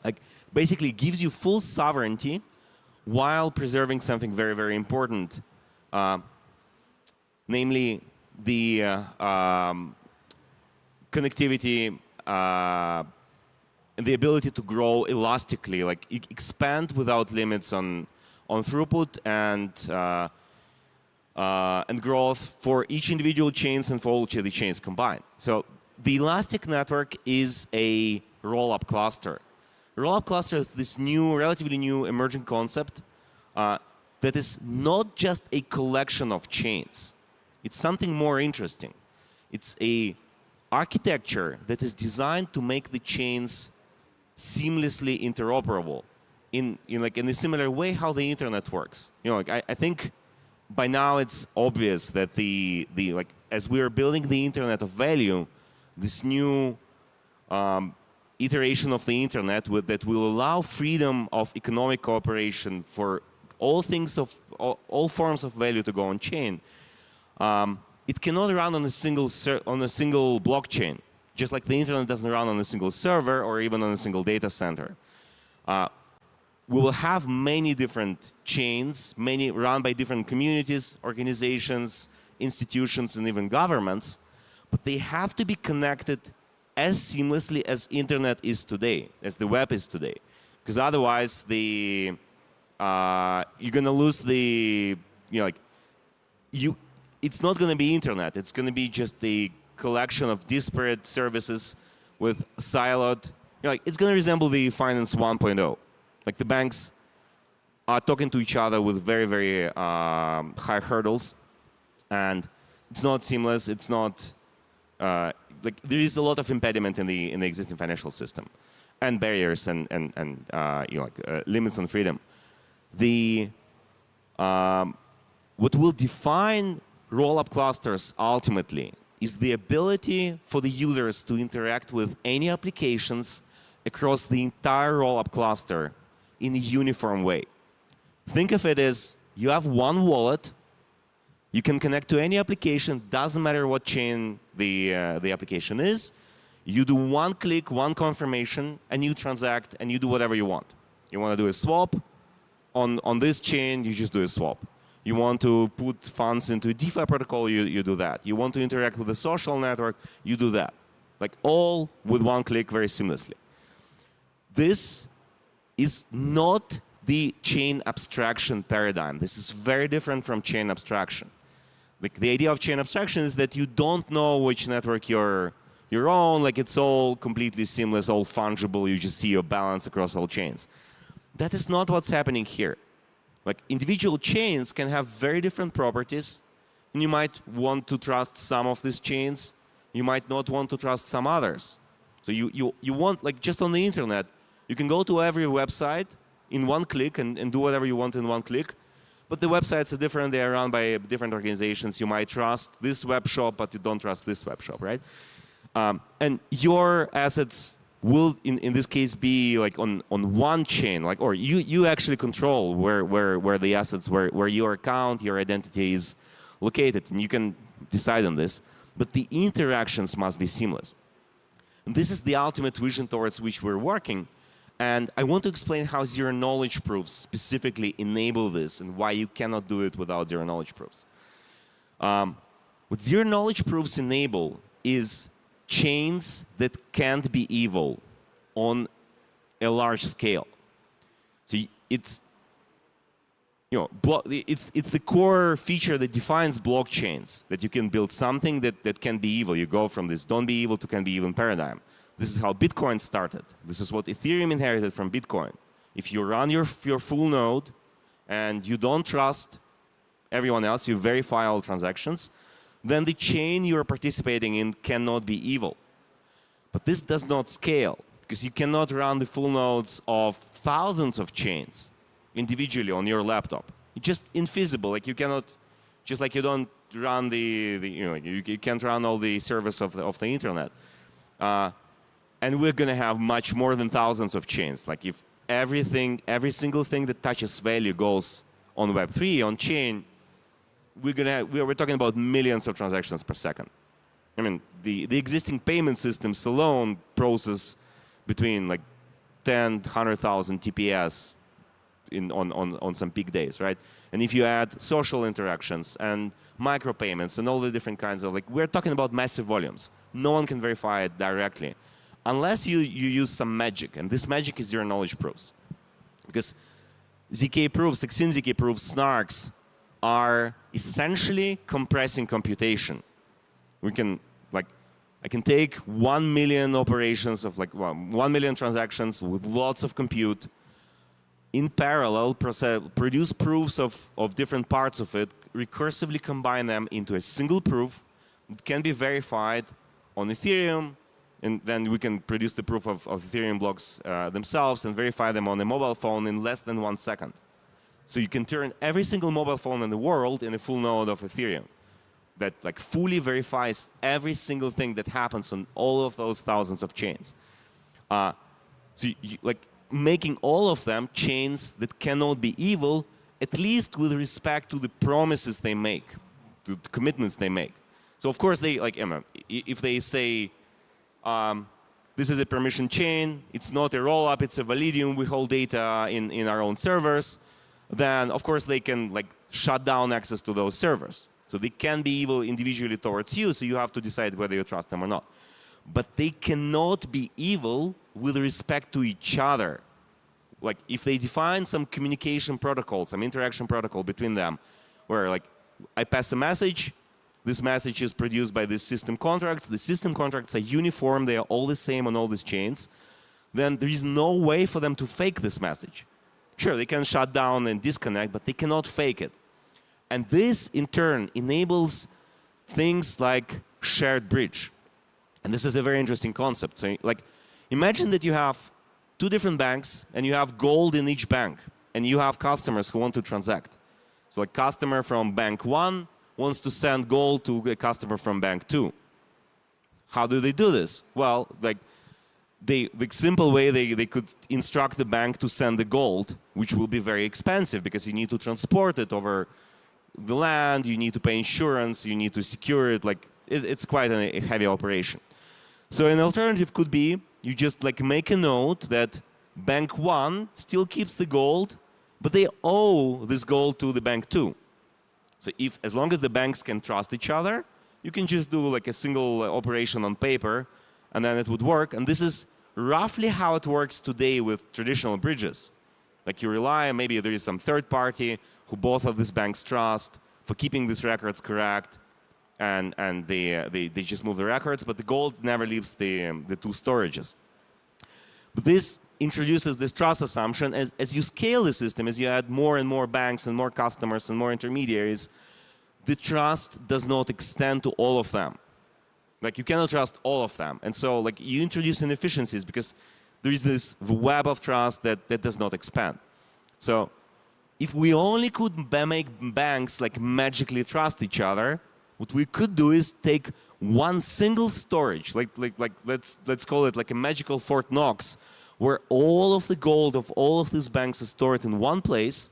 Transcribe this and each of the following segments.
Like basically gives you full sovereignty while preserving something very, very important, namely the connectivity and the ability to grow elastically, like expand without limits on throughput and growth for each individual chains and for all the chains combined. So the elastic network is a roll-up cluster. Roll-up cluster is this new, relatively new emerging concept that is not just a collection of chains. It's something more interesting. It's a architecture that is designed to make the chains seamlessly interoperable in a similar way how the internet works. I think by now it's obvious that as we are building the internet of value, this new iteration of the internet that will allow freedom of economic cooperation for all forms of value to go on chain. It cannot run on a single blockchain, just like the internet doesn't run on a single server or even on a single data center. We will have many different chains, many run by different communities, organizations, institutions, and even governments, but they have to be connected as seamlessly as internet is today, as the web is today. Because otherwise, you're going to lose it's not going to be internet. It's going to be just a collection of disparate services with siloed. It's going to resemble the finance 1.0. Like the banks are talking to each other with very, very high hurdles, and it's not seamless. It's not there is a lot of impediment in the existing financial system, and barriers and limits on freedom. What will define roll-up clusters ultimately is the ability for the users to interact with any applications across the entire roll-up cluster in a uniform way. Think of it as you have one wallet. You can connect to any application. Doesn't matter what chain the application is. You do one click, one confirmation, and you transact, and you do whatever you want. You want to do a swap on this chain, you just do a swap. You want to put funds into a DeFi protocol, you do that. You want to interact with a social network, you do that. Like all with one click very seamlessly. This is not the chain abstraction paradigm. This is very different from chain abstraction. The idea of chain abstraction is that you don't know which network you're on, like it's all completely seamless, all fungible, you just see your balance across all chains. That is not what's happening here. Like individual chains can have very different properties, and you might want to trust some of these chains, you might not want to trust some others. So you want, like just on the internet, you can go to every website in one click and do whatever you want in one click. But the websites are different. They are run by different organizations. You might trust this web shop, but you don't trust this web shop, right? And your assets will, in this case, be like on one chain, like, or you actually control where the assets, where your account, your identity is located, and you can decide on this. But the interactions must be seamless. And this is the ultimate vision towards which we're working. And I want to explain how zero-knowledge proofs specifically enable this and why you cannot do it without zero-knowledge proofs. What zero-knowledge proofs enable is chains that can't be evil on a large scale. So it's the core feature that defines blockchains, that you can build something that can be evil. You go from this don't be evil to can be evil paradigm. This is how Bitcoin started. This is what Ethereum inherited from Bitcoin. If you run your full node and you don't trust everyone else, you verify all transactions, then the chain you're participating in cannot be evil. But this does not scale, because you cannot run the full nodes of thousands of chains individually on your laptop. It's just infeasible. Like you cannot, just like you don't run you can't run all the service of the internet. And we're going to have much more than thousands of chains. Like if every single thing that touches value goes on Web3, on chain, we're talking about millions of transactions per second. I mean, the existing payment systems alone process between like 10, 100,000 TPS on some peak days, right? And if you add social interactions and micropayments and all the different kinds of, like, we're talking about massive volumes. No one can verify it directly unless you use some magic. And this magic is zero knowledge proofs. Because ZK proofs, 16 ZK proofs, snarks, are essentially compressing computation. We can, like, I can take 1 million operations of, like, 1 million transactions with lots of compute, in parallel, produce proofs of different parts of it, recursively combine them into a single proof. It can be verified on Ethereum, and then we can produce the proof of Ethereum blocks themselves and verify them on a mobile phone in less than 1 second. So you can turn every single mobile phone in the world in a full node of Ethereum that, like, fully verifies every single thing that happens on all of those thousands of chains. So like, making all of them chains that cannot be evil, at least with respect to the promises they make, to the commitments they make. So of course they, like, if they say, this is a permission chain, it's not a rollup, it's a validium, we hold data in our own servers, then of course they can, like, shut down access to those servers. So they can be evil individually towards you, so you have to decide whether you trust them or not. But they cannot be evil with respect to each other. Like, if they define some communication protocol, some interaction protocol between them, where, like, I pass a message, this message is produced by this system contracts, the system contracts are uniform, they are all the same on all these chains, then there is no way for them to fake this message. Sure, they can shut down and disconnect, but they cannot fake it. And this, in turn, enables things like shared bridge. And this is a very interesting concept. So, like, imagine that you have 2 different banks, and you have gold in each bank, and you have customers who want to transact. So, like, customer from bank 1 wants to send gold to a customer from bank 2. How do they do this? Well, like, the simple way they could instruct the bank to send the gold, which will be very expensive because you need to transport it over the land, you need to pay insurance, you need to secure it. Like, it's quite a heavy operation. So an alternative could be you just, like, make a note that bank 1 still keeps the gold, but they owe this gold to the bank 2. So as long as the banks can trust each other, you can just do, like, a single operation on paper, and then it would work. And this is roughly how it works today with traditional bridges. Like, you rely, maybe there is some third party who both of these banks trust for keeping these records correct, and they just move the records, but the gold never leaves the 2 storages. But this introduces this trust assumption. As you scale the system, as you add more and more banks and more customers and more intermediaries, the trust does not extend to all of them. Like, you cannot trust all of them. And so, like, you introduce inefficiencies because there is this web of trust that does not expand. So if we only could make banks, like, magically trust each other, what we could do is take one single storage, like let's call it like a magical Fort Knox, where all of the gold of all of these banks is stored in one place,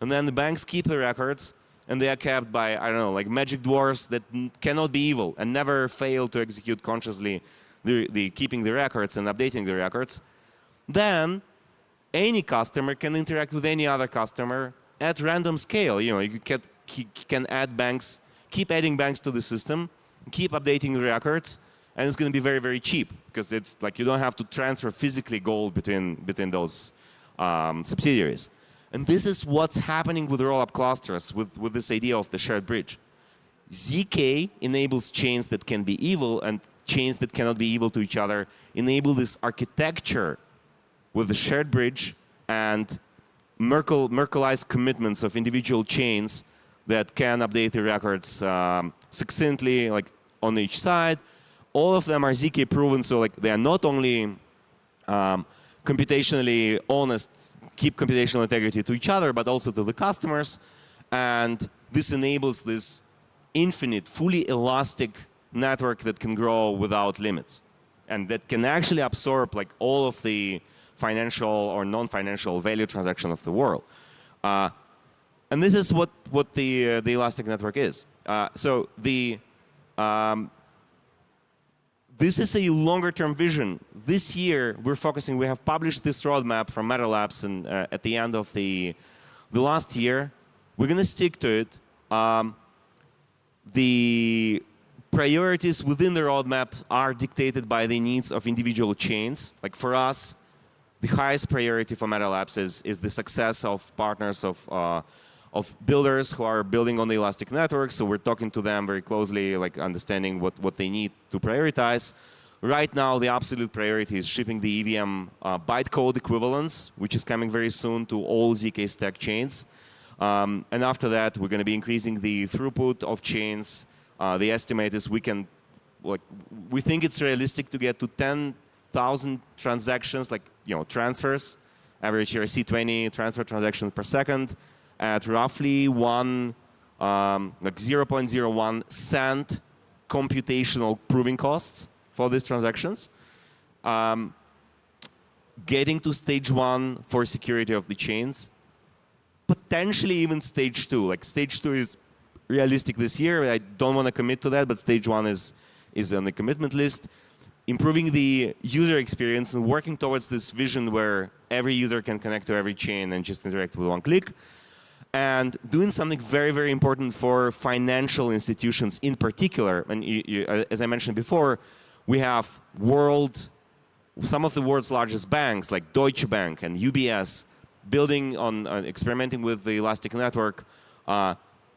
and then the banks keep the records, and they are kept by, I don't know, like magic dwarfs that cannot be evil and never fail to execute consciously the keeping the records and updating the records. Then any customer can interact with any other customer at random scale. You know, you can add banks, keep adding banks to the system, keep updating the records, and it's going to be very, very cheap because it's like you don't have to transfer physically gold between those subsidiaries. And this is what's happening with rollup clusters, with this idea of the shared bridge. ZK enables chains that can be evil, and chains that cannot be evil to each other enable this architecture with the shared bridge and Merkleized commitments of individual chains that can update the records succinctly, like on each side. All of them are ZK proven, so like they are not only computationally honest, keep computational integrity to each other, but also to the customers. And this enables this infinite, fully elastic network that can grow without limits, and that can actually absorb like all of the financial or non-financial value transaction of the world. And this is what the elastic network is. So the This is a longer-term vision. This year, we're focusing. We have published this roadmap from Matter Labs, and at the end of the last year, we're going to stick to it. The priorities within the roadmap are dictated by the needs of individual chains. Like for us, the highest priority for Matter Labs is the success of partners of builders who are building on the Elastic network. So we're talking to them very closely, like understanding what they need to prioritize. Right now, the absolute priority is shipping the EVM bytecode equivalence, which is coming very soon to all ZK stack chains. And after that, we're going to be increasing the throughput of chains. The estimate is we think it's realistic to get to 10,000 transactions, transfers, average ERC20 transfer transactions per second, at roughly 0.01 cent computational proving costs for these transactions. Getting to stage 1 for security of the chains, potentially even stage 2. Like stage 2 is realistic this year. I don't want to commit to that, but stage 1 is on the commitment list. Improving the user experience and working towards this vision where every user can connect to every chain and just interact with one click. And doing something very, very important for financial institutions in particular. And as I mentioned before, we have some of the world's largest banks like Deutsche Bank and UBS building on experimenting with the Elastic network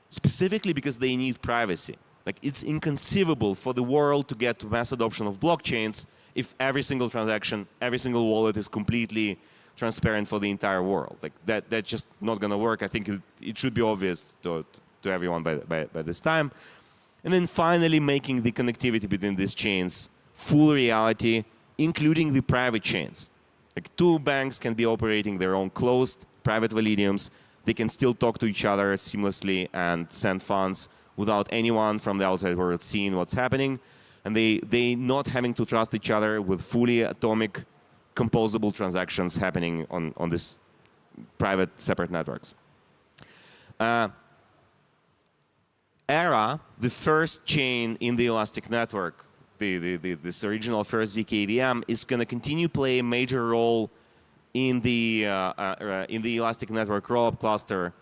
specifically because they need privacy. Like it's inconceivable for the world to get to mass adoption of blockchains if every single transaction, every single wallet is completely transparent for the entire world. Like that's just not going to work. I think it should be obvious to everyone by this time. And then finally making the connectivity between these chains full reality, including the private chains. Like two banks can be operating their own closed private validiums. They can still talk to each other seamlessly and send funds without anyone from the outside world seeing what's happening. And they not having to trust each other with fully atomic composable transactions happening on this private separate networks. ERA, the first chain in the Elastic network, this original first ZK VM, is going to continue play a major role in the Elastic network rollup cluster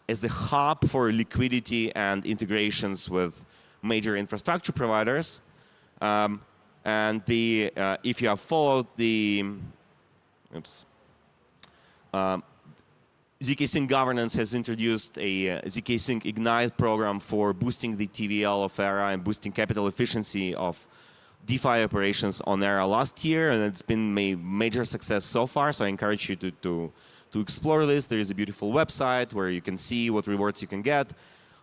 as a hub for liquidity and integrations with major infrastructure providers. And if you have followed the ZK Sync governance has introduced a ZK Sync Ignite program for boosting the TVL of ERA and boosting capital efficiency of DeFi operations on ERA last year, and it's been a major success so far. So I encourage you to explore this. There is a beautiful website where you can see what rewards you can get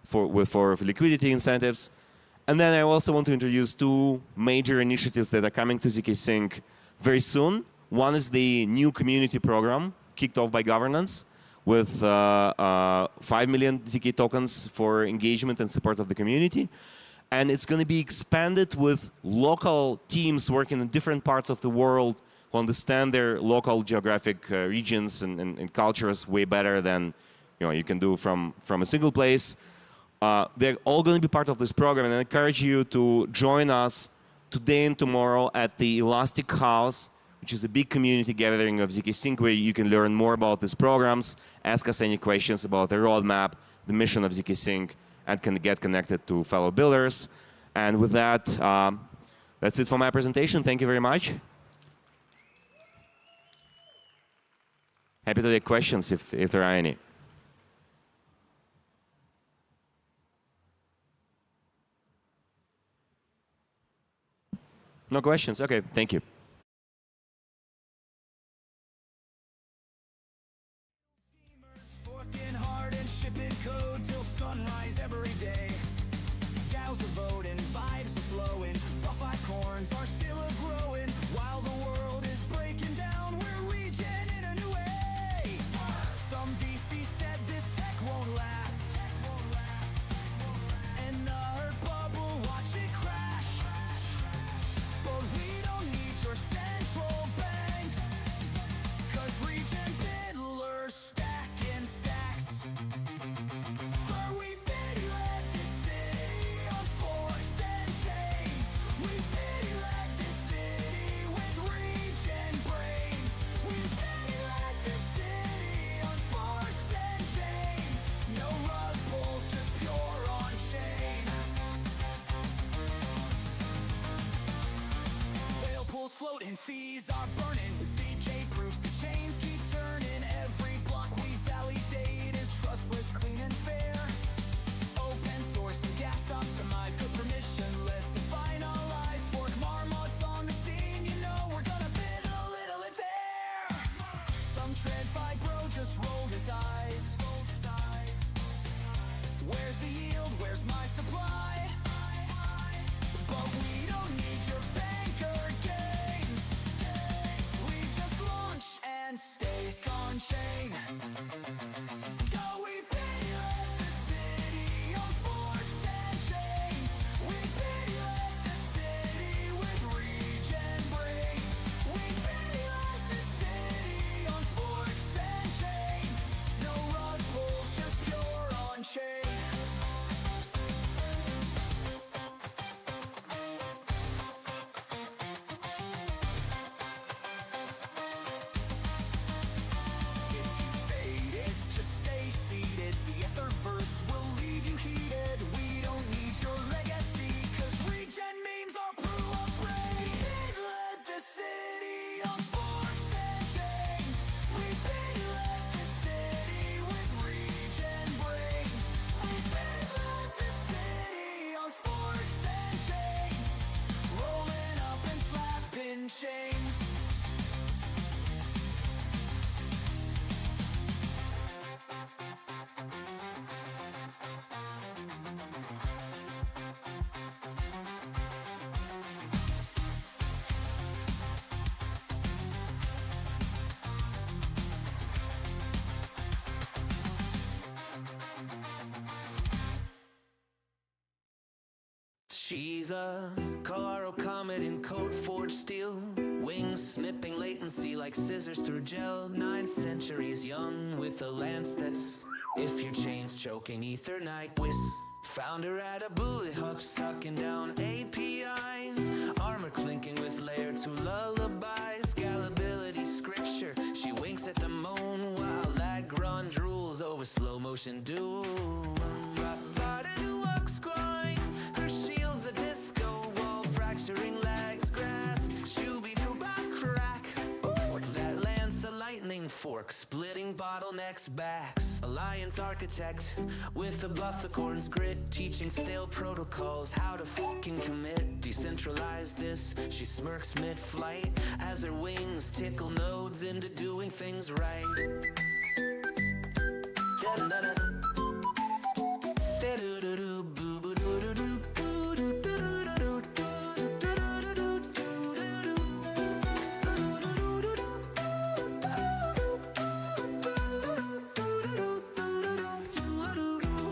for liquidity incentives. And then I also want to introduce two major initiatives that are coming to ZK Sync very soon. One is the new community program kicked off by governance with 5 million ZK tokens for engagement and support of the community. And it's going to be expanded with local teams working in different parts of the world who understand their local geographic regions and cultures way better than you can do from a single place. They're all going to be part of this program, and I encourage you to join us today and tomorrow at the Elastic House, which is a big community gathering of ZK Sync where you can learn more about these programs, ask us any questions about the roadmap, the mission of ZK Sync, and can get connected to fellow builders. And with that, that's it for my presentation. Thank you very much. Happy to take questions if there are any. No questions? OK, thank you. Working hard and shipping code till sunrise every day. Cows are voting, vibes are flowing, buff-eyed corns are still a-growing. While the world is breaking down, we're regen in a new way. Some VC said this tech won't last, and the hurt bubble, watch it crash. But we don't need your central banks, 'cause regen fiddlers stacking stacks. For we pity let this city on sports and chains. We pity let this and fees are burning. ZK proofs the chains keep turning. Every block we validate is trustless, clean and fair. Open source and gas optimized, code permissionless and finalized. Fork marmots on the scene, you know we're gonna bid a little it there. Some tread fibro just rolled his eyes. Where's the yield? Where's my supply? But we don't need your banker games. We just launch and stake on chain. Go, we pay let the city on sports and chains. We pay let the city with regen brains. We pay let the city on sports and chains. No rug pulls, just pure on chain. If you faded, just stay seated. The Etherverse will leave you heated. We don't need your legacy, cause regen memes are pre-upgrade. We led the city on sports and chains. We led the city with regen brains. We led the city on sports and chains. Rolling up and slapping chains. She's a Colorado comet in code forged steel. Wings snipping latency like scissors through gel. 9 centuries young with a lance that's if your chain's choking Ethernight whiz. Found her at a bullet hook sucking down APIs. Armor clinking with layer 2 lullabies. Scalability scripture, she winks at the moon while Lagron drools over slow motion doom. Her shield's a disco wall, fracturing legs, grass, shooby-doo-bop crack. Ooh, that lance a lightning fork, splitting bottlenecks backs. Alliance architect with a bufficorn's grit, teaching stale protocols how to fucking commit. Decentralize this, she smirks mid-flight as her wings tickle nodes into doing things right. Da-da-da-da.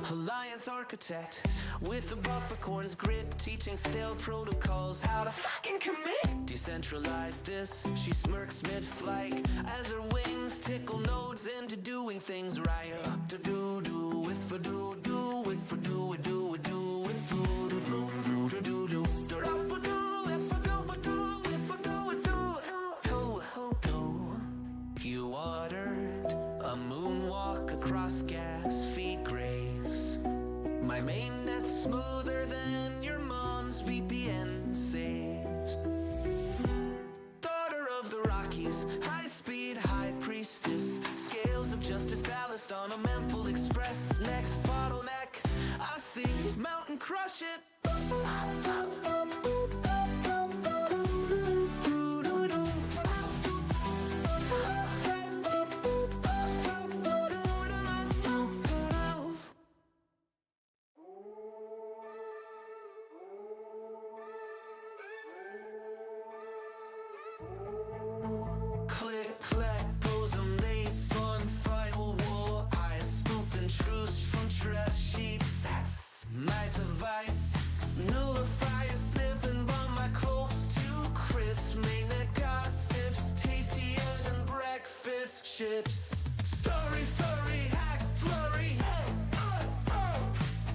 Alliance architect with a bufficorn's grit, teaching stale protocols how to fucking commit. Decentralize this, she smirks mid-flight as her wings tickle nodes into doing things right. To do with for do with for do with with you ordered a moonwalk across gas feed graves. My mainnet's smoother than your mom's VPN saves. Daughter of the Rockies, high-speed high priestess. Scales of justice ballast on a Memphis Express. Next bottleneck, I see mountain crush it. Click, clack, bosom lace on firewall. Eyes spooked and truce from trash sheets. That's my device. Nullifier sniffing by my cloaks too crisp. Mainnet gossips tastier than breakfast chips. Story, hack, flurry.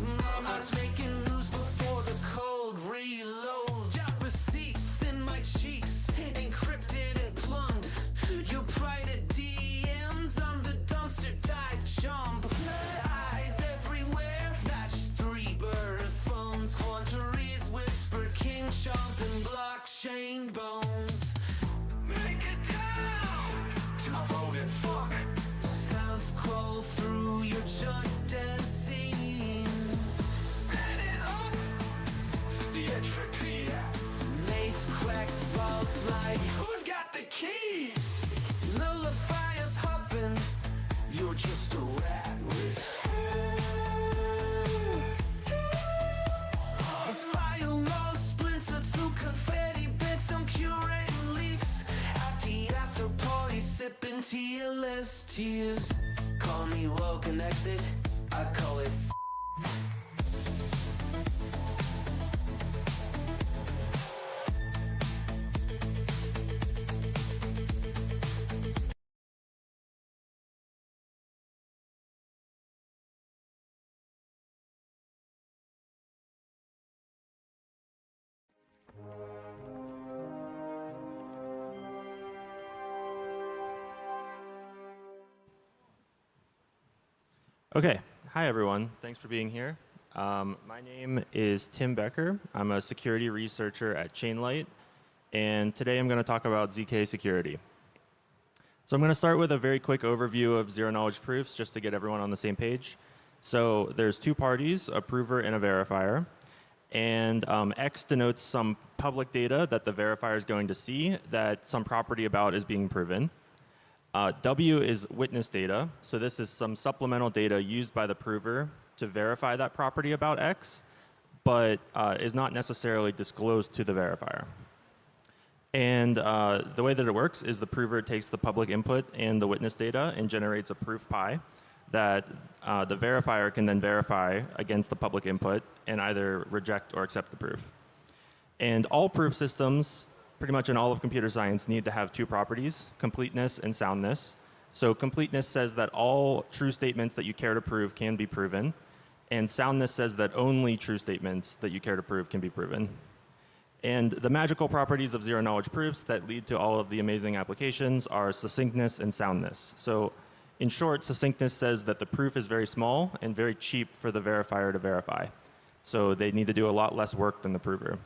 Mama's making news before the cold reload. Got receipts in my cheeks, encrypted and plumbed. Your private DMs, I'm the dumpster dive chump. Eyes everywhere, match 3 bird phones. Haunteries whisper king chomp and blockchain bones. just tears. Call me well connected, I call it. Okay, hi everyone. Thanks for being here. My name is Tim Becker. I'm a security researcher at Chainlight, and today I'm going to talk about ZK security. So I'm going to start with a very quick overview of zero-knowledge proofs just to get everyone on the same page. So there's two parties, a prover and a verifier, and X denotes some public data that the verifier is going to see that some property about is being proven. W is witness data. So this is some supplemental data used by the prover to verify that property about X, but is not necessarily disclosed to the verifier. And the way that it works is the prover takes the public input and the witness data and generates a proof pi that the verifier can then verify against the public input and either reject or accept the proof. And all proof systems, pretty much in all of computer science, need to have two properties, completeness and soundness. So completeness says that all true statements that you care to prove can be proven, and soundness says that only true statements that you care to prove can be proven. And the magical properties of zero-knowledge proofs that lead to all of the amazing applications are succinctness and soundness. So in short, succinctness says that the proof is very small and very cheap for the verifier to verify. So they need to do a lot less work than the prover.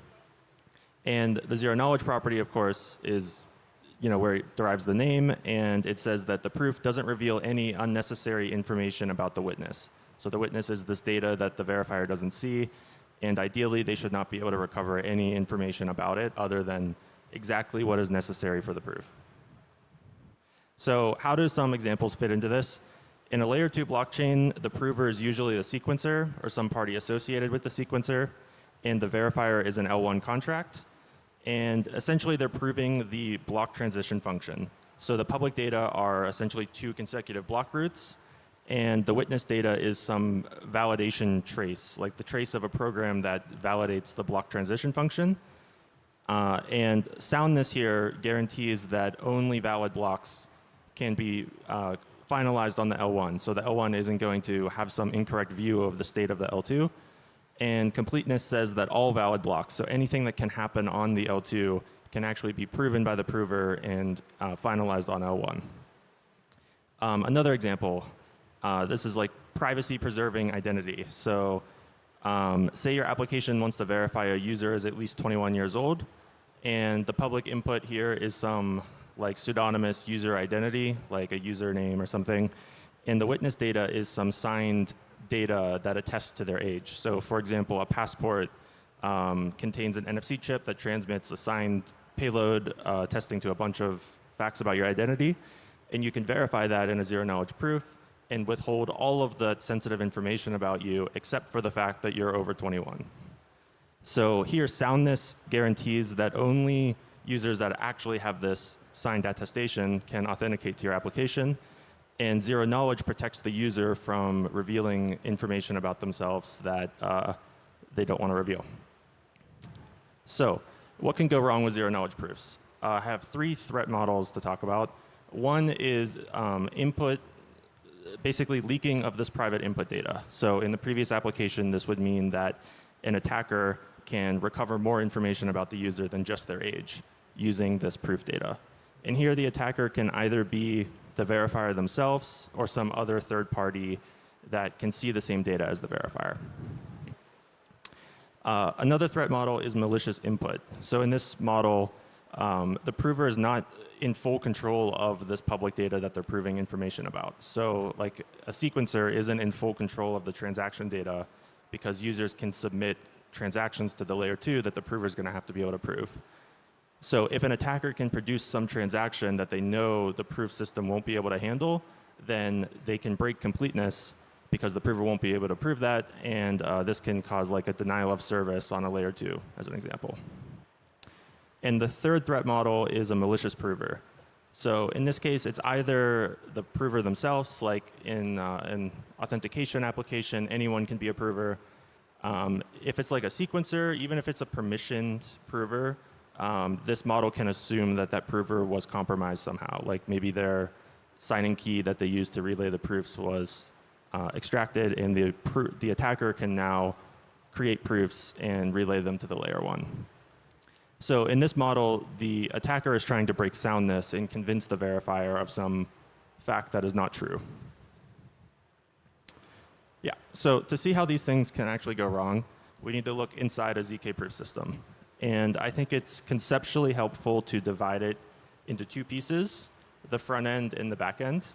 And the zero-knowledge property, of course, is where it derives the name, and it says that the proof doesn't reveal any unnecessary information about the witness. So the witness is this data that the verifier doesn't see, and ideally they should not be able to recover any information about it other than exactly what is necessary for the proof. So how do some examples fit into this? In a layer 2 blockchain, the prover is usually the sequencer or some party associated with the sequencer, and the verifier is an L1 contract. And essentially, they're proving the block transition function. So the public data are essentially two consecutive block roots, and the witness data is some validation trace, like the trace of a program that validates the block transition function. And soundness here guarantees that only valid blocks can be finalized on the L1. So the L1 isn't going to have some incorrect view of the state of the L2. And completeness says that all valid blocks, so anything that can happen on the L2 can actually be proven by the prover and finalized on L1. Another example, this is like privacy preserving identity. So say your application wants to verify a user is at least 21 years old, and the public input here is some like pseudonymous user identity, like a username or something, and the witness data is some signed data that attests to their age. So for example, a passport contains an NFC chip that transmits a signed payload attesting to a bunch of facts about your identity, and you can verify that in a zero-knowledge proof and withhold all of the sensitive information about you except for the fact that you're over 21. So here, soundness guarantees that only users that actually have this signed attestation can authenticate to your application, and zero knowledge protects the user from revealing information about themselves that they don't want to reveal. So what can go wrong with zero knowledge proofs? I have three threat models to talk about. One is input, basically leaking of this private input data. So in the previous application, this would mean that an attacker can recover more information about the user than just their age using this proof data. And here the attacker can either be the verifier themselves or some other third party that can see the same data as the verifier. Another threat model is malicious input. So in this model, the prover is not in full control of this public data that they're proving information about. So like a sequencer isn't in full control of the transaction data because users can submit transactions to the layer 2 that the prover is going to have to be able to prove. So if an attacker can produce some transaction that they know the proof system won't be able to handle, then they can break completeness because the prover won't be able to prove that, and this can cause like a denial of service on a layer 2, as an example. And the third threat model is a malicious prover. So in this case, it's either the prover themselves, like in an authentication application, anyone can be a prover. If it's like a sequencer, even if it's a permissioned prover, this model can assume that that prover was compromised somehow. Like maybe their signing key that they used to relay the proofs was extracted, and the attacker can now create proofs and relay them to the layer 1. So in this model, the attacker is trying to break soundness and convince the verifier of some fact that is not true. Yeah, so to see how these things can actually go wrong, we need to look inside a ZK proof system. And I think it's conceptually helpful to divide it into two pieces, the front end and the back end.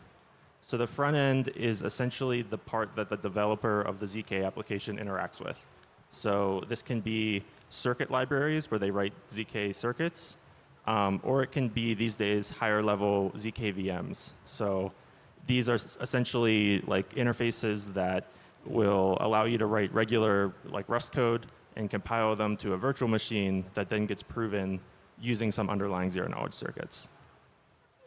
So the front end is essentially the part that the developer of the ZK application interacts with. So this can be circuit libraries where they write ZK circuits, or it can be, these days, higher level ZK VMs. So these are essentially like interfaces that will allow you to write regular like Rust code and compile them to a virtual machine that then gets proven using some underlying zero-knowledge circuits.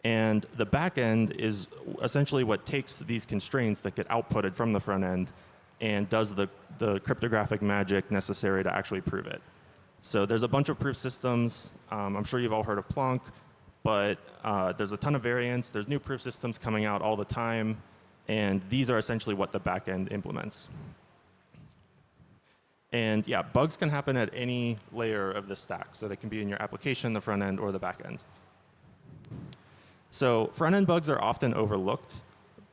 And the back end is essentially what takes these constraints that get outputted from the front end and does the cryptographic magic necessary to actually prove it. So there's a bunch of proof systems. I'm sure you've all heard of Plonk, but there's a ton of variants. There's new proof systems coming out all the time, and these are essentially what the back end implements. And yeah, bugs can happen at any layer of the stack. So they can be in your application, the front end, or the back end. So front end bugs are often overlooked,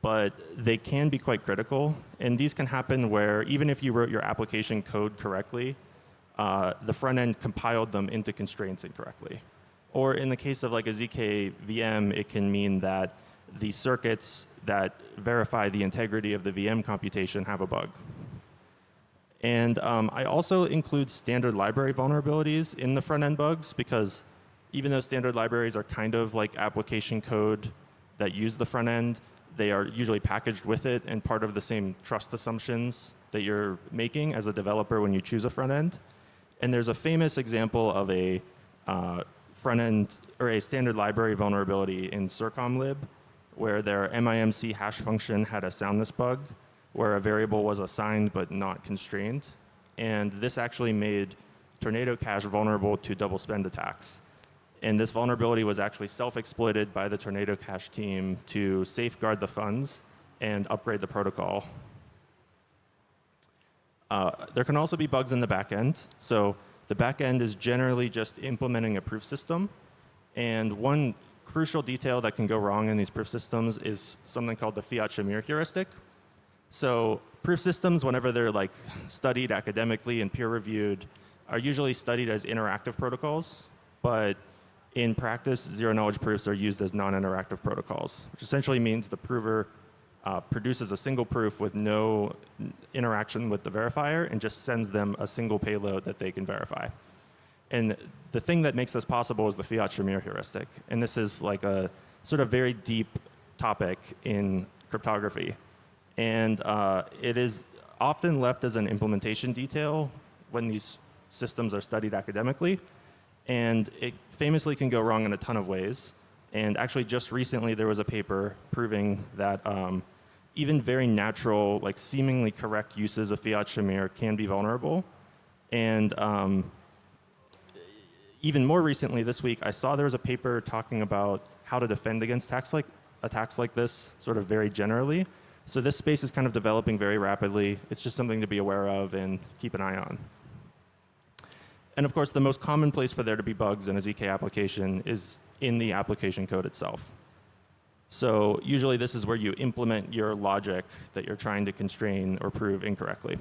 but they can be quite critical. And these can happen where even if you wrote your application code correctly, the front end compiled them into constraints incorrectly. Or in the case of like a ZK VM, it can mean that the circuits that verify the integrity of the VM computation have a bug. And I also include standard library vulnerabilities in the front end bugs, because even though standard libraries are kind of like application code that use the front end, they are usually packaged with it and part of the same trust assumptions that you're making as a developer when you choose a front end. And there's a famous example of a front end or a standard library vulnerability in circomlib, where their MIMC hash function had a soundness bug where a variable was assigned but not constrained. And this actually made Tornado Cache vulnerable to double spend attacks. And this vulnerability was actually self-exploited by the Tornado Cache team to safeguard the funds and upgrade the protocol. There can also be bugs in the back end. So the back end is generally just implementing a proof system. And one crucial detail that can go wrong in these proof systems is something called the Fiat-Shamir heuristic. So proof systems, whenever they're like studied academically and peer-reviewed, are usually studied as interactive protocols. But in practice, zero-knowledge proofs are used as non-interactive protocols, which essentially means the prover produces a single proof with no interaction with the verifier and just sends them a single payload that they can verify. And the thing that makes this possible is the Fiat-Shamir heuristic. And this is like a sort of very deep topic in cryptography. And it is often left as an implementation detail when these systems are studied academically. And it famously can go wrong in a ton of ways. And actually, just recently, there was a paper proving that even very natural, like seemingly correct uses of Fiat-Shamir can be vulnerable. And even more recently, this week, I saw there was a paper talking about how to defend against attacks like this, sort of very generally. So this space is kind of developing very rapidly. It's just something to be aware of and keep an eye on. And of course, the most common place for there to be bugs in a ZK application is in the application code itself. So usually this is where you implement your logic that you're trying to constrain or prove incorrectly.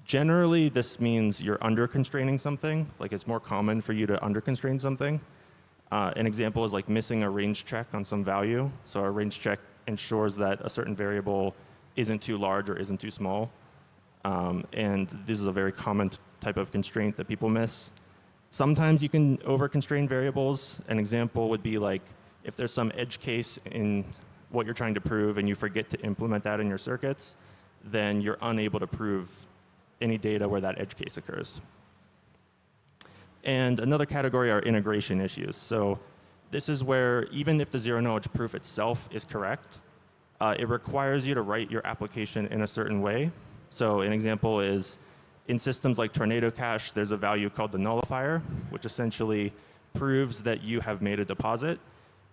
Generally, this means you're under-constraining something. Like it's more common for you to under-constrain something. An example is like missing a range check on some value. So a range check ensures that a certain variable isn't too large or isn't too small. And this is a very common type of constraint that people miss. Sometimes you can over-constrain variables. An example would be like if there's some edge case in what you're trying to prove and you forget to implement that in your circuits, then you're unable to prove any data where that edge case occurs. And another category are integration issues. So this is where even if the zero-knowledge proof itself is correct, it requires you to write your application in a certain way. So an example is in systems like Tornado Cash, there's a value called the nullifier, which essentially proves that you have made a deposit.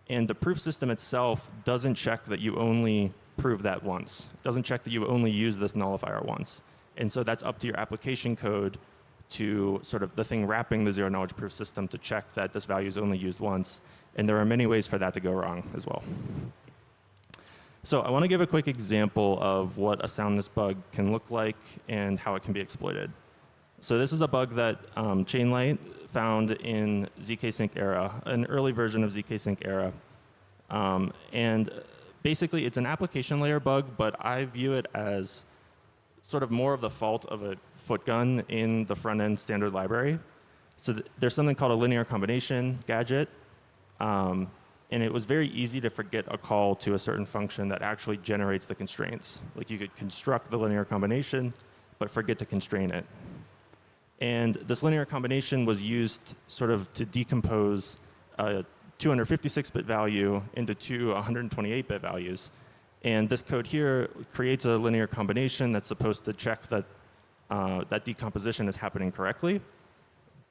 And the proof system itself doesn't check that you only prove that once. It doesn't check that you only use this nullifier once. And so that's up to your application code to sort of the thing wrapping the zero-knowledge proof system to check that this value is only used once. And there are many ways for that to go wrong as well. So I want to give a quick example of what a soundness bug can look like and how it can be exploited. So this is a bug that Chainlight found in zk-sync Era, an early version of zk-sync Era. And basically, it's an application layer bug, but I view it as sort of more of the fault of a foot gun in the front-end standard library. So there's something called a linear combination gadget. And it was very easy to forget a call to a certain function that actually generates the constraints. Like you could construct the linear combination, but forget to constrain it. And this linear combination was used sort of to decompose a 256-bit value into two 128-bit values. And this code here creates a linear combination that's supposed to check that that decomposition is happening correctly.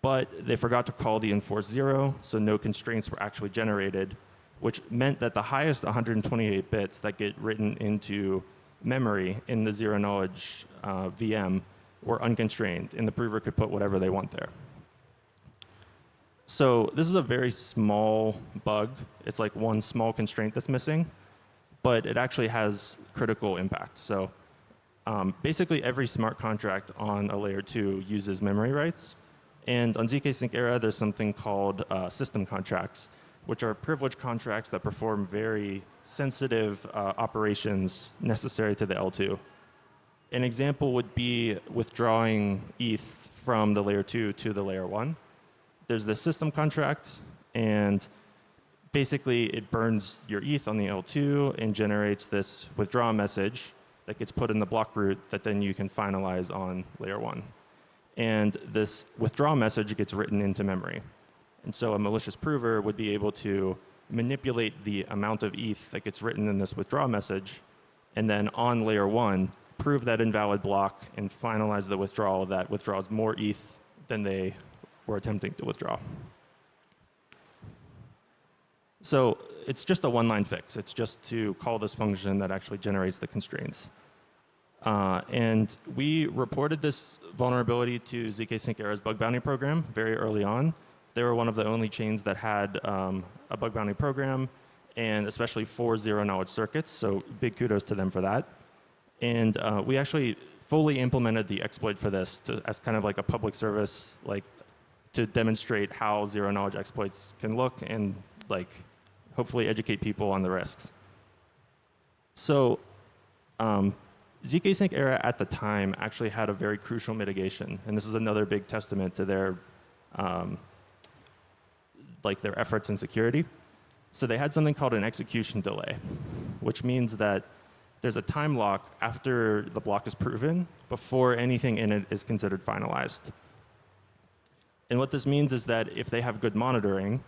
But they forgot to call the enforce 0, so no constraints were actually generated, which meant that the highest 128 bits that get written into memory in the zero-knowledge VM were unconstrained, and the prover could put whatever they want there. So this is a very small bug. It's like one small constraint that's missing, but it actually has critical impact. So basically, every smart contract on a layer 2 uses memory rights. And on zk-sync Era, there's something called system contracts, which are privileged contracts that perform very sensitive operations necessary to the L2. An example would be withdrawing ETH from the layer 2 to the layer 1. There's this system contract, and basically it burns your ETH on the L2 and generates this withdraw message that gets put in the block root that then you can finalize on layer 1. And this withdraw message gets written into memory. And so a malicious prover would be able to manipulate the amount of ETH that gets written in this withdraw message, and then on layer 1, prove that invalid block and finalize the withdrawal that withdraws more ETH than they were attempting to withdraw. So it's just a one-line fix. It's just to call this function that actually generates the constraints. And we reported this vulnerability to zk-sync Era's bug bounty program very early on. They were one of the only chains that had a bug bounty program, and especially for zero-knowledge circuits, so big kudos to them for that. And we actually fully implemented the exploit for this as kind of like a public service, like to demonstrate how zero-knowledge exploits can look and like hopefully educate people on the risks. So zk-sync Era at the time actually had a very crucial mitigation, and this is another big testament to their their efforts in security. So they had something called an execution delay, which means that there's a time lock after the block is proven before anything in it is considered finalized. And what this means is that if they have good monitoring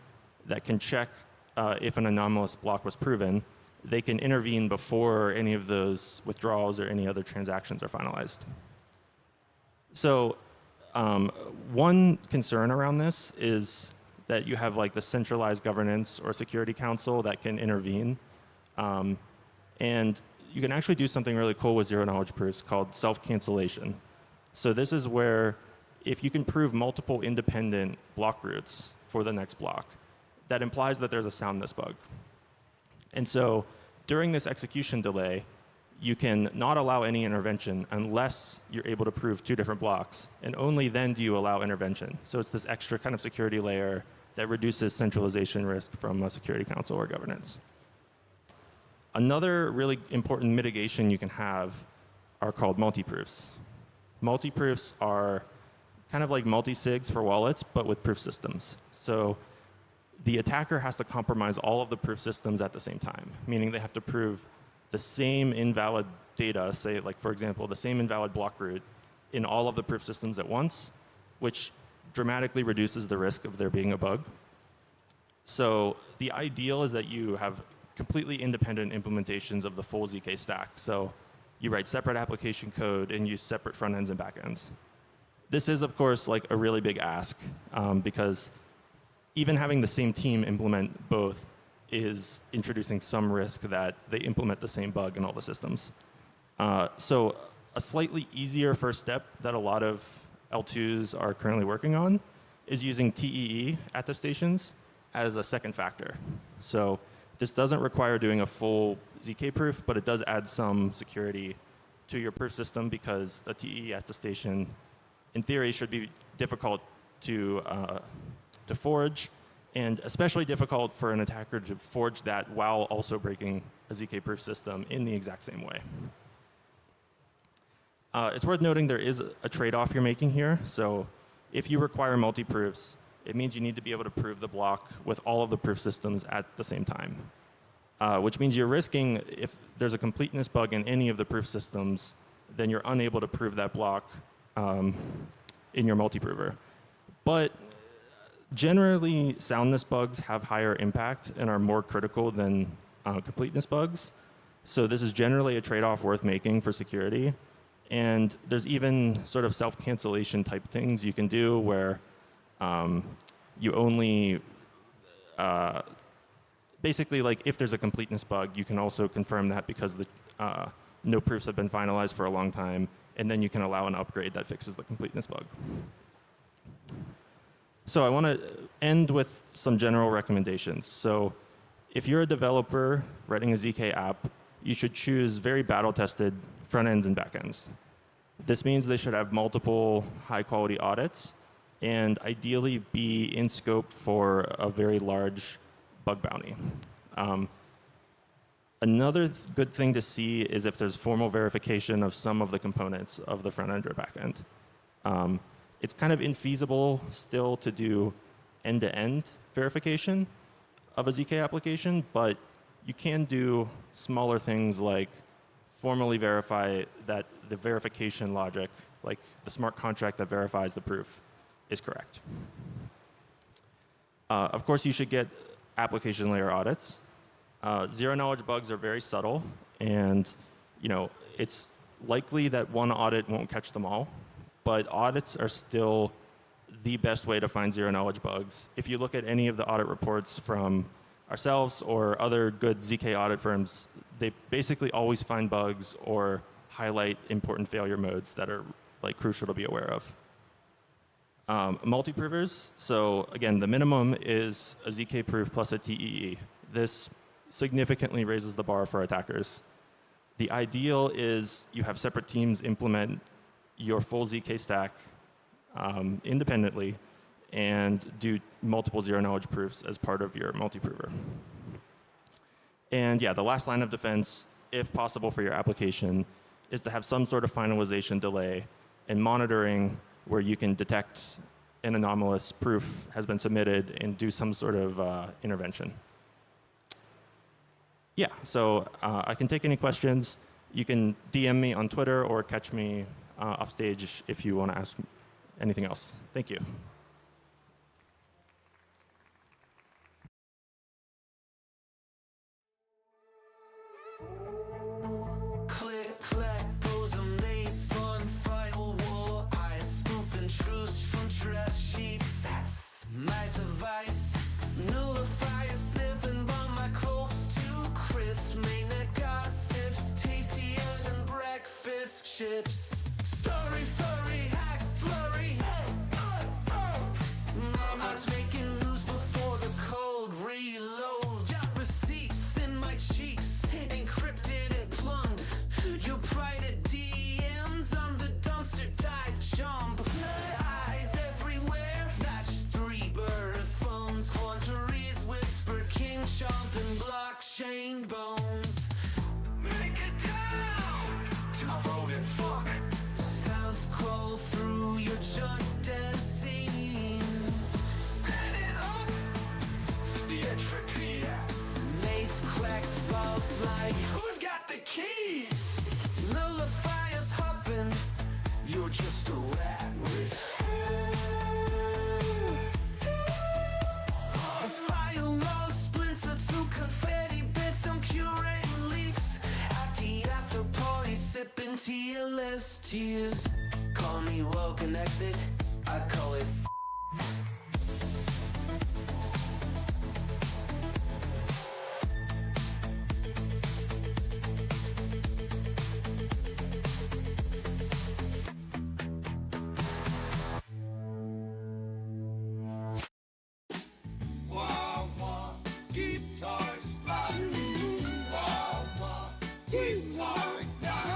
that can check if an anomalous block was proven, they can intervene before any of those withdrawals or any other transactions are finalized. So one concern around this is that you have like the centralized governance or security council that can intervene. And you can actually do something really cool with zero-knowledge proofs called self-cancellation. So this is where if you can prove multiple independent block roots for the next block, that implies that there's a soundness bug. And so during this execution delay, you can not allow any intervention unless you're able to prove two different blocks, and only then do you allow intervention. So it's this extra kind of security layer that reduces centralization risk from a security council or governance. Another really important mitigation you can have are called multi-proofs. Multi-proofs are kind of like multi-sigs for wallets, but with proof systems. So the attacker has to compromise all of the proof systems at the same time, meaning they have to prove the same invalid data, say, like, for example, the same invalid block root in all of the proof systems at once, which dramatically reduces the risk of there being a bug. So the ideal is that you have completely independent implementations of the full ZK stack. So you write separate application code and use separate front ends and back ends. This is, of course, like a really big ask because even having the same team implement both is introducing some risk that they implement the same bug in all the systems. So a slightly easier first step that a lot of L2s are currently working on is using TEE attestations as a second factor. So this doesn't require doing a full ZK proof, but it does add some security to your proof system because a TEE attestation, in theory, should be difficult to forge, and especially difficult for an attacker to forge that while also breaking a ZK proof system in the exact same way. It's worth noting there is a trade-off you're making here. So if you require multi-proofs, it means you need to be able to prove the block with all of the proof systems at the same time, which means you're risking, if there's a completeness bug in any of the proof systems, then you're unable to prove that block in your multi-prover. But generally, soundness bugs have higher impact and are more critical than completeness bugs. So this is generally a trade-off worth making for security. And there's even sort of self-cancellation type things you can do where you only, basically, like if there's a completeness bug, you can also confirm that because the no proofs have been finalized for a long time, and then you can allow an upgrade that fixes the completeness bug. So I want to end with some general recommendations. So if you're a developer writing a ZK app, you should choose very battle-tested front ends and back ends. This means they should have multiple high-quality audits and ideally be in scope for a very large bug bounty. Another good thing to see is if there's formal verification of some of the components of the front end or back end. It's kind of infeasible still to do end-to-end verification of a ZK application, but you can do smaller things like formally verify that the verification logic, like the smart contract that verifies the proof, is correct. Of course, you should get application layer audits. Zero-knowledge bugs are very subtle, and it's likely that one audit won't catch them all, but audits are still the best way to find zero-knowledge bugs. If you look at any of the audit reports from ourselves or other good ZK audit firms, they basically always find bugs or highlight important failure modes that are like crucial to be aware of. Multi-provers, so again, the minimum is a ZK proof plus a TEE. This significantly raises the bar for attackers. The ideal is you have separate teams implement your full ZK stack independently and do multiple zero-knowledge proofs as part of your multi-prover. And yeah, the last line of defense, if possible for your application, is to have some sort of finalization delay and monitoring where you can detect an anomalous proof has been submitted and do some sort of intervention. Yeah, so I can take any questions. You can DM me on Twitter or catch me off stage if you want to ask anything else. Thank you. Click, clack, goes a mace on firewall. I scooped and truce from trash sheets. That's my device. Nullifier sniffing by my corpse too crisp. Mainnet gossips tastier than breakfast chips. Story, hack, flurry. Mama's making news before the cold reload. Got receipts in my cheeks, encrypted and plumbed. You private DMs, I'm the dumpster dive jump. Eyes everywhere, not just 3 burner phones. Haunteries whisper, king chomping blockchain bones. Make it down to my voted fuck. Stealth crawl through your junk scene. Bend it up to the entropy. Mace cracked vaults like who's got the keys? Nullifiers huffing. You're just a rat with. As fire TLSTs. Call me well connected, I call it. Wah wah, guitar slide. Wah wah, guitar slide.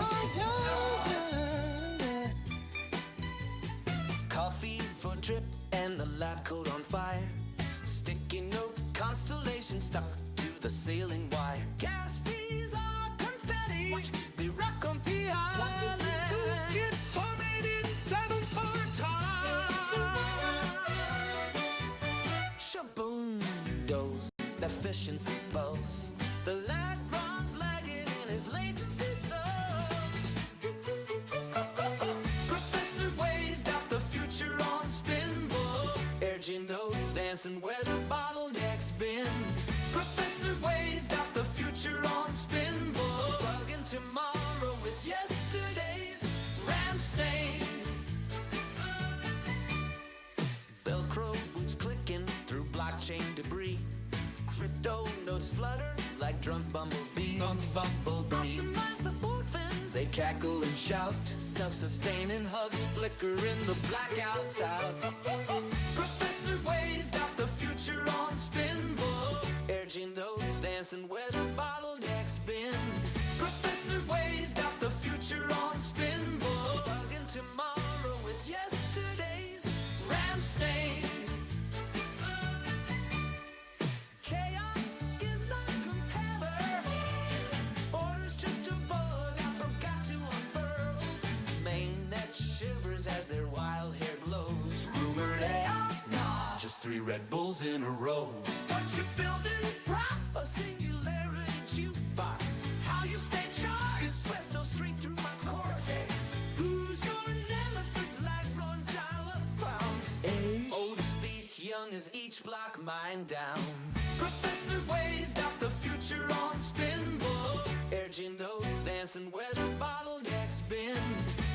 Coffee for drip and the lab coat on fire. Sticky note constellation stuck to the ceiling wire. Gas fees are confetti. They rock on the island. Get homemade in 7-4 Shaboom dose, efficiency pulse. The lad runs lagging in his latency sub. Professor Wade's got the future on spinball. Urging notes dancing where the bottleneck's been. Professor Wade's got the future on spinball. Plugging tomorrow with yesterday's ram stains. Velcro boots clicking through blockchain debris. Crypto notes flutter like drunk bumblebees. Optimize the board fins, they cackle and shout. Self-sustaining hubs flicker in the blackouts out. Professor Wade's got the future on spinball. Urging notes dancing where the bottleneck's been. Professor Wade's got the future on spinball. Plugging tomorrow with yesterday's ram stains. Chaos is not compeller, or it's just a bug I forgot to unfurl. Mainnet shivers as their wild hair glows. Rumored AI, nah, just 3 Red Bulls in a row. What you building, prof? A singularity jukebox. How you stay charged? Espresso straight through my cortex. Who's your nemesis? Lag runs dial-up found. Age, old as speak, young as each block mine down. Professor Wade's got the future on spinball. Urging notes dancing where the bottleneck's been.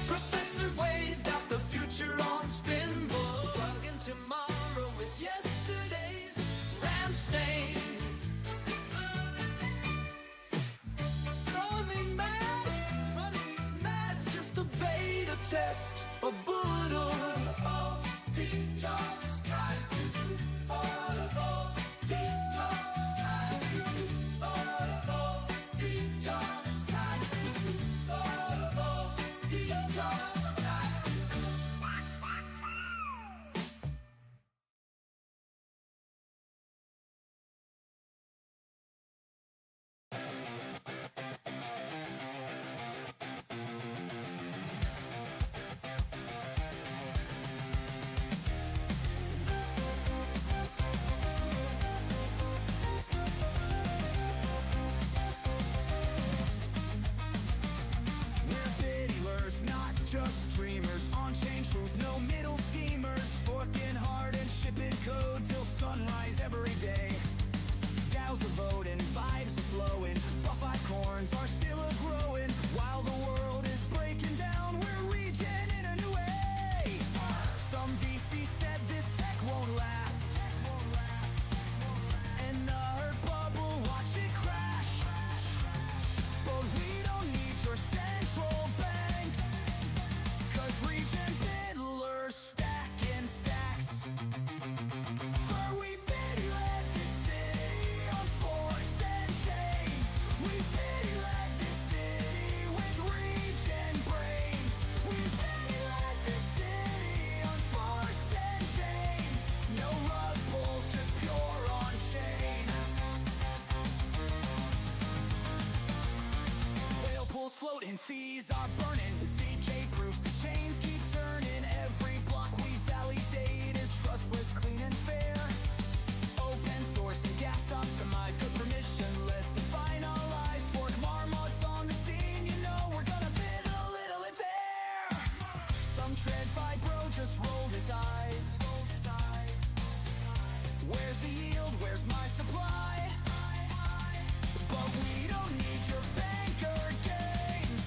Professor Wade's got the future on spinball. Plugging tomorrow with yesterday's ram stains. Running mad's just a beta test. A boodle. Oh, he just got just dreamers, on-chain truth, no middle schemers. Forking hard and shipping code till sunrise every day. DAOs are voting, vibes are flowing, buff corns are still a-growing. While the world is breaking down, we're regen in a new way. Some VC said this tech won't last, and the hurt bubble, watch it crash. But we don't need your central banks, 'cause regen biddlers stacking stacks. For we pity let this city on sports and chains. We pity let this city with regen brains. We pity let this city on sports and chains. No rug pulls, just pure on chain. Whale pools floating, fees are burning. ZK proofs the chains keep turning. Every block we validate is trustless, clean and fair. Open source and gas optimized, cause permissionless and finalized. Fork marmots on the scene, you know we're gonna bid a little it there. Some tread bro just rolled his eyes. Where's the yield? Where's my supply? But we don't need your banker games.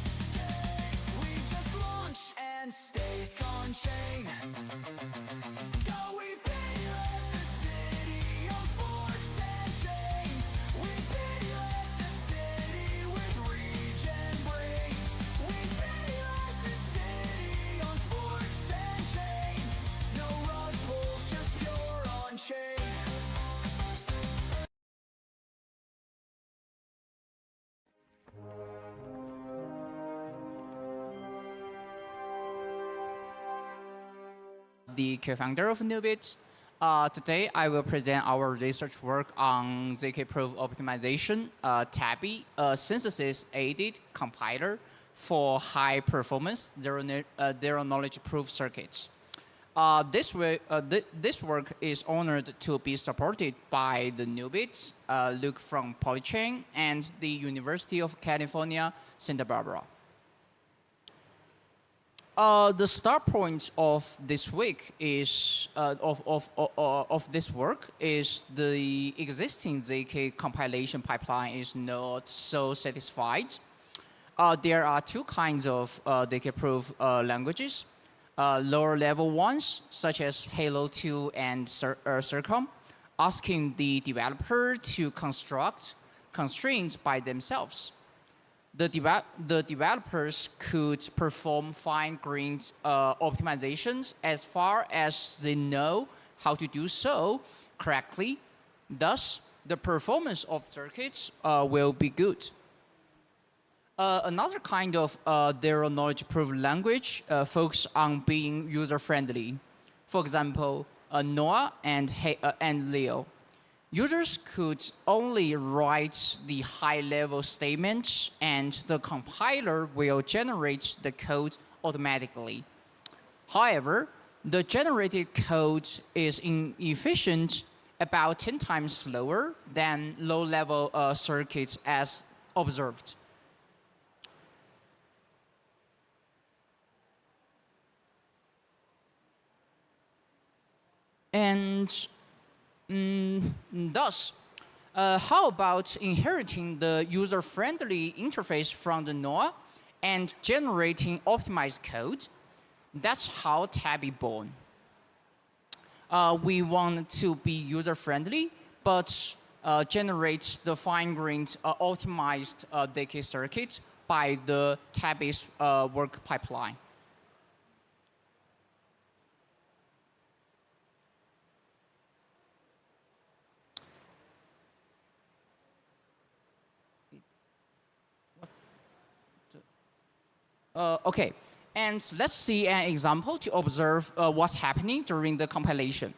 the co-founder of Nubit. Today, I will present our research work on ZK proof optimization, TABI, a synthesis-aided compiler for high-performance zero-knowledge proof circuits. This work is honored to be supported by the Nubit, Luke from Polychain, and the University of California, Santa Barbara. The start point of this week is of this work is the existing ZK compilation pipeline is not so satisfied. There are two kinds of ZK proof languages. Lower level ones, such as Halo 2 and Circom, asking the developer to construct constraints by themselves. The developers could perform fine-grained optimizations as far as they know how to do so correctly. Thus, the performance of circuits will be good. Another kind of zero-knowledge proof language focuses on being user-friendly. For example, Noah and Leo. Users could only write the high-level statements, and the compiler will generate the code automatically. However, the generated code is inefficient, about 10 times slower than low-level circuits as observed. And thus, how about inheriting the user-friendly interface from the NOA and generating optimized code? That's how TABI born. We want to be user-friendly, but generate the fine-grained optimized ZK circuit by the TABI's work pipeline. Okay, and let's see an example to observe what's happening during the compilation.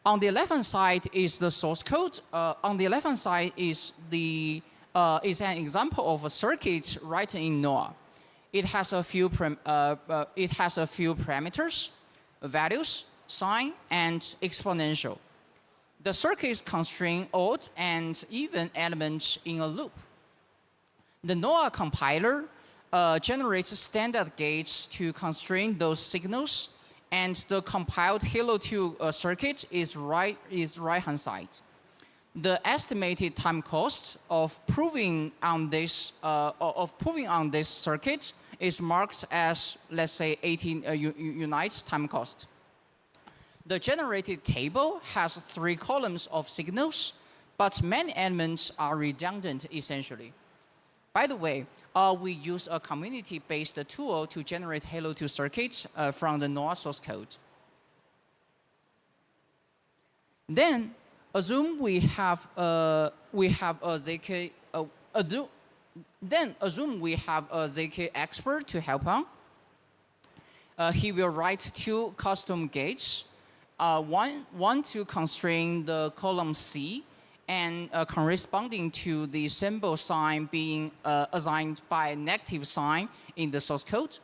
On the left-hand side is the source code. On the left-hand side is an example of a circuit written in Noah. It has a few parameters, values, sign, and exponential. The circuit is constrains odd and even elements in a loop. The Noah compiler generates standard gates to constrain those signals, and the compiled Halo 2 circuit is right-hand side. The estimated time cost of proving on this circuit is marked as, let's say, 18 units time cost. The generated table has 3 columns of signals, but many elements are redundant essentially. By the way, we use a community-based tool to generate Halo 2 circuits from the Noah source code. Then assume we have a ZK. Then assume we have a ZK expert to help on. He will write 2 custom gates, one to constrain the column C, and corresponding to the symbol sign being assigned by a negative sign in the source code.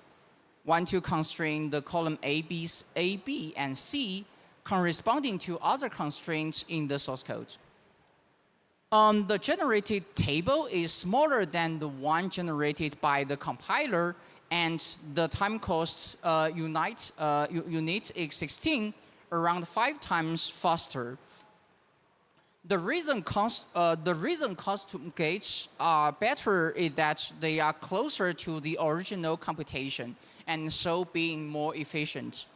One to constrain the column A, B, and C, corresponding to other constraints in the source code. The generated table is smaller than the one generated by the compiler, and the time cost unit is 16, around 5 times faster. The reason custom gates are better is that they are closer to the original computation and so being more efficient.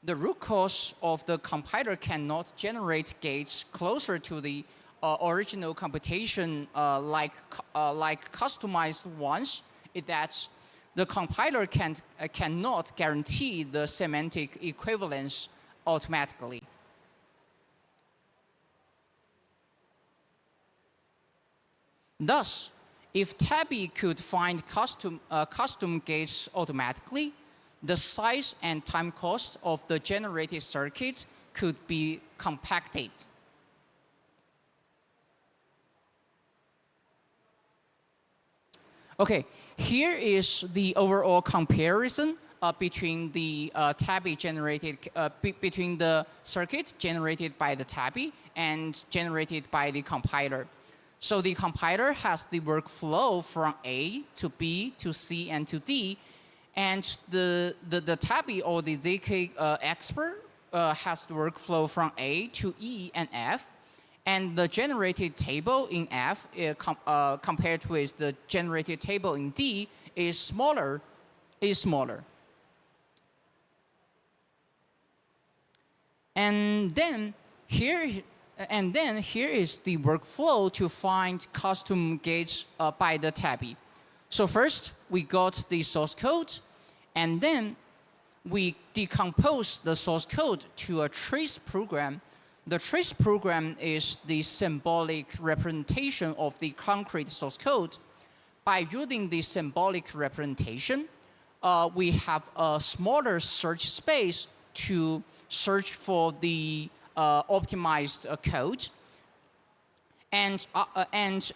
The root cause of the compiler cannot generate gates closer to the original computation like customized ones is that the compiler cannot guarantee the semantic equivalence automatically. Thus, if TABI could find custom gates automatically, the size and time cost of the generated circuits could be compacted. Okay, here is the overall comparison between the between the circuit generated by the Tabby and generated by the compiler. So the compiler has the workflow from A to B to C and to D, and the Tabby or the ZK expert has the workflow from A to E and F. And the generated table in F compared with the generated table in D is smaller. And then here is the workflow to find custom gates by the Tabby. So first we got the source code, and then we decompose the source code to a trace program. The trace program is the symbolic representation of the concrete source code. By using the symbolic representation, we have a smaller search space to search for the optimized code. And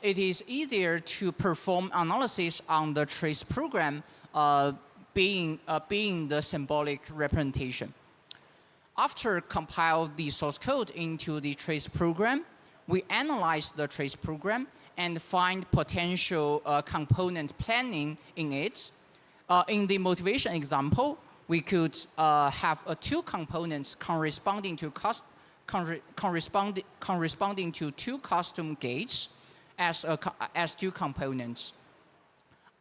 it is easier to perform analysis on the trace program being the symbolic representation. After compile the source code into the trace program, we analyze the trace program and find potential component planning in it. In the motivation example, we could have two components corresponding to two custom gates as two components.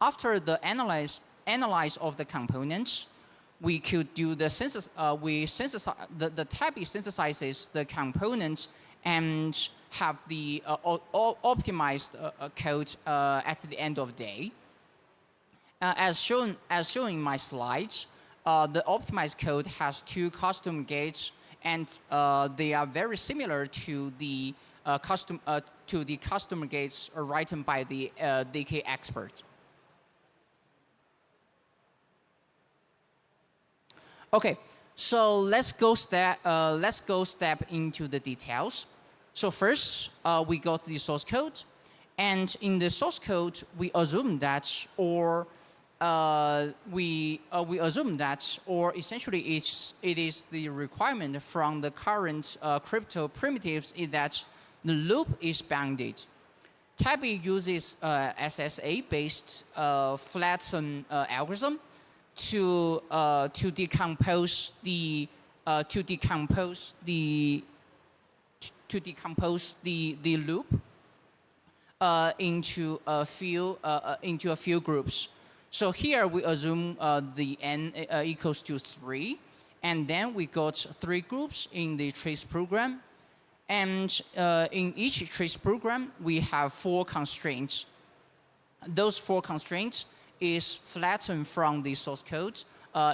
After the analyze of the components, we could do the synthesis. The Tabby synthesizes the components and have the optimized code at the end of the day. As shown in my slides, the optimized code has two custom gates, and they are very similar to the custom gates written by the DK expert. Okay, so let's go step into the details. So first, we got the source code, and in the source code, we assume that, or essentially it is the requirement from the current crypto primitives is that the loop is bounded. Tabby uses SSA-based flatten algorithm to decompose the loop into a few groups. So here we assume the n equals to 3, and then we got 3 groups in the trace program, and in each trace program we have 4 constraints. Those 4 constraints is flattened from the source code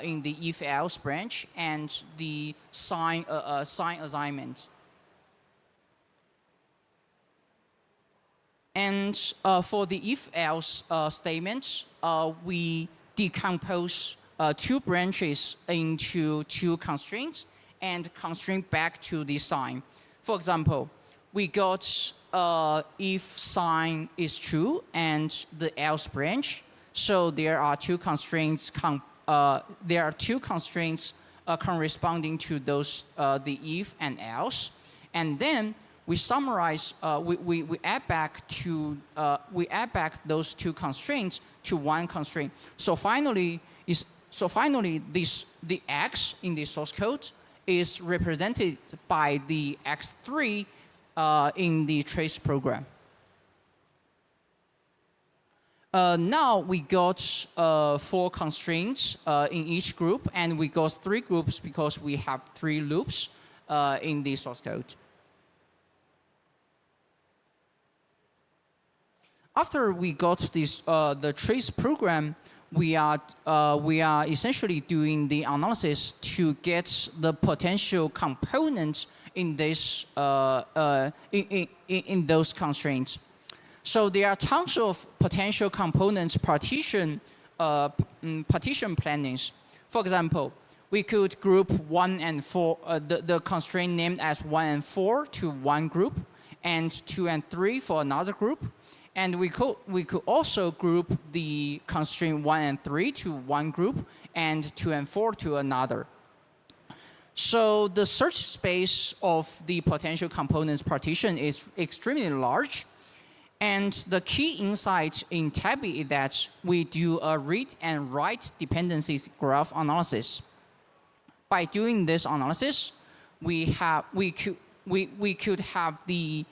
in the if-else branch and the sign assignment. And for the if-else statements, we decompose 2 branches into 2 constraints and constraint back to the sign. For example, we got if sign is true and the else branch. So there are 2 constraints. Corresponding to those the if and else, and then we summarize. We add back those 2 constraints to 1 constraint. So finally, the x in the source code is represented by the x3 in the trace program. Now we got 4 constraints in each group, and we got 3 groups because we have 3 loops in the source code. After we got this the trace program, we are essentially doing the analysis to get the potential components in this in those constraints. So there are tons of potential components partition plannings. For example, we could group 1 and 4, the constraint named as 1 and 4 to one group, and 2 and 3 for another group. And we could also group the constraint 1 and 3 to one group, and 2 and 4 to another. So the search space of the potential components partition is extremely large. And the key insight in Tabby is that we do a read and write dependencies graph analysis. By doing this analysis, we could have the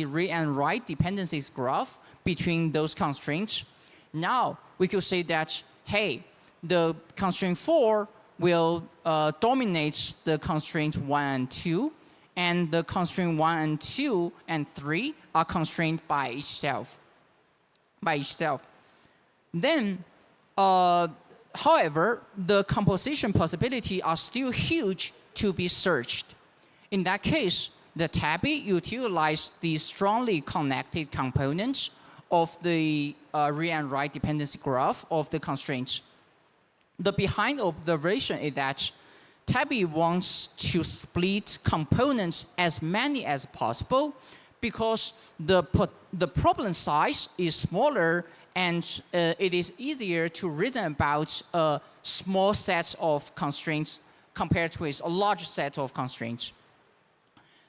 read and write dependencies graph between those constraints. Now we could say that, hey, the constraint 4 will dominate the constraint 1 and 2, and the constraint 1 and 2 and 3 are constrained by itself. Then, however, the composition possibility are still huge to be searched. In that case, the Tabby utilize the strongly connected components of the read and write dependency graph of the constraints. The behind observation is that Tabby wants to split components as many as possible because the problem size is smaller and it is easier to reason about a small set of constraints compared with a large set of constraints.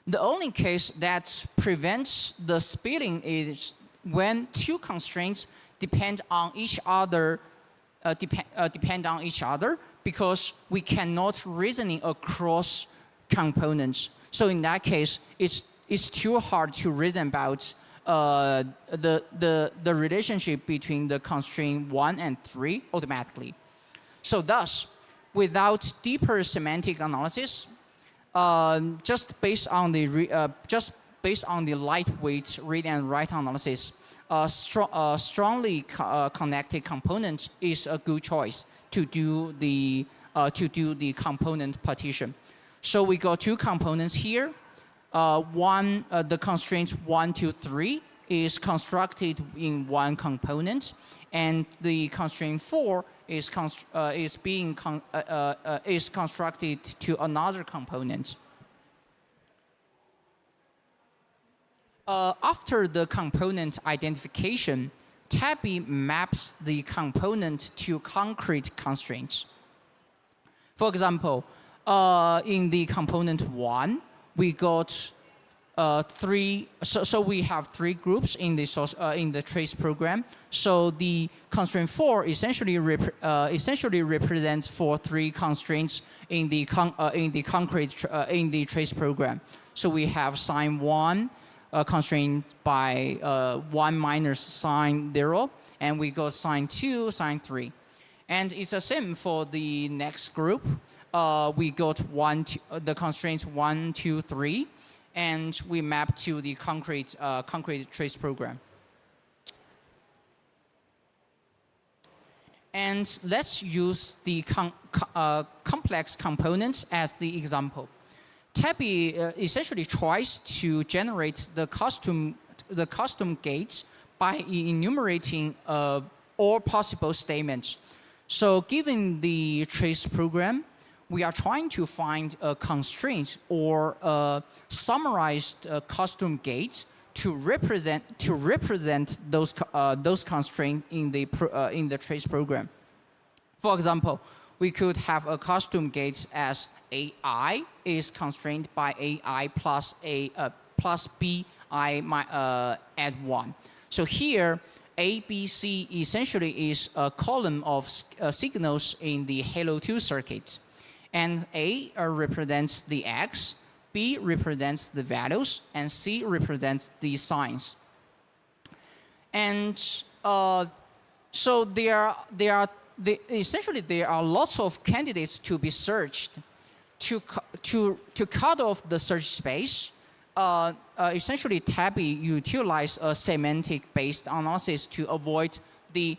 The only case that prevents the splitting is when two constraints depend on each other, because we cannot reasoning across components. So in that case, it's too hard to reason about the relationship between the constraint 1 and 3 automatically. So thus, without deeper semantic analysis, just based on the lightweight read and write analysis, strongly connected component is a good choice to do the component partition. So we got two components here. The constraints 1 to 3 is constructed in one component, and the constraint 4 is constructed to another component. After the component identification, Tabby maps the component to concrete constraints. For example, in the component 1, we got three. So we have three groups in the trace program. So the constraint 4 essentially represents for three constraints in the trace program. So we have sign 1. Constrained by 1 minus sign 0, and we got sign 2, sign 3. And it's the same for the next group. We got the constraints 1, 2, 3, and we map to the concrete trace program. And let's use the complex components as the example. Tabby essentially tries to generate the custom gates by enumerating all possible statements. So given the trace program, we are trying to find a constraint or a summarized custom gates to represent those constraints in the trace program. For example, we could have a custom gate as AI is constrained by AI plus BI add 1. So here, A, B, C essentially is a column of signals in the Halo 2 circuit. And A represents the X, B represents the values, and C represents the signs. And so essentially there are lots of candidates to be searched. To cut off the search space, essentially Tabby utilize a semantic-based analysis to avoid the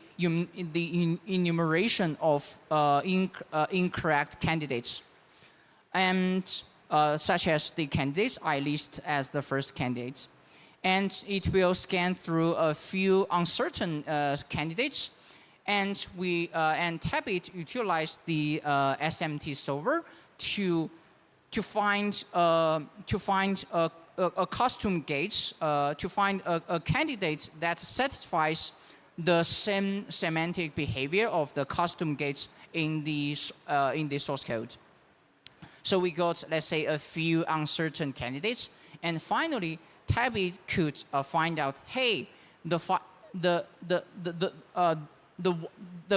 enumeration of incorrect candidates, and such as the candidates I list as the first candidates. And it will scan through a few uncertain candidates and Tabit utilized the SMT solver to find a custom gates to find a candidate that satisfies the same semantic behavior of the custom gates in the source code. So we got, let's say, a few uncertain candidates, and finally, Tabit could find out, hey, the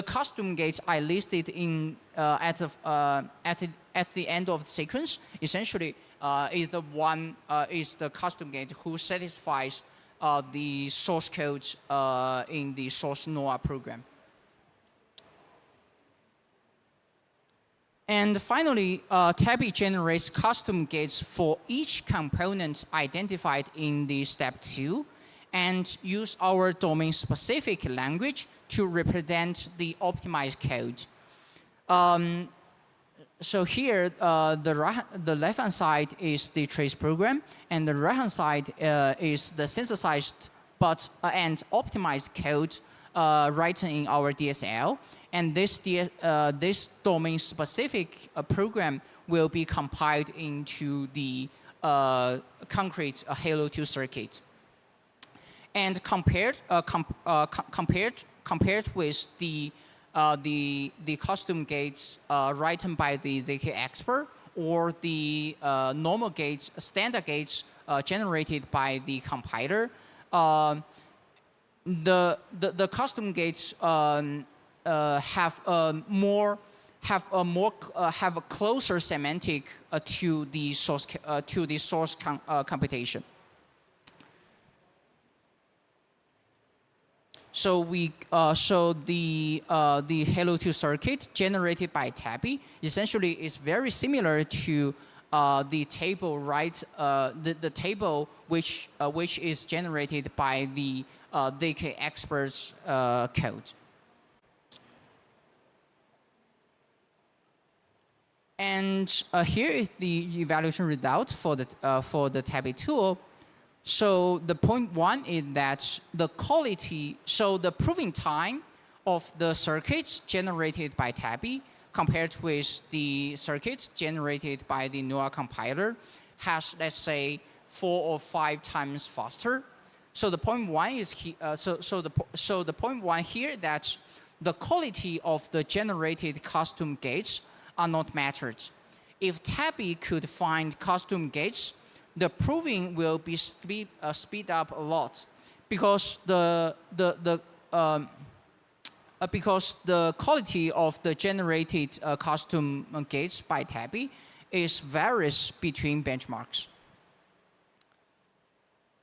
custom gates I listed in at the end of the sequence essentially is the custom gate who satisfies the source code in the source NOAA program. And finally, Tabit generates custom gates for each component identified in the step 2 and use our domain-specific language to represent the optimized code. So here, the left-hand side is the trace program, and the right-hand side is the synthesized and optimized code written in our DSL. And this domain-specific program will be compiled into the concrete Halo 2 circuit. And compared with the custom gates written by the ZK expert or the normal gates, standard gates generated by the compiler, the custom gates have a closer semantic to the source computation. So the Halo 2 circuit generated by Tabit essentially is very similar to the table the table which is generated by the ZK expert's code. And here is the evaluation result for the Tabit tool. So the point 1 is that the quality, so the proving time of the circuits generated by Tabit compared with the circuits generated by the NOAA compiler has, let's say, 4 or 5 times faster. So the point 1 is the point 1 here that the quality of the generated custom gates are not mattered. If Tabit could find custom gates, the proving will be speed up a lot because the quality of the generated custom gates by Tabit varies between benchmarks.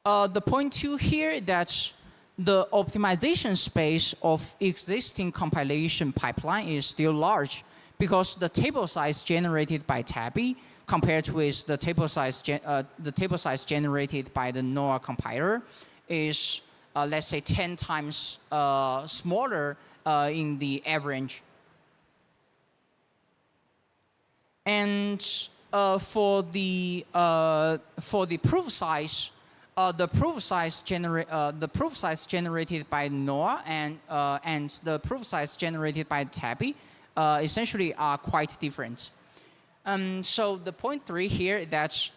The point 2 here that the optimization space of existing compilation pipeline is still large because the table size generated by Tabit compared with the table size generated by the NOAA compiler is, let's say, 10 times smaller in the average. And for the proof size, the proof size generated by NOAA and the proof size generated by Tabit essentially are quite different. So the point 3 here is that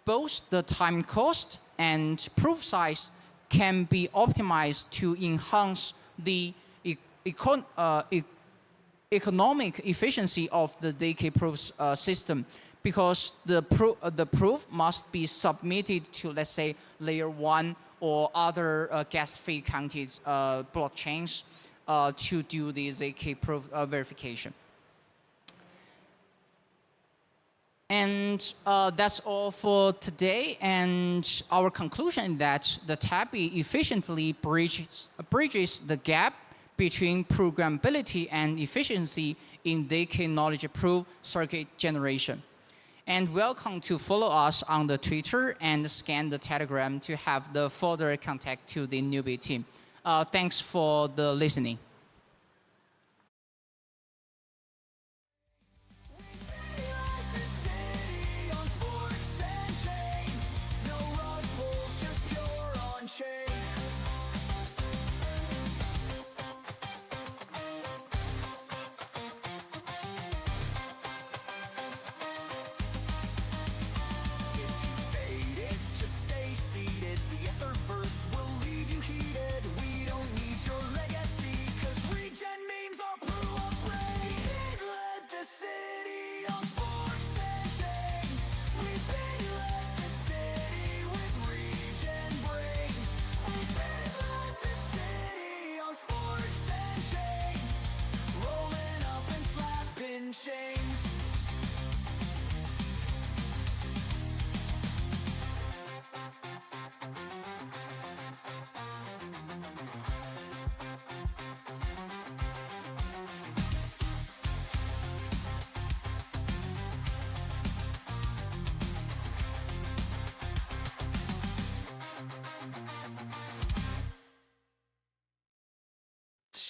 both the time cost and proof size can be optimized to enhance the economic efficiency of the ZK proof system, because the proof must be submitted to, let's say, layer 1 or other gas fee counted blockchains to do the ZK proof verification. And that's all for today. And our conclusion is that the Tabit efficiently bridges the gap between programmability and efficiency in ZK knowledge proof circuit generation. And welcome to follow us on the Twitter and scan the Telegram to have the further contact to the newbie team. Thanks for the listening.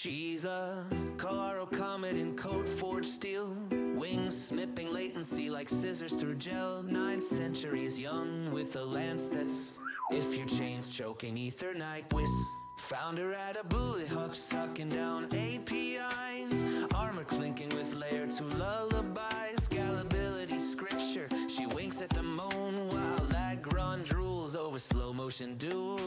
She's a Colorado comet in code forged steel, wings snipping latency like scissors through gel. 9 centuries young with a lance that's if your chain's choking Ethernight whiz. Found her at a bullet hook sucking down APIs, armor clinking with layer 2 lullabies. Scalability scripture, she winks at the moon while Lagrange drools over slow motion doom.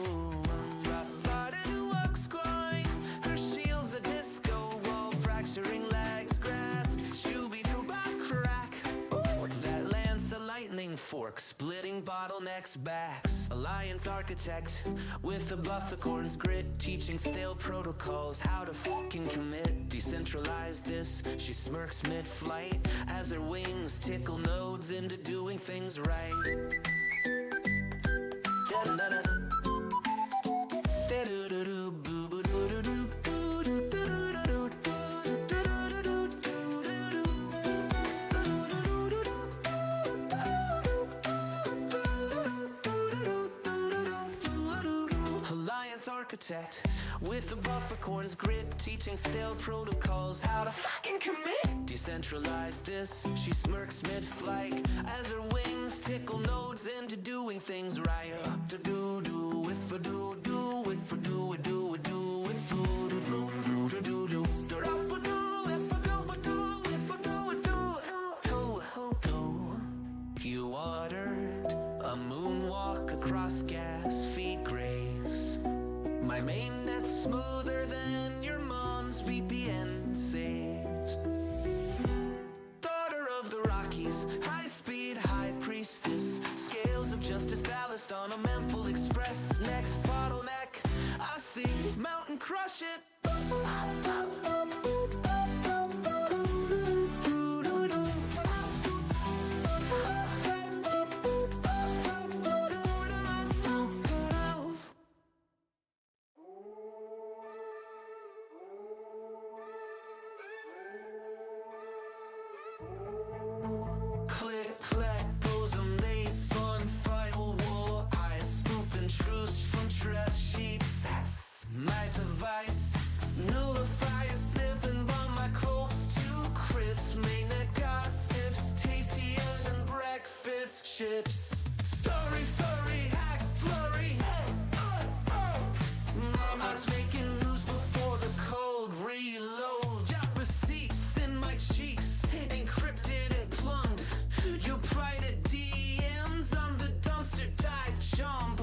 Her shield's a disco wall, fracturing legs, grass, shooby-doo-bop crack. Ooh, that lance a lightning fork, splitting bottlenecks backs. Alliance architect with a bufficorn's grit, teaching stale protocols how to fucking commit. Decentralize this, she smirks mid-flight as her wings tickle nodes into doing things right. Da-da-da. Architect with a bufficorn's grit, teaching stale protocols how to fucking commit. Decentralize this, she smirks mid-flight as her wings tickle nodes into doing things right. To do with a do with for do with do with do with do. You ordered a moonwalk across gas feed graves. My mainnet's smoother than your mom's VPN saves. Daughter of the Rockies, high-speed high priestess, scales of justice ballast on a Memphis Express. Next bottleneck, I see mountain crush it. Click, clack, bosom, lace on firewall. I scooped and truce from dress sheets. That's my device. Nullifier sniffing on my clothes too crisp. Mainnet gossips, tastier than breakfast chips. Story, hack, flurry. Mama's making news before the cold reload. Got receipts in my cheeks, encrypted and plumbed. Your private DMs, I'm the dumpster dive jump.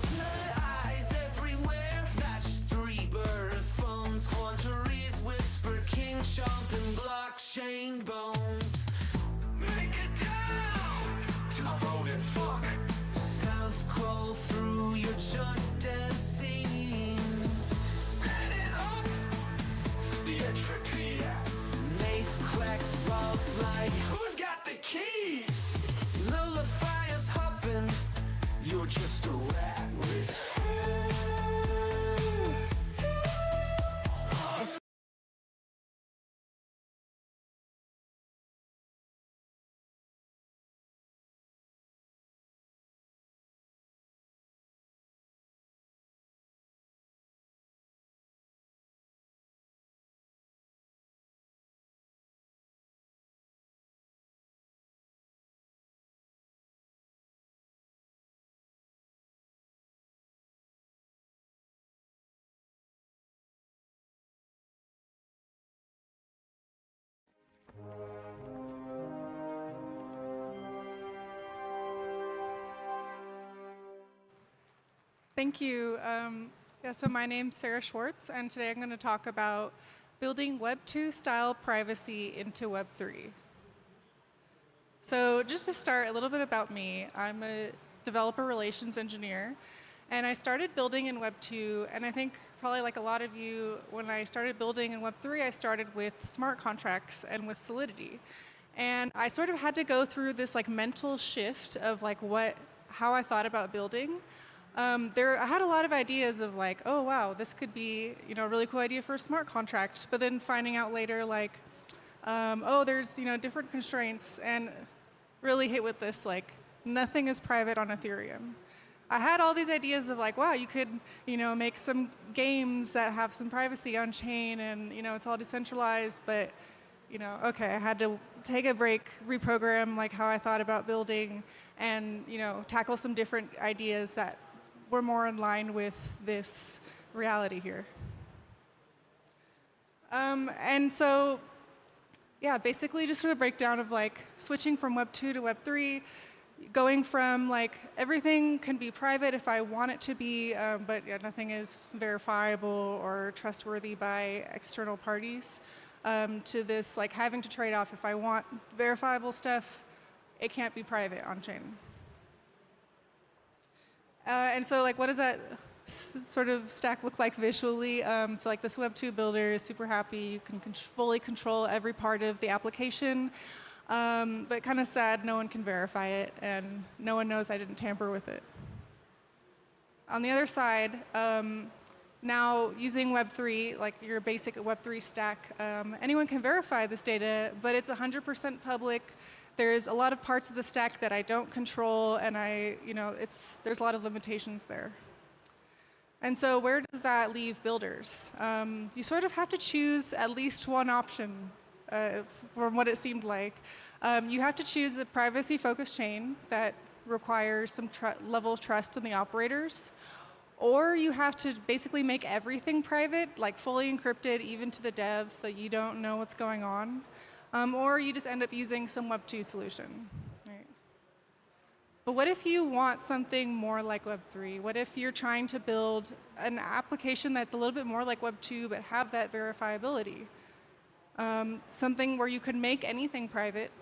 Eyes everywhere, match 3 bird phones. Haunteries whisper, king chomp and blockchain bones. Make it down to my voted fuck. Stealth crawl through your junk dead scene. Ran it up, the entropy. Mace cracked vaults like who's got the keys? Nullifiers huffing, you're just a rat with Thank you. So my name's Sarah Schwartz, and today I'm going to talk about building Web 2 style privacy into Web 3. So just to start, a little bit about me. I'm a developer relations engineer, and I started building in Web 2, and I think probably like a lot of you, when I started building in Web 3, I started with smart contracts and with Solidity. And I sort of had to go through this like mental shift of like how I thought about building. I had a lot of ideas of like, oh wow, this could be a really cool idea for a smart contract, but then finding out later like, oh, there's different constraints, and really hit with this like, nothing is private on Ethereum. I had all these ideas of like, wow, you could, make some games that have some privacy on chain and, it's all decentralized, but, okay, I had to take a break, reprogram like how I thought about building and, tackle some different ideas that were more in line with this reality here. And so, yeah, basically just sort of breakdown of like switching from Web 2 to Web 3, going from like everything can be private if I want it to be, but nothing is verifiable or trustworthy by external parties, to this like having to trade off if I want verifiable stuff, it can't be private on chain. And so like what does that sort of stack look like visually? So like this Web 2 builder is super happy. You can fully control every part of the application. But kind of sad, no one can verify it, and no one knows I didn't tamper with it. On the other side, now using Web3, like your basic Web3 stack, anyone can verify this data, but it's 100% public. There's a lot of parts of the stack that I don't control, and there's a lot of limitations there. And so where does that leave builders? You sort of have to choose at least one option. From what it seemed like. You have to choose a privacy-focused chain that requires some level of trust in the operators, or you have to basically make everything private, like fully encrypted even to the devs so you don't know what's going on, or you just end up using some Web 2 solution. Right? But what if you want something more like Web 3? What if you're trying to build an application that's a little bit more like Web 2 but have that verifiability? Something where you can make anything private.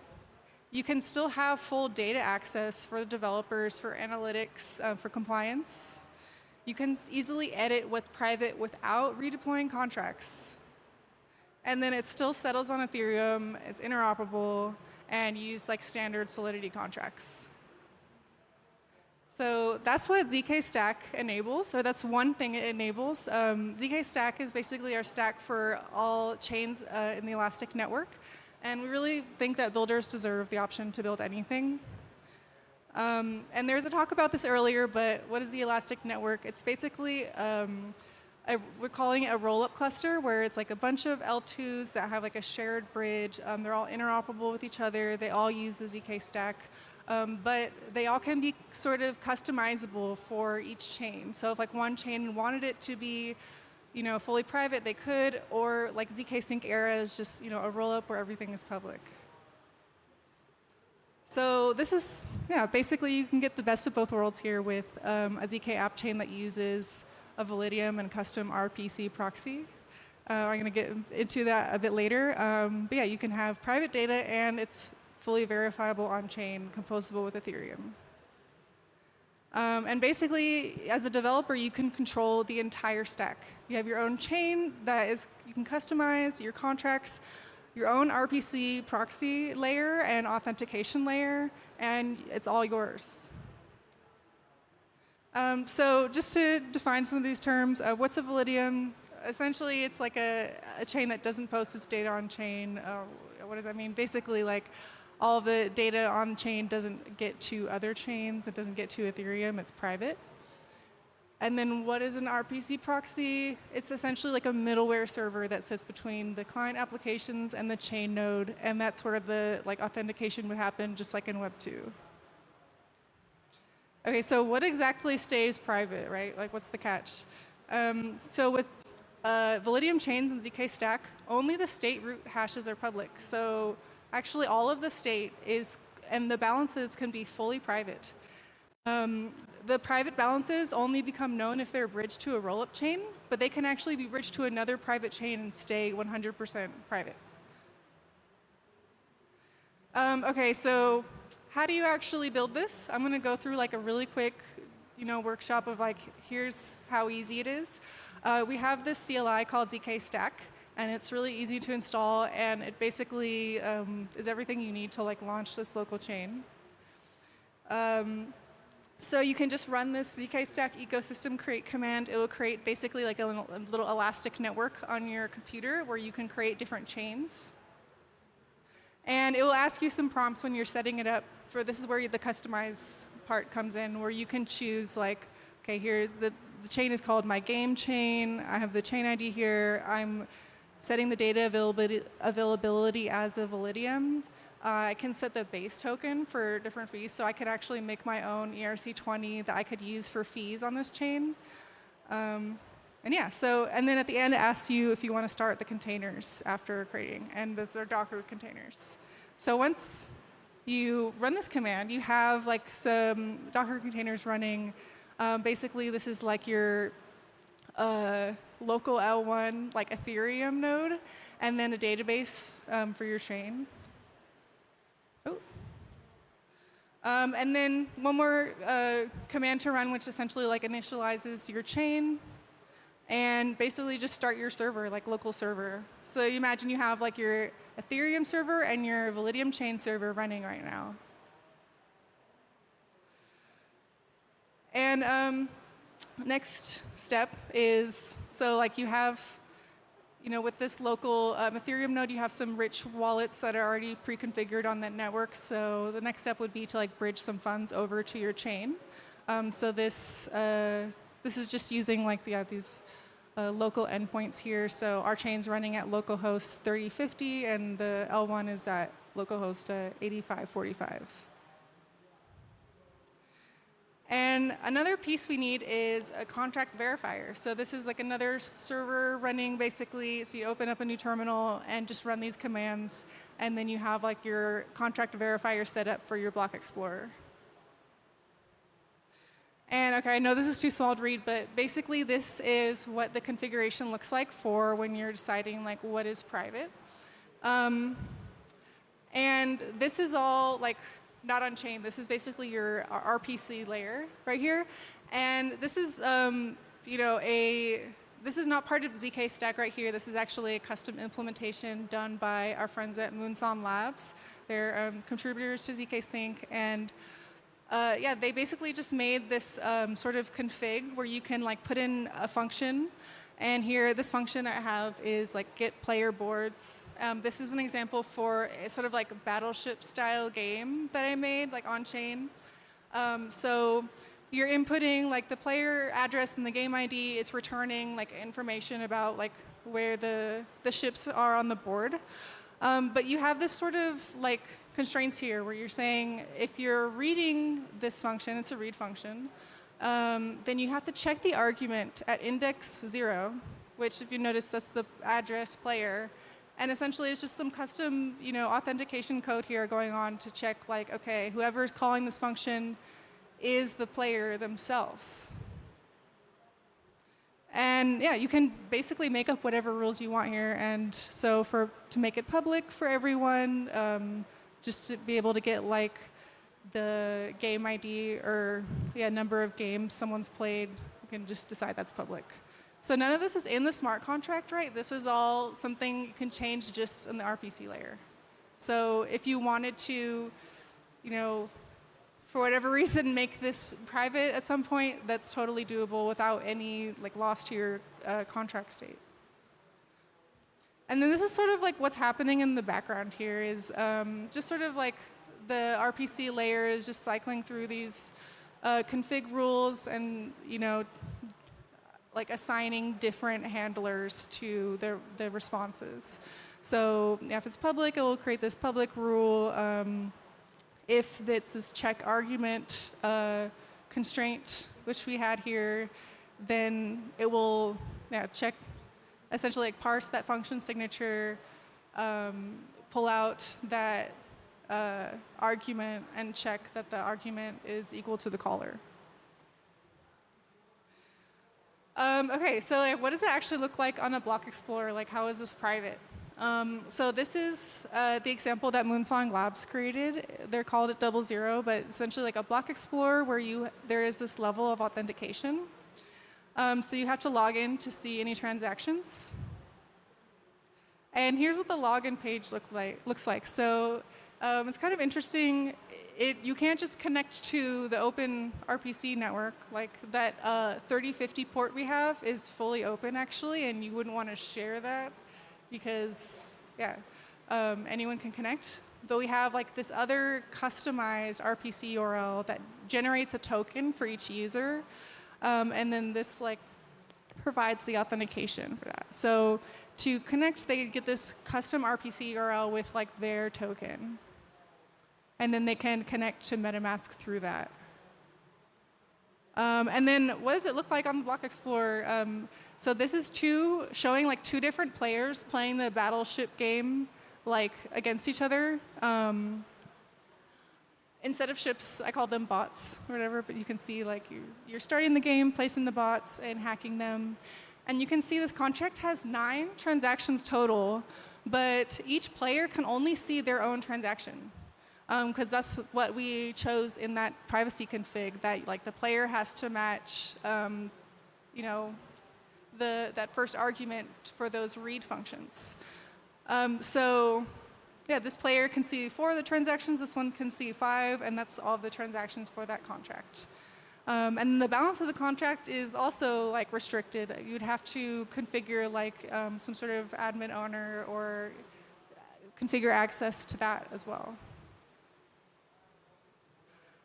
You can still have full data access for the developers, for analytics, for compliance. You can easily edit what's private without redeploying contracts. And then it still settles on Ethereum, it's interoperable, and you use like standard Solidity contracts. So that's what ZK Stack enables, or that's one thing it enables. ZK Stack is basically our stack for all chains in the Elastic network. And we really think that builders deserve the option to build anything. And there was a talk about this earlier, but what is the Elastic network? It's basically, we're calling it a roll-up cluster, where it's like a bunch of L2s that have like a shared bridge. They're all interoperable with each other. They all use the ZK Stack. But they all can be sort of customizable for each chain. So if like one chain wanted it to be, fully private, they could, or like ZK Sync Era is just, a roll-up where everything is public. So this is, basically you can get the best of both worlds here with a ZK app chain that uses a Validium and custom RPC proxy. I'm going to get into that a bit later. But yeah, you can have private data and it's fully verifiable on-chain, composable with Ethereum. And basically, as a developer, you can control the entire stack. You have your own chain that you can customize your contracts, your own RPC proxy layer and authentication layer, and it's all yours. So just to define some of these terms, what's a Validium? Essentially, it's like a chain that doesn't post its data on chain. What does that mean? Basically, like all the data on chain doesn't get to other chains. It doesn't get to Ethereum. It's private. And then what is an RPC proxy? It's essentially like a middleware server that sits between the client applications and the chain node, and that's where the authentication would happen, just like in Web 2. Okay, so what exactly stays private, right? Like, what's the catch? So with Validium chains and ZK Stack, only the state root hashes are public. So actually, all of the state and the balances can be fully private. The private balances only become known if they're bridged to a roll-up chain, but they can actually be bridged to another private chain and stay 100% private. Okay, so how do you actually build this? I'm going to go through like a really quick, workshop of like, here's how easy it is. We have this CLI called ZK Stack, and it's really easy to install, and it basically is everything you need to like launch this local chain. So you can just run this ZK Stack ecosystem create command. It will create basically like a little elastic network on your computer where you can create different chains. And it will ask you some prompts when you're setting it up for this is where the customize part comes in where you can choose like, okay, here's the chain is called my game chain. I have the chain ID here. I'm setting the data availability as a Validium. I can set the base token for different fees, so I could actually make my own ERC20 that I could use for fees on this chain. And yeah, and then at the end it asks you if you want to start the containers after creating, and those are Docker containers. So once you run this command, you have like some Docker containers running. Basically, this is like your local L1, like Ethereum node, and then a database for your chain. Oh. And then one more command to run, which essentially like initializes your chain, and basically just start your server, like local server. So you imagine you have like your Ethereum server and your Validium chain server running right now. And next step is, so like you have, with this local Ethereum node, you have some rich wallets that are already pre-configured on that network. So the next step would be to like bridge some funds over to your chain. So this is just using like these local endpoints here. So our chain's running at localhost 3050, and the L1 is at localhost 8545. And another piece we need is a contract verifier. So this is like another server running basically. So you open up a new terminal and just run these commands, and then you have like your contract verifier set up for your block explorer. And okay, I know this is too small to read, but basically this is what the configuration looks like for when you're deciding like what is private. And this is all like not on chain. This is basically your RPC layer right here. And this is, this is not part of ZK stack right here. This is actually a custom implementation done by our friends at Moonson Labs. They're contributors to ZK Sync, and yeah, they basically just made this sort of config where you can like put in a function. And here, this function I have is like get player boards. This is an example for a sort of like battleship style game that I made like on chain. So you're inputting like the player address and the game ID. It's returning like information about like where the ships are on the board. But you have this sort of like constraints here where you're saying if you're reading this function, it's a read function, then you have to check the argument at index 0, which if you notice, that's the address player. And essentially, it's just some custom, authentication code here going on to check, like, okay, whoever's calling this function is the player themselves. And yeah, you can basically make up whatever rules you want here. And so to make it public for everyone, just to be able to get like the game ID or number of games someone's played, you can just decide that's public. So none of this is in the smart contract, right? This is all something you can change just in the RPC layer. So if you wanted to, for whatever reason, make this private at some point, that's totally doable without any like loss to your contract state. And then this is sort of like what's happening in the background here is just sort of like the RPC layer is just cycling through these config rules and, like assigning different handlers to the responses. So if it's public, it will create this public rule. If it's this check argument constraint, which we had here, then it will check, essentially like parse that function signature, pull out that argument, and check that the argument is equal to the caller. Okay, so like, what does it actually look like on a block explorer? Like, how is this private? So this is the example that Moonsong Labs created. They're called it 00, but essentially like a block explorer where there is this level of authentication. So you have to log in to see any transactions. And here's what the login page looks like. So it's kind of interesting. You can't just connect to the open RPC network. Like that 3050 port we have is fully open, actually, and you wouldn't want to share that because, anyone can connect. but we have like this other customized RPC URL that generates a token for each user, and then this like provides the authentication for that. So to connect, they get this custom RPC URL with like their token, and then they can connect to MetaMask through that. And then what does it look like on the Block Explorer? So this is showing like two different players playing the battleship game like against each other. Instead of ships, I call them bots or whatever, but you can see like you're starting the game, placing the bots and hacking them. And you can see this contract has 9 transactions total, but each player can only see their own transaction. Because that's what we chose in that privacy config, that like the player has to match, you know, that first argument for those read functions. So yeah, this player can see 4 of the transactions, this one can see 5, and that's all of the transactions for that contract. And the balance of the contract is also like restricted. You'd have to configure like some sort of admin owner or configure access to that as well.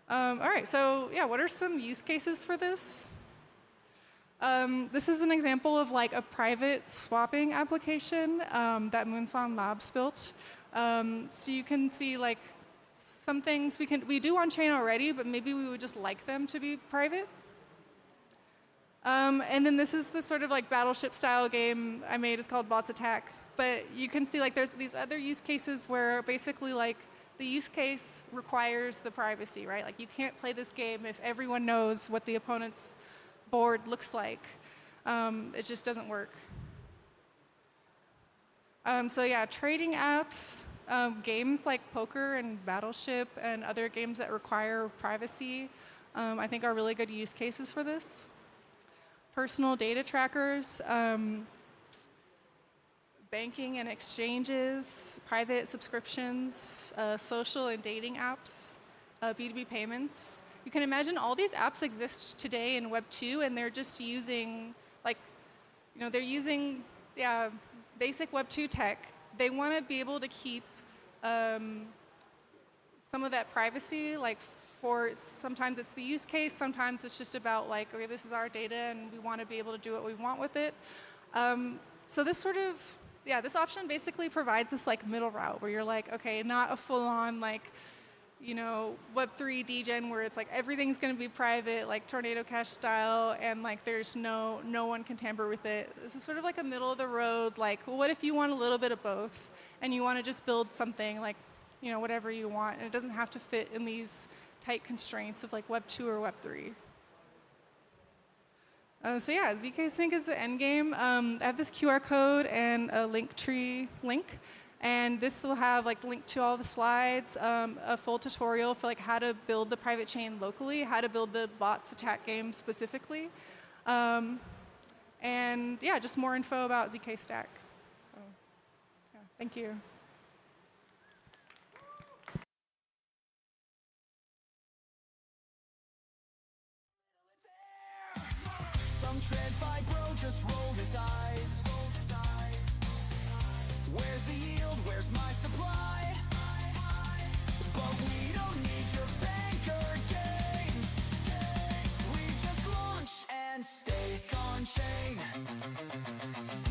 All right, so yeah, what are some use cases for this? This is an example of like a private swapping application that Moonson Labs built. So you can see like some things we do on chain already, but maybe we would just like them to be private. And then this is the sort of like battleship style game I made. It's called Bots Attack. But you can see like there's these other use cases where basically like the use case requires the privacy, right? Like you can't play this game if everyone knows what the opponent's board looks like. It just doesn't work. So yeah, trading apps, games like poker and Battleship and other games that require privacy, I think are really good use cases for this. Personal data trackers, banking and exchanges, private subscriptions, social and dating apps, B2B payments. You can imagine all these apps exist today in Web 2, and they're just using, like, you know, they're using basic Web 2 tech. They want to be able to keep some of that privacy, like for sometimes it's the use case, sometimes it's just about like, okay, this is our data and we want to be able to do what we want with it. So this sort of, this option basically provides this like middle route where you're like, okay, not a full-on like, you know, Web3 degen where it's like everything's going to be private, like Tornado Cash style, and like there's no one can tamper with it. This is sort of like a middle of the road, like, well, what if you want a little bit of both and you want to just build something like, you know, whatever you want, and it doesn't have to fit in these tight constraints of like Web 2 or Web 3. So yeah, ZK Sync is the end game. I have this QR code and a Linktree link, and this will have like link to all the slides, a full tutorial for like how to build the private chain locally, how to build the bots attack game specifically, and yeah, just more info about ZK Stack. So, yeah, thank you. Some TradFi bro just rolled his eyes. Where's the yield? Where's my supply? But we don't need your banker games. We just launch and stake on chain.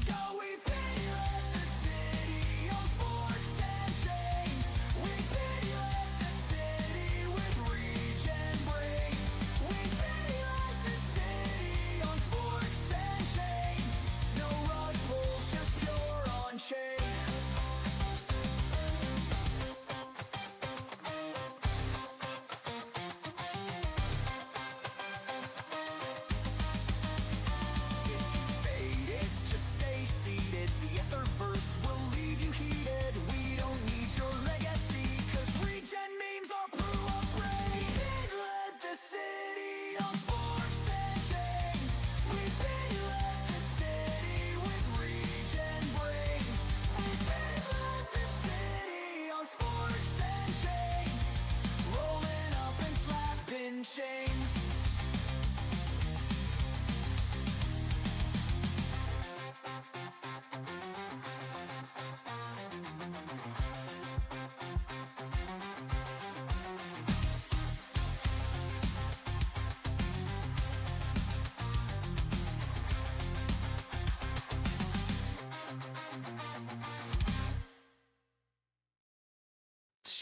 Yo, we pay let the city on sports and chains. We pay let the city with regen brains. We pay let the city on sports and chains. No rug pulls, just pure on chain.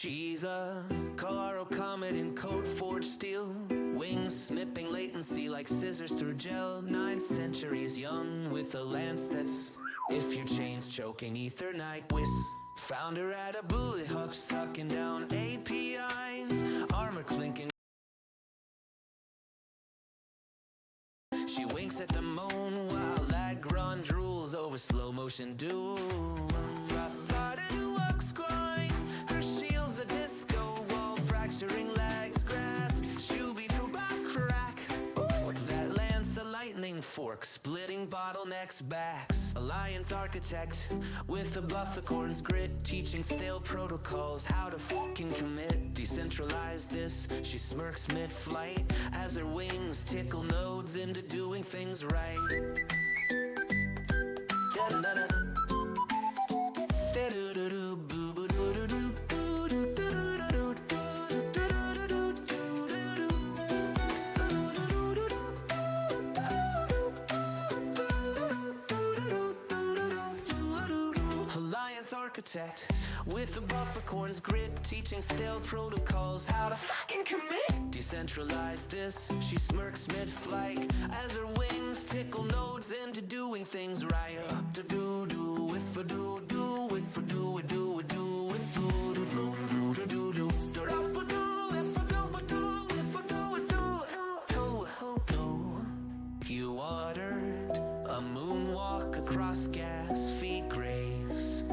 She's a Colorado comet in code forged steel, wings snipping latency like scissors through gel. 9 centuries young with a lance that's, if your chain's choking, Ethernight whiz. Found her at a bullet hook, sucking down APIs, armor clinking. She winks at the moon while Lagron drools over slow motion doom. Her shield's a disco wall, fracturing legs, grass, shooby-doo-bop crack. That lance a lightning fork, splitting bottlenecks backs. Alliance architect with a bluff acorn's grit, teaching stale protocols how to fucking commit. Decentralize this, she smirks mid-flight as her wings tickle nodes into doing things right. Da-da-da-da. Architect with a buffercorn's grit, teaching stale protocols how to fucking commit. Decentralize this, she smirks mid-flight as her wings tickle nodes into doing things right. To do with for do with for do with do with do to do. You ordered a moonwalk across gas feed graves.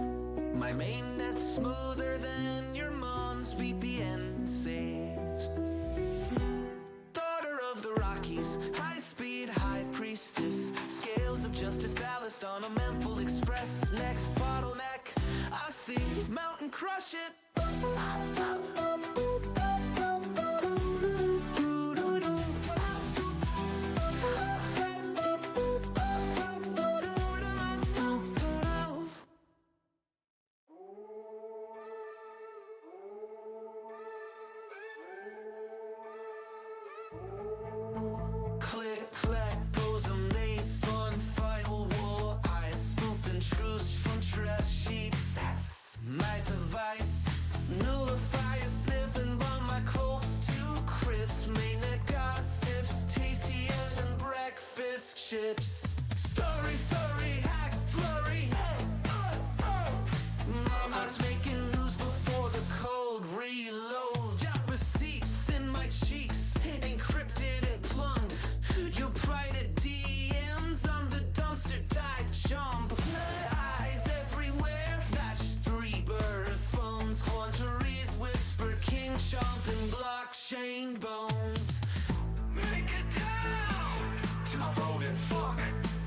My mainnet's smoother than your mom's VPN saves. Daughter of the Rockies, high-speed high priestess, scales of justice ballast on a Memphis Express. Next bottleneck, I see mountain crush it. Click, clack, bosom, lace on firewall. Eyes spooked and truce from trash sheets. That's my device. Nullifier sniffing on my copes too crisp. Mainnet gossips, tastier than breakfast chips. Story, hack, flurry. Mama's making news before the cold reload. Got receipts in my cheeks, encrypted and plumbed. You private DMs, I'm the dumpster dive chump. Eyes everywhere, not just 3 bird phones. Haunteries whisper, king chomping blockchain bones. Make it down to my voted fuck.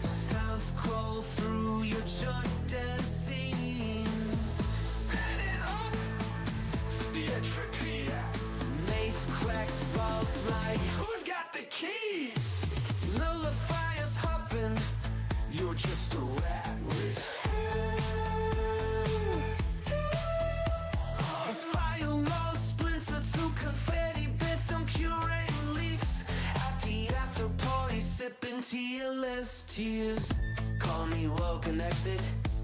Stealth crawl through your junk dead scene. Heading up to the entropy. Mace cracked balls like, who's got the keys? Nullifier's huffing, you're just a rat with as firewall splinter to confetti bits, I'm curating leaves at the after party, sipping TLS tears. Call me well connected,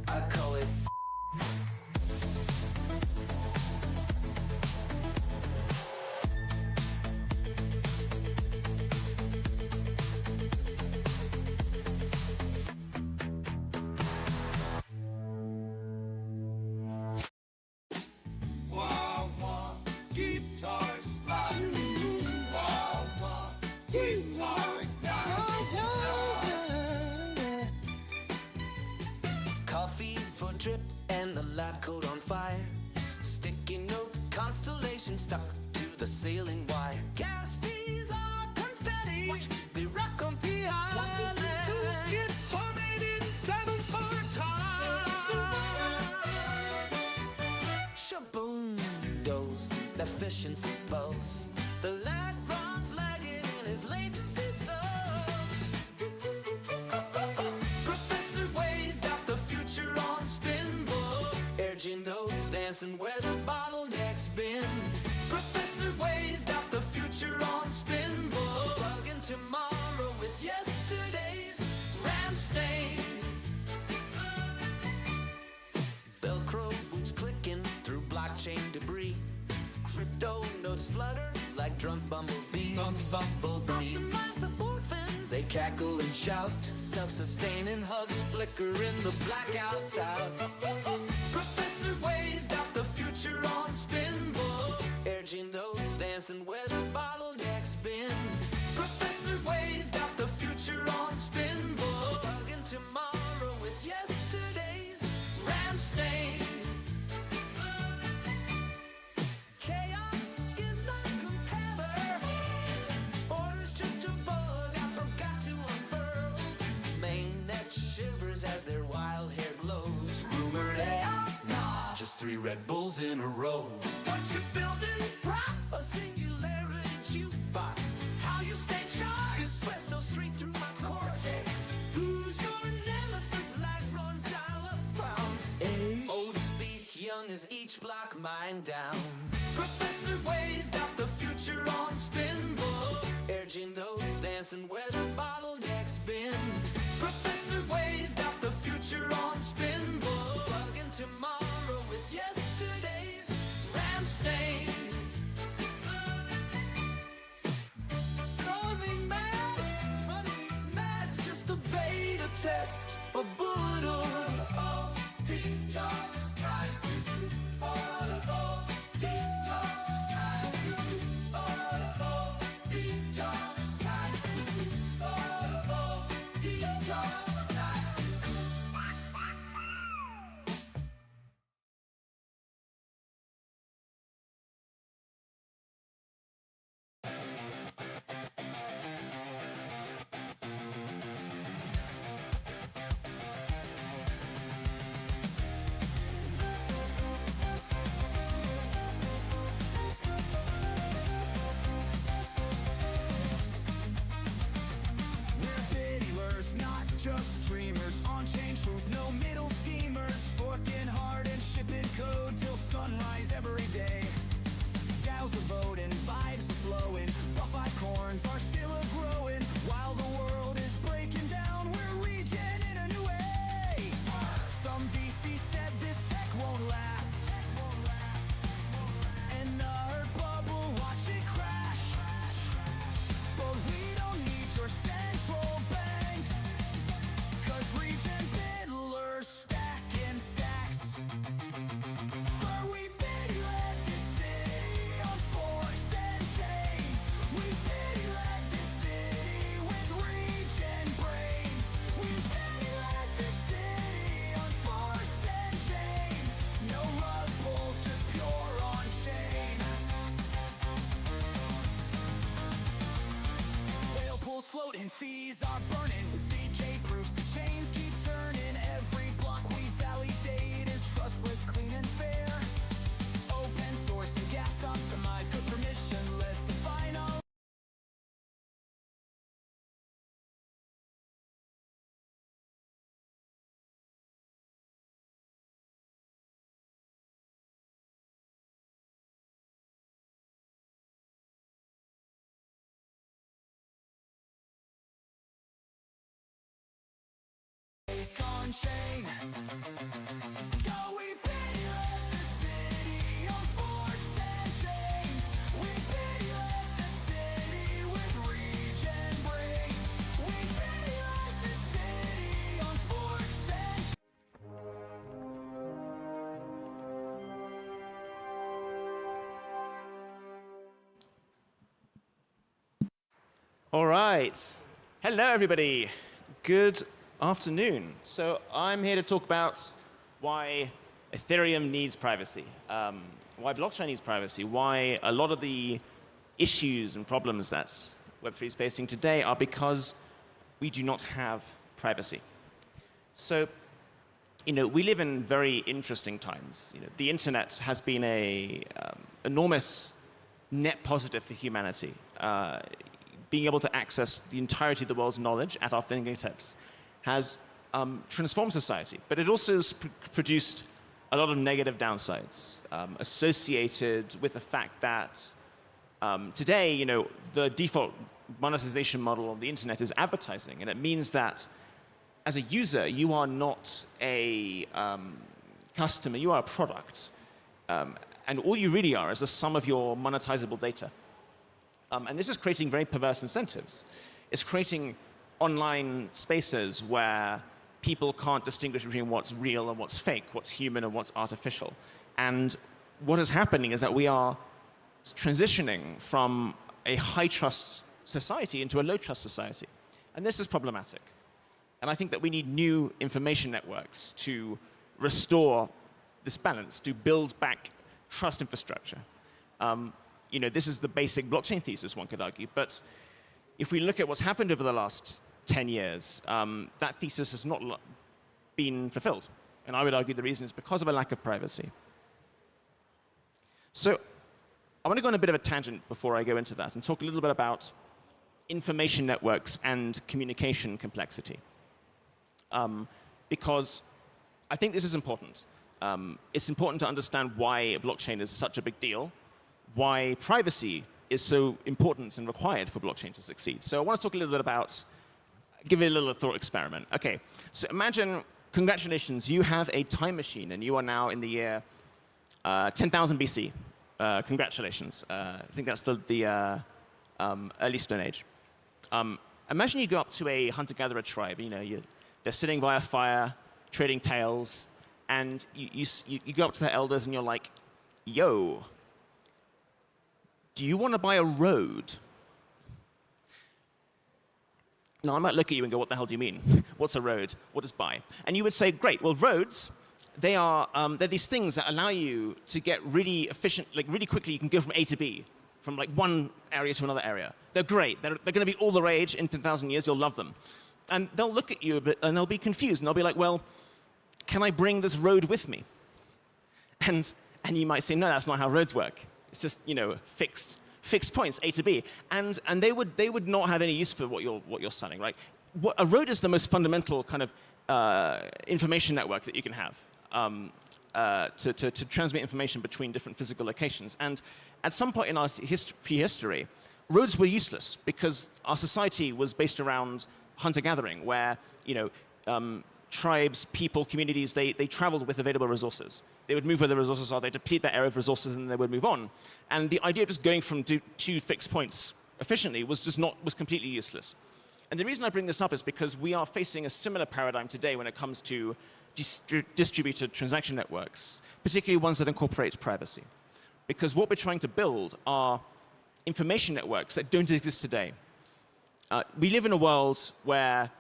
I call it. Wah wah, guitar slide. Wah wah, guitar slide. Coffee for drip and the lab coat on fire. Sticky note, constellation stuck to the ceiling wire. Gas fees are confetti, they rock on PI. Get homemade in 7/4 time. Shaboom, dose, efficiency pulse. The lad runs lagging in his latency sub. Professor Way's got the future on spin, book. Urging notes dancing where the bottleneck's been. Professor Way's got the future on spin, book. Plugging tomorrow with yesterday's RAM stains. Velcro boots clicking through blockchain debris. nodes flutter like drunk bumblebees. Optimize the orphans, they cackle and shout. Self-sustaining hubs flicker in the blackouts out. Professor Waze got the future on spinball. Urging nodes dancing where the bottlenecks been. Professor Waze got the future on spinball. Hugging tomorrow with yesterday's ram stains. Chaos is not compeller, or it's just a bug I forgot to unfurl. Mainnet shivers as their wild hair glows. Rumored AI, nah, just 3 Red Bulls in a row. What you building, prof? A singularity jukebox. How you stay charged? Espresso straight through my cortex. Who's your nemesis? Light runs dial-up found. Age? Old speak, young as each block mine down. Professor Waze got the future on spinball. Urging notes dancing where the bottlenecks been. Professor Waze got the future on spinball. Plugging tomorrow with yesterday's ram stains. Calling me mad, running me mad's just a beta test for Boodle. Oh, detox time. Just dreamers, on-chain truth, no middle schemers. Forking hard and shipping code till sunrise every day. DAOs are voting, vibes are flowing, buff corns are still a-growing. While the world is breaking down, we're regen in a new way. Some VC said this tech won't last, and the hurt bubble, watch it crash. But we don't need your central banks, 'cause regen fiddlers stacking stacks. For we pity let this city on sports and chains. We pity let this city with regen brains. We pity let this city on sports and chains. No rug pulls, just pure on chain. Whale pools floating, fees are burning. ZK proofs the chains keep turning. Every block we validate is trustless, clean and fair. Open source and gas optimized, code permissionless and final. On chain. Go, we pity let the city on sports and chains. We pity let the city with regen brains. We pity let the city on sports and All right. Hello, everybody. Good afternoon. So I'm here to talk about why Ethereum needs privacy, why blockchain needs privacy, why a lot of the issues and problems that Web3 is facing today are because we do not have privacy. So, we live in very interesting times. The internet has been a enormous net positive for humanity. Being able to access the entirety of the world's knowledge at our fingertips has transformed society, but it also has produced a lot of negative downsides associated with the fact that today, the default monetization model of the internet is advertising, and it means that as a user, you are not a customer, you are a product. and all you really are is the sum of your monetizable data. And this is creating very perverse incentives. It's creating online spaces where people can't distinguish between what's real and what's fake, what's human and what's artificial. And what is happening is that we are transitioning from a high-trust society into a low-trust society. And this is problematic. And I think that we need new information networks to restore this balance, to build back trust infrastructure. This is the basic blockchain thesis, one could argue. But if we look at what's happened over the last 10 years, that thesis has not been fulfilled. And I would argue the reason is because of a lack of privacy. So I want to go on a bit of a tangent before I go into that and talk a little bit about information networks and communication complexity. Because I think this is important. It's important to understand why a blockchain is such a big deal, why privacy is so important and required for blockchain to succeed. So I want to talk a little bit about, give it a little thought experiment. Okay, so imagine, congratulations, you have a time machine and you are now in the year 10,000 BC. Congratulations. I think that's the early Stone Age. Imagine you go up to a hunter-gatherer tribe. They're sitting by a fire, trading tales, and you go up to their elders and you're like, yo, do you want to buy a road? Now, I might look at you and go, what the hell do you mean? What's a road? What is buy? And you would say, great, well, roads, they're these things that allow you to get really efficient, like really quickly you can go from A to B, from like one area to another area. They're great. They're going to be all the rage in 10,000 years. You'll love them. And they'll look at you a bit and they'll be confused. And they'll be like, well, can I bring this road with me? And you might say, no, that's not how roads work. It's just, fixed points, A to B. And they would not have any use for what you're selling, right? A road is the most fundamental kind of information network that you can have to transmit information between different physical locations. And at some point in our prehistory, roads were useless because our society was based around hunter-gathering, where tribes, people, communities, they traveled with available resources. They would move where the resources are, they deplete that area of resources, and they would move on. And the idea of just going from two fixed points efficiently was completely useless. And the reason I bring this up is because we are facing a similar paradigm today when it comes to distributed transaction networks, particularly ones that incorporate privacy. Because what we're trying to build are information networks that don't exist today. We live in a world where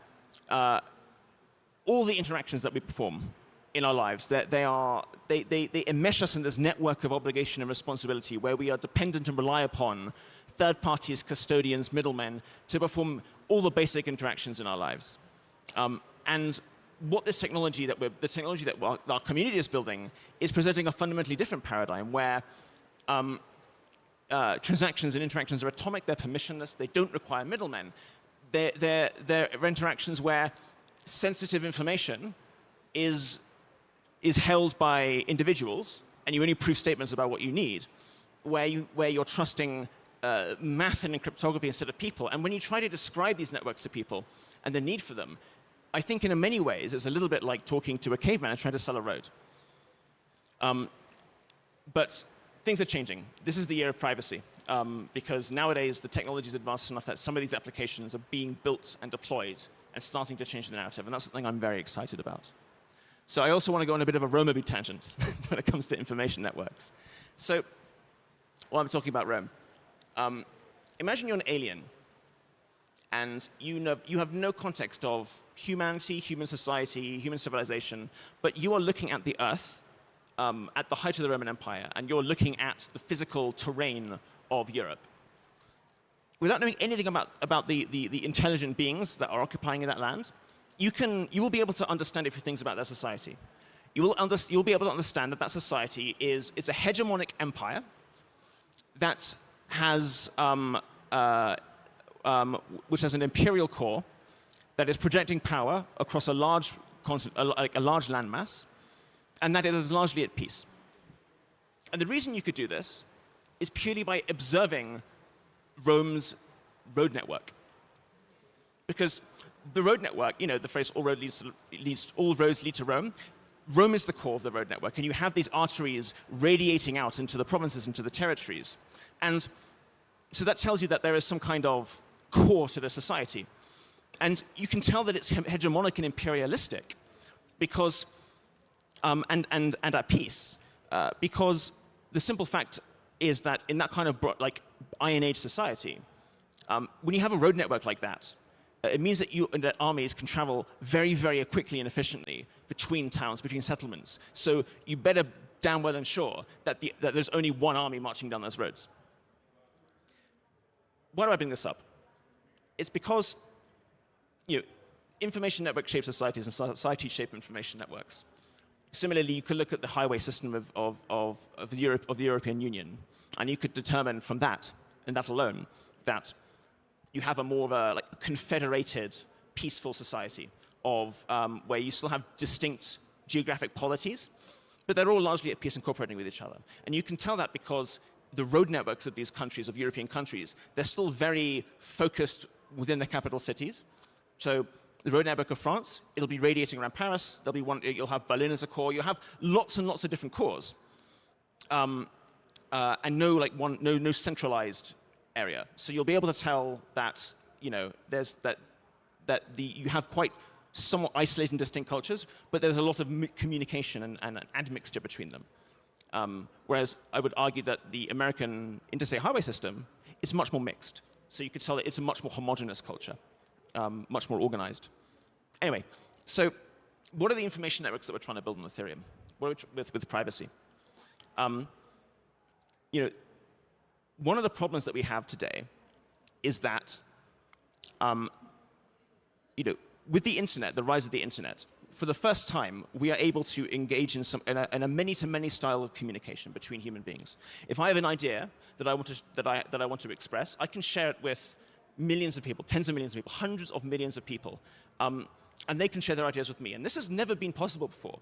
all the interactions that we perform in our lives, they enmesh us in this network of obligation and responsibility where we are dependent and rely upon third parties, custodians, middlemen to perform all the basic interactions in our lives. And what this technology that our community is building is presenting a fundamentally different paradigm where transactions and interactions are atomic, they're permissionless, they don't require middlemen. They're interactions where sensitive information is held by individuals, and you only prove statements about what you need, where you're trusting math and cryptography instead of people. And when you try to describe these networks to people and the need for them, I think in many ways it's a little bit like talking to a caveman and trying to sell a road. But things are changing. This is the year of privacy, because nowadays the technology is advanced enough that some of these applications are being built and deployed and starting to change the narrative, and that's something I'm very excited about. So I also want to go on a bit of a Rome tangent when it comes to information networks. So while I'm talking about Rome, imagine you're an alien, and you have no context of humanity, human society, human civilization, but you are looking at the Earth at the height of the Roman Empire, and you're looking at the physical terrain of Europe. Without knowing anything about the intelligent beings that are occupying that land, you will be able to understand a few things about their society. You'll be able to understand that society is a hegemonic empire that has which has an imperial core that is projecting power across a large landmass, and that it is largely at peace. And the reason you could do this is purely by observing Rome's road network. Because the road network, the phrase all roads lead to Rome, Rome is the core of the road network, and you have these arteries radiating out into the provinces, into the territories. And so that tells you that there is some kind of core to the society. And you can tell that it's hegemonic and imperialistic because, and at peace, because the simple fact is that in that kind of like Iron Age society, when you have a road network like that, it means that armies can travel very, very quickly and efficiently between towns, between settlements. So you better damn well ensure that there's only one army marching down those roads. Why do I bring this up? It's because information networks shape societies and societies shape information networks. Similarly, you could look at the highway system of the European Union, and you could determine from that, and that alone, that you have a more of a confederated, peaceful society of where you still have distinct geographic polities, but they're all largely at peace and cooperating with each other. And you can tell that because the road networks of these countries, of European countries, they're still very focused within the capital cities. So the road network of France, it'll be radiating around Paris. There'll be one. You'll have Berlin as a core. You'll have lots and lots of different cores, and no centralized area. So you'll be able to tell that there's you have quite somewhat isolated and distinct cultures, but there's a lot of communication and admixture between them. Whereas I would argue that the American interstate highway system is much more mixed. So you could tell that it's a much more homogeneous culture, much more organized. Anyway, so what are the information networks that we're trying to build on Ethereum? What are we with privacy? One of the problems that we have today is that, with the internet, the rise of the internet, for the first time, we are able to engage in a many-to-many style of communication between human beings. If I have an idea that I want to express, I can share it with millions of people, tens of millions of people, hundreds of millions of people, and they can share their ideas with me. And this has never been possible before.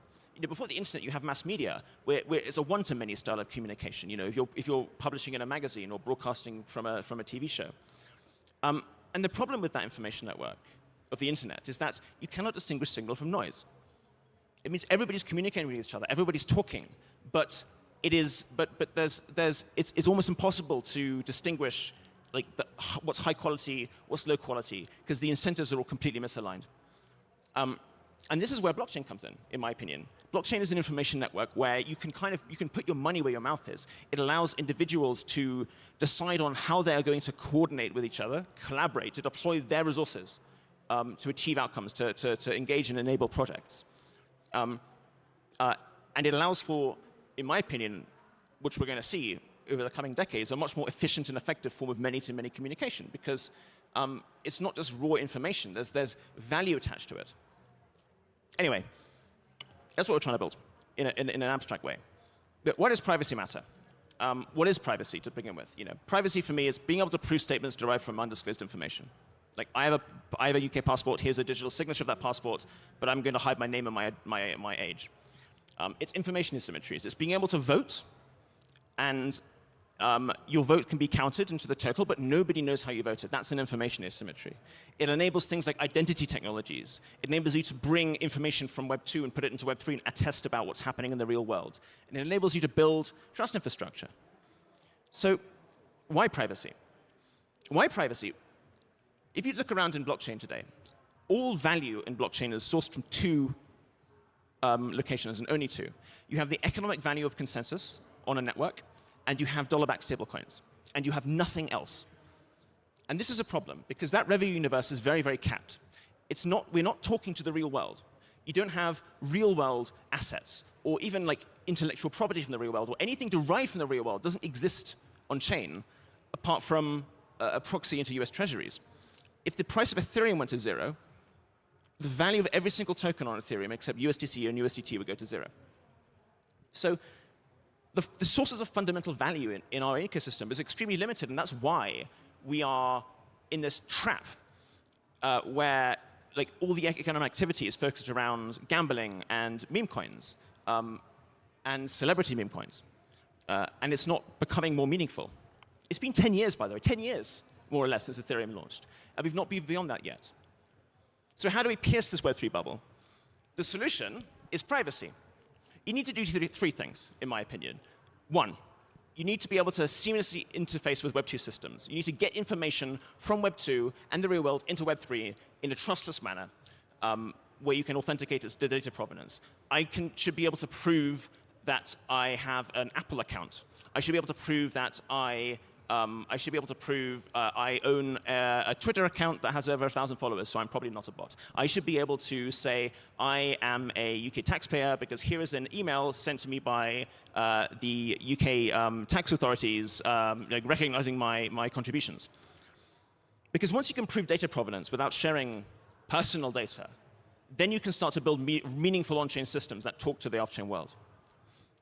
Before the internet, you have mass media, where it's a one-to-many style of communication. If you're publishing in a magazine or broadcasting from a TV show. And the problem with that information network of the internet is that you cannot distinguish signal from noise. It means everybody's communicating with each other, everybody's talking, but it's almost impossible to distinguish what's high quality, what's low quality, because the incentives are all completely misaligned. And this is where blockchain comes in my opinion. Blockchain is an information network where you can put your money where your mouth is. It allows individuals to decide on how they are going to coordinate with each other, collaborate, to deploy their resources to achieve outcomes, to engage and enable projects. And it allows for, in my opinion, which we're going to see over the coming decades, a much more efficient and effective form of many-to-many communication, because it's not just raw information. There's value attached to it. Anyway, that's what we're trying to build in an abstract way. But why does privacy matter? What is privacy to begin with? Privacy for me is being able to prove statements derived from undisclosed information. Like I have a UK passport. Here's a digital signature of that passport, but I'm going to hide my name and my age. It's information asymmetries. It's being able to vote, and your vote can be counted into the total, but nobody knows how you voted. That's an information asymmetry. It enables things like identity technologies. It enables you to bring information from Web 2 and put it into Web 3 and attest about what's happening in the real world. And it enables you to build trust infrastructure. So why privacy? Why privacy? If you look around in blockchain today, all value in blockchain is sourced from two locations, and only two. You have the economic value of consensus on a network, and you have dollar-backed stablecoins, and you have nothing else. And this is a problem, because that revenue universe is very, very capped. We're not talking to the real world. You don't have real-world assets, or even intellectual property from the real world, or anything derived from the real world doesn't exist on-chain, apart from a proxy into US treasuries. If the price of Ethereum went to zero, the value of every single token on Ethereum except USDC and USDT would go to zero. So the sources of fundamental value in our ecosystem is extremely limited, and that's why we are in this trap where all the economic activity is focused around gambling and meme coins and celebrity meme coins, and it's not becoming more meaningful. It's been 10 years, by the way, 10 years, more or less, since Ethereum launched, and we've not been beyond that yet. So how do we pierce this Web3 bubble? The solution is privacy. You need to do three things, in my opinion. One, you need to be able to seamlessly interface with Web 2 systems. You need to get information from Web 2 and the real world into Web 3 in a trustless manner, where you can authenticate its data provenance. Should be able to prove that I have an Apple account. I should be able to prove that I own a Twitter account that has over 1,000 followers, so I'm probably not a bot. I should be able to say I am a UK taxpayer because here is an email sent to me by the UK tax authorities like recognizing my contributions. Because once you can prove data provenance without sharing personal data, then you can start to build meaningful on-chain systems that talk to the off-chain world.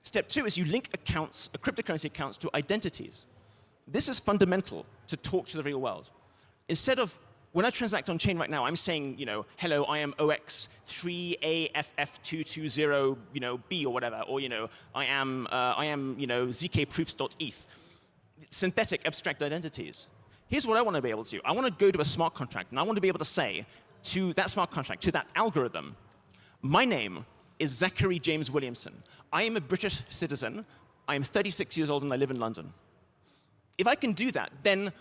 Step 2 is you link accounts, cryptocurrency accounts, to identities. This is fundamental to talk to the real world. Instead of, when I transact on chain right now, I'm saying, hello, I am OX3AFF220, B or whatever, or, I am zkproofs.eth. Synthetic abstract identities. Here's what I want to be able to do. I want to go to a smart contract, and I want to be able to say to that smart contract, to that algorithm, my name is Zachary James Williamson. I am a British citizen. I am 36 years old, and I live in London. If I can do that, then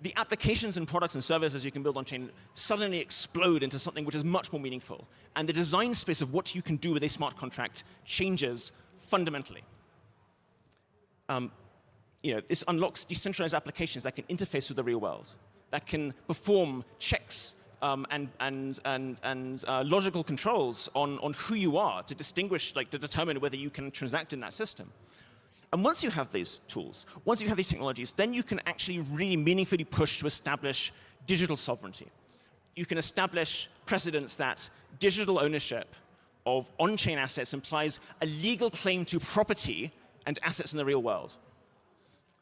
the applications and products and services you can build on chain suddenly explode into something which is much more meaningful. And the design space of what you can do with a smart contract changes fundamentally. This unlocks decentralized applications that can interface with the real world, that can perform checks and logical controls on who you are to distinguish, to determine whether you can transact in that system. And once you have these tools, once you have these technologies, then you can actually really meaningfully push to establish digital sovereignty. You can establish precedents that digital ownership of on-chain assets implies a legal claim to property and assets in the real world.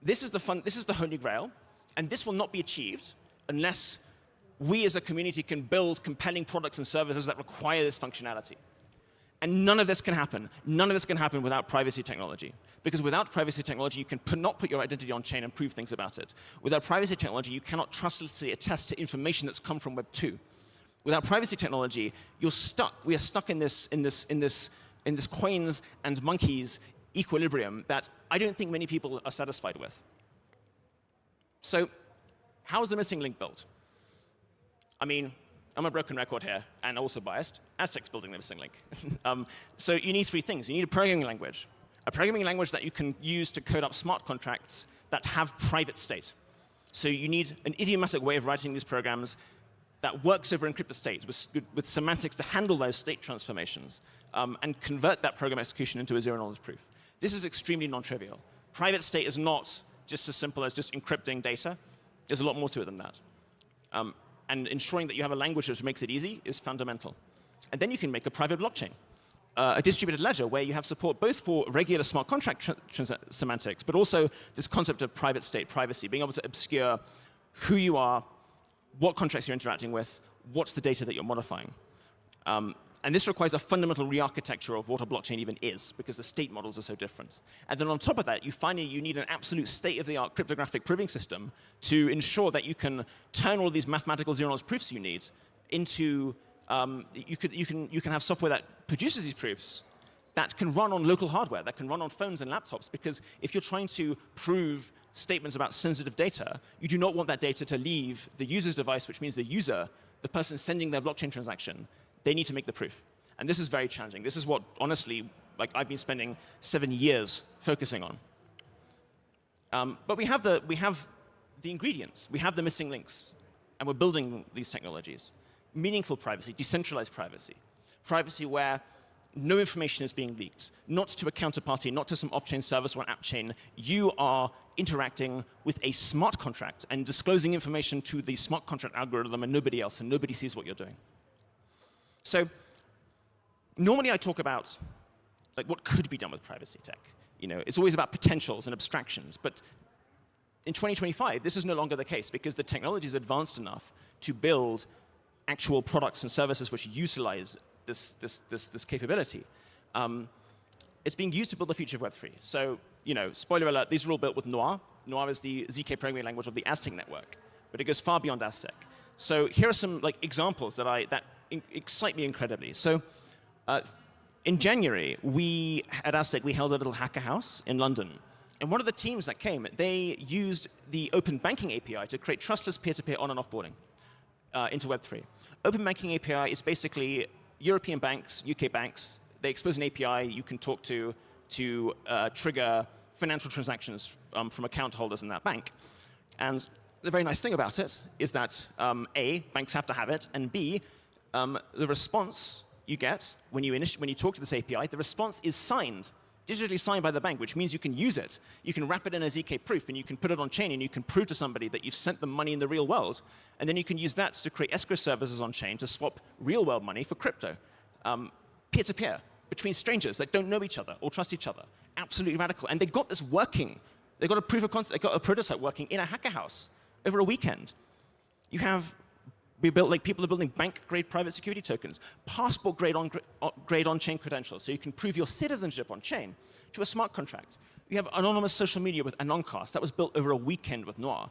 This is the holy grail, and this will not be achieved unless we as a community can build compelling products and services that require this functionality. And none of this can happen. None of this can happen without privacy technology. Because without privacy technology, you can not put your identity on chain and prove things about it. Without privacy technology, you cannot trustlessly attest to information that's come from Web 2. Without privacy technology, you're stuck. We are stuck in this coins and monkeys equilibrium that I don't think many people are satisfied with. So, how is the missing link built? I mean, I'm a broken record here, and also biased. Aztec's building the missing link. So you need three things. You need a programming language that you can use to code up smart contracts that have private state. So you need an idiomatic way of writing these programs that works over encrypted state with semantics to handle those state transformations and convert that program execution into a zero-knowledge proof. This is extremely non-trivial. Private state is not just as simple as just encrypting data. There's a lot more to it than that. And ensuring that you have a language which makes it easy is fundamental. And then you can make a private blockchain, a distributed ledger where you have support both for regular smart contract semantics, but also this concept of private state privacy, being able to obscure who you are, what contracts you're interacting with, what's the data that you're modifying. And this requires a fundamental re-architecture of what a blockchain even is, because the state models are so different. And then on top of that, you need an absolute state-of-the-art cryptographic proving system to ensure that you can turn all these mathematical zero-knowledge proofs you need into, you can have software that produces these proofs that can run on local hardware, that can run on phones and laptops, because if you're trying to prove statements about sensitive data, you do not want that data to leave the user's device, which means the user, the person sending their blockchain transaction, they need to make the proof. And this is very challenging. This is what, honestly, I've been spending 7 years focusing on. But we have the ingredients. We have the missing links. And we're building these technologies. Meaningful privacy, decentralized privacy. Privacy where no information is being leaked. Not to a counterparty, not to some off-chain service or an app chain. You are interacting with a smart contract and disclosing information to the smart contract algorithm and nobody else, and nobody sees what you're doing. So normally I talk about what could be done with privacy tech. It's always about potentials and abstractions. But in 2025, this is no longer the case because the technology is advanced enough to build actual products and services which utilize this capability. It's being used to build the future of Web3. So, spoiler alert, these are all built with Noir. Noir is the ZK programming language of the Aztec network, but it goes far beyond Aztec. So here are some examples that excite me incredibly. So in January, at Aztec, we held a little hacker house in London. And one of the teams that came, they used the Open Banking API to create trustless peer-to-peer on and offboarding into Web3. Open Banking API is basically European banks, UK banks. They expose an API you can talk to trigger financial transactions from account holders in that bank. And the very nice thing about it is that A, banks have to have it, and B, the response you get when you talk to this API, the response is signed, digitally signed by the bank, which means you can use it. You can wrap it in a ZK proof, and you can put it on chain, and you can prove to somebody that you've sent them money in the real world. And then you can use that to create escrow services on chain to swap real world money for crypto, peer-to-peer, between strangers that don't know each other or trust each other. Absolutely radical. And they got this working. They got a proof of concept, they got a prototype working in a hacker house over a weekend. People are building bank-grade private security tokens, passport-grade on-chain credentials, so you can prove your citizenship on-chain to a smart contract. You have anonymous social media with Anoncast. That was built over a weekend with Noir.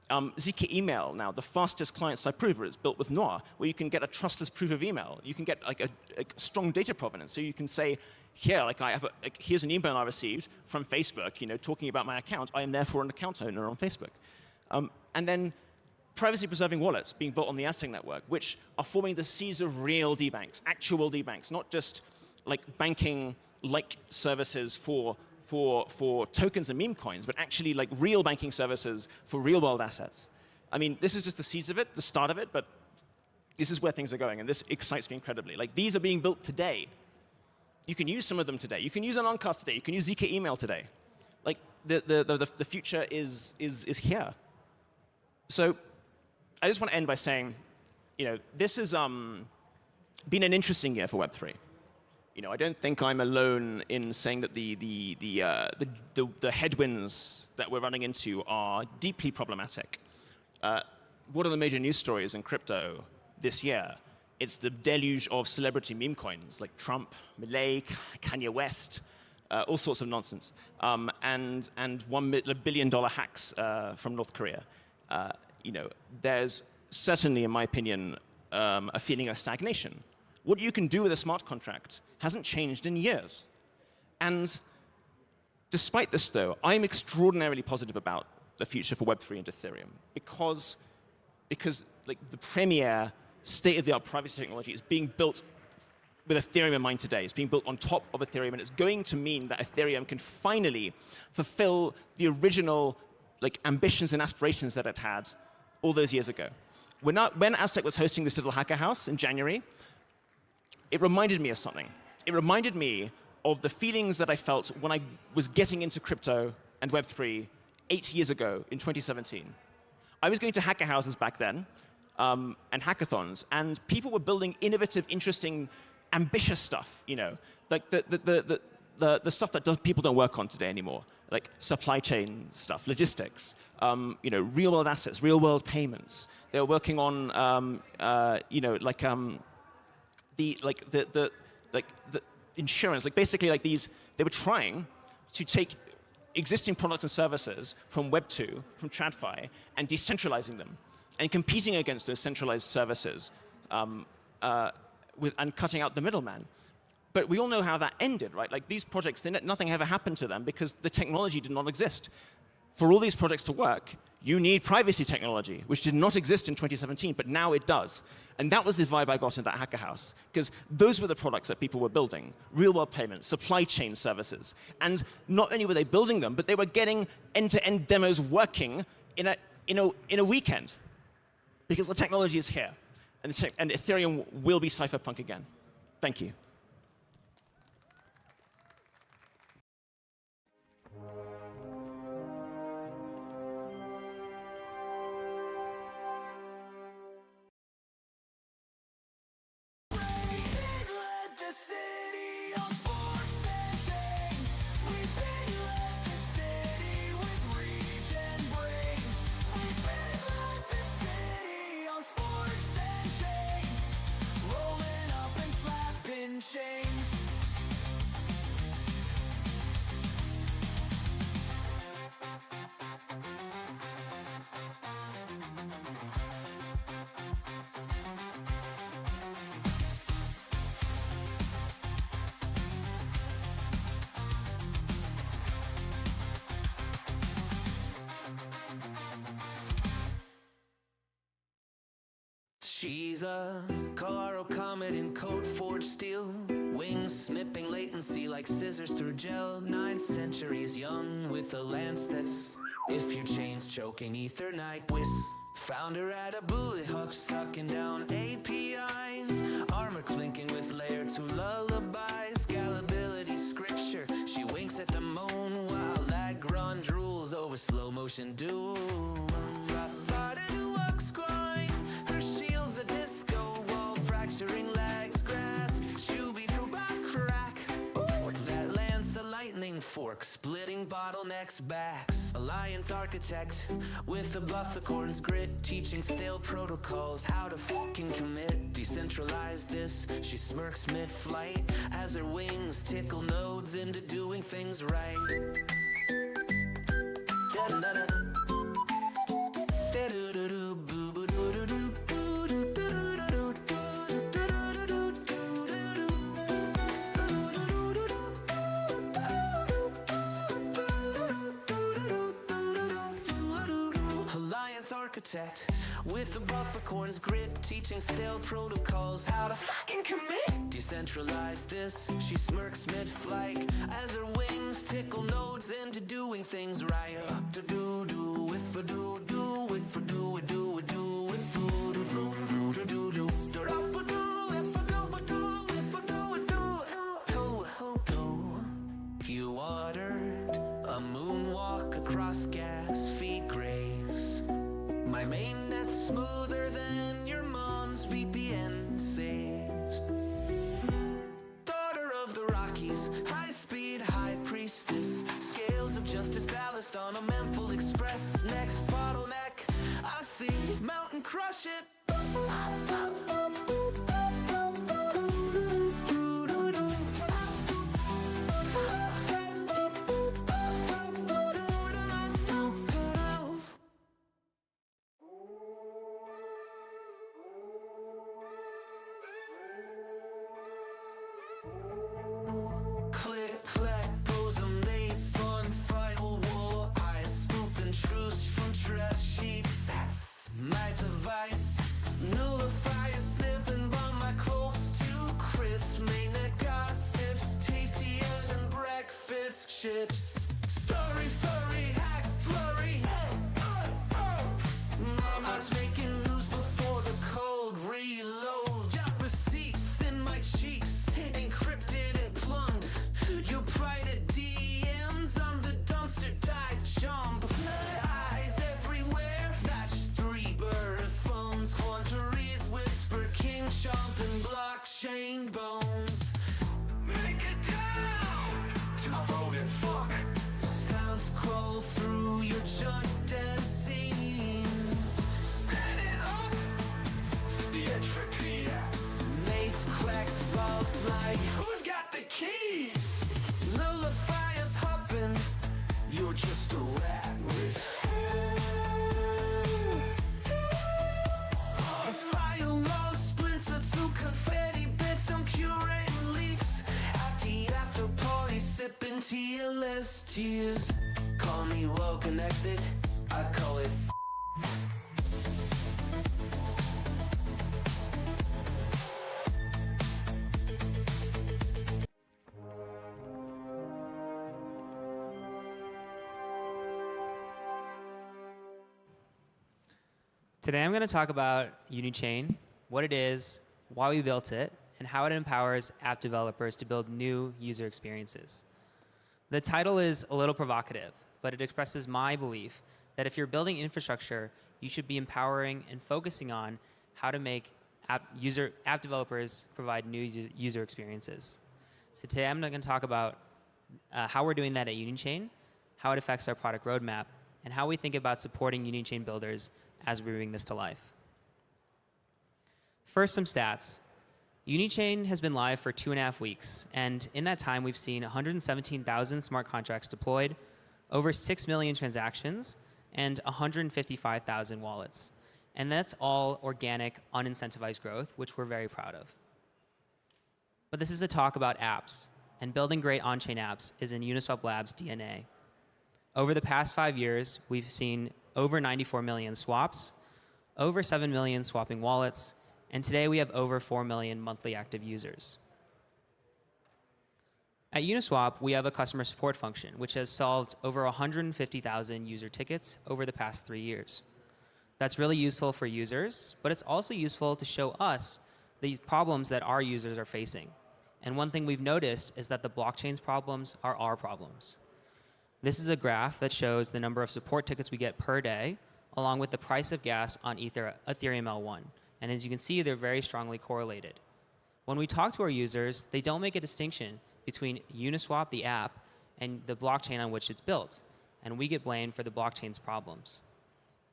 ZK Email now, the fastest client-side prover, is built with Noir, where you can get a trustless proof of email. You can get like a strong data provenance. So you can say, here, here's an email I received from Facebook, talking about my account. I am therefore an account owner on Facebook. And then privacy-preserving wallets being built on the Aztec network, which are forming the seeds of real D-banks, actual D-banks, not just like banking-like services for tokens and meme coins, but actually like real banking services for real-world assets. I mean, this is just the seeds of it, the start of it, but this is where things are going, and this excites me incredibly. Like, these are being built today. You can use some of them today. You can use Anoncast today. You can use ZK Email today. Like, the future is here. So I just want to end by saying, this has been an interesting year for Web3. I don't think I'm alone in saying that the headwinds that we're running into are deeply problematic. What are the major news stories in crypto this year? It's the deluge of celebrity meme coins like Trump, Milei, Kanye West, all sorts of nonsense, and $1 billion hacks from North Korea. There's certainly, in my opinion, a feeling of stagnation. What you can do with a smart contract hasn't changed in years. And despite this, though, I'm extraordinarily positive about the future for Web3 and Ethereum because like the premier state-of-the-art privacy technology is being built with Ethereum in mind today. It's being built on top of Ethereum, and it's going to mean that Ethereum can finally fulfill the original ambitions and aspirations that it had all those years ago. When Aztec was hosting this little hacker house in January, it reminded me of something. It reminded me of the feelings that I felt when I was getting into crypto and Web3 8 years ago in 2017. I was going to hacker houses back then and hackathons, and people were building innovative, interesting, ambitious stuff, like the stuff that people don't work on today anymore, like supply chain stuff, logistics, real-world assets, real-world payments. They were working on, the insurance, basically these. They were trying to take existing products and services from Web2, from TradFi, and decentralizing them, and competing against those centralized services, and cutting out the middleman. But we all know how that ended, right? Like, these projects, nothing ever happened to them because the technology did not exist. For all these projects to work, you need privacy technology, which did not exist in 2017, but now it does. And that was the vibe I got in that hacker house, because those were the products that people were building: real-world payments, supply chain services. And not only were they building them, but they were getting end-to-end demos working in a weekend, because the technology is here, and Ethereum will be cypherpunk again. Thank you. She's a Colorado comet in code forged steel, wings snipping latency like scissors through gel. 9 centuries young with a lance that's if your chain's choking Ethernight whiz. Found her at a bullet hook sucking down APIs, armor clinking with layer 2 lullabies. Scalability scripture, she winks at the moon while Lagrange drools over slow motion doom. Her shield's a disco wall, fracturing legs, grass, shooby-doo-bop crack. Ooh, that lance a lightning fork, splitting bottlenecks backs. Alliance architect with a bluff acorns grit, teaching stale protocols how to fucking commit. Decentralize this, she smirks mid-flight as her wings tickle nodes into doing things right. Da-da-da. Architect with a buffercorn's grit, teaching stale protocols how to fucking commit. Decentralize this, she smirks mid-flight as her wings tickle nodes into doing things right. Do do do with a do do with a do do do with do do do do do do. You ordered a moonwalk across gas feed graves. My mainnet's smoother than your mom's VPN saves. Daughter of the Rockies, high-speed high priestess, scales of justice ballast on a Memphis Express. Next bottleneck, I see mountain crush it. Click, clack, bosom lace on firewall. Eyes spooked and truce from dress sheets. That's my device. Nullifier sniffing on my clothes too crisp. Mainnet gossips tastier than breakfast chips. Story, hack, flurry. Mama's making news before the cold reload. Got receipts in my cheeks, encrypted and plumbed. Your private DMs, I'm the dumpster dive chump. Eyes everywhere, not just 3 bird phones. Haunteries whisper, king chomp and blockchain bones. Make it down to my voted fuck. Stealth crawl through your junk dead scene. Head it up to the entropy. Mace cracked vaults like who's got the keys? Nullifiers huffing, you're just a rat with these firewalls splinter to confetti bits. I'm curating leaves at the after party, sipping TLS tears. Call me well connected, I call it. Today I'm going to talk about Unichain, what it is, why we built it, and how it empowers app developers to build new user experiences. The title is a little provocative, but it expresses my belief that if you're building infrastructure, you should be empowering and focusing on how to make app developers provide new user experiences. So today I'm going to talk about how we're doing that at Unichain, how it affects our product roadmap, and how we think about supporting Unichain builders as we bring this to life. First, some stats. Unichain has been live for 2.5 weeks, and in that time, we've seen 117,000 smart contracts deployed, over 6 million transactions, and 155,000 wallets. And that's all organic, unincentivized growth, which we're very proud of. But this is a talk about apps, and building great on-chain apps is in Uniswap Labs' DNA. Over the past 5 years, we've seen over 94 million swaps, over 7 million swapping wallets, And today we have over 4 million monthly active users. At Uniswap, we have a customer support function, which has solved over 150,000 user tickets over the past 3 years. That's really useful for users, but it's also useful to show us the problems that our users are facing. And one thing we've noticed is that the blockchain's problems are our problems. This is a graph that shows the number of support tickets we get per day, along with the price of gas on Ethereum L1. And as you can see, they're very strongly correlated. When we talk to our users, they don't make a distinction between Uniswap, the app, and the blockchain on which it's built. And we get blamed for the blockchain's problems.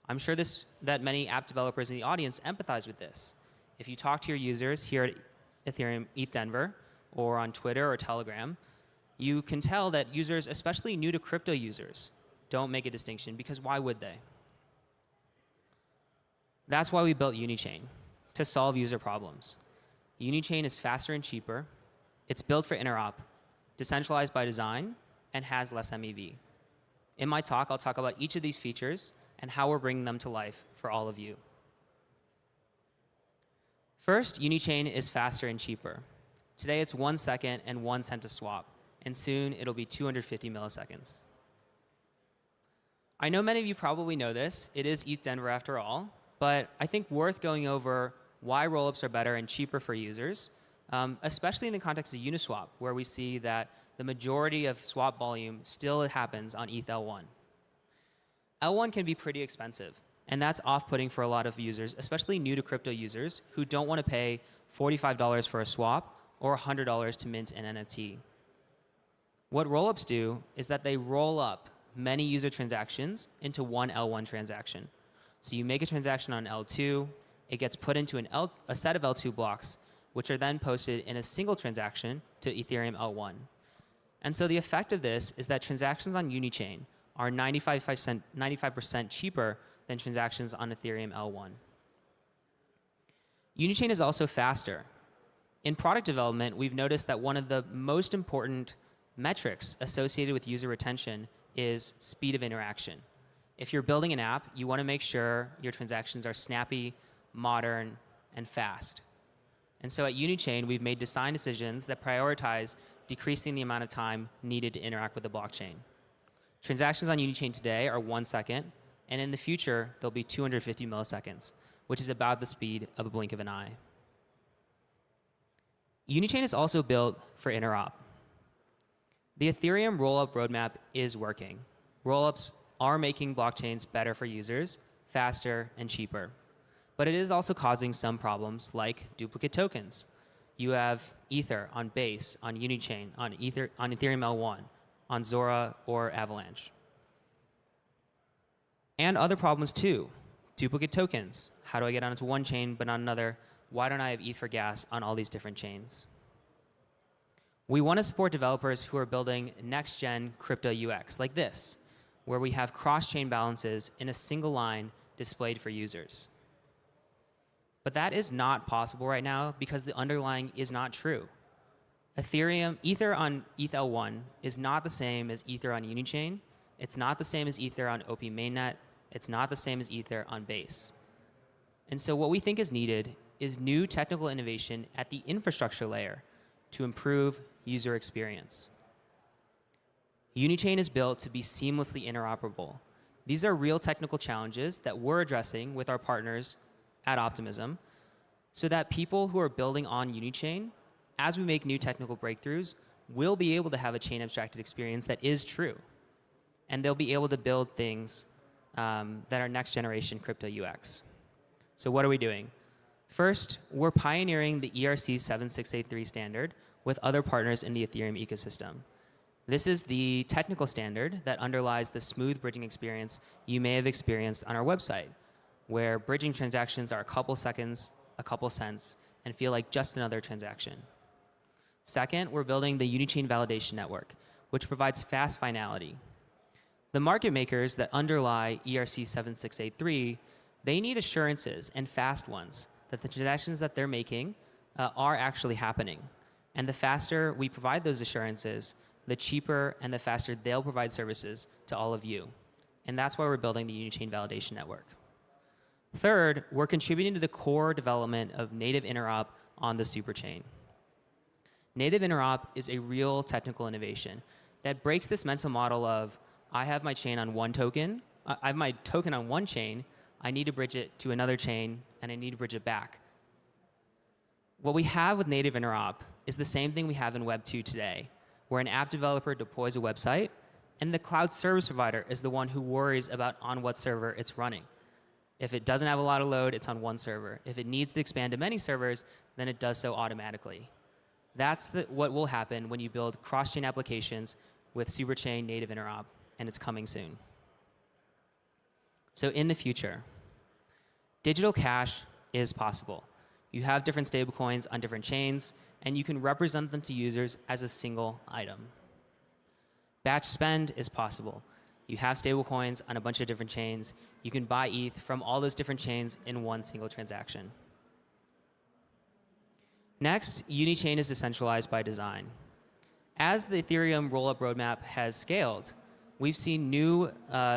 I'm sure that many app developers in the audience empathize with this. If you talk to your users here at Ethereum ETHDenver, or on Twitter or Telegram, you can tell that users, especially new to crypto users, don't make a distinction, because why would they? That's why we built Unichain, to solve user problems. Unichain is faster and cheaper. It's built for interop, decentralized by design, and has less MEV. In my talk, I'll talk about each of these features and how we're bringing them to life for all of you. First, Unichain is faster and cheaper. Today, it's 1 second and 1 cent to swap, and soon it'll be 250 milliseconds. I know many of you probably know this. It is ETHDenver after all, but I think worth going over why rollups are better and cheaper for users, especially in the context of Uniswap, where we see that the majority of swap volume still happens on ETH L1. L1 can be pretty expensive, and that's off-putting for a lot of users, especially new to crypto users who don't want to pay $45 for a swap or $100 to mint an NFT. What rollups do is that they roll up many user transactions into one L1 transaction. So you make a transaction on L2, it gets put into a set of L2 blocks, which are then posted in a single transaction to Ethereum L1. And so the effect of this is that transactions on Unichain are 95% cheaper than transactions on Ethereum L1. Unichain is also faster. In product development, we've noticed that one of the most important metrics associated with user retention is speed of interaction. If you're building an app, you want to make sure your transactions are snappy, modern, and fast. And so at Unichain, we've made design decisions that prioritize decreasing the amount of time needed to interact with the blockchain. Transactions on Unichain today are 1 second, and in the future, they'll be 250 milliseconds, which is about the speed of a blink of an eye. Unichain is also built for interop. The Ethereum rollup roadmap is working. Rollups are making blockchains better for users, faster, and cheaper. But it is also causing some problems like duplicate tokens. You have Ether on Base, on Unichain, on Ethereum L1, on Zora or Avalanche. And other problems too. Duplicate tokens. How do I get onto one chain but not another? Why don't I have ETH for gas on all these different chains? We want to support developers who are building next-gen crypto UX like this, where we have cross-chain balances in a single line displayed for users. But that is not possible right now because the underlying is not true. Ether on ETH L1 is not the same as Ether on Unichain. It's not the same as Ether on OP Mainnet. It's not the same as Ether on Base. And so what we think is needed is new technical innovation at the infrastructure layer to improve user experience. Unichain is built to be seamlessly interoperable. These are real technical challenges that we're addressing with our partners at Optimism so that people who are building on Unichain, as we make new technical breakthroughs, will be able to have a chain abstracted experience that is true. And they'll be able to build things that are next generation crypto UX. So what are we doing? First, we're pioneering the ERC 7683 standard with other partners in the Ethereum ecosystem. This is the technical standard that underlies the smooth bridging experience you may have experienced on our website, where bridging transactions are a couple seconds, a couple cents, and feel like just another transaction. Second, we're building the Unichain validation network, which provides fast finality. The market makers that underlie ERC 7683, they need assurances, and fast ones, that the transactions that they're making are actually happening. And the faster we provide those assurances, the cheaper and the faster they'll provide services to all of you. And that's why we're building the Unichain validation network. Third, we're contributing to the core development of native interop on the superchain. Native interop is a real technical innovation that breaks this mental model of, I have my chain on one token, I have my token on one chain, I need to bridge it to another chain, and I need to bridge it back. What we have with native interop is the same thing we have in Web 2 today, where an app developer deploys a website, and the cloud service provider is the one who worries about on what server it's running. If it doesn't have a lot of load, it's on one server. If it needs to expand to many servers, then it does so automatically. That's what will happen when you build cross-chain applications with Superchain native interop, and it's coming soon. So in the future, digital cash is possible. You have different stablecoins on different chains, and you can represent them to users as a single item. Batch spend is possible. You have stablecoins on a bunch of different chains. You can buy ETH from all those different chains in one single transaction. Next, Unichain is decentralized by design. As the Ethereum rollup roadmap has scaled, we've seen new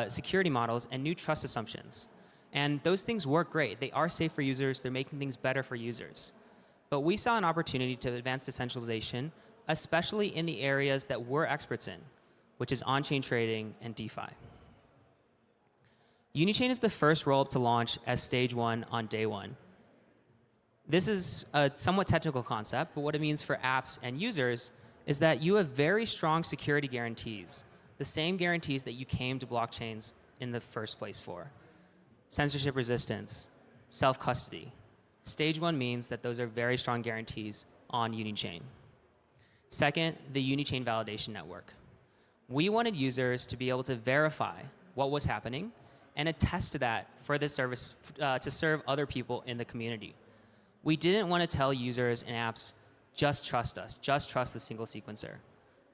security models and new trust assumptions. And those things work great. They are safe for users. They're making things better for users. But we saw an opportunity to advance decentralization, especially in the areas that we're experts in, which is on-chain trading and DeFi. Unichain is the first rollup to launch as stage 1 on day 1. This is a somewhat technical concept, but what it means for apps and users is that you have very strong security guarantees, the same guarantees that you came to blockchains in the first place for. Censorship resistance, self-custody. Stage 1 means that those are very strong guarantees on Unichain. Second, the Unichain validation network. We wanted users to be able to verify what was happening and attest to that for the service to serve other people in the community. We didn't want to tell users and apps, just trust us, just trust the single sequencer.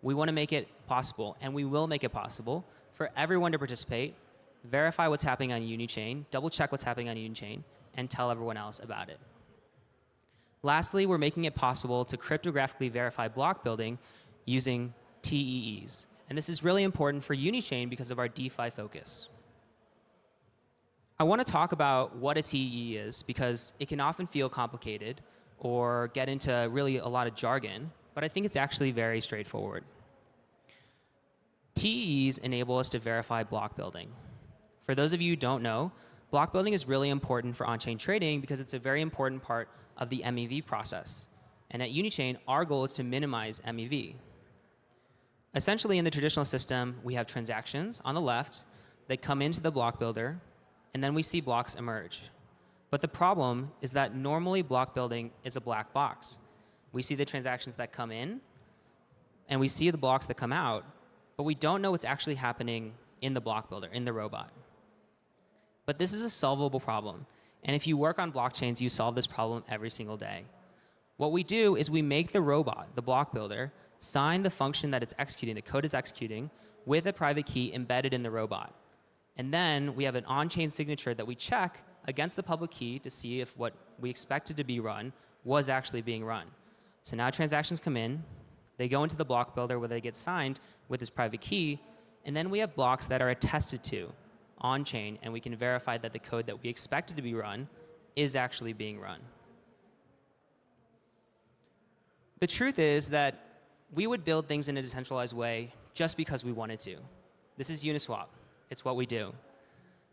We want to make it possible, and we will make it possible for everyone to participate, verify what's happening on Unichain, double check what's happening on Unichain, and tell everyone else about it. Lastly, we're making it possible to cryptographically verify block building using TEEs. And this is really important for Unichain because of our DeFi focus. I want to talk about what a TEE is because it can often feel complicated or get into really a lot of jargon, but I think it's actually very straightforward. TEEs enable us to verify block building. For those of you who don't know, block building is really important for on-chain trading because it's a very important part of the MEV process. And at Unichain, our goal is to minimize MEV. Essentially, in the traditional system, we have transactions on the left that come into the block builder, and then we see blocks emerge. But the problem is that normally block building is a black box. We see the transactions that come in, and we see the blocks that come out, but we don't know what's actually happening in the block builder, in the robot. But this is a solvable problem. And if you work on blockchains, you solve this problem every single day. What we do is we make the robot, the block builder, sign the function that it's executing, the code is executing, with a private key embedded in the robot. And then we have an on-chain signature that we check against the public key to see if what we expected to be run was actually being run. So now transactions come in, they go into the block builder where they get signed with this private key, and then we have blocks that are attested to on-chain, and we can verify that the code that we expected to be run is actually being run. The truth is that we would build things in a decentralized way just because we wanted to. This is Uniswap. It's what we do.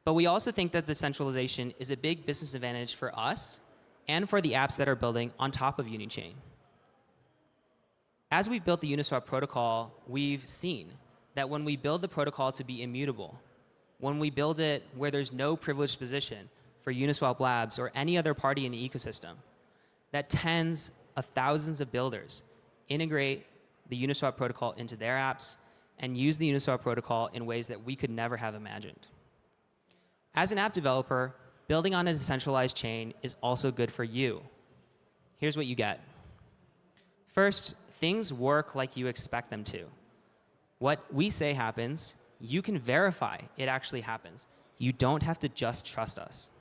But we also think that decentralization is a big business advantage for us and for the apps that are building on top of Unichain. As we've built the Uniswap protocol, we've seen that when we build the protocol to be immutable, when we build it where there's no privileged position for Uniswap Labs or any other party in the ecosystem, that tens of thousands of builders integrate the Uniswap protocol into their apps and use the Uniswap protocol in ways that we could never have imagined. As an app developer, building on a decentralized chain is also good for you. Here's what you get. First, things work like you expect them to. What we say happens, you can verify it actually happens. You don't have to just trust us.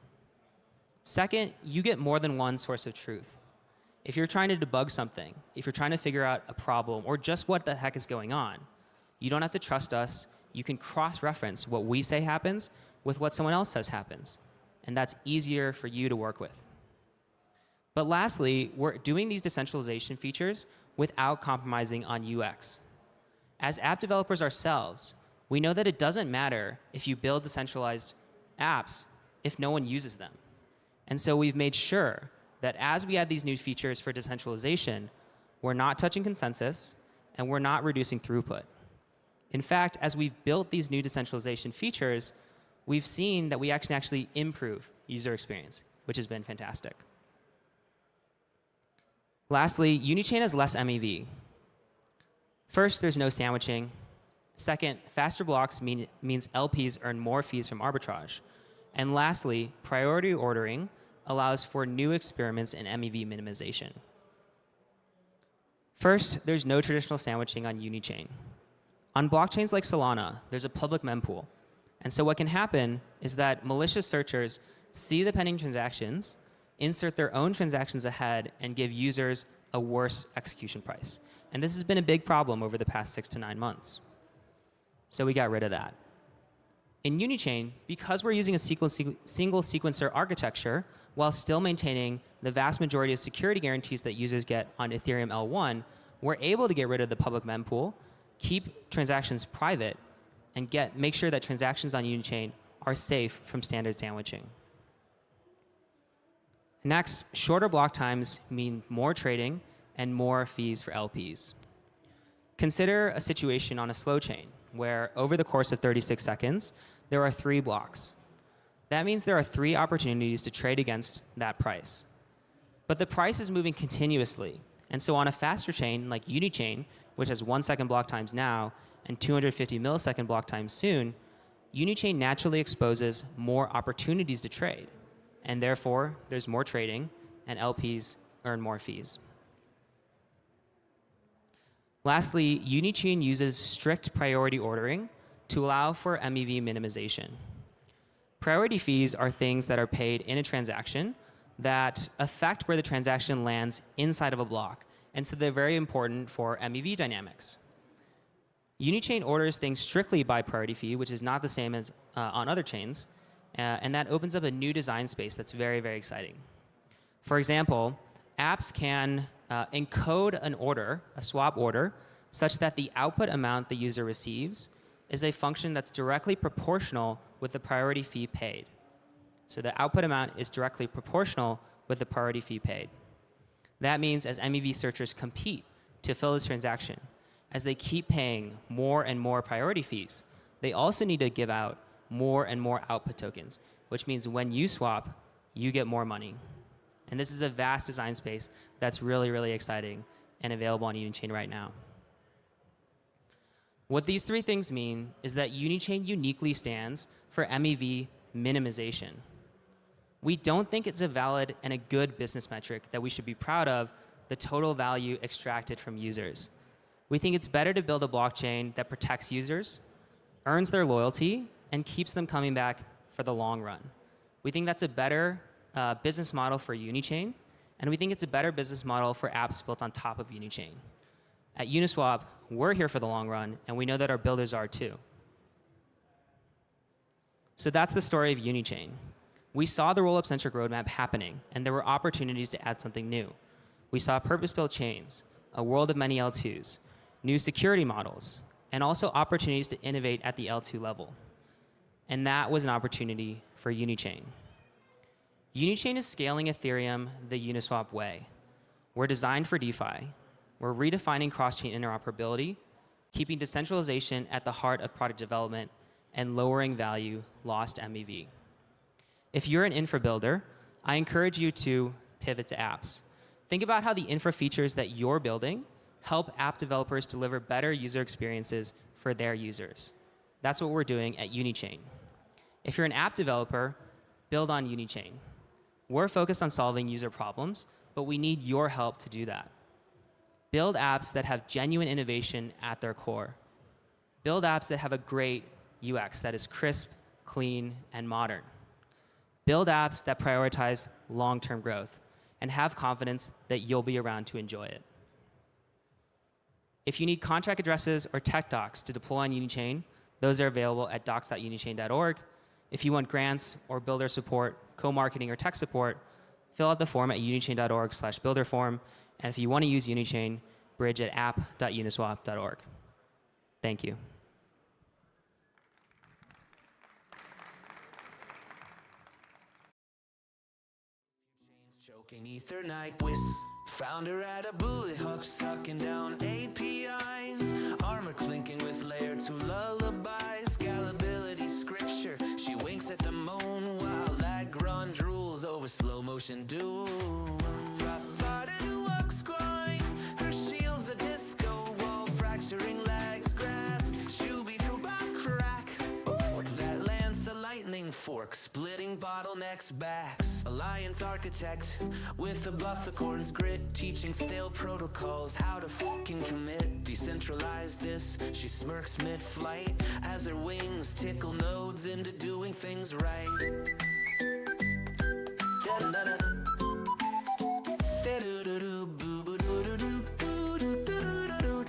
Second, you get more than one source of truth. If you're trying to debug something, if you're trying to figure out a problem or just what the heck is going on, you don't have to trust us. You can cross-reference what we say happens with what someone else says happens. and that's easier for you to work with. But lastly, we're doing these decentralization features without compromising on UX. As app developers ourselves, we know that it doesn't matter if you build decentralized apps if no one uses them. And so we've made sure that as we add these new features for decentralization, we're not touching consensus and we're not reducing throughput. In fact, as we've built these new decentralization features, we've seen that we can actually improve user experience, which has been fantastic. Lastly, Unichain has less MEV. First, there's no sandwiching. Second, faster blocks means LPs earn more fees from arbitrage. And lastly, priority ordering allows for new experiments in MEV minimization. First, there's no traditional sandwiching on Unichain. On blockchains like Solana, there's a public mempool. And so what can happen is that malicious searchers see the pending transactions, insert their own transactions ahead, and give users a worse execution price. And this has been a big problem over the past 6 to 9 months. So we got rid of that. In Unichain, because we're using a single sequencer architecture while still maintaining the vast majority of security guarantees that users get on Ethereum L1, we're able to get rid of the public mempool, keep transactions private, and make sure that transactions on Unichain are safe from standard sandwiching. Next, shorter block times mean more trading and more fees for LPs. Consider a situation on a slow chain where over the course of 36 seconds, there are 3 blocks. That means there are 3 opportunities to trade against that price. But the price is moving continuously. And so on a faster chain like Unichain, which has 1 second block times now and 250 millisecond block times soon, Unichain naturally exposes more opportunities to trade. And therefore, there's more trading and LPs earn more fees. Lastly, Unichain uses strict priority ordering to allow for MEV minimization. Priority fees are things that are paid in a transaction that affect where the transaction lands inside of a block. And so they're very important for MEV dynamics. Unichain orders things strictly by priority fee, which is not the same as on other chains. And that opens up a new design space that's very, very exciting. For example, apps can encode an order, a swap order, such that the output amount the user receives is a function that's directly proportional with the priority fee paid. So the output amount is directly proportional with the priority fee paid. That means as MEV searchers compete to fill this transaction, as they keep paying more and more priority fees, they also need to give out more and more output tokens, which means when you swap, you get more money. And this is a vast design space that's really, really exciting and available on Unichain right now. What these 3 things mean is that Unichain uniquely stands for MEV minimization. We don't think it's a valid and a good business metric that we should be proud of the total value extracted from users. We think it's better to build a blockchain that protects users, earns their loyalty, and keeps them coming back for the long run. We think that's a better business model for Unichain, and we think it's a better business model for apps built on top of Unichain. At Uniswap, we're here for the long run, and we know that our builders are too. So that's the story of Unichain. We saw the rollup-centric roadmap happening, and there were opportunities to add something new. We saw purpose-built chains, a world of many L2s, new security models, and also opportunities to innovate at the L2 level. And that was an opportunity for Unichain. Unichain is scaling Ethereum the Uniswap way. We're designed for DeFi. We're redefining cross-chain interoperability, keeping decentralization at the heart of product development, and lowering value lost MEV. If you're an infra builder, I encourage you to pivot to apps. Think about how the infra features that you're building help app developers deliver better user experiences for their users. That's what we're doing at Unichain. If you're an app developer, build on Unichain. We're focused on solving user problems, but we need your help to do that. Build apps that have genuine innovation at their core. Build apps that have a great UX that is crisp, clean, and modern. Build apps that prioritize long-term growth and have confidence that you'll be around to enjoy it. If you need contract addresses or tech docs to deploy on Unichain, those are available at docs.unichain.org. If you want grants or builder support, co-marketing, or tech support, fill out the form at unichain.org/builderform. And if you want to use Unichain, bridge at app.uniswap.org. Thank you. Choking ether night whiz. Found her at a bully hook, sucking down APIs. Armor clinking with layer 2 lullabies. Scalability scripture. She winks at the moon while Lagrange drools over slow motion doom. Walks grind. Her shield's a disco wall, fracturing legs, grass. Shooby doo crack. That lance a lightning fork, splitting bottlenecks backs. Alliance architect with a bluff acorns grit, teaching stale protocols how to fucking commit. Decentralize this, she smirks mid-flight as her wings tickle nodes into doing things right. Da-da-da-da. Sta-do-do-do, boo-boo-doo-doo-doo, boo-doo-doo-doo-doo,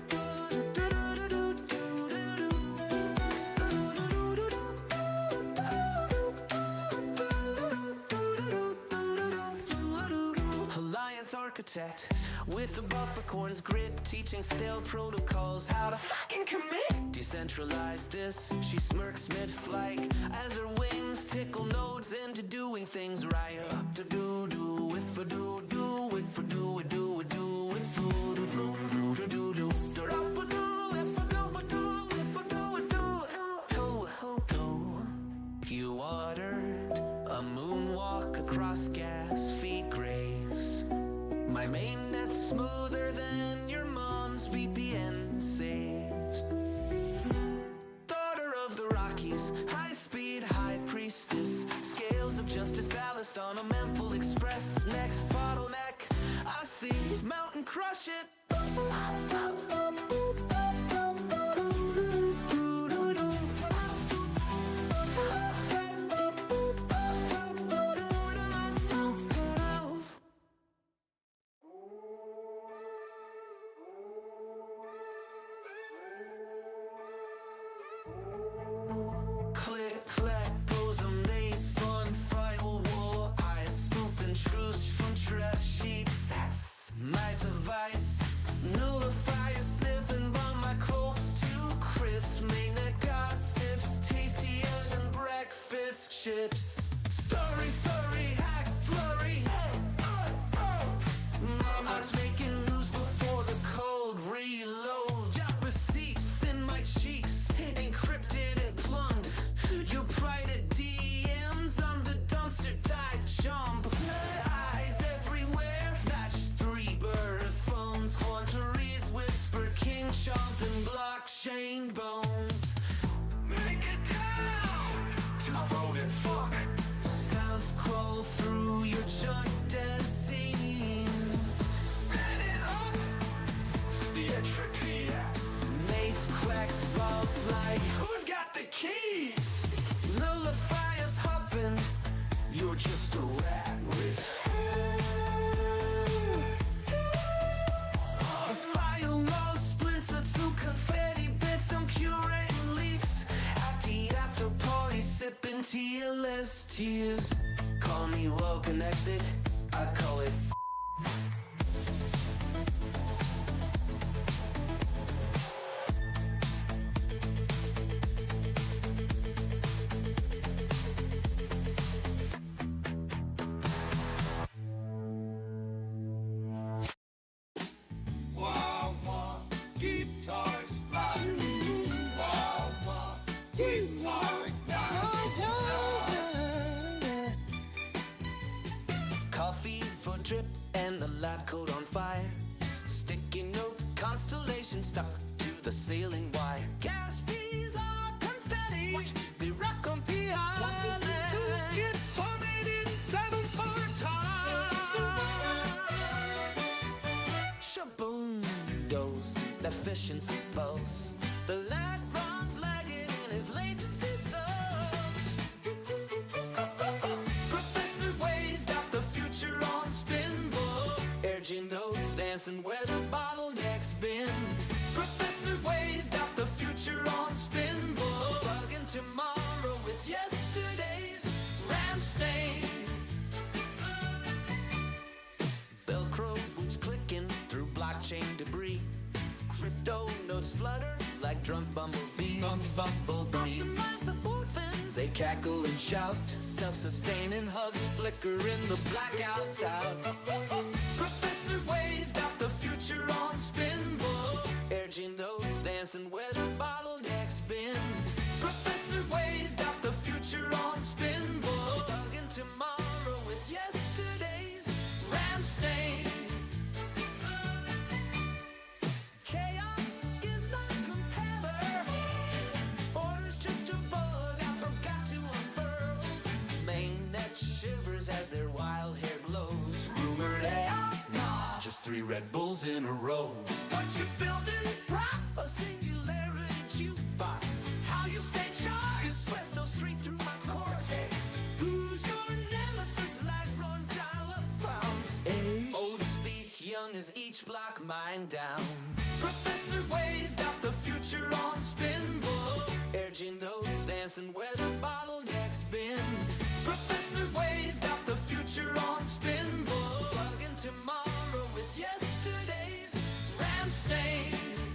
Alliance architect with a buffercorn's grit, teaching stale protocols how to fucking commit. Decentralize this, she smirks mid-flight as her wings tickle nodes into doing things right. Up to do-do with for do-do with for do-do with do with do-do-do-do-do-do. You ordered a moonwalk across gas feed graves. My mainnet's smoother than your mom's VPN saves. Daughter of the Rockies, high-speed high priestess. Scales of justice ballast on a Memphis Express. Next bottleneck, I see mountain crush it. Click, clack, bosom, lace on firewall. Eyes spooked and truce from trash sheets. That's my device. Nullifier sniffing by my corpse too crisp. Mainnet gossips, tastier than breakfast chips. Story, hack, flurry. Mama's making news before the cold reload. Job receipts in my cheeks, encrypted and plumbed. Your private DMs, I'm the dumpster dive jump. Eyes everywhere, match 3 burner phones. Haunteries whisper, king chomping blockchain bones. Make it down to my voted fuck. Stealth crawl through your junk dead scene. Bend it up, the entropy. Mace cracked vaults like, who's got the keys? Nullifiers huffing, you're just a rat with As firewall splinter to confetti bits, I'm curating leaps. At the after party, sipping TLS tears. Call me well connected, I call it Wah wah, guitar slide. Wah wah, guitar slide. coffee for drip and the lab coat on fire. Sticky note, constellation stuck to the ceiling wire. Gas fees are confetti, they rock on PI. Get homemade in 7 for time. Shaboom, dose, efficiency pulse. The lag runs lagging in his latency sub. Professor Wade's got the future on spinball. Urging notes dancing where the bottleneck's been. Professor Wade's got the future on spinball. Bugging tomorrow with yesterday's RAM stains. drunk bumblebees. Optimize the orphans, they cackle and shout. Self-sustaining hubs flicker in the blackouts out. Professor Wade's got the future on spinball. Urging notes, dancing where the bottlenecks been. Professor Wade's got the future on spinball. Dug in tomorrow with yesterday's ram stains. Chaos is not a compeller, or it's just a bug I forgot to unfurl. Mainnet shivers as their wild hair glows. Rumored AI, nah, just 3 Red Bulls in a row. What you building, prof? A singularity jukebox. How you stay charged? Espresso straight through my cortex. Who's your nemesis? Light runs dial up found. Age, old to speak, young as each block mine down. Professor Wade's got the future on spinball. Urging notes, dancing where the bottleneck's been. Professor Wade's got the future on spinball. Plugging tomorrow with yesterday's ram stains.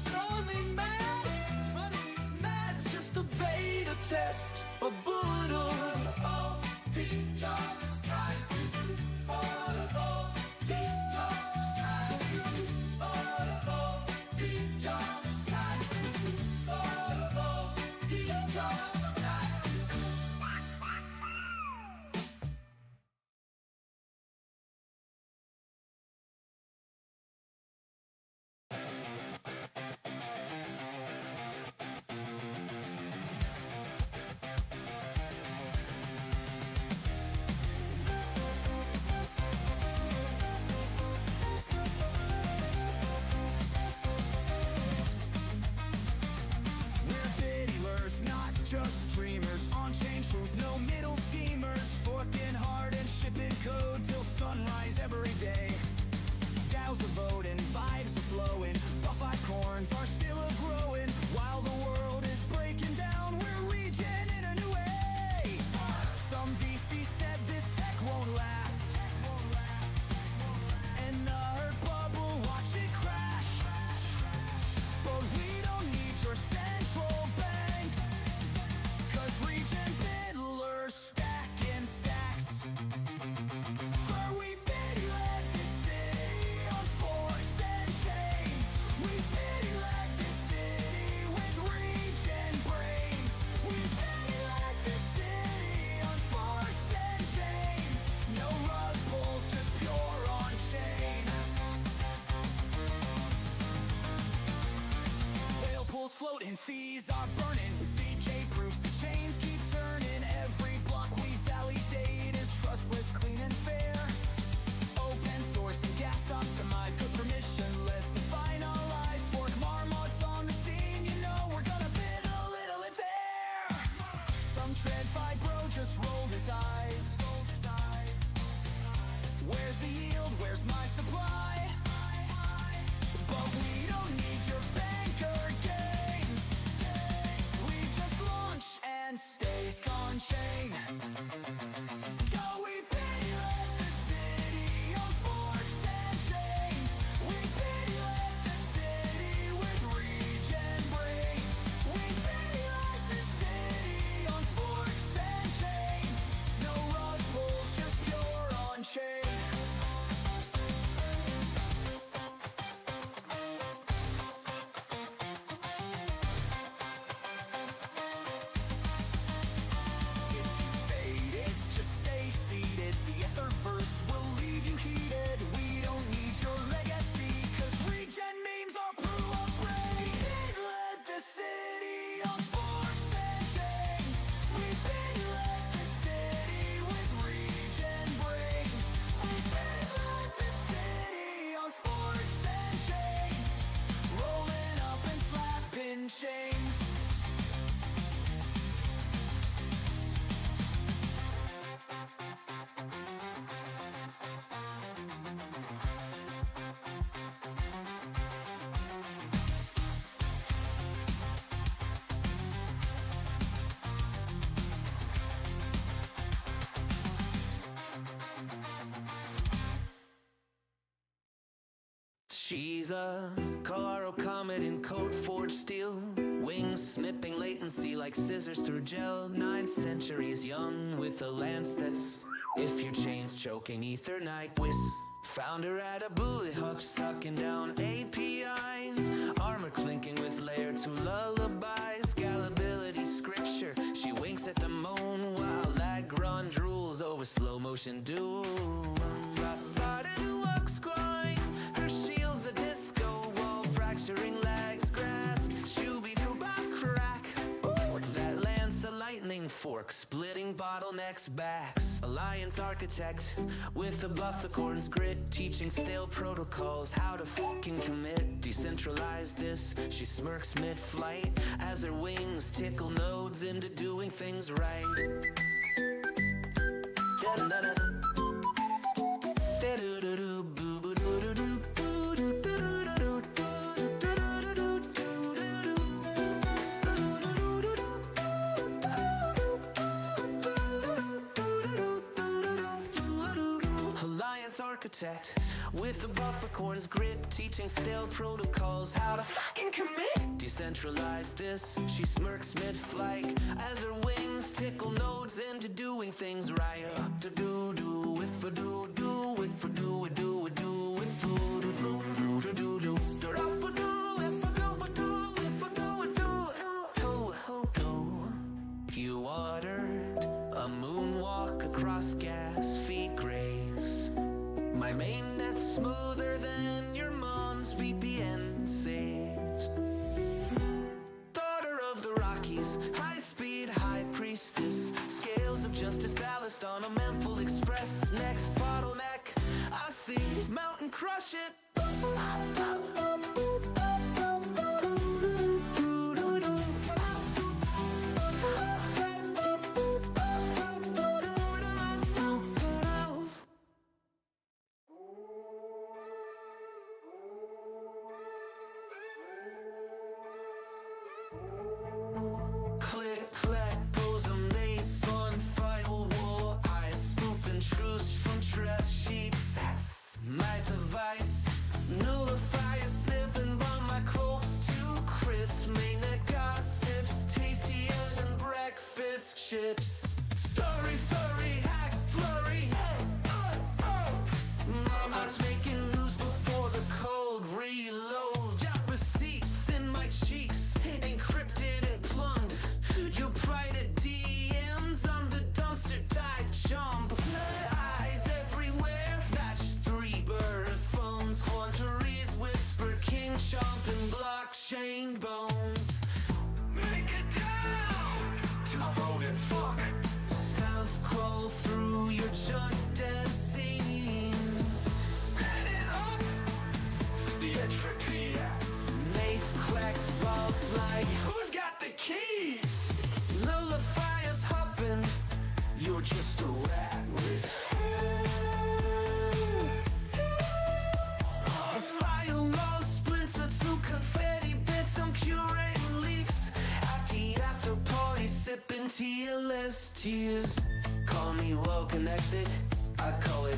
Throwing me mad, but mad's just a beta test for Boodle. Oh, he just tried. Oh, he just tried. Oh, he just tried. Oh, he just tried. We're biddies, not just dreamers. On-chain truth, no middle schemers. Forking hard and shipping code till sunrise every day. DAOs are voting, vibes are flowing. Buff-eyed corns are still a-growing. While the world is breaking down, we're regen in a new way. Some VC said this tech won't last. And the hurt bubble, watch it crash. But we don't need your central banks, 'cause regen biddlers stack in stacks. For we biddy let this city on sports and chains. We biddy let this city with regen brains. We biddy let this city on sports and chains. No rug pulls, just pure on chain. Whale pools floating, fees are burning. CK proofs the chains keep turning. Every block we validate is trustless, clean and fair. Open source and gas optimized, code permissionless and finalized. Fork marmots on the scene, you know we're gonna bid a little it there. Some tread fibro just rolled his eyes. Where's the yield? Where's my supply? But we don't need your banker games. We just launch and stake on chain. Go, we biddy let the city on sports and chains. We biddy let the city with regen brains. We biddy let the city on sports and chains. No rug pulls, just pure on chain. If you She's a Colorado comet in code forged steel, wings snipping latency like scissors through gel. 9 centuries young with a lance that's, if your chain's choking Ethernight whiz. Found her at a bully hook sucking down APIs, armor clinking with layer 2 lullabies. Scalability scripture, she winks at the moon while Lagron drools over slow motion doom. Her shield's a disco wall, fracturing legs, grass, shooby-doo-bop crack. Ooh, that lance a lightning fork, splitting bottlenecks backs. Alliance architect with a bufficorn's grit, teaching stale protocols how to fucking commit. Decentralize this, she smirks mid-flight as her wings tickle nodes into doing things right. Da-da-da-da. Stay-doo-doo-doo, boo-boo-doo-doo-doo. Architect with a bufficorn's grit, teaching stale protocols how to fucking commit. Decentralize this, she smirks mid-flight as her wings tickle nodes into doing things right. To do with a do with for do with do with do with do do do do do do. You ordered a moonwalk across gas feed graves. My mainnet's smoother than your mom's VPN saves. Daughter of the Rockies, high-speed high priestess, scales of justice ballast on a Memphis Express. Next bottleneck, I see mountain crush it. Click, clack, bosom, lace on firewall. I spooked and truce from dress sheets. That's my device. Nullifier sniffing on my clothes too crisp. Mainnet gossips, tastier than breakfast chips. Story, hack, flurry. Mama's making news before the cold reload. Got receipts in my cheeks, encrypted and plumbed. You private DMs, I'm the dumpster dive jump. Eyes everywhere, that's 3 bird phones. Haunteries whisper, king chomp and blockchain bones. Make it down to my voted fuck. Stealth crawl through your junk dead scene. Head it up to the entropy. Mace cracked vaults like, who's got the keys? Nullifier's huffing, you're just a rat with firewall splinter to confetti bits. I'm curating leaks at the after party, sipping TLS tears. Call me well connected, I call it.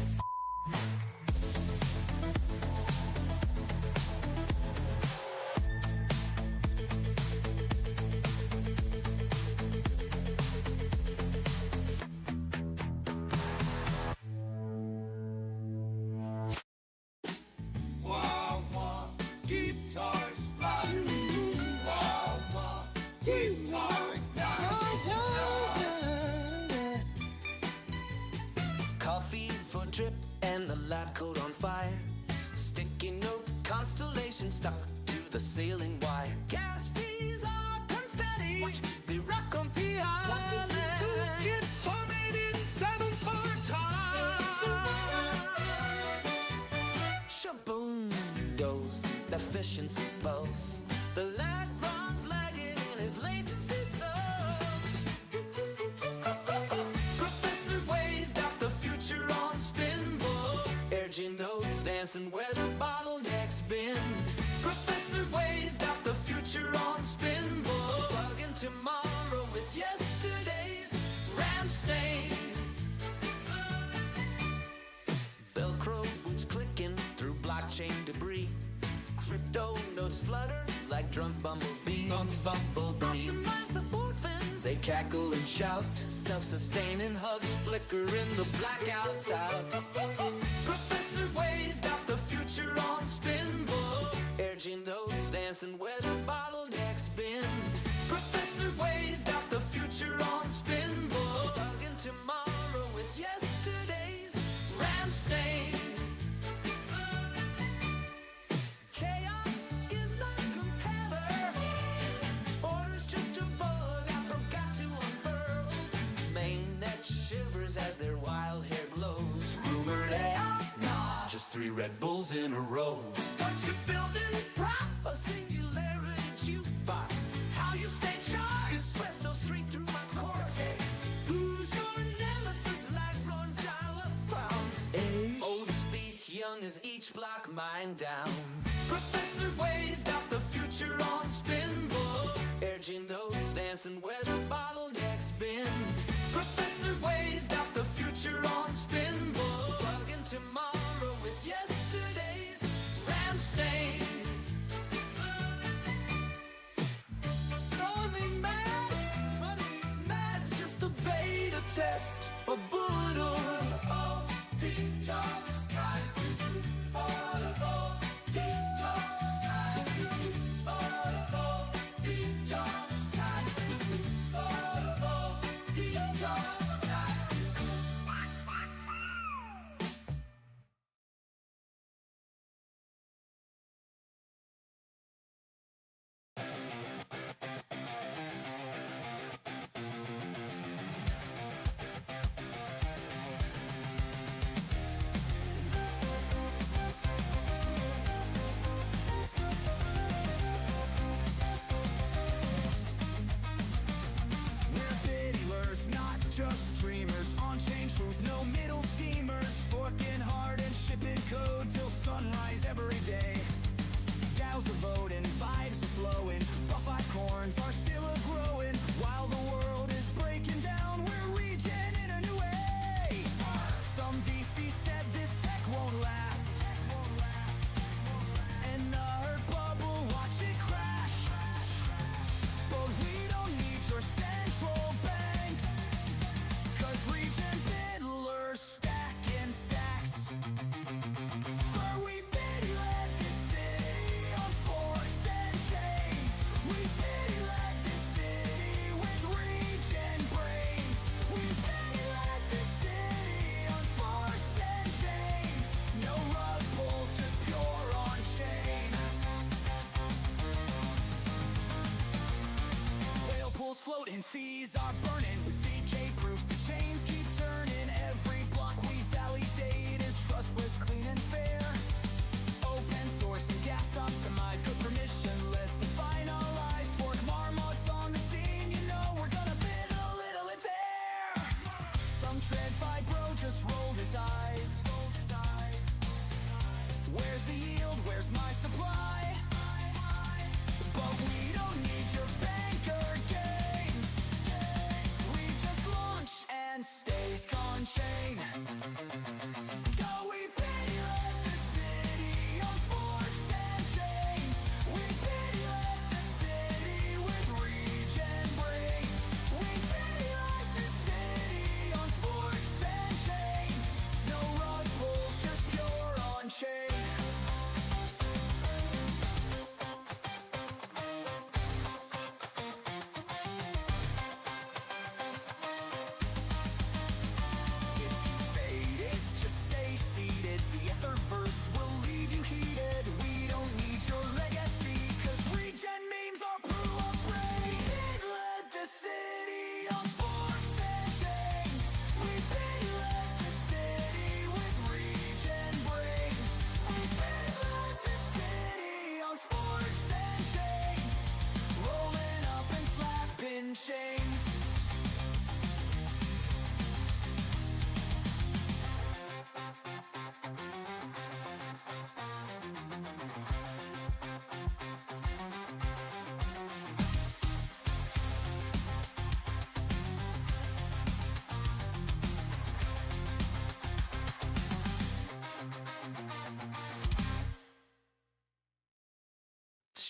Coffee for drip and the lab coat on fire. Sticky note constellation stuck to the ceiling wire. Gas fees are confetti, they rock on PI. Get homemade in 7 for time. Shaboom, dose, efficiency pulse. The lag runs lagging in his latency sub. Professor Wade's got the future on spin, boy. Urgent notes dancing where the bottlenecks been. Professor Wade's got the future on spin, boy. Plugging tomorrow with yesterday's RAM stains. Velcro boots clicking through blockchain debris. crypto notes flutter like drunk bumblebees. Optimize the boardrooms, they cackle and shout. Self-sustaining hubs flicker in the blackouts out. Professor Way's got the future on spin, book. Urging notes dancing where the bottlenecks been. Professor Way's got the future on spin, book. Plugging tomorrow with yesterday's ram stains. Chaos is not compeller. Order's just a bug I forgot to unfurl. Mainnet shivers as their wild hair glows. Rumored AI, nah, just 3 Red Bulls in a row. What you building, prop? A singularity jukebox. How you stay charged? Espresso stream through my cortex. Who's your nemesis? Light runs dial-up found. Old as speak, young as each block mine down. Professor Way's got the future on spin, book. Urging notes dancing where the bottlenecks been. Professor Way's got the future on spin, book. Plugging tomorrow with yesterday's ram stains. Throwing me mad, but mad's just a beta test. A boodle. Oh, he jumps right. Oh, he jumps right. Oh, he jumps right. Oh, he jumps right. We're biddies, not just dreamers. On-chain truth, no middle schemers. Forking hard and shipping code till sunrise every day. DAOs are voting, vibes are flowing. Buff corns are still a-growing. While the world is breaking down, we're regen in a new way. Some VC said this tech won't last. And the hurt bubble, watch it crash. But we don't need your central banks. Cause regen biddlers stack in stacks. For we biddy let this city on sports and chains. We biddy let this city with regen brains. We biddy let this city on sports and chains. No rug pulls, just pure on chain. Whale pools floating, fees are burning. ZK proofs the chains keep turning. Every block we validate is trustless, clean and fair. Open source and gas optimized, code permissionless and finalized. Fork marmots on the scene, you know we're gonna bid a little it there. Some TradFi bro just rolled his eyes. Where's the yield? Where's my supply? But we don't need your banker games. We just launch and stake on chain. Go, we biddy let the city on sports and chains. We biddy let the city with regen brains. We biddy let the city on sports and chains. No rug pulls, just pure on chain.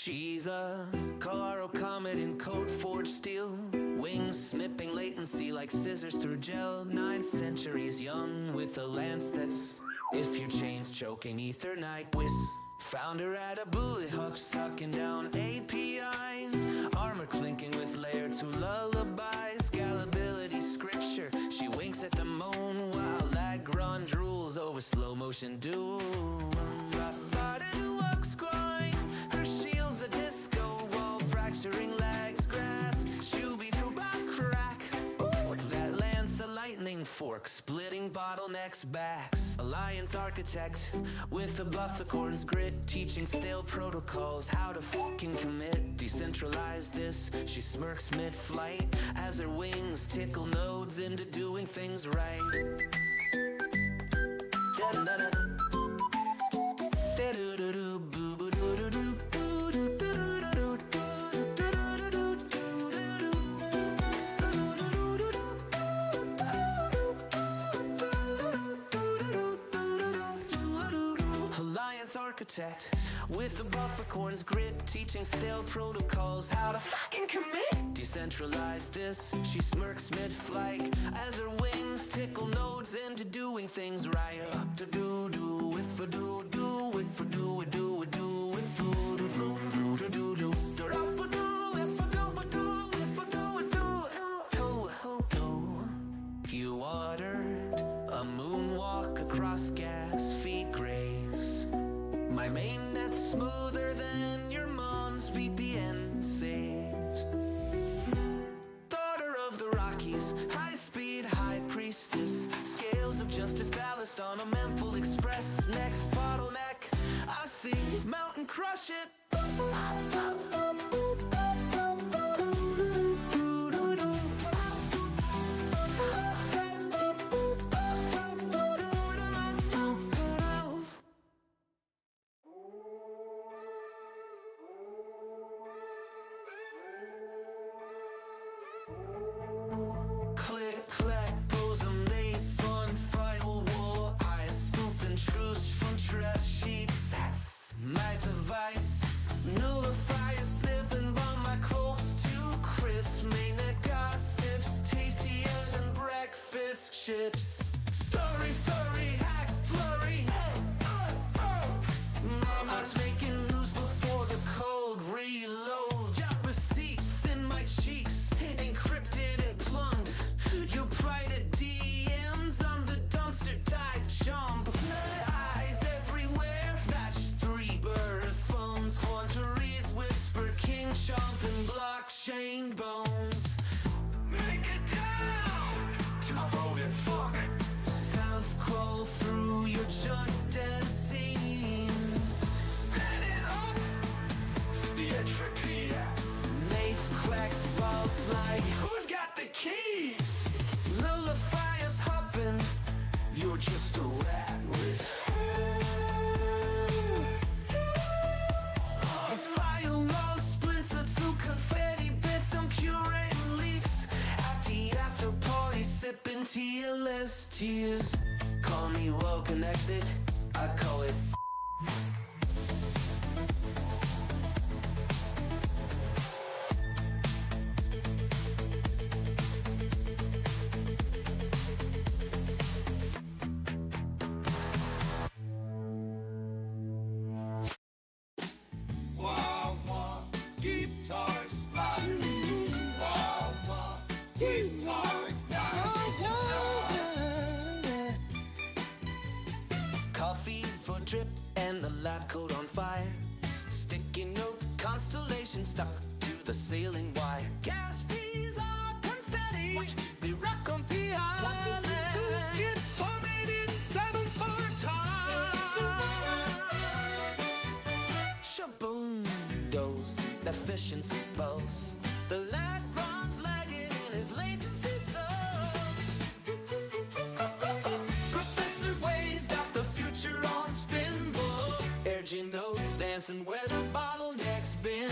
She's a Colorado comet in code forged steel, wings snipping latency like scissors through gel. 9 centuries young with a lance that's if your chain's choking Ethernight whiz. Found her at a bullet hook sucking down APIs, armor clinking with layer 2 lullabies. Scalability scripture, she winks at the moon while Lagrange drools over slow motion doom. Her shield's a disco wall, fracturing legs, grass, shooby-doo-bop crack. That lance a lightning fork, splitting bottlenecks backs. Alliance architect with a bufficorn's grit, teaching stale protocols how to fucking commit. Decentralize this, she smirks mid-flight as her wings tickle nodes into doing things right. Da-da-da-da. Alliance architect with a bufficorn's grit, teaching stale protocols how to fucking commit. Decentralize this, she smirks mid-flight as her wings tickle nodes into doing things right. Up to do with a do with a do with do with do. You ordered a moonwalk across gas feed graves. My mainnet's smoother than your mom's VPN saves. Daughter of the Rockies, high-speed high priestess, scales of justice ballast on a mempool express. Next bottleneck, I see mountain crush it. Click, clack, bosom, lace on firewall. Eyes spooked and truce from trash sheets. That's my device. Nullifier sniffing by my clothes too crisp. Mainnet gossips, tastier than breakfast chips. Story, hack, flurry. Mama's making news before the cold reload. Got receipts in my cheeks, encrypted and plumbed. You private DMs, I'm the dumpster dive chump. Eyes everywhere, match 3 bird phones. Haunteries whisper, king chomp and blockchain bones. Make it down to my voted fuck. Stealth crawl through your junk dead scene. Head it up to the entropy. Mace cracked vaults like who's got the keys? Nullifier's huffing, you're just a rat with His firewall splinter to confetti bits. I'm curating leaves at the after party, sipping TLS tears. Call me well connected, I call it coffee for drip and the lab coat on fire. Sticky note constellation stuck to the ceiling wire. Gas fees are confetti. They rock on PI. Get homemade in 7 for time. Shaboom, dose, efficiency pulse. The lad runs lagging in his latency sub. Professor Way's got the future on spinball. Urging notes dancing where the bottleneck's been.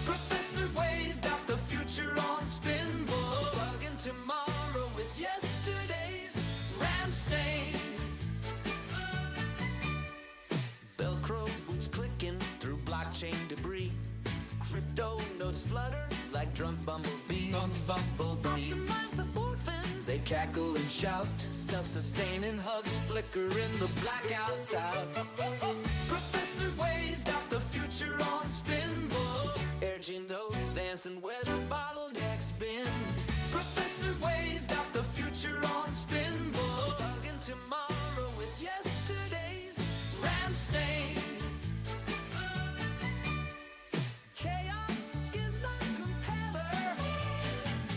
Professor Way's got the future on spinball. Plugging tomorrow with yesterday's RAM stains. Velcro boots clicking through blockchain debris. Wings flutter like drunk bumblebees. Optimize the board fins. They cackle and shout. Self-sustaining hubs flicker in the blackouts out. Professor Waze got the future on spin. Urging notes dancing where the bottlenecks been. Professor Waze got the future on spin. Plugging tomorrow with yesterday's ram stains. Chaos is not a compeller.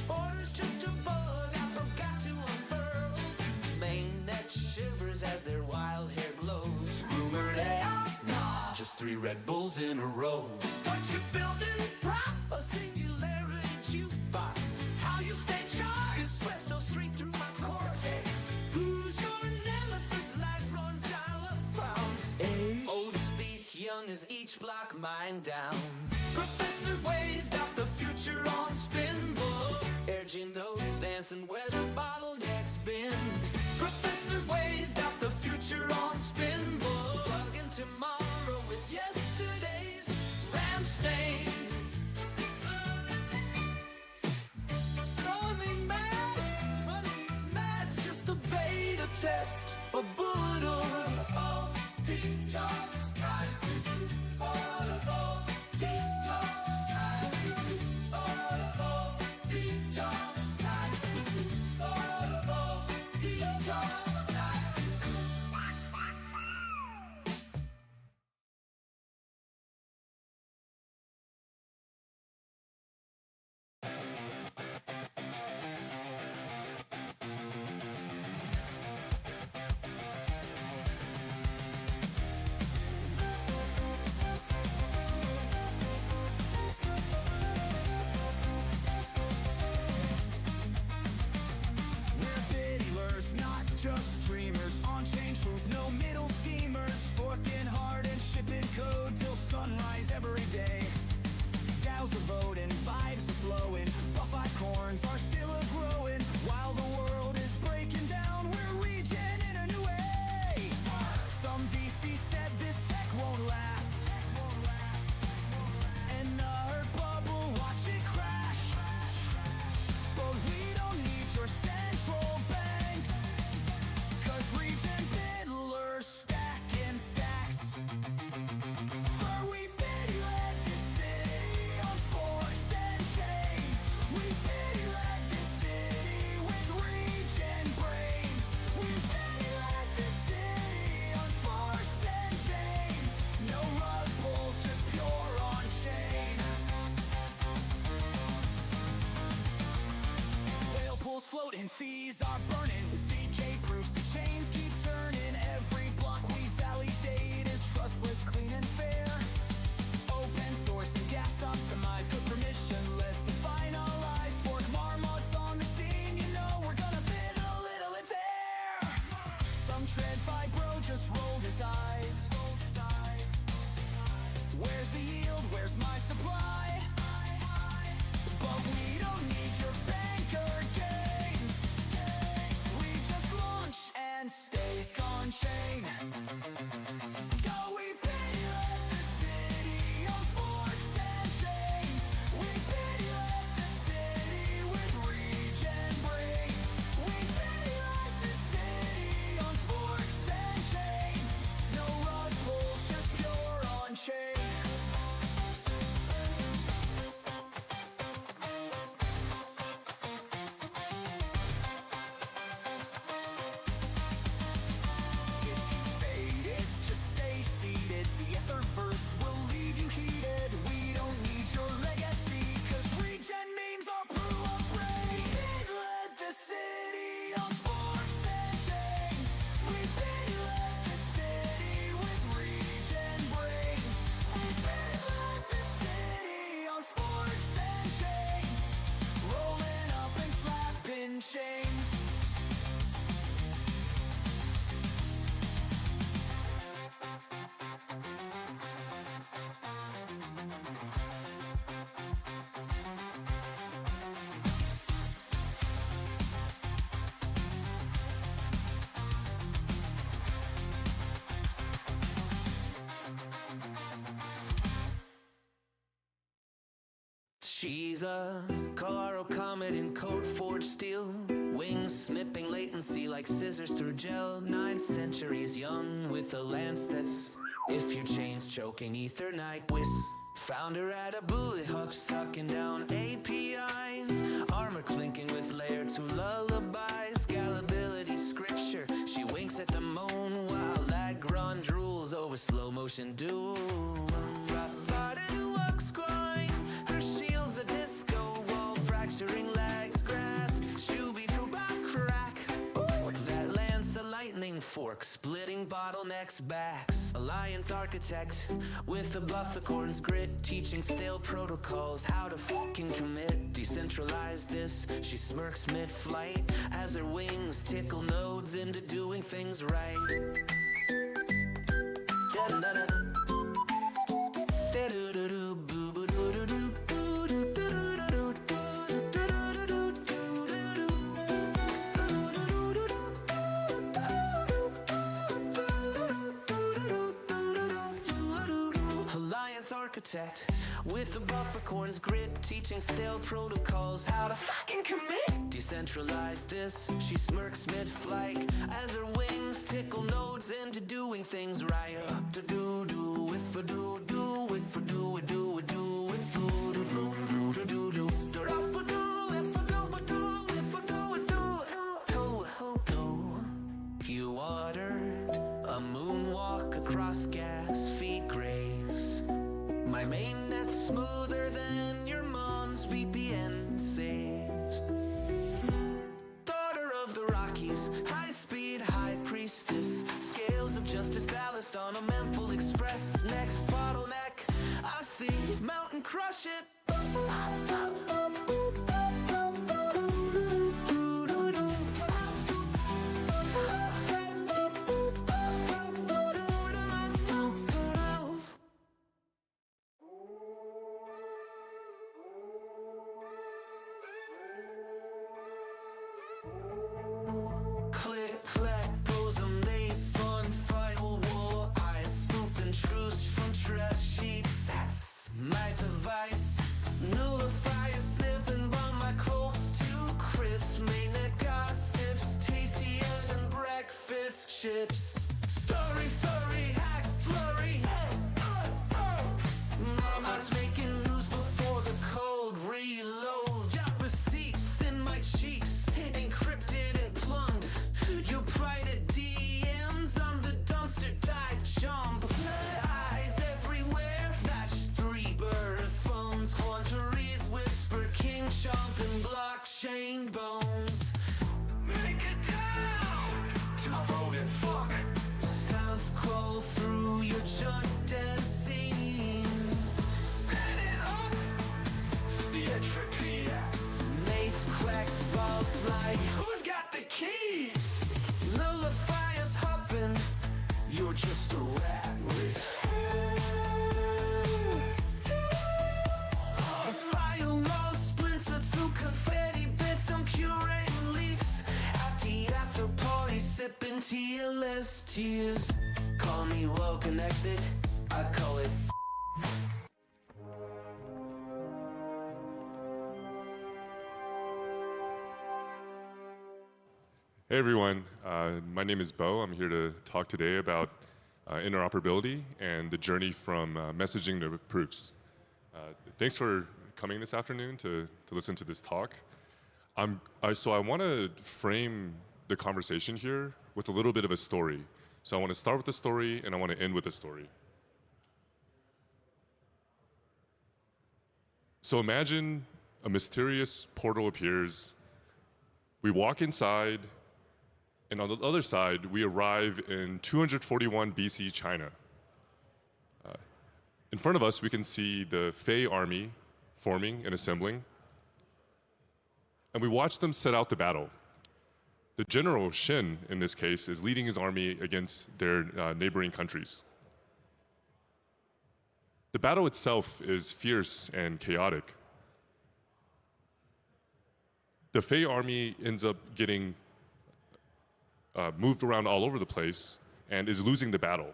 Order's just a bug I forgot to unfurl. Mainnet shivers as their wild hair glows. Rumored AI? Nah, just 3 Red Bulls in a row. What you building? Prop? A singularity jukebox. How you stay charged? Espresso straight through my cortex. Who's your nemesis? Light runs dial up found. Age? Old as speak, young as each block mine down. Professor Waze got the future on spin. Urging notes dancing where the bottlenecks been. Professor Waze got the future on spin. Plugging tomorrow with yesterday's ram stains. Calling me mad, but mad's just a beta test for Boodle. Oh, he just got just dreamers, on-chain truth, no middle schemers, forking hard and shipping code till sunrise every day. DAOs are voting, vibes are flowing, buff-eyed corns are still a-growing. While the world is breaking down, we're regen in a new way. Some VC said this tech won't last, and a hurt bubble, watch it crash. But we don't need your central banks, 'cause regen biddlers stack in stacks. For we bid led the city on sports and chains. We bid led the city with regen brains. We bid led the city on sports and chains. No rug pulls, just pure on chain. Whale pools floating, fees are burning. ZK proofs the chains keep turning. Every block we validate is trustless, clean and fair. Open source and gas optimized, code permissionless and finalized. Fork marmots on the scene, you know we're gonna bid a little it there. Some tread fibro just rolled his eyes. Where's the yield? Where's my supply? But we don't need your banker games. She's a Colorado comet in code forged steel, wings snipping latency like scissors through gel. 9 centuries young with a lance that's if your chain's choking Ethernight whiz. Found her at a bullet hook sucking down APIs, armor clinking with layer 2 lullabies. Scalability scripture, she winks at the moon while Lagrange drools over slow motion doom. Her shield's a disco wall, fracturing legs, grass, shooby-doo-bop crack. Ooh, that lance a lightning fork, splitting bottlenecks backs. Alliance architect with a bufficorn's grit, teaching stale protocols how to fucking commit. Decentralize this, she smirks mid-flight as her wings tickle nodes into doing things right. Da-da-da. Architect with a bufficorn's grit, teaching stale protocols how to fucking commit. Decentralize this, she smirks mid-flight as her wings tickle nodes into doing things right. To do with a do with a do with do with do with do do do do do do. You ordered a moonwalk across gas feet graves. My mainnet's smoother than your mom's VPN saves. Daughter of the Rockies, high-speed high priestess, scales of justice ballast on a Memphis Express. Next bottleneck, I see mountain crush it. Click, clack, bosom, lace on firewall. I scooped and truce from trash sheets. That's my device. Nullifier sniffing on my cokes too crisp. Mainnet gossips, tastier than breakfast chips. Story, hack, flurry. Mama's making news before the cold reload. Got receipts in my cheeks, encrypted and plumbed. Your private DMs, I'm the dumpster dive jump. Eyes everywhere, match 3 burner phones. Haunteries whisper, king chomp and blockchain bones. Make it down to my voted fuck. Stealth crawl through your junk dead scene. Head it up to the entropy. Mace cracked balls like who's got the keys? Nullifier's huffing, you're just a rat with as firewall splinter to confetti bits. I'm curating leaves at the after party, sipping TLS tears. Call me well connected, I call it. Hey everyone, my name is Bo. I'm here to talk today about interoperability and the journey from messaging to proofs. Thanks for coming this afternoon to listen to this talk. So I want to frame the conversation here with a little bit of a story. So I want to start with the story and I want to end with a story. So imagine a mysterious portal appears. We walk inside, and on the other side, we arrive in 241 BC China. In front of us, we can see the Fei army forming and assembling. And we watch them set out to battle. The general, Shen, in this case, is leading his army against their neighboring countries. The battle itself is fierce and chaotic. The Fei army ends up getting moved around all over the place and is losing the battle.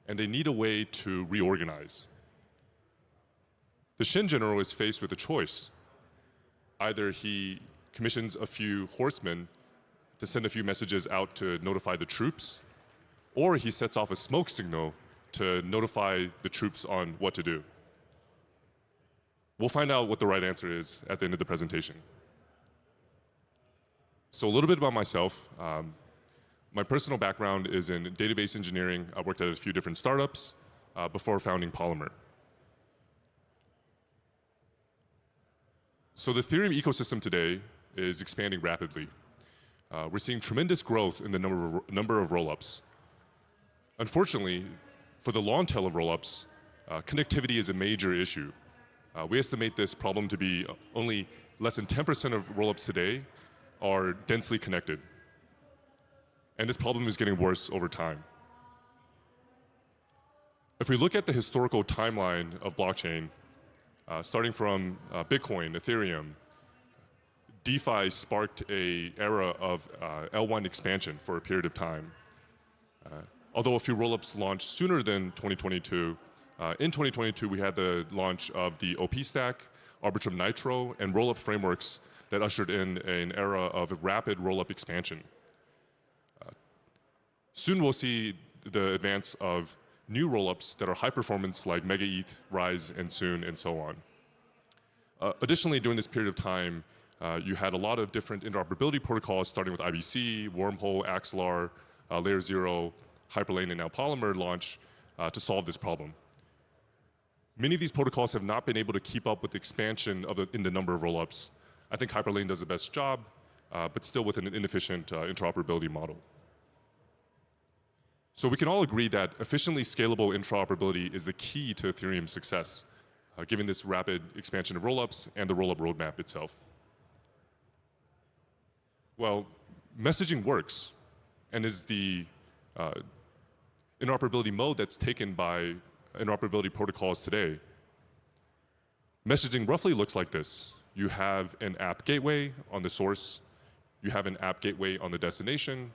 And they need a way to reorganize. The Shin general is faced with a choice. Either he commissions a few horsemen to send a few messages out to notify the troops, or he sets off a smoke signal to notify the troops on what to do. We'll find out what the right answer is at the end of the presentation. So a little bit about myself. My personal background is in database engineering. I worked at a few different startups before founding Polymer. So the Ethereum ecosystem today is expanding rapidly. We're seeing tremendous growth in the number of rollups. Unfortunately, for the long tail of rollups, connectivity is a major issue. We estimate this problem to be only less than 10% of rollups today are densely connected. And this problem is getting worse over time. If we look at the historical timeline of blockchain, starting from Bitcoin, Ethereum, DeFi sparked an era of L1 expansion for a period of time. Although a few rollups launched sooner than 2022, in 2022 we had the launch of the OP Stack, Arbitrum Nitro, and rollup frameworks that ushered in an era of rapid rollup expansion. Soon we'll see the advance of new rollups that are high performance like Mega ETH, Rise, and Soon, and so on. Additionally, during this period of time, you had a lot of different interoperability protocols starting with IBC, Wormhole, Axelar, Layer 0, Hyperlane, and now Polymer launch to solve this problem. Many of these protocols have not been able to keep up with the expansion in the number of rollups. I think Hyperlane does the best job, but still with an inefficient interoperability model. So we can all agree that efficiently scalable interoperability is the key to Ethereum's success, given this rapid expansion of rollups and the rollup roadmap itself. Well, messaging works and is the interoperability mode that's taken by interoperability protocols today. Messaging roughly looks like this. You have an app gateway on the source, you have an app gateway on the destination,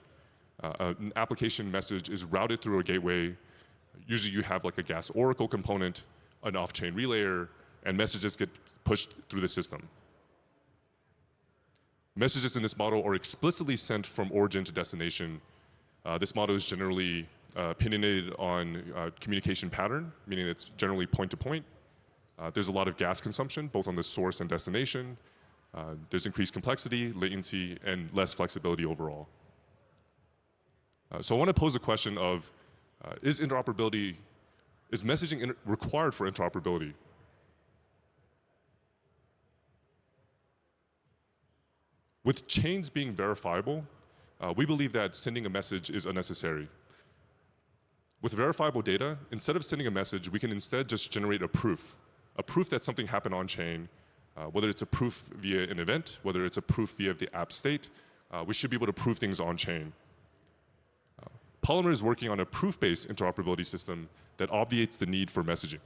an application message is routed through a gateway. Usually you have like a gas oracle component, an off-chain relayer, and messages get pushed through the system. Messages in this model are explicitly sent from origin to destination. This model is generally opinionated on communication pattern, meaning it's generally point-to-point. There's a lot of gas consumption, both on the source and destination. There's increased complexity, latency, and less flexibility overall. So I want to pose a question of, is messaging required for interoperability? With chains being verifiable, we believe that sending a message is unnecessary. With verifiable data, instead of sending a message, we can instead just generate a proof that something happened on chain, whether it's a proof via an event, whether it's a proof via the app state, we should be able to prove things on chain. Polymer is working on a proof-based interoperability system that obviates the need for messaging.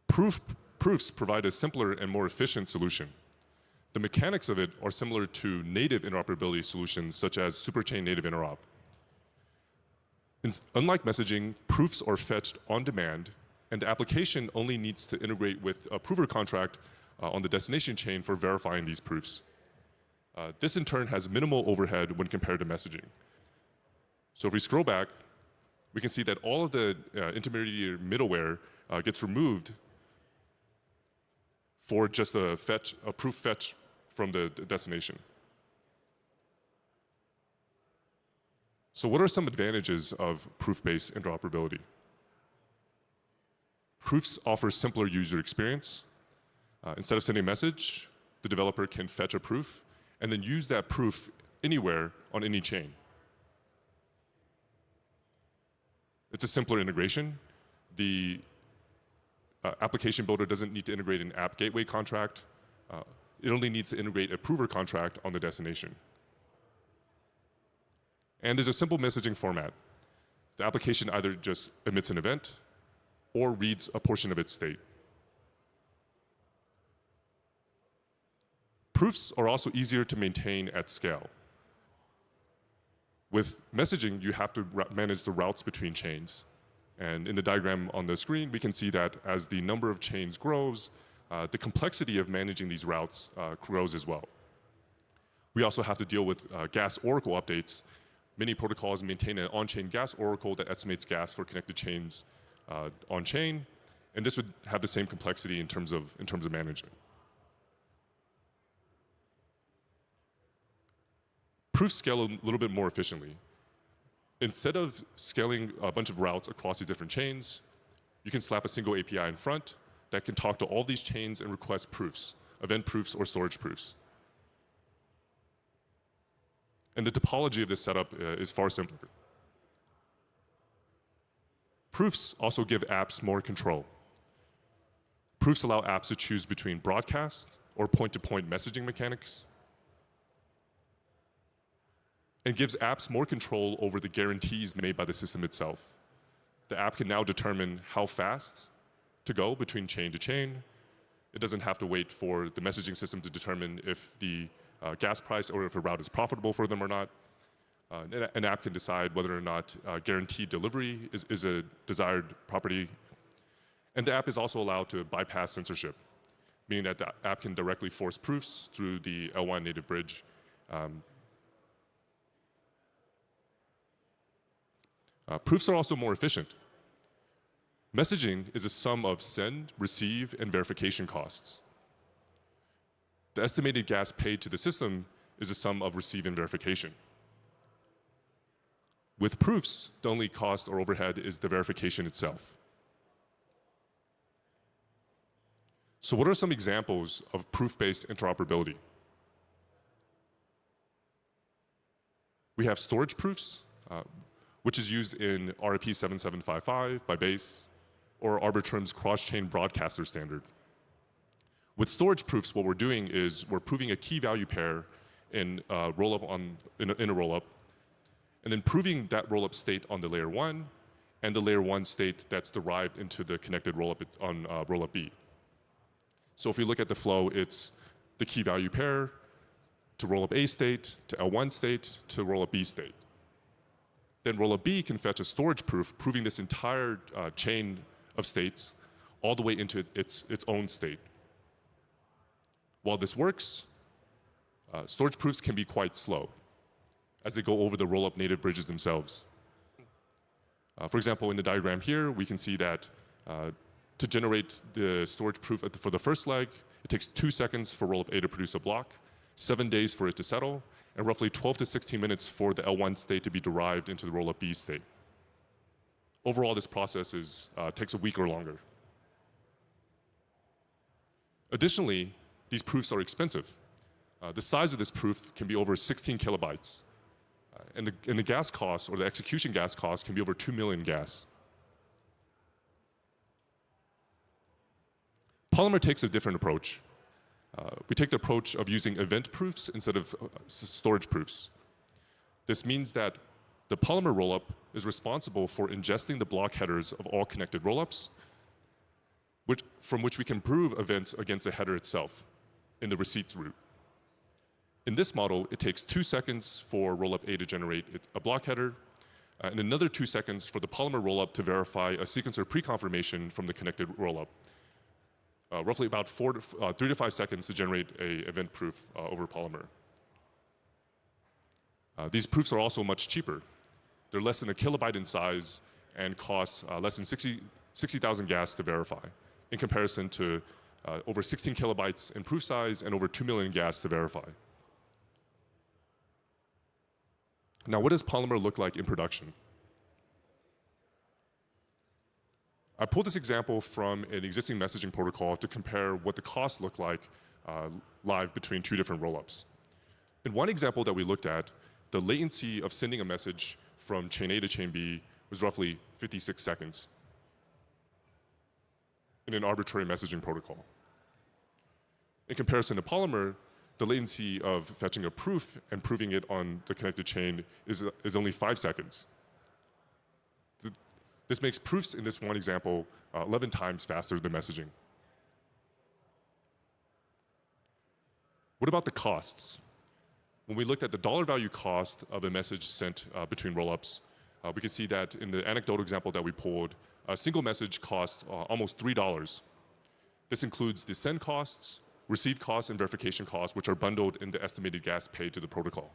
Proofs provide a simpler and more efficient solution. The mechanics of it are similar to native interoperability solutions such as superchain native interop. Unlike messaging, proofs are fetched on demand, and the application only needs to integrate with a prover contract on the destination chain for verifying these proofs. This in turn has minimal overhead when compared to messaging. So if we scroll back, we can see that all of the intermediary middleware gets removed for just a proof fetch from the destination. So what are some advantages of proof-based interoperability? Proofs offer simpler user experience. Instead of sending a message, the developer can fetch a proof and then use that proof anywhere on any chain. It's a simpler integration. The application builder doesn't need to integrate an app gateway contract. It only needs to integrate a prover contract on the destination. And there's a simple messaging format. The application either just emits an event or reads a portion of its state. Proofs are also easier to maintain at scale. With messaging, you have to manage the routes between chains. And in the diagram on the screen, we can see that as the number of chains grows, the complexity of managing these routes grows as well. We also have to deal with gas oracle updates. Many protocols maintain an on-chain gas oracle that estimates gas for connected chains on-chain, and this would have the same complexity in terms of management. Proofs scale a little bit more efficiently. Instead of scaling a bunch of routes across these different chains, you can slap a single API in front that can talk to all these chains and request proofs, event proofs or storage proofs. And the topology of this setup is far simpler. Proofs also give apps more control. Proofs allow apps to choose between broadcast or point-to-point messaging mechanics, and gives apps more control over the guarantees made by the system itself. The app can now determine how fast to go between chain to chain. It doesn't have to wait for the messaging system to determine if the gas price or if a route is profitable for them or not. An app can decide whether or not guaranteed delivery is a desired property. And the app is also allowed to bypass censorship, meaning that the app can directly force proofs through the L1 native bridge. Proofs are also more efficient. Messaging is a sum of send, receive, and verification costs. The estimated gas paid to the system is a sum of receive and verification. With proofs, the only cost or overhead is the verification itself. So what are some examples of proof-based interoperability? We have storage proofs, which is used in RIP 7755 by Base, or Arbitrum's cross-chain broadcaster standard. With storage proofs, what we're doing is we're proving a key value pair in a rollup, and then proving that rollup state on the layer 1 and the layer 1 state that's derived into the connected rollup on rollup B. So if we look at the flow, it's the key value pair to rollup A state, to L1 state, to rollup B state. Then rollup B can fetch a storage proof proving this entire chain of states all the way into its own state. While this works, storage proofs can be quite slow as they go over the rollup native bridges themselves. For example, in the diagram here, we can see that to generate the storage proof for the first leg, it takes 2 seconds for rollup A to produce a block, 7 days for it to settle, and roughly 12 to 16 minutes for the L1 state to be derived into the rollup B state. Overall, this process takes a week or longer. Additionally, these proofs are expensive. The size of this proof can be over 16 kilobytes. And the gas cost, or the execution gas cost, can be over 2 million gas. Polymer takes a different approach. We take the approach of using event proofs instead of storage proofs. This means that the Polymer rollup is responsible for ingesting the block headers of all connected rollups, from which we can prove events against the header itself in the receipts route. In this model, it takes 2 seconds for rollup A to generate a block header, and another 2 seconds for the Polymer rollup to verify a sequencer pre-confirmation from the connected rollup. Roughly about 3 to 5 seconds to generate an event proof over Polymer. These proofs are also much cheaper. They're less than a kilobyte in size and cost less than 60,000 gas to verify, in comparison to over 16 kilobytes in proof size and over 2 million gas to verify. Now, what does Polymer look like in production? I pulled this example from an existing messaging protocol to compare what the costs look like live between 2 different rollups. In one example that we looked at, the latency of sending a message from chain A to chain B was roughly 56 seconds in an arbitrary messaging protocol. In comparison to Polymer, the latency of fetching a proof and proving it on the connected chain is only 5 seconds. This makes proofs in this one example 11 times faster than messaging. What about the costs? When we looked at the dollar value cost of a message sent between rollups, we can see that in the anecdotal example that we pulled, a single message costs almost $3. This includes the send costs, receive costs, and verification costs, which are bundled in the estimated gas paid to the protocol.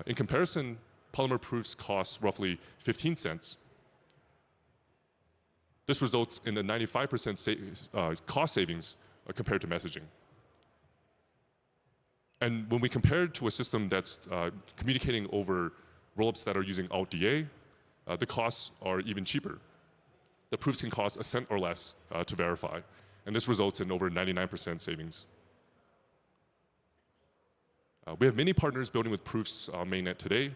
In comparison, Polymer proofs cost roughly 15 cents. This results in a 95% cost savings compared to messaging. And when we compare it to a system that's communicating over rollups that are using Alt-DA, the costs are even cheaper. The proofs can cost a cent or less to verify, and this results in over 99% savings. We have many partners building with proofs on mainnet today: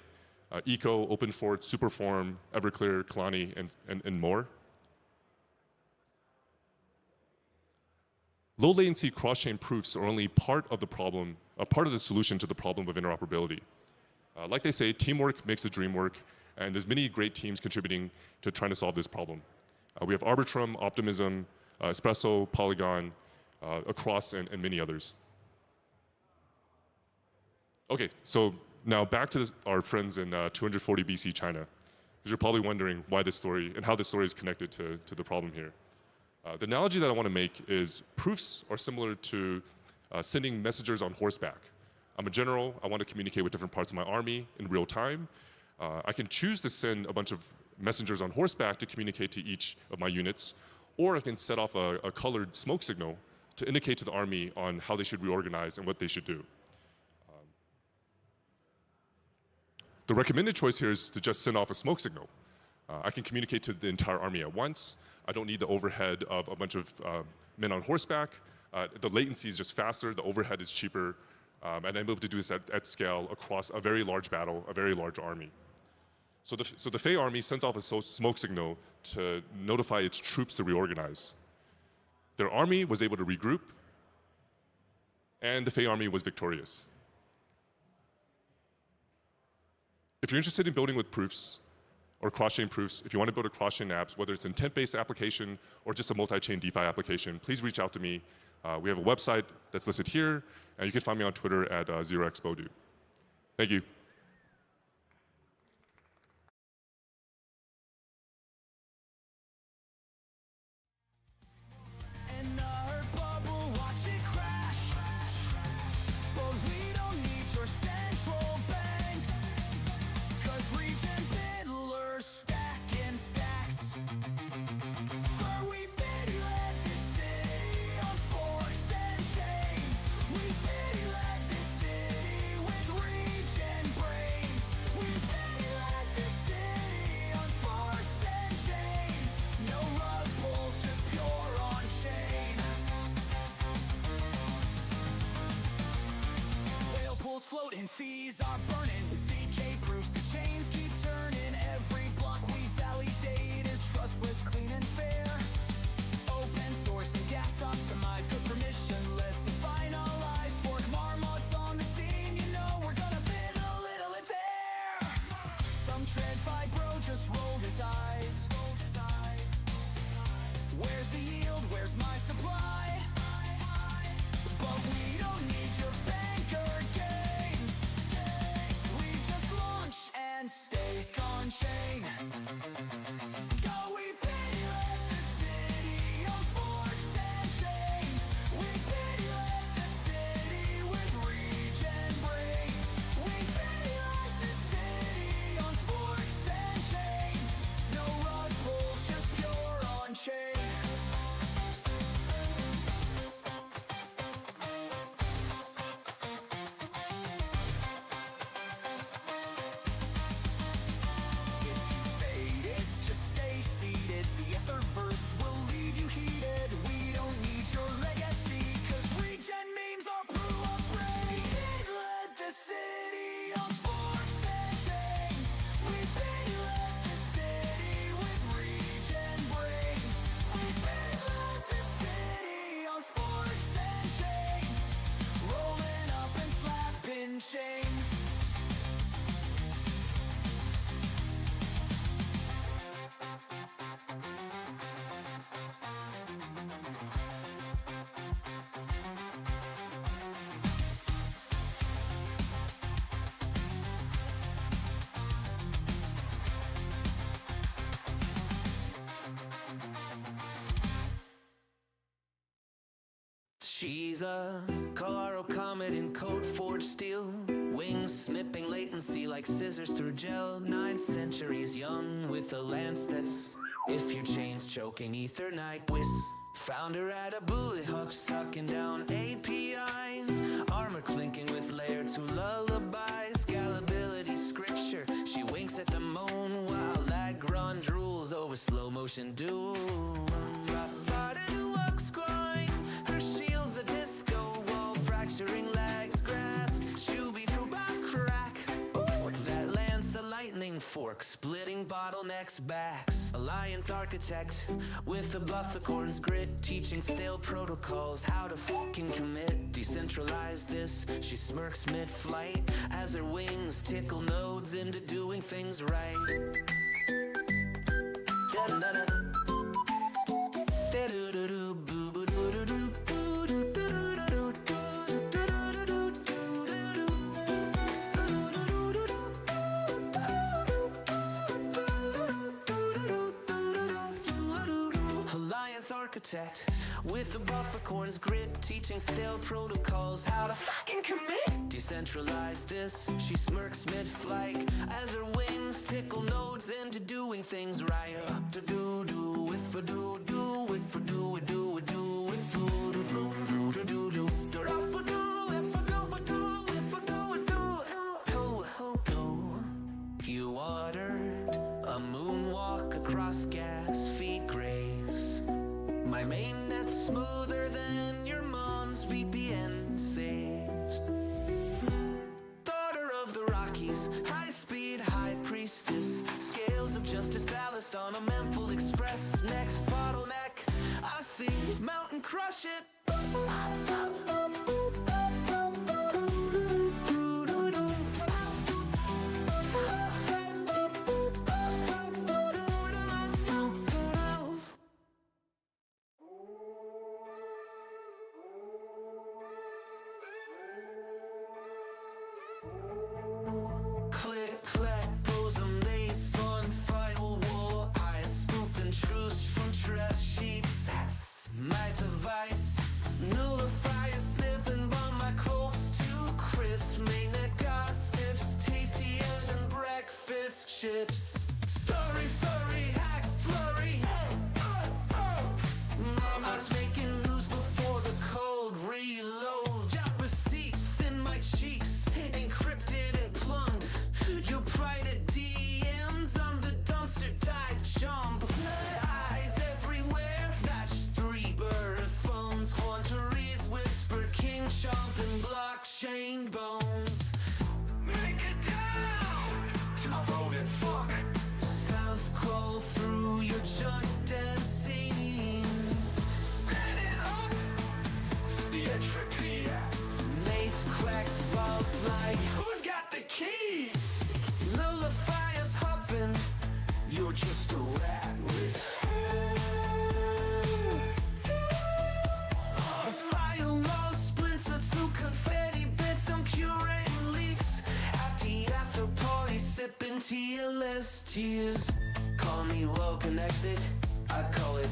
Eco, OpenFort, Superform, Everclear, Kalani, and more. Low latency cross-chain proofs are only part of the problem, part of the solution to the problem of interoperability. Like they say, teamwork makes the dream work, and there's many great teams contributing to trying to solve this problem. We have Arbitrum, Optimism, Espresso, Polygon, Across, and many others. Okay, so now back to our friends in 240 BC China, because you're probably wondering why this story and how this story is connected to the problem here. The analogy that I want to make is proofs are similar to sending messengers on horseback. I'm a general. I want to communicate with different parts of my army in real time. I can choose to send a bunch of messengers on horseback to communicate to each of my units, or I can set off a colored smoke signal to indicate to the army on how they should reorganize and what they should do. The recommended choice here is to just send off a smoke signal. I can communicate to the entire army at once. I don't need the overhead of a bunch of men on horseback. The latency is just faster, the overhead is cheaper, and I'm able to do this at scale across a very large battle, a very large army. So the Fey army sends off a smoke signal to notify its troops to reorganize. Their army was able to regroup, and the Fey army was victorious. If you're interested in building with proofs or cross-chain proofs, if you want to build a cross-chain apps, whether it's an intent-based application or just a multi-chain DeFi application, please reach out to me. We have a website that's listed here, and you can find me on Twitter at 0xbodu. Thank you. In our bubble, watch it crash. But we don't need your central banks, 'cause region fiddlers stack in stacks. For we pity let this city on sports and chains. We pity let this city with region brains. We pity let this city on sports and chains. No rug pulls, just pure on chain. Whale pools floating, fees are burning. CK proofs the chains keep turning. Every block we validate is trustless, clean and fair. Open source and gas optimized, code permissionless and finalized. Fork marmots on the scene, you know we're gonna bid a little it there. Some tread fibro just rolled his eyes. Where's the yield? Where's my supply? But we don't need your banker games. She's a Colorado comet in code forged steel, wings snipping latency like scissors through gel. 9 centuries young with a lance that's, if your chain's choking, Ethernight whiz. Found her at a bullet hook, sucking down APIs, armor clinking with layer 2 lullabies. Scalability scripture, she winks at the moon while Lagron drools over slow motion doom. Her shield's a disco wall, fracturing legs, grass, shooby-doo-bop crack. That lance a lightning fork, splitting bottlenecks backs. Alliance architect with a bufficorn's grit, teaching stale protocols how to fucking commit. Decentralize this, she smirks mid-flight as her wings tickle nodes into doing things right. Da-da-da-da. Stay-doo-doo-doo, boo-boo-doo-doo-doo. Architect with a bufficorn's grit, teaching stale protocols how to fucking commit. Decentralize this, she smirks mid-flight as her wings tickle nodes into doing things right. To do with for do with for do with do with do with do do do do do do. You ordered a moonwalk across gas feed graves. My mainnet's smoother than your mom's VPN saves. Daughter of the Rockies, high-speed high priestess, scales of justice ballast on a Memphis Express. Next bottleneck, I see mountain crush it. Click, clack, bosom, lace on firewall. I spooked and truce from trash sheets. That's my device. Nullifier sniffing bomb my clothes too crisp. Mainnet gossips, tastier than breakfast chips. Story, flurry, hack, flurry. Mama's making news before the cold reload. Got receipts in my cheeks, encrypted and plumbed. You private DMs, I'm the dumpster dive jump. Eyes everywhere, that's 3 bird phones. Haunteries whisper, king chomp and blockchain bones. Make it down to my voted fuck. Stealth crawl through your junk dance scene. Man it up to the entropy. Lace cracked vaults like, who's got the keys? Nullifiers huffing, you're just a rat with firewall splinter to confetti bits. I'm curating leaks at the after party, sipping TLS tears. Call me well connected, I call it.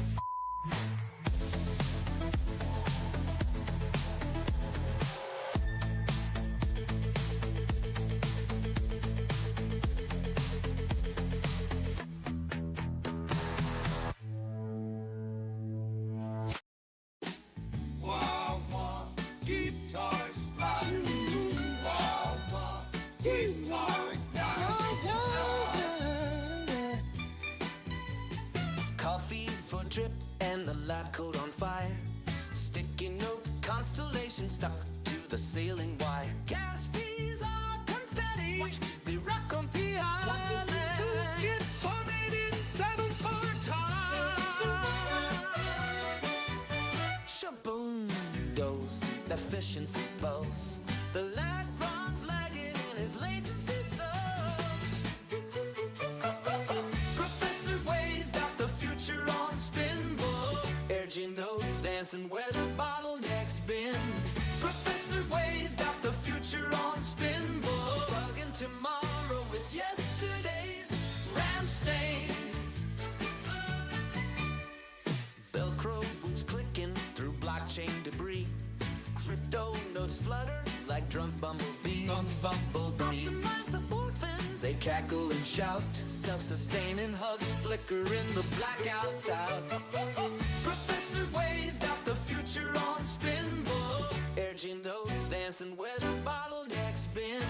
Coffee for drip and the lab coat on fire. Sticky note constellation stuck to the ceiling wire. Gas fees are confetti, they rock on PI. Get haunted in 7 for time. Shaboom goes the efficiency pulse. The lag runs lagging in his latency sub. Professor Way's got the future on spin ball. Urging notes dancing where the bottlenecks been. Professor Way's got the future on spin ball. Bugging tomorrow with yesterday's ram stains. Velcro boots clicking through blockchain debris. low notes flutter like drunk bumblebees. Optimize the orphans, they cackle and shout. Self-sustaining hubs flicker in the blackouts out. Professor Way's got the future on spin, Energy notes dancing where the bottlenecks been.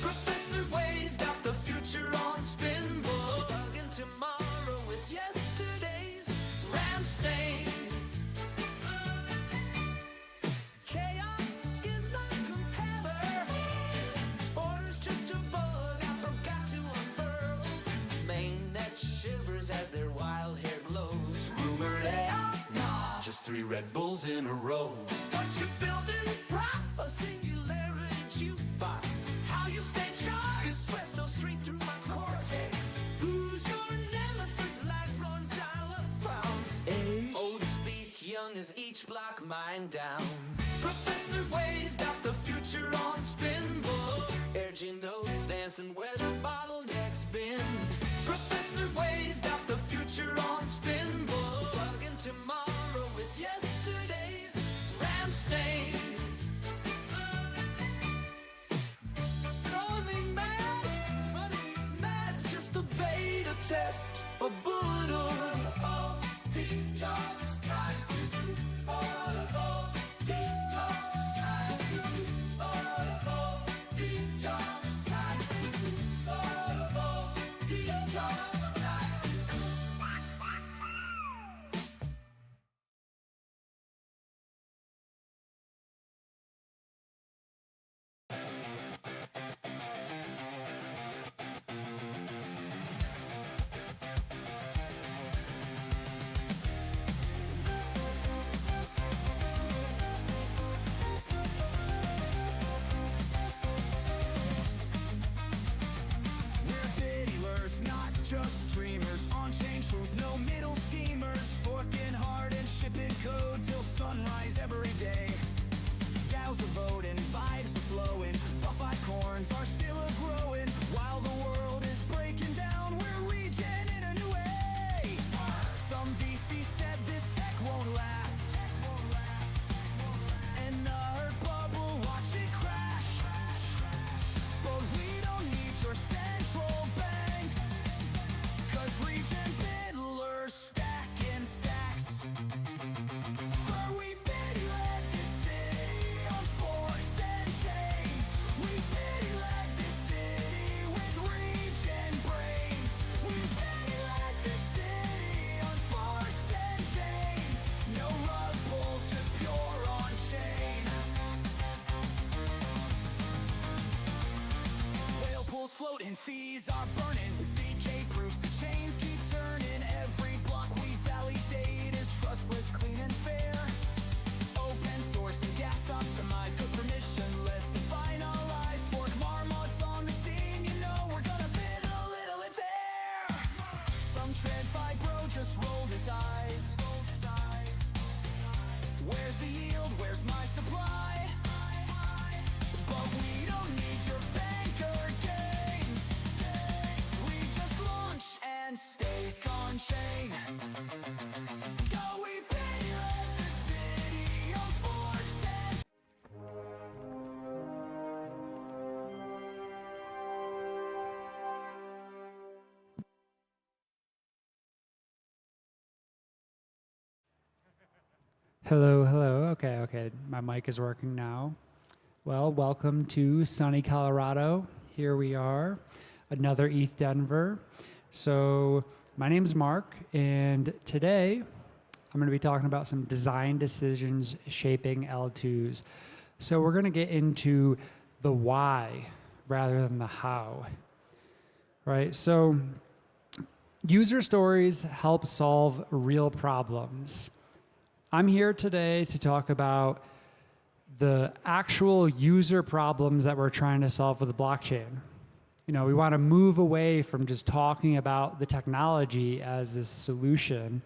Professor Way's got the future on spin, bugging tomorrow with yesterday's ram stains. Chaos is not compeller. Order's just a bug I forgot to unfurl. Mainnet shivers as their wild hair glows. Rumored AI, nah, just 3 Red Bulls in a row. What you building, prop? A singularity jukebox. How you stay charged? Espresso stream through my cortex. Who's your nemesis? Light runs dial up found. Old as speak, young as each block mine down. Professor Way's got the future on spin, Energy notes dancing where the bottleneck's been. Professor Way's got the future on spin, bugging tomorrow with yesterday's ram stains. Calling me mad, but mad's just a beta test for Buddha. Oh, he just got you. Oh, he just got you. Oh, he just got you. Oh, he just got you. We're biddylers, not just dreamers. On-chain truth, no middle schemers. Forking hard and shipping code till sunrise every day. DAOs are voting, vibes are flowing. Buff-eyed corns are still a-growing. While the world is breaking down, we're regen in a new way. Some VC said this tech won't last. And the hurt bubble, watch it crash. But we don't need your central banks, 'cause regen biddlers stack in stacks. For we bid let this city on sports and chains. We bid let this city with regen brains. We bid let this city on sports and chains. No rug pulls, just pure on chain. Whale pools floating, fees are burning. ZK proofs the chains keep turning. Every block we validate is trustless, clean and fair. Open source and gas optimized, code permissionless and finalized. Fork marmots on the scene, you know we're gonna bid a little it there. Some tread fibro just rolled his eyes. Where's the yield? Where's my supply? But we don't need your banker games. We just launch and stake on chain. Go, we pay let the city on sports and Hello, hello. Okay. My mic is working now. Well, welcome to sunny Colorado. Here we are, another ETHDenver. So my name's Mark, and today I'm going to be talking about some design decisions shaping L2s. So we're going to get into the why rather than the how, right? So user stories help solve real problems. I'm here today to talk about the actual user problems that we're trying to solve with the blockchain. You know, we want to move away from just talking about the technology as this solution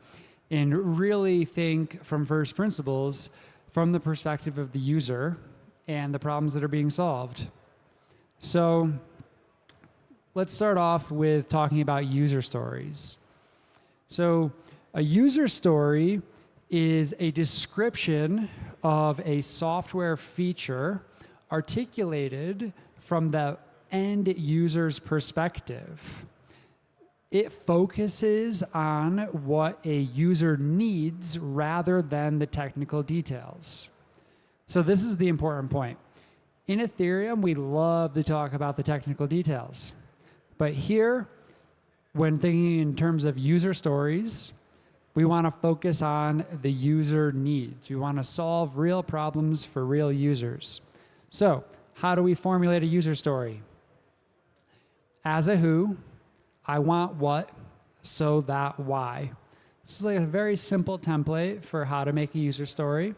and really think from first principles from the perspective of the user and the problems that are being solved. So let's start off with talking about user stories. So a user story is a description of a software feature articulated from the end user's perspective. It focuses on what a user needs rather than the technical details. So this is the important point. In Ethereum, we love to talk about the technical details. But here, when thinking in terms of user stories, we want to focus on the user needs. We want to solve real problems for real users. So how do we formulate a user story? As a who, I want what, so that why. This is like a very simple template for how to make a user story.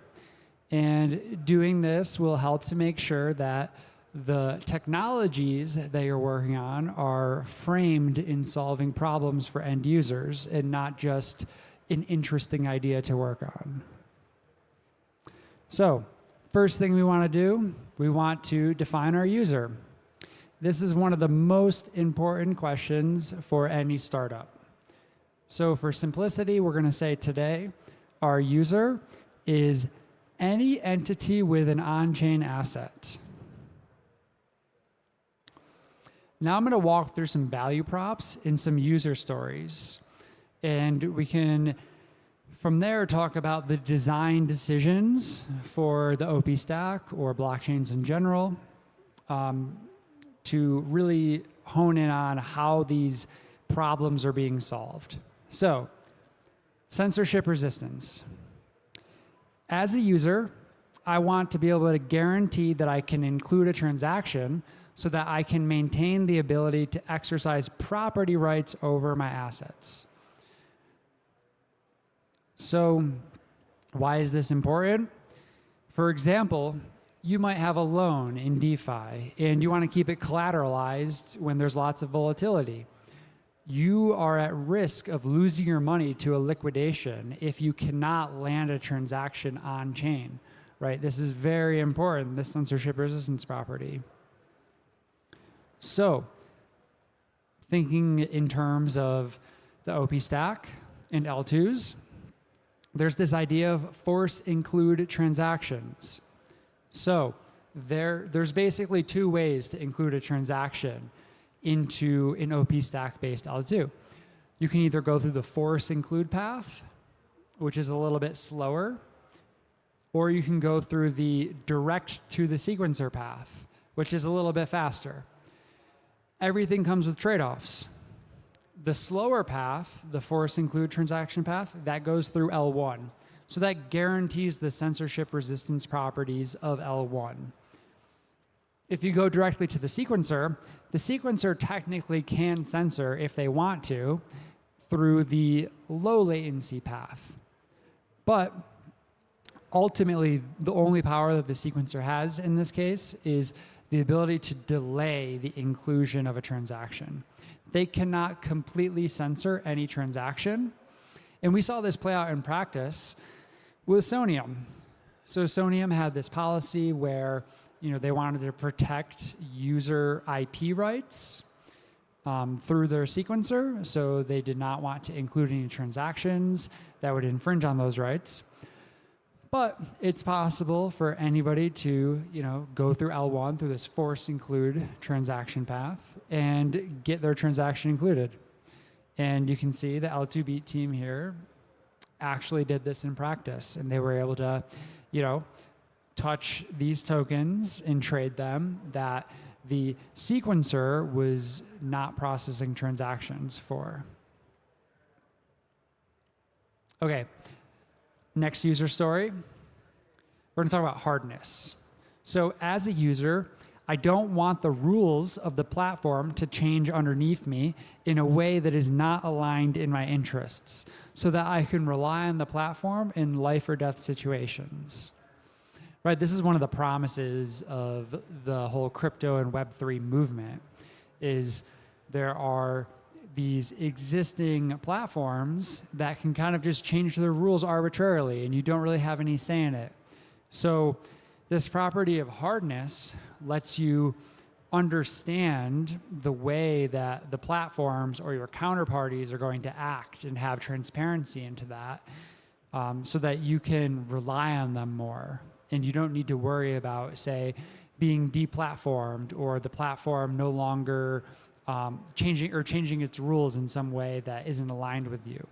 And doing this will help to make sure that the technologies that you're working on are framed in solving problems for end users and not just an interesting idea to work on. So, first thing we want to do, we want to define our user. This is one of the most important questions for any startup. So for simplicity, we're going to say today, our user is any entity with an on-chain asset. Now I'm going to walk through some value props and some user stories. And we can, from there, talk about the design decisions for the OP stack or blockchains in general to really hone in on how these problems are being solved. So, censorship resistance. As a user, I want to be able to guarantee that I can include a transaction so that I can maintain the ability to exercise property rights over my assets. So, why is this important? For example, you might have a loan in DeFi and you want to keep it collateralized when there's lots of volatility. You are at risk of losing your money to a liquidation if you cannot land a transaction on chain, right? This is very important, this censorship resistance property. So, thinking in terms of the OP stack and L2s, there's this idea of force include transactions. So there's basically two ways to include a transaction into an OP stack-based L2. You can either go through the force include path, which is a little bit slower, or you can go through the direct to the sequencer path, which is a little bit faster. Everything comes with trade-offs. The slower path, the force include transaction path, that goes through L1. So that guarantees the censorship resistance properties of L1. If you go directly to the sequencer technically can censor if they want to through the low latency path. But ultimately, the only power that the sequencer has in this case is the ability to delay the inclusion of a transaction. They cannot completely censor any transaction. And we saw this play out in practice with Sonium. So Sonium had this policy where they wanted to protect user IP rights through their sequencer. So they did not want to include any transactions that would infringe on those rights. But it's possible for anybody to, go through L1 through this force include transaction path and get their transaction included. And you can see the L2 Beat team here actually did this in practice, and they were able to, touch these tokens and trade them that the sequencer was not processing transactions for. Okay. Next user story, we're going to talk about hardness. So as a user, I don't want the rules of the platform to change underneath me in a way that is not aligned in my interests so that I can rely on the platform in life or death situations. Right, this is one of the promises of the whole crypto and Web3 movement is there are these existing platforms that can kind of just change their rules arbitrarily and you don't really have any say in it. So this property of hardness lets you understand the way that the platforms or your counterparties are going to act and have transparency into that so that you can rely on them more. And you don't need to worry about, say, being deplatformed or the platform no longer changing its rules in some way that isn't aligned with you.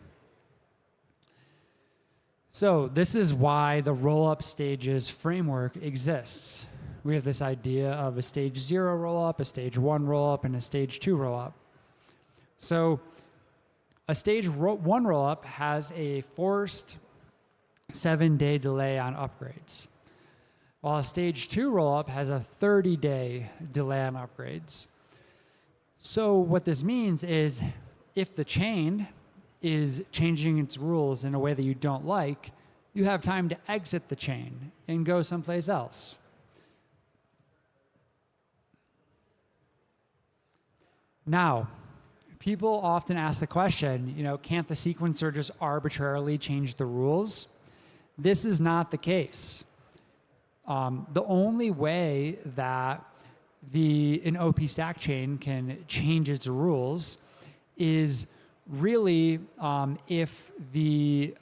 So this is why the roll-up stages framework exists. We have this idea of a stage 0 roll-up, a stage 1 roll-up, and a stage 2 roll-up. So a stage 1 roll-up has a forced 7-day delay on upgrades, while a stage 2 roll-up has a 30-day delay on upgrades. So what this means is if the chain is changing its rules in a way that you don't like, you have time to exit the chain and go someplace else. Now, people often ask the question, can't the sequencer just arbitrarily change the rules? This is not the case. The only way that an OP stack chain can change its rules is really if the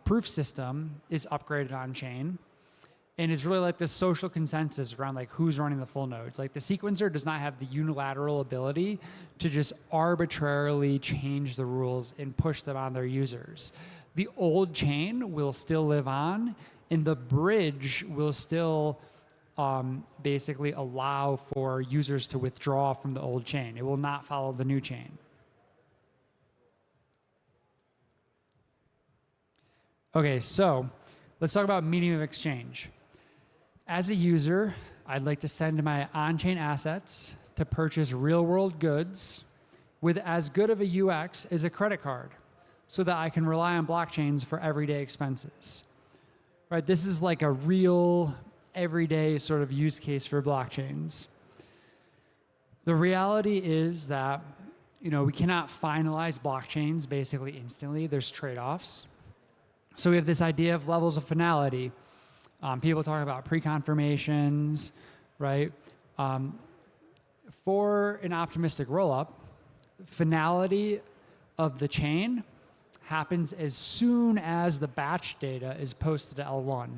proof system is upgraded on chain, and it's really like this social consensus around like who's running the full nodes. Like the sequencer does not have the unilateral ability to just arbitrarily change the rules and push them on their users. The old chain will still live on, and the bridge will still basically allow for users to withdraw from the old chain. It will not follow the new chain. Okay, so let's talk about medium of exchange. As a user, I'd like to send my on-chain assets to purchase real-world goods with as good of a UX as a credit card so that I can rely on blockchains for everyday expenses. Right? This is like a real everyday sort of use case for blockchains. The reality is that, we cannot finalize blockchains basically instantly. There's trade-offs. So we have this idea of levels of finality. People talk about pre-confirmations, right? For an optimistic rollup, finality of the chain happens as soon as the batch data is posted to L1.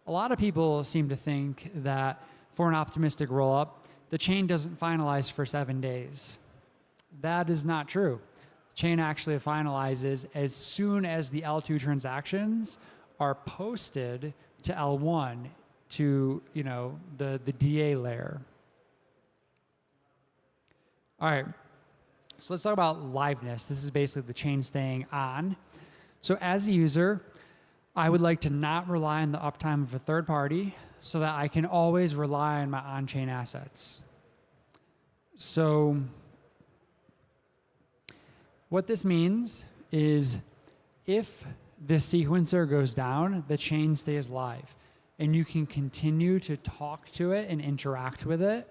A lot of people seem to think that for an optimistic rollup, the chain doesn't finalize for 7 days. That is not true. The chain actually finalizes as soon as the L2 transactions are posted to L1 to the DA layer. All right, so let's talk about liveness. This is basically the chain staying on. So as a user, I would like to not rely on the uptime of a third party so that I can always rely on my on-chain assets. So what this means is if the sequencer goes down, the chain stays live, and you can continue to talk to it and interact with it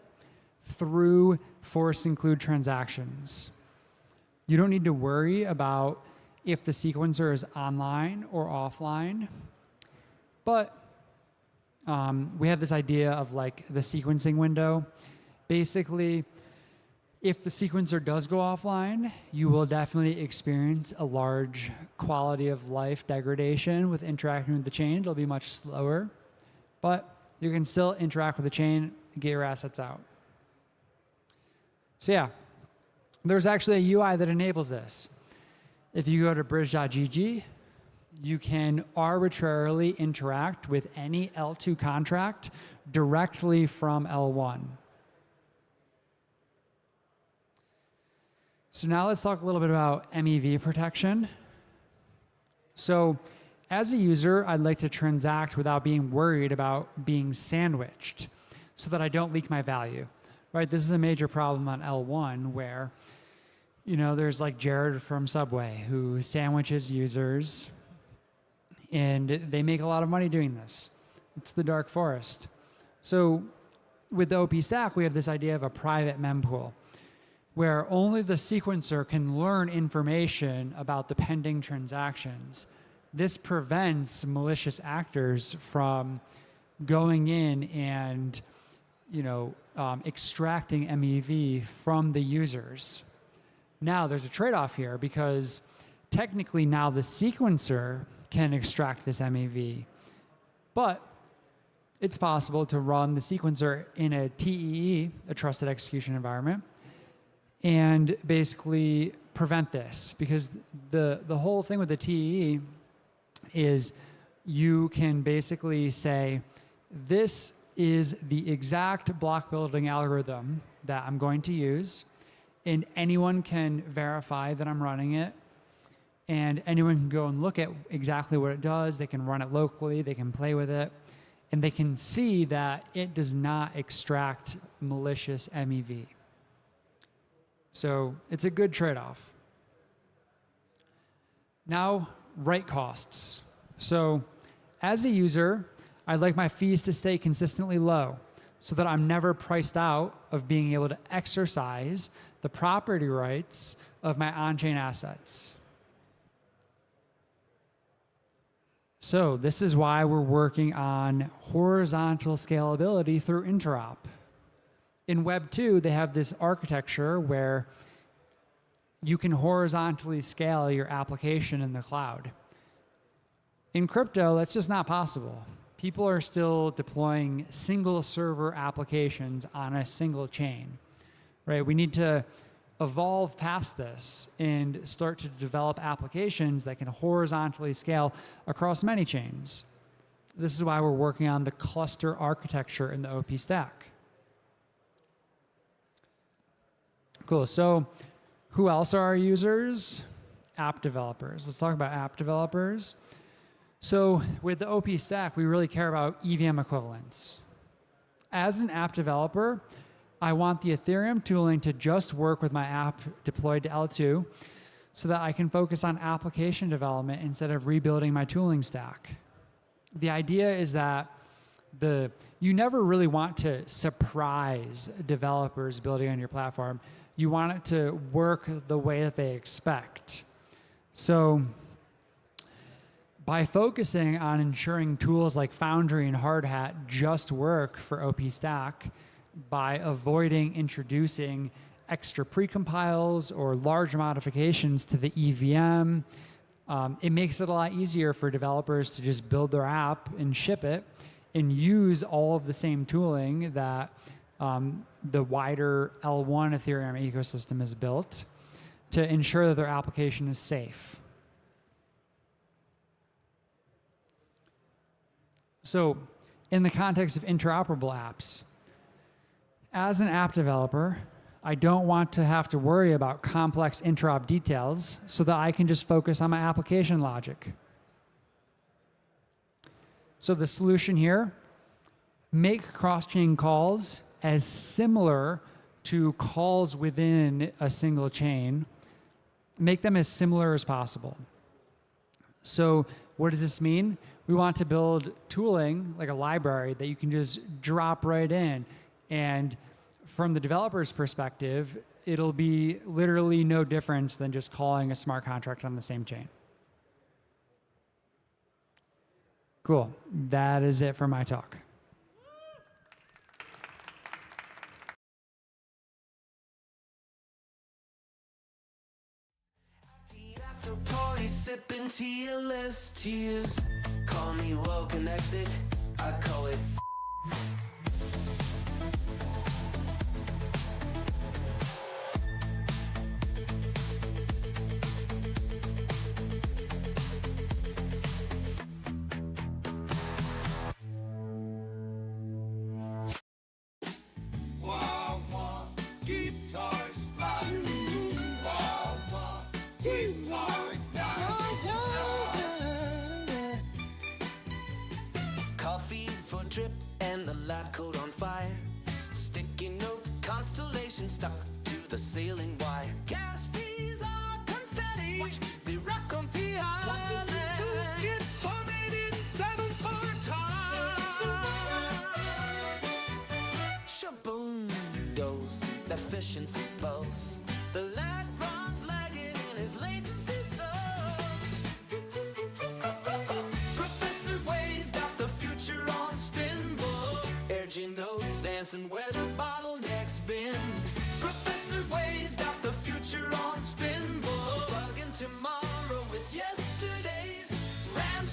through force include transactions. You don't need to worry about if the sequencer is online or offline, but we have this idea of like the sequencing window. Basically, if the sequencer does go offline, you will definitely experience a large quality of life degradation with interacting with the chain. It'll be much slower, but you can still interact with the chain and get your assets out. So yeah, there's actually a UI that enables this. If you go to bridge.gg, you can arbitrarily interact with any L2 contract directly from L1. So now let's talk a little bit about MEV protection. So as a user, I'd like to transact without being worried about being sandwiched so that I don't leak my value, right? This is a major problem on L1 where, there's like Jared from Subway who sandwiches users and they make a lot of money doing this. It's the dark forest. So with the OP stack, we have this idea of a private mempool where only the sequencer can learn information about the pending transactions. This prevents malicious actors from going in and, extracting MEV from the users. Now, there's a trade-off here because technically now the sequencer can extract this MEV. But it's possible to run the sequencer in a TEE, a trusted execution environment, and basically prevent this, because the whole thing with the TEE is you can basically say, this is the exact block building algorithm that I'm going to use, and anyone can verify that I'm running it, and anyone can go and look at exactly what it does. They can run it locally, they can play with it, and they can see that it does not extract malicious MEV. So it's a good trade-off. Now, write costs. So as a user, I'd like my fees to stay consistently low so that I'm never priced out of being able to exercise the property rights of my on-chain assets. So this is why we're working on horizontal scalability through interop. In Web 2, they have this architecture where you can horizontally scale your application in the cloud. In crypto, that's just not possible. People are still deploying single server applications on a single chain, right? We need to evolve past this and start to develop applications that can horizontally scale across many chains. This is why we're working on the cluster architecture in the OP stack. Cool, so who else are our users? App developers. Let's talk about app developers. So with the OP stack, we really care about EVM equivalence. As an app developer, I want the Ethereum tooling to just work with my app deployed to L2 so that I can focus on application development instead of rebuilding my tooling stack. The idea is that you never really want to surprise developers building on your platform. You want it to work the way that they expect. So by focusing on ensuring tools like Foundry and Hardhat just work for OP Stack, by avoiding introducing extra precompiles or large modifications to the EVM, it makes it a lot easier for developers to just build their app and ship it and use all of the same tooling that the wider L1 Ethereum ecosystem has built to ensure that their application is safe. So in the context of interoperable apps, as an app developer, I don't want to have to worry about complex interop details so that I can just focus on my application logic. So the solution here, make cross-chain calls as similar to calls within a single chain. Make them as similar as possible. So what does this mean? We want to build tooling, like a library, that you can just drop right in. And from the developer's perspective, it'll be literally no difference than just calling a smart contract on the same chain. Cool. That is it for my talk. After party, sipping tea-less tears. Call me well connected, I call it coffee for drip and the lab coat on fire. Sticky note constellation stuck to the ceiling wire. Gas fees are confetti. Watch. They rock on P Island. Homemade in 7 Shaboom goes the efficiency pulse. The lag runs lagging in his latency so. Professor Way's got the future on spin book. Energy notes dancing where the bottlenecks been. Professor Way's got the future on spin book. Plug in tomorrow with yesterday's RAM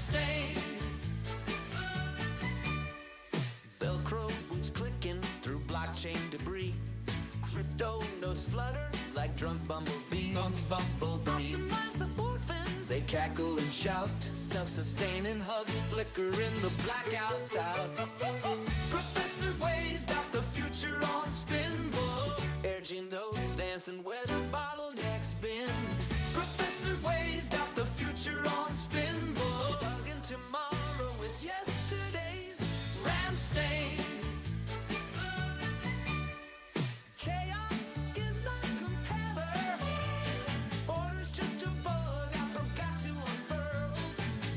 wings flutter like drunk bumblebees. Optimize the board fins. They cackle and shout. Self-sustaining hubs flicker in the blackouts out. Professor Way's got the future on spin, boy. Air notes dancing where the bottlenecks been. Professor Way's got the future on spin, boy. Bugging tomorrow with yesterday's ram stains. Chaos is not compeller. Order's just a bug I forgot to unfurl.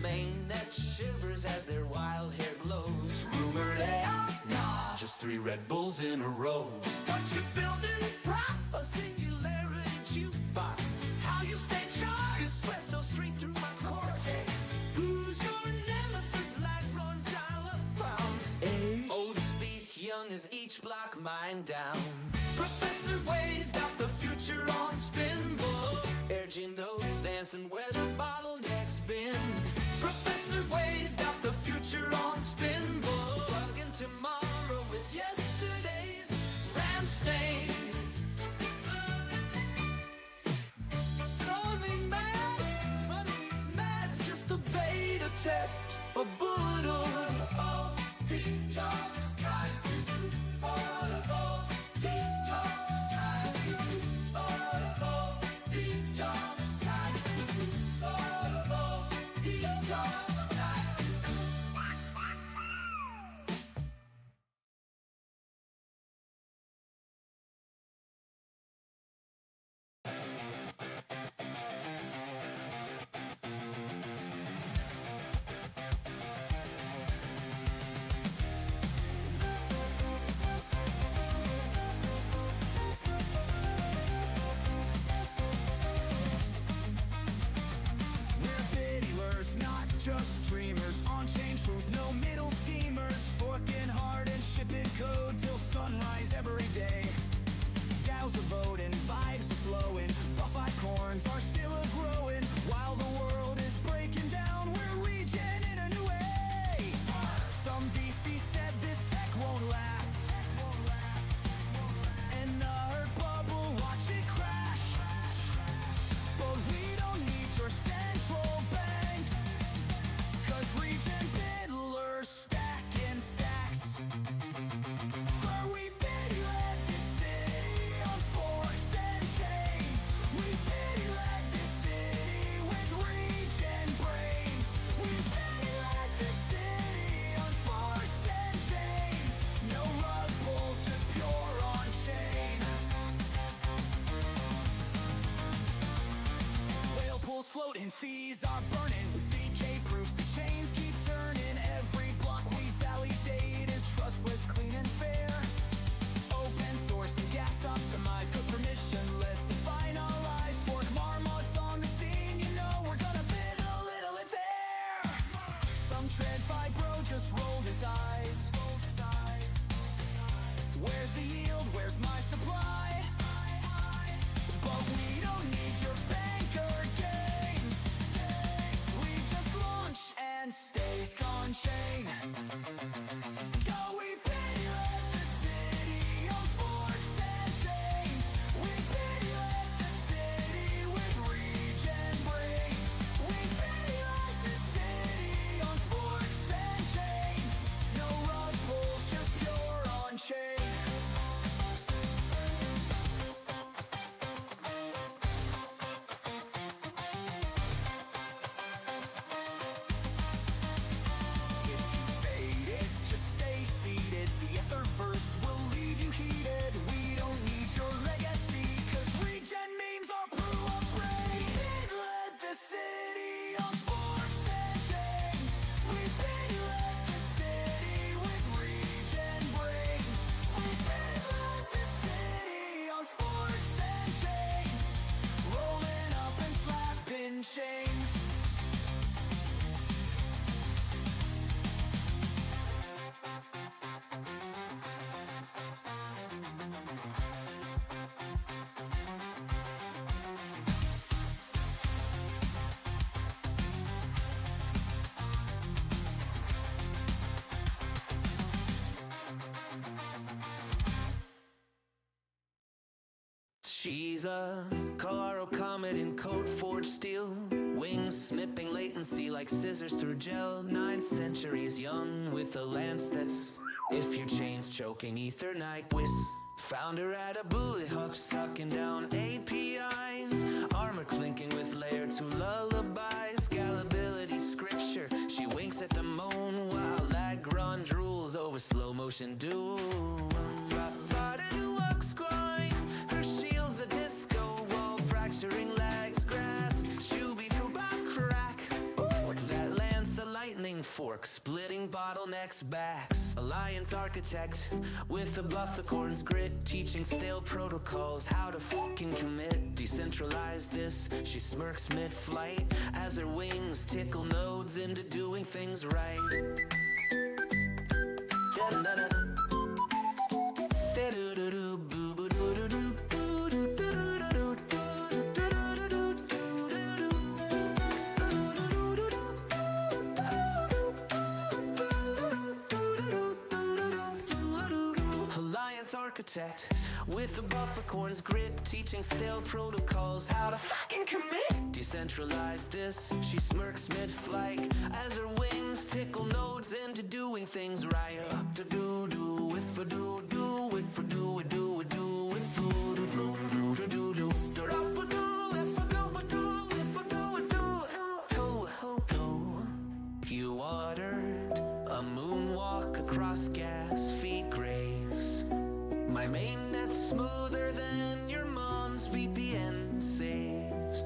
Mainnet shivers as their wild hair glows. Rumored AI? Nah, just 3 Red Bulls in a row. What you building? Prop? A singularity jukebox. How you stay charged? Espresso stream through my cortex. Who's your nemesis? Light runs dial-up-found. Age? Old as speak, young as each block mine down. Professor Way's got the future on spin, boy. Air notes dancing where the bottlenecks been. Professor Way's got the future on spin, boy. Bugging tomorrow with yesterday's ram stains. Running mad's just a beta test for Buddha. Oh, peach on the sky. Peach on the sky. Peach on the sky. Peach on the sky. She's a Colorado comet in code forged steel, wings snipping latency like scissors through gel. 9 centuries young with a lance that's, if you chains choking Ethernet whiz. Found her at a bullet hook sucking down APIs, armor clinking with layer 2 lullabies. Scalability scripture, she winks at the moon while Lagrange drools over slow motion doom. Her shield's a disco wall, fracturing legs, grass, shooby crack. That lance a lightning fork, splitting bottlenecks backs. Alliance architect with a bufficorn's grit, teaching stale protocols how to fucking commit. Decentralize this, she smirks mid-flight as her wings tickle nodes into doing things right. Architect with a bufficorn's grit, teaching stale protocols how to fucking commit. Decentralize this, she smirks mid-flight as her wings tickle nodes into doing things right. Up to do with for do with for do with with do You ordered a moonwalk across gas feed graves. My mainnet's smoother than your mom's VPN saves.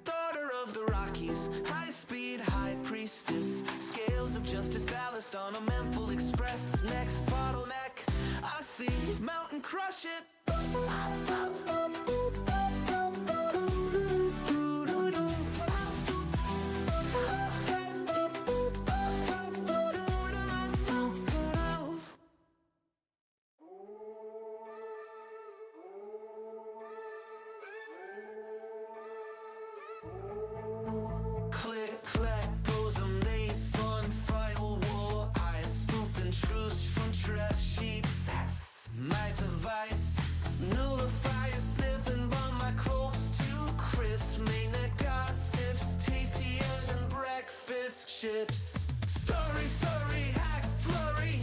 Daughter of the Rockies, high-speed high priestess, scales of justice ballast on a Memphis Express. Next bottleneck, I see mountain crush it. Click, clack, bosom, lace on firewall. I spooked and truce from trash sheets. That's my device. Nullifier sniffing by my clothes too crisp. Mainnet gossips, tastier than breakfast chips. Story, hack, flurry.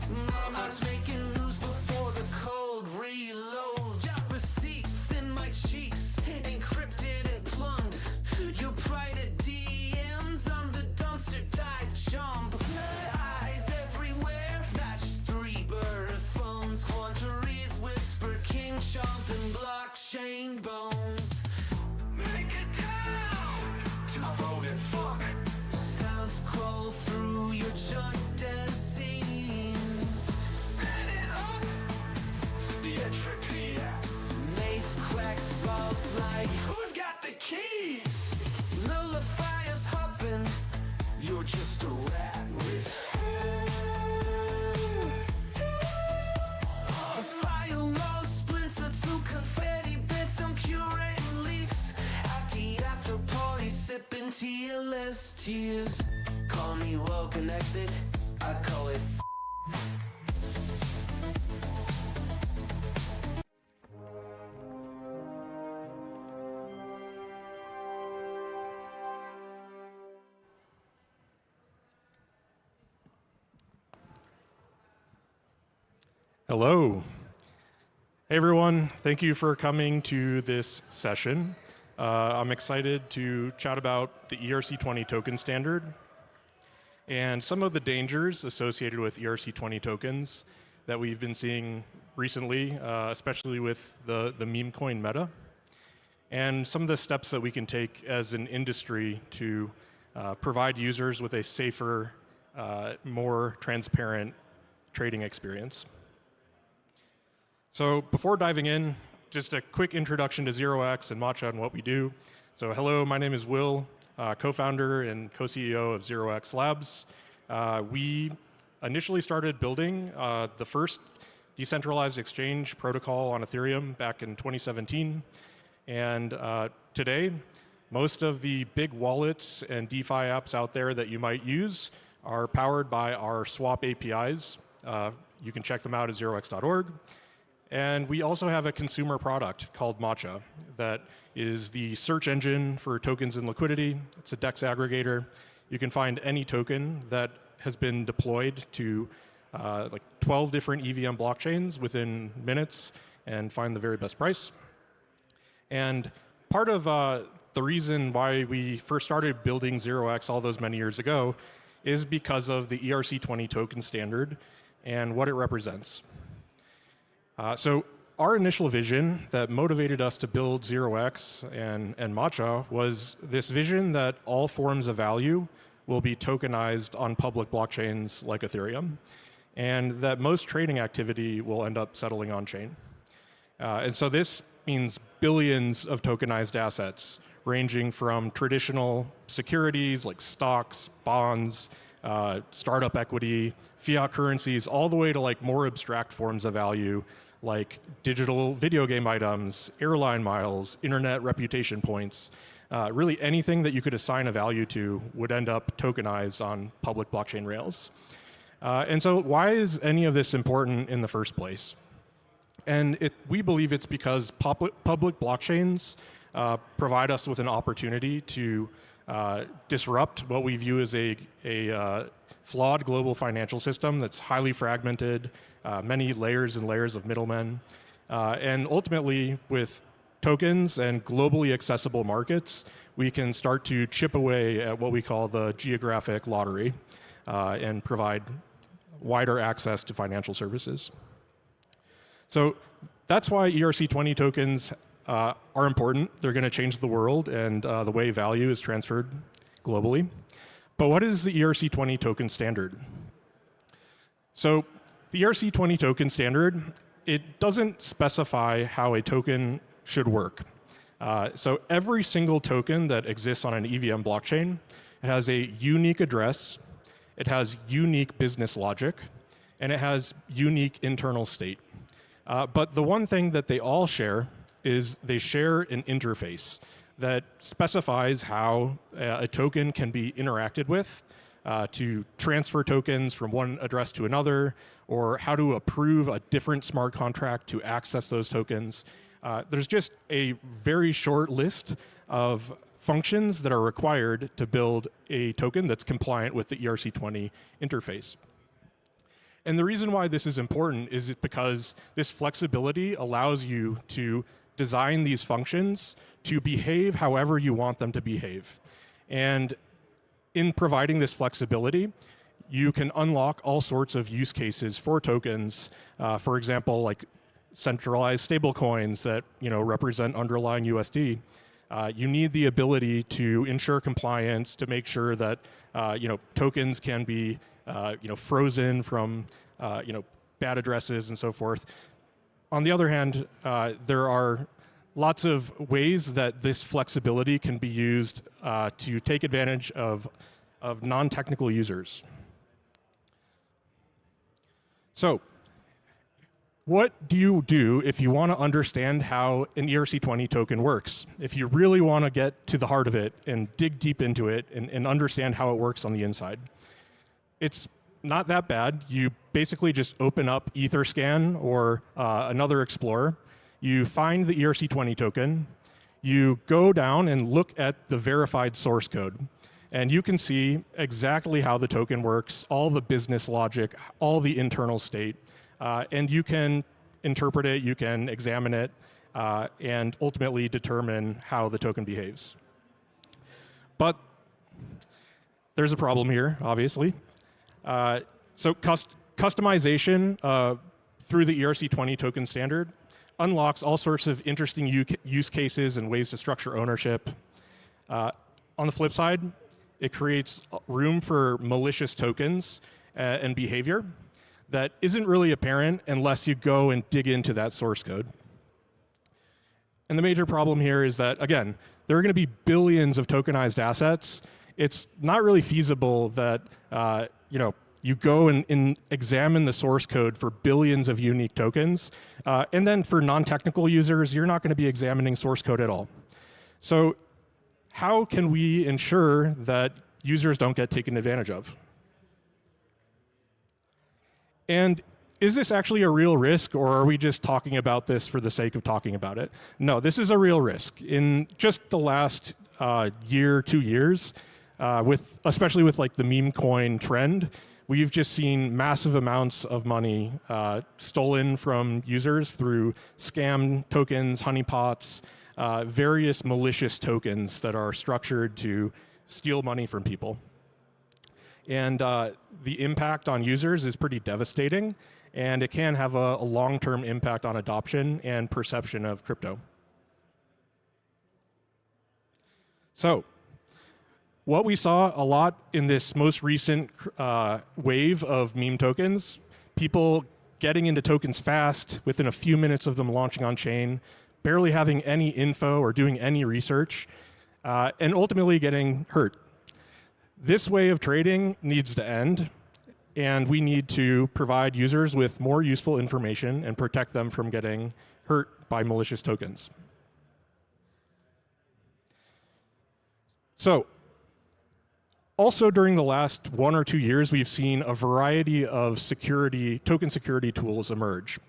Mama's making news before the cold reload. Got receipts in my cheeks, encrypted and plumbed. You private DMs, I'm the dumpster type jump. Eyes everywhere, match 3 bird phones. Haunteries whisper, king chomp and blockchain bones. Make it down to my voted fuck. Stealth crawl through your junk dead scene. Bend it up to the entropy. Mace cracked vaults like, who's got the keys? Nullifier's huffing, you're just a rat with This firewall splinter to confetti bits. I'm curating leaks at the after party, sipping tearless tears. Call me well connected, I call it. Hello. Hey everyone, thank you for coming to this session. I'm excited to chat about the ERC20 token standard and some of the dangers associated with ERC20 tokens that we've been seeing recently, especially with the meme coin meta, and some of the steps that we can take as an industry to provide users with a safer, more transparent trading experience. So before diving in, just a quick introduction to 0x and Matcha and what we do. So hello, my name is Will, co-founder and co-CEO of 0x Labs. We initially started building the first decentralized exchange protocol on Ethereum back in 2017. And today, most of the big wallets and DeFi apps out there that you might use are powered by our swap APIs. You can check them out at 0x.org. And we also have a consumer product called Matcha that is the search engine for tokens and liquidity. It's a DEX aggregator. You can find any token that has been deployed to like 12 different EVM blockchains within minutes and find the very best price. And part of the reason why we first started building 0x all those many years ago is because of the ERC20 token standard and what it represents. So our initial vision that motivated us to build 0x and Matcha was this vision that all forms of value will be tokenized on public blockchains like Ethereum, and that most trading activity will end up settling on chain. And so this means billions of tokenized assets, ranging from traditional securities like stocks, bonds, startup equity, fiat currencies, all the way to like more abstract forms of value like digital video game items, airline miles, internet reputation points. Really anything that you could assign a value to would end up tokenized on public blockchain rails. And so why is any of this important in the first place? And we believe it's because public blockchains provide us with an opportunity to disrupt what we view as a flawed global financial system that's highly fragmented, many layers and layers of middlemen. And ultimately, with tokens and globally accessible markets, we can start to chip away at what we call the geographic lottery and provide wider access to financial services. So that's why ERC20 tokens are important. They're going to change the world and the way value is transferred globally. But what is the ERC20 token standard? So the ERC20 token standard, it doesn't specify how a token should work. So every single token that exists on an EVM blockchain, it has a unique address, it has unique business logic, and it has unique internal state. But the one thing that they all share is they share an interface that specifies how a token can be interacted with to transfer tokens from one address to another, or how to approve a different smart contract to access those tokens. There's just a very short list of functions that are required to build a token that's compliant with the ERC20 interface. And the reason why this is important is because this flexibility allows you to design these functions to behave however you want them to behave. And in providing this flexibility, you can unlock all sorts of use cases for tokens. For example, like centralized stablecoins that represent underlying USD. You need the ability to ensure compliance, to make sure that tokens can be frozen from bad addresses and so forth. On the other hand, there are lots of ways that this flexibility can be used to take advantage of non-technical users. So, what do you do if you want to understand how an ERC20 token works? If you really want to get to the heart of it and dig deep into it and understand how it works on the inside, it's not that bad. You basically just open up Etherscan or another explorer. You find the ERC20 token. You go down and look at the verified source code. And you can see exactly how the token works, all the business logic, all the internal state. And you can interpret it, you can examine it, and ultimately determine how the token behaves. But there's a problem here, obviously. So customization through the ERC20 token standard unlocks all sorts of interesting use cases and ways to structure ownership. On the flip side, it creates room for malicious tokens and behavior that isn't really apparent unless you go and dig into that source code. And the major problem here is that, again, there are going to be billions of tokenized assets. It's not really feasible that you go and examine the source code for billions of unique tokens. And then for non-technical users, you're not going to be examining source code at all. So how can we ensure that users don't get taken advantage of? And is this actually a real risk, or are we just talking about this for the sake of talking about it? No, this is a real risk. In just the last year, 2 years, especially with like the meme coin trend, we've just seen massive amounts of money stolen from users through scam tokens, honeypots, various malicious tokens that are structured to steal money from people. And the impact on users is pretty devastating, and it can have a long-term impact on adoption and perception of crypto. So, what we saw a lot in this most recent wave of meme tokens, people getting into tokens fast, within a few minutes of them launching on chain, barely having any info or doing any research, and ultimately getting hurt. This way of trading needs to end, and we need to provide users with more useful information and protect them from getting hurt by malicious tokens. So, also during the last 1 or 2 years, we've seen a variety of token security tools emerge.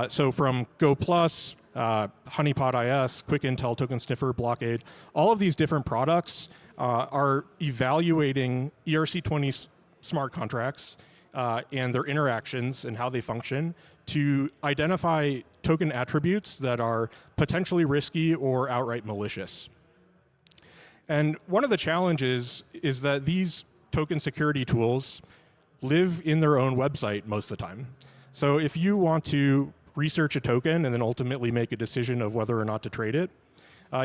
So from Go Plus, Honeypot IS, Quick Intel Token Sniffer, Blockade, all of these different products are evaluating ERC20 smart contracts and their interactions and how they function to identify token attributes that are potentially risky or outright malicious. And one of the challenges is that these token security tools live in their own website most of the time. So if you want to research a token and then ultimately make a decision of whether or not to trade it,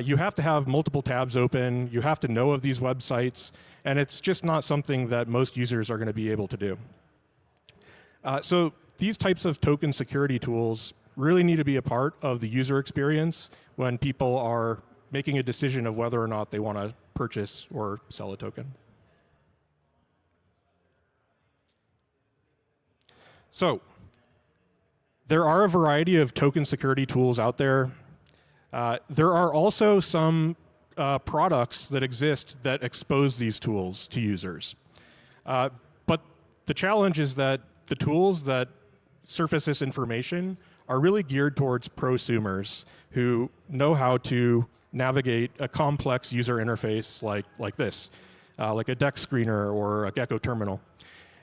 you have to have multiple tabs open, you have to know of these websites, and it's just not something that most users are going to be able to do. So these types of token security tools really need to be a part of the user experience when people are making a decision of whether or not they want to purchase or sell a token. So there are a variety of token security tools out there. There are also some products that exist that expose these tools to users. But the challenge is that the tools that surface this information are really geared towards prosumers who know how to navigate a complex user interface like this, like a DEX screener or a Gecko terminal.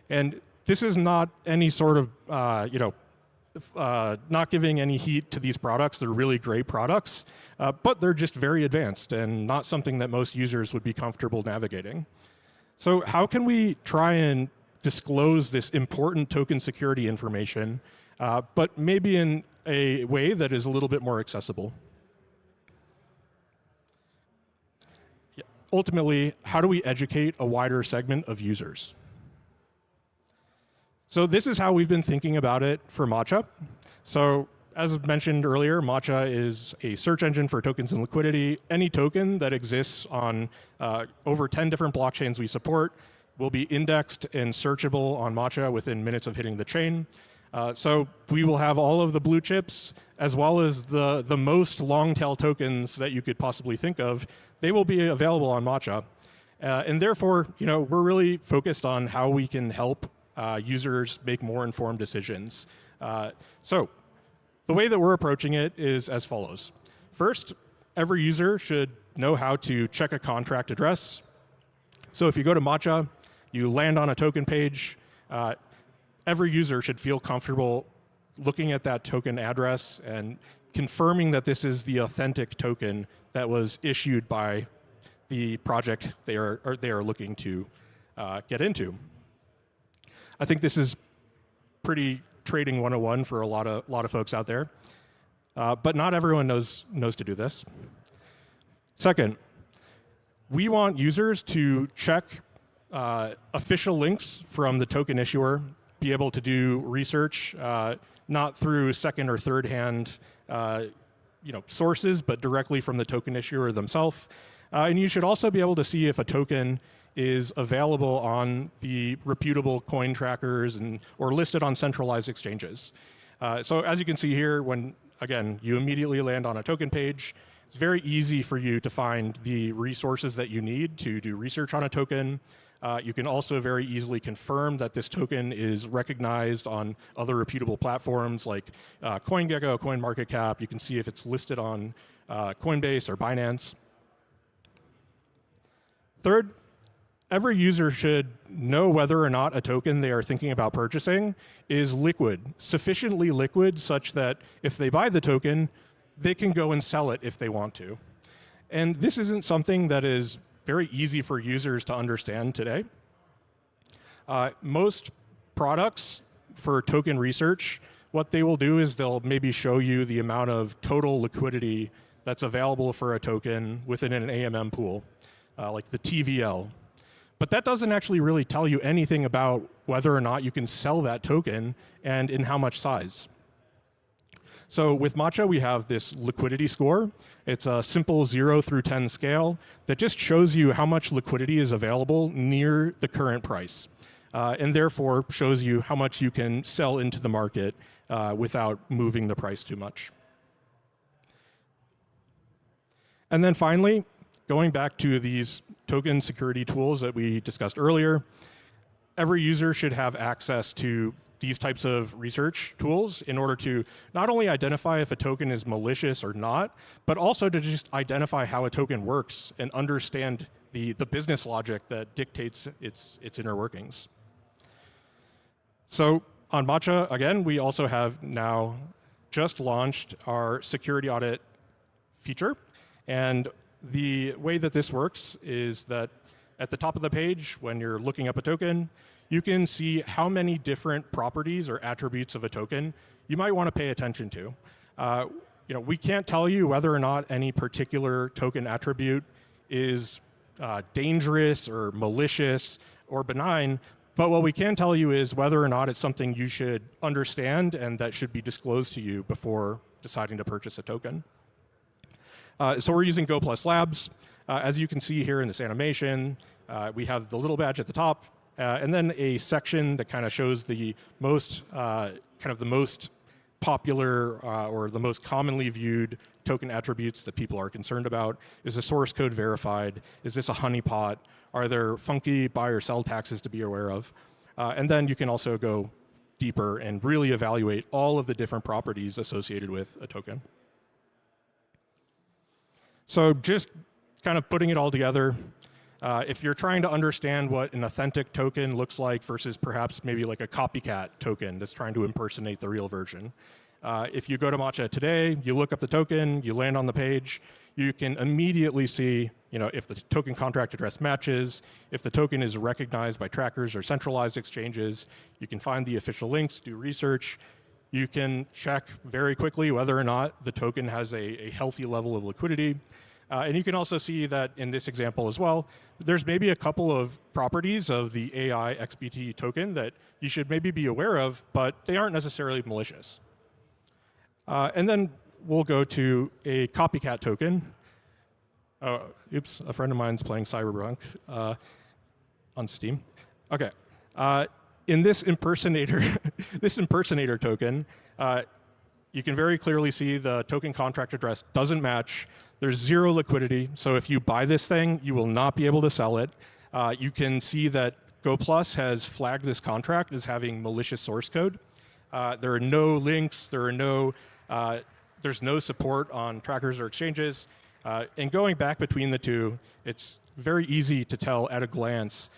And this is not any sort of, not giving any heat to these products. They're really great products, but they're just very advanced and not something that most users would be comfortable navigating. So how can we try and disclose this important token security information, but maybe in a way that is a little bit more accessible? Ultimately, how do we educate a wider segment of users? So this is how we've been thinking about it for Matcha. So as mentioned earlier, Matcha is a search engine for tokens and liquidity. Any token that exists on over 10 different blockchains we support will be indexed and searchable on Matcha within minutes of hitting the chain. So we will have all of the blue chips, as well as the most long tail tokens that you could possibly think of. They will be available on Matcha. And therefore, we're really focused on how we can help users make more informed decisions. So the way that we're approaching it is as follows. First, every user should know how to check a contract address. So if you go to Matcha, you land on a token page, every user should feel comfortable looking at that token address and confirming that this is the authentic token that was issued by the project they are looking to get into. I think this is pretty trading 101 for a lot of folks out there, but not everyone knows to do this. Second, we want users to check official links from the token issuer, be able to do research, not through second or third hand sources, but directly from the token issuer themselves. And you should also be able to see if a token is available on the reputable coin trackers or listed on centralized exchanges. So as you can see here, when, again, you immediately land on a token page, it's very easy for you to find the resources that you need to do research on a token. You can also very easily confirm that this token is recognized on other reputable platforms like CoinGecko, CoinMarketCap. You can see if it's listed on Coinbase or Binance. Third, every user should know whether or not a token they are thinking about purchasing is liquid, sufficiently liquid such that if they buy the token, they can go and sell it if they want to. And this isn't something that is very easy for users to understand today. Most products for token research, what they will do is they'll maybe show you the amount of total liquidity that's available for a token within an AMM pool, like the TVL. But that doesn't actually really tell you anything about whether or not you can sell that token and in how much size. So with Matcha, we have this liquidity score. It's a simple 0 through 10 scale that just shows you how much liquidity is available near the current price, and therefore shows you how much you can sell into the market without moving the price too much. And then finally, going back to these token security tools that we discussed earlier, every user should have access to these types of research tools in order to not only identify if a token is malicious or not, but also to just identify how a token works and understand the business logic that dictates its inner workings. So on Matcha, again, we also have now just launched our security audit feature. And the way that this works is that at the top of the page, when you're looking up a token, you can see how many different properties or attributes of a token you might want to pay attention to. We can't tell you whether or not any particular token attribute is dangerous or malicious or benign, but what we can tell you is whether or not it's something you should understand and that should be disclosed to you before deciding to purchase a token. So we're using Go Plus Labs. As you can see here in this animation, we have the little badge at the top, and then a section that kind of shows the most popular or the most commonly viewed token attributes that people are concerned about. Is the source code verified? Is this a honeypot? Are there funky buy or sell taxes to be aware of? And then you can also go deeper and really evaluate all of the different properties associated with a token. So just kind of putting it all together, if you're trying to understand what an authentic token looks like versus perhaps maybe like a copycat token that's trying to impersonate the real version, if you go to Matcha today, you look up the token, you land on the page, you can immediately see if the token contract address matches, if the token is recognized by trackers or centralized exchanges. You can find the official links, do research. You can check very quickly whether or not the token has a healthy level of liquidity. And you can also see that in this example as well, there's maybe a couple of properties of the AI XBT token that you should maybe be aware of, but they aren't necessarily malicious. And then we'll go to a copycat token. Oops, a friend of mine's playing Cyberpunk on Steam. Okay. In this impersonator, this impersonator token, you can very clearly see the token contract address doesn't match. There's zero liquidity, so if you buy this thing, you will not be able to sell it. You can see that GoPlus has flagged this contract as having malicious source code. There are no links, there's no support on trackers or exchanges. And going back between the two, it's very easy to tell at a glance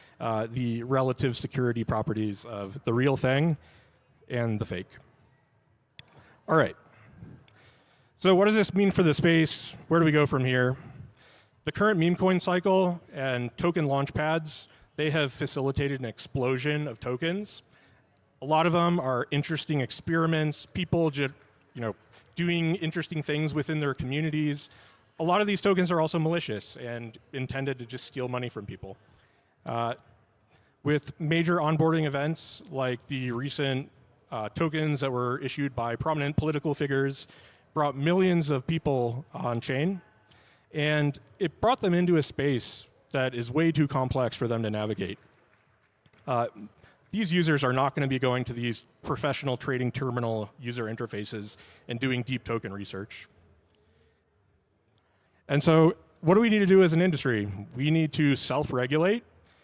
the relative security properties of the real thing and the fake. All right. So what does this mean for the space? Where do we go from here? The current meme coin cycle and token launch pads, they have facilitated an explosion of tokens. A lot of them are interesting experiments, people just, doing interesting things within their communities. A lot of these tokens are also malicious and intended to just steal money from people. With major onboarding events like the recent tokens that were issued by prominent political figures, brought millions of people on chain, and it brought them into a space that is way too complex for them to navigate. These users are not going to be going to these professional trading terminal user interfaces and doing deep token research. And so what do we need to do as an industry? We need to self-regulate.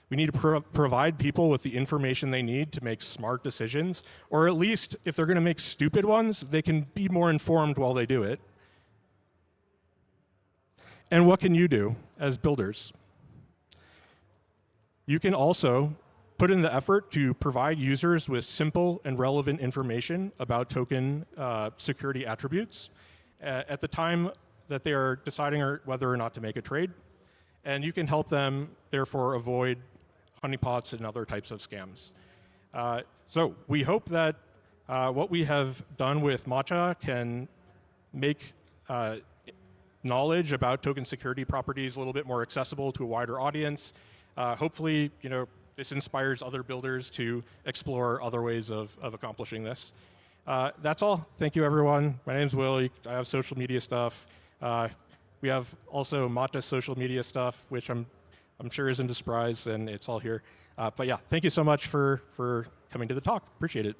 We need to provide people with the information they need to make smart decisions, or at least if they're going to make stupid ones, they can be more informed while they do it. And what can you do as builders? You can also put in the effort to provide users with simple and relevant information about token security attributes at the time that they are deciding whether or not to make a trade. And you can help them, therefore, avoid honeypots and other types of scams. So we hope that what we have done with Matcha can make knowledge about token security properties a little bit more accessible to a wider audience. Hopefully, this inspires other builders to explore other ways of accomplishing this. That's all. Thank you, everyone. My name's Will. I have social media stuff. We have also Matcha social media stuff, which I'm sure isn't a surprise, and it's all here. But yeah, thank you so much for coming to the talk. Appreciate it.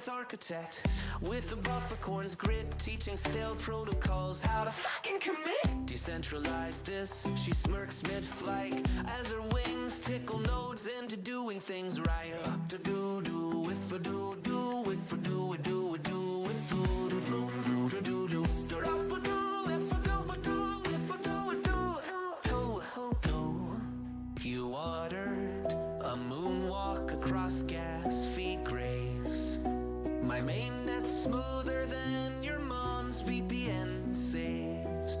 Architect with the buffercorn's grit, teaching stale protocols how to fucking commit. Decentralize this, she smirks mid-flight as her wings tickle nodes into doing things right. Up to do with for do with for do with do with do with do do do do do do. You ordered a moonwalk across gas feed graves. My mainnet's smoother than your mom's VPN saves.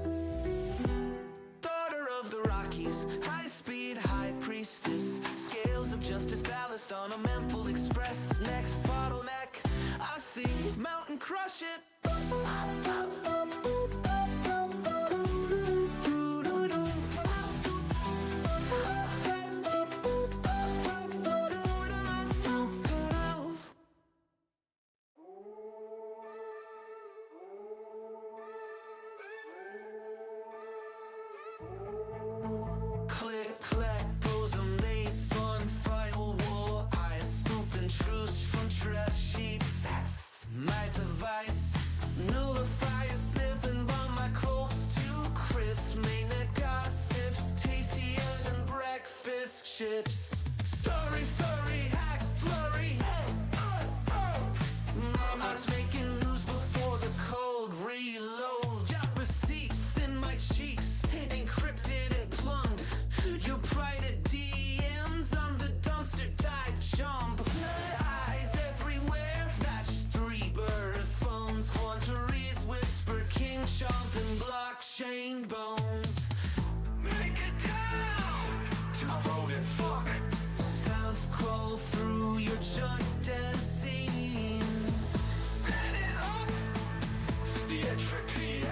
Daughter of the Rockies, high-speed high priestess. Scales of justice ballast on a Memphis Express. Next bottleneck, I see mountain crush it. Click, clack, bosom, lace on firewall. I scooped and truce from trash sheets. That's my device. Nullifier sniffing by my clothes too crisp. Mainnet gossips, tastier than breakfast chips. Story, hack, flurry. Mama's making news before the cold reload. Got receipts in my cheeks, encrypted and plumbed. Your private DMs, I'm the dumpster dive chump. Eyes everywhere, match 3 bird phones. Haunteries whisper, king chomp and blockchain bones. Make it down to my voted fuck. Stealth crawl through your junk dead scene. Pen it up to the entropy.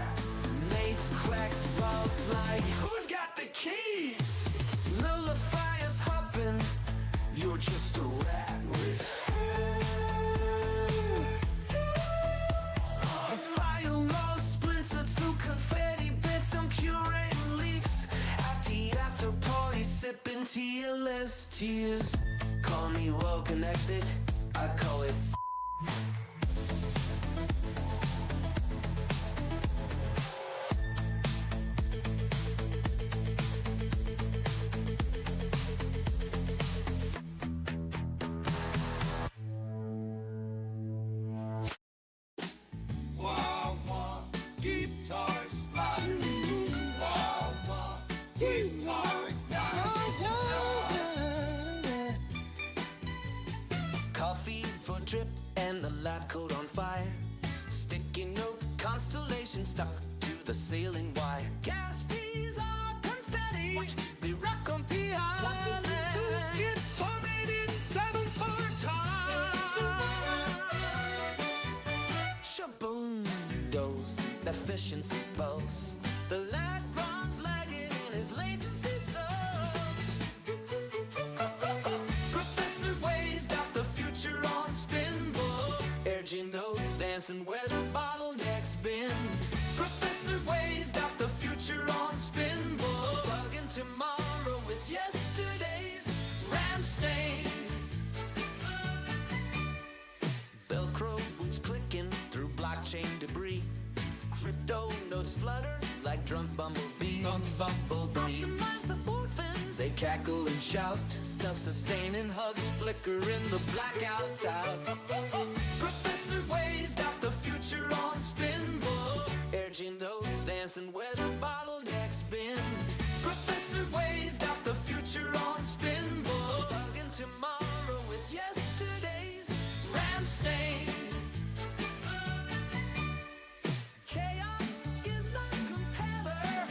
Mace cracked vaults like who's got the keys? Nullifiers huffing, you're just a rat with These firewall splinter to confetti bits. I'm curating leaks at the after party, sipping TLS tears. Call me well connected, I call it coffee for drip and the lab coat on fire. Sticky note constellation stuck to the ceiling wire. Gas fees are confetti, they rock on PI. Get homemade in 7 for time. Shaboom, dose, efficiency pulse. The lag runs lagging in his latency so. Professor Wade's got the future on spinball. Urgent notes dancing where the bottleneck's been. Professor Wade's got the future on spinball. flutter like drunk bumblebees. Optimize the orphans, they cackle and shout. Self-sustaining hugs flicker in the blackouts out. Professor Way's got the future on spin, urging notes dancing where the bottlenecks been. Professor Way's got the future on spin, plugging tomorrow with yesterday's ram stains. Chaos is not compeller.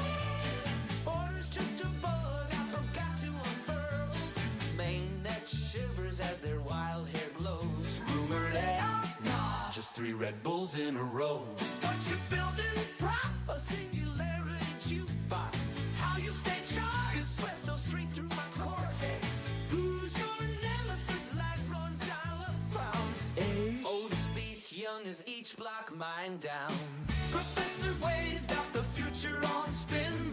Order's just a bug I forgot to unfurl. Mainnet shivers as their wild hair glows. Rumored AI, nah, just 3 Red Bulls in a row. What you building, prop? A singularity jukebox. How you stay charged? Espresso straight through my cortex. Who's your nemesis? Light runs dial up found. Old as beat, young as each block mine down. Professor Way's got the future on spin,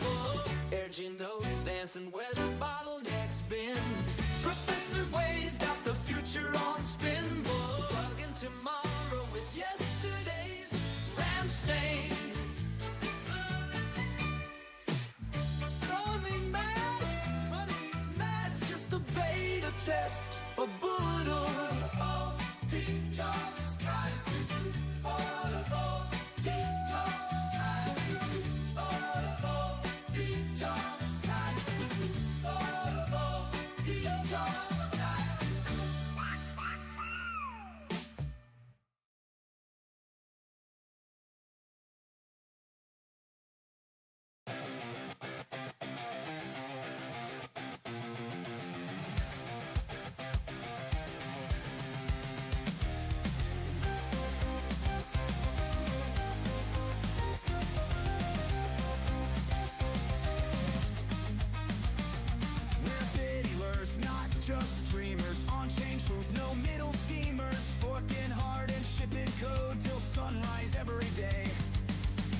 urging notes dancing where the bottlenecks been. Professor Way's got the future on spin, plugging tomorrow with yesterday's ram stains. Calling me mad, but mad's just a beta test for Boodle. Oh, he just tried to do oh, he just tried to do oh, he just tried to do oh, he just tried to do. We're biddylers, not just dreamers. On-chain truth, no middle schemers. Forking hard and shipping code till sunrise every day.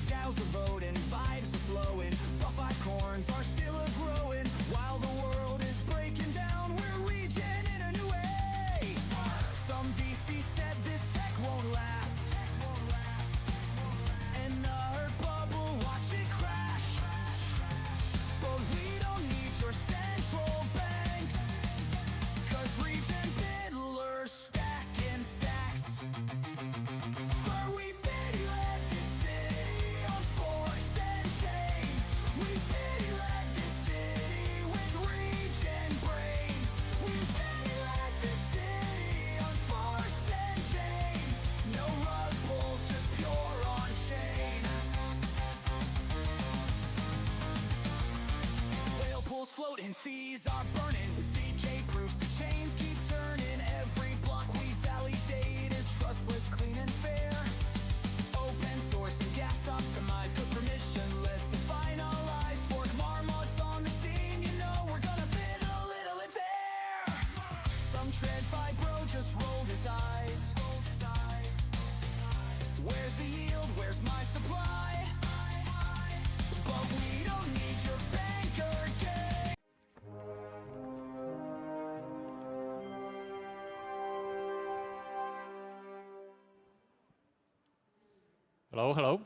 DAOs are voting, vibes are flowing. Buff-eyed corns are still a-growing. While the world is breaking down, we're regen in a new way. Some VC said this tech won't last. And the hurt bubble, watch it crash. But we don't need your central banks, 'cause regen biddlers stack in stacks. For we biddy let this city on sports and chains. We biddy let this city with regen brains. We biddy let this city on sports and chains. No rug pulls, just pure on chain. Whale pools floating, fees are burning. ZK proofs the chains keep turning. Every block we validate is trustless, clean and fair. Open source and gas optimized, cause permissionless and finalized. Fork marmots on the scene, you know we're gonna bid a little it there. Some tread fibro just rolled his eyes. Where's the yield? Where's my supply? But we don't need your banker gang. Hello, hello.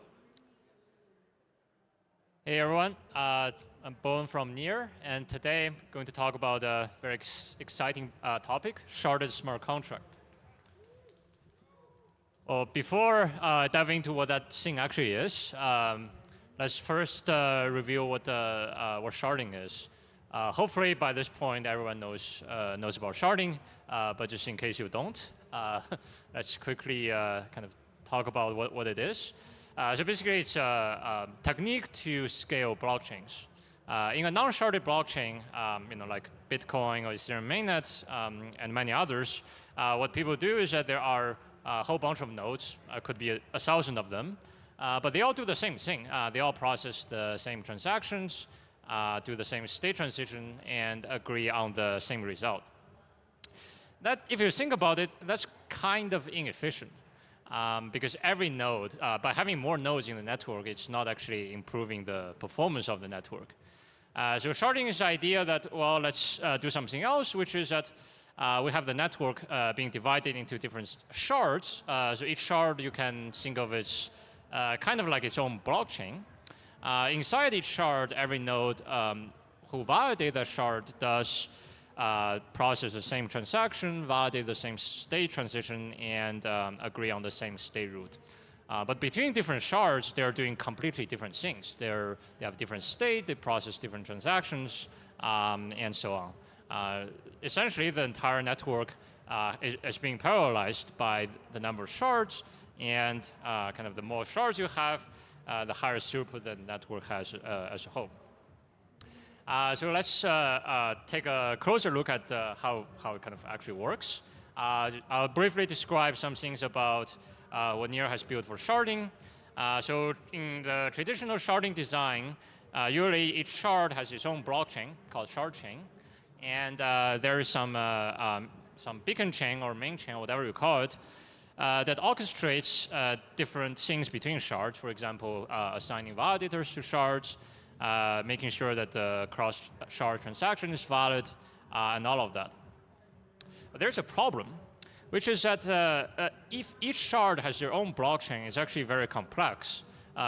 Hey everyone, I'm Bowen from Near, and today I'm going to talk about a very exciting topic, sharded smart contract. Well, before diving into what that thing actually is, let's first review what sharding is. Hopefully by this point everyone knows about sharding, but just in case you don't, let's quickly kind of talk about what it is. So basically, it's a technique to scale blockchains. In a non-sharded blockchain, like Bitcoin or Ethereum mainnet and many others, what people do is that there are a whole bunch of nodes, could be 1,000 of them, but they all do the same thing. They all process the same transactions, do the same state transition, and agree on the same result. That, if you think about it, that's kind of inefficient. Because every node, by having more nodes in the network, it's not actually improving the performance of the network. So sharding is the idea that, well, let's do something else, which is that we have the network being divided into different shards. So each shard you can think of as kind of like its own blockchain. Inside each shard, every node who validates that shard does process the same transaction, validate the same state transition, and agree on the same state root. But between different shards, they're doing completely different things. They have different state, they process different transactions, and so on. Essentially, the entire network is being parallelized by the number of shards, and kind of the more shards you have, the higher throughput the network has as a whole. So let's take a closer look at how it kind of actually works. I'll briefly describe some things about what Near has built for sharding. So in the traditional sharding design, usually each shard has its own blockchain called shard chain, and there is some beacon chain or main chain, or whatever you call it, that orchestrates different things between shards. For example, assigning validators to shards, making sure that the cross-shard transaction is valid, and all of that. But there's a problem, which is that if each shard has their own blockchain, it's actually very complex.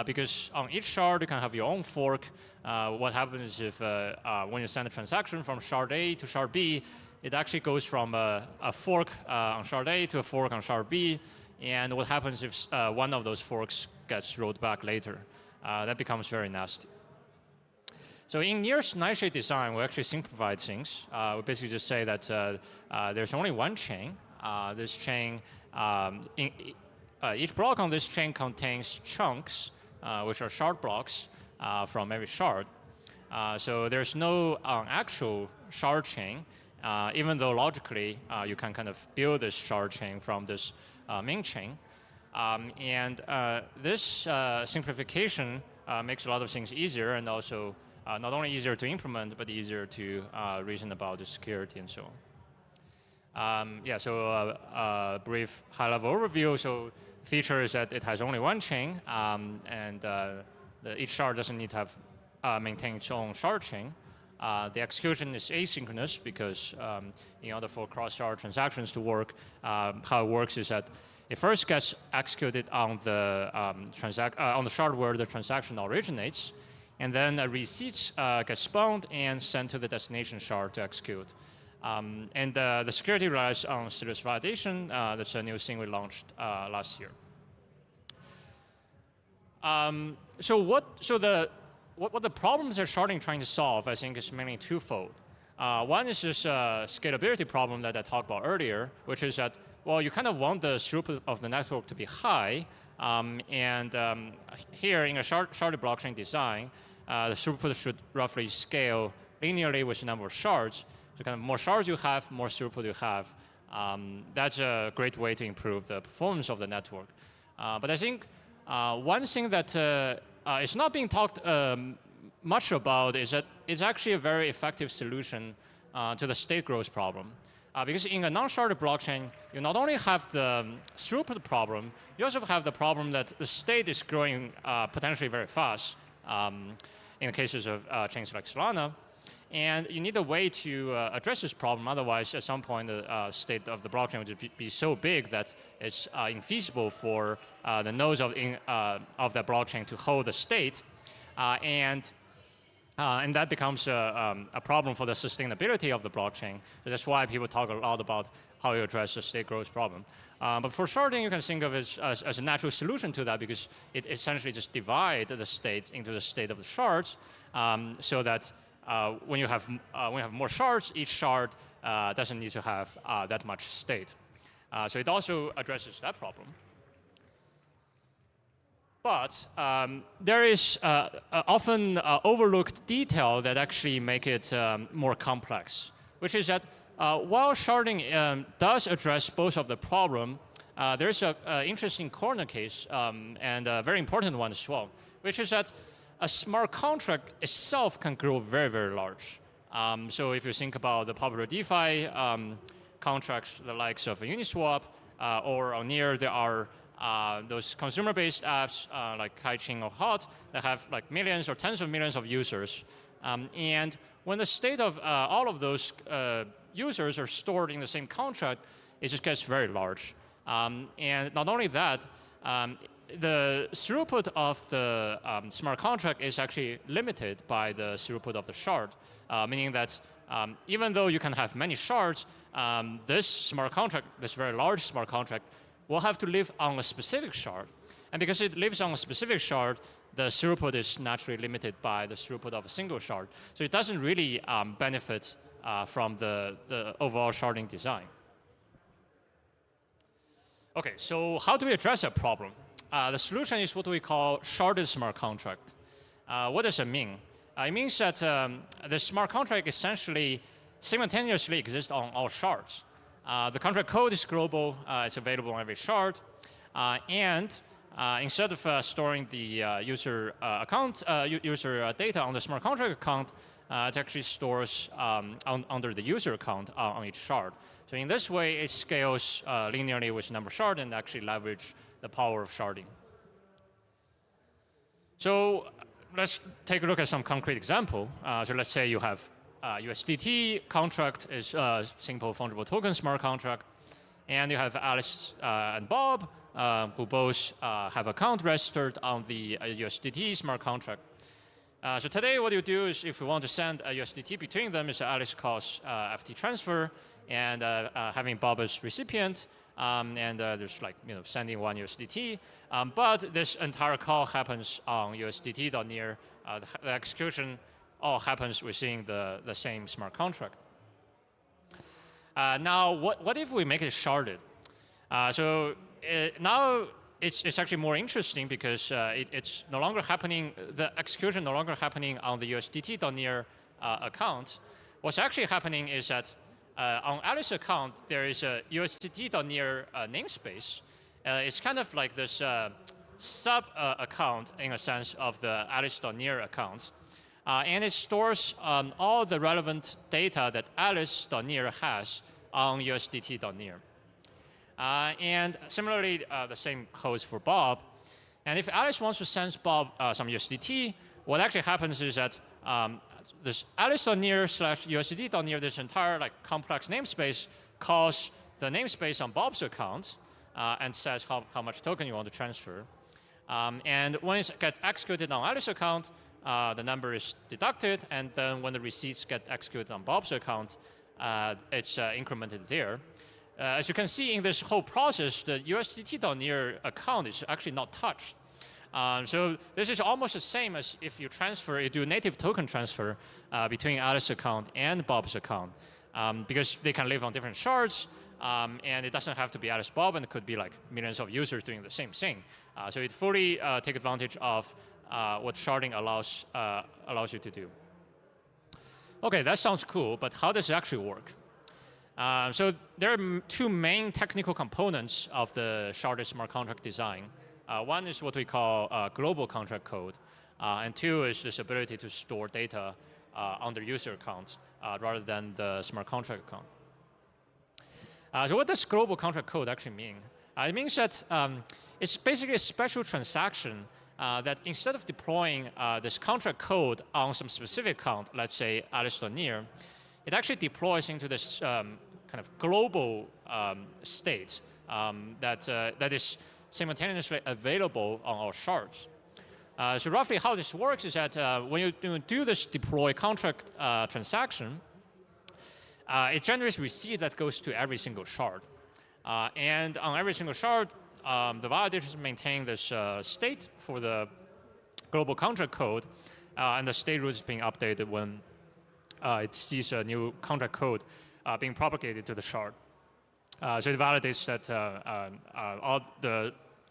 Because on each shard, you can have your own fork. What happens if when you send a transaction from shard A to shard B, it actually goes from a fork on shard A to a fork on shard B. And what happens if one of those forks gets rolled back later? That becomes very nasty. So in Near's nightshade design, we actually simplified things. We basically just say that there's only one chain. This chain, each block on this chain contains chunks, which are shard blocks from every shard. So there's no actual shard chain, even though logically you can kind of build this shard chain from this main chain. And this simplification makes a lot of things easier, and also not only easier to implement, but easier to reason about the security and so on. Yeah, so a brief high-level overview. So feature is that it has only one chain, and each shard doesn't need to have maintain its own shard chain. The execution is asynchronous because in order for cross-shard transactions to work, how it works is that it first gets executed on the on the shard where the transaction originates, and then receipts get spawned and sent to the destination shard to execute. And the security relies on serious validation. That's a new thing we launched last year. So what the problems that sharding trying to solve, I think, is mainly twofold. One is this scalability problem that I talked about earlier, which is that, well, you kind of want the throughput of the network to be high, and here in a sharded blockchain design, the throughput should roughly scale linearly with the number of shards. So kind of more shards you have, more throughput you have. That's a great way to improve the performance of the network. But I think one thing that is not being talked much about is that it's actually a very effective solution to the state growth problem. Because in a non-sharded blockchain, you not only have the throughput problem, you also have the problem that the state is growing potentially very fast in the cases of chains like Solana. And you need a way to address this problem. Otherwise, at some point, the state of the blockchain would be so big that it's infeasible for the nodes of that blockchain to hold the state. And that becomes a problem for the sustainability of the blockchain. So that's why people talk a lot about how you address the state growth problem. But for sharding, you can think of it as a natural solution to that, because it essentially just divides the state into the state of the shards, so that when you have more shards, each shard doesn't need to have that much state. So it also addresses that problem. But there is often overlooked detail that actually make it more complex, which is that while sharding does address both of the problem, there's an interesting corner case and a very important one as well, which is that a smart contract itself can grow very, very large. So if you think about the popular DeFi contracts, the likes of Uniswap or on Near, there are those consumer-based apps like Kaiching or Hot that have like millions or tens of millions of users. And when the state of all of those users are stored in the same contract, it just gets very large. And not only that, the throughput of the smart contract is actually limited by the throughput of the shard, meaning that even though you can have many shards, this smart contract, this very large smart contract, will have to live on a specific shard. And because it lives on a specific shard, the throughput is naturally limited by the throughput of a single shard. So it doesn't really benefit from the overall sharding design. Okay, so how do we address that problem? The solution is what we call sharded smart contract. What does it mean? It means that the smart contract essentially simultaneously exists on all shards. The contract code is global, it's available on every shard, and instead of storing the user account, user data on the smart contract account, it actually stores under the user account on each shard. So in this way, it scales linearly with number of shards and actually leverage the power of sharding. So let's take a look at some concrete example. So let's say you have USDT contract is a simple fungible token smart contract, and you have Alice and Bob, who both have account registered on the USDT smart contract. So today what you do is if you want to send a USDT between them is Alice calls FT transfer and having Bob as recipient, and there's like sending one USDT. But this entire call happens on USDT.near. The execution all happens within the same smart contract. Now, what if we make it sharded? Now it's actually more interesting because it's no longer happening, the execution no longer happening on the USDT.near account. What's actually happening is that on Alice account, there is a USDT.near namespace. It's kind of like this sub account in a sense of the Alice.near account. And it stores all the relevant data that Alice.near has on USDT.near. And similarly, the same holds for Bob. And if Alice wants to send Bob some USDT, what actually happens is that this Alice.near / USDT.near, this entire complex namespace calls the namespace on Bob's account and says how much token you want to transfer. And when it gets executed on Alice's account, the number is deducted, and then when the receipts get executed on Bob's account, it's incremented there. As you can see in this whole process, the USDT.near account is actually not touched. So this is almost the same as if you do native token transfer between Alice's account and Bob's account, because they can live on different shards, and it doesn't have to be Alice Bob, and it could be like millions of users doing the same thing. So it fully takes advantage of what sharding allows you to do. Okay, that sounds cool, but how does it actually work? So there are two main technical components of the sharded smart contract design. One is what we call global contract code, and two is this ability to store data on the user accounts rather than the smart contract account. So what does global contract code actually mean? It means that it's basically a special transaction that instead of deploying this contract code on some specific account, let's say Alice.near, it actually deploys into this kind of global state that is simultaneously available on all shards. So roughly how this works is that when you do this deploy contract transaction, it generates receipt that goes to every single shard. And on every single shard, the validators maintain this state for the global contract code, and the state root is being updated when it sees a new contract code being propagated to the shard. So it validates that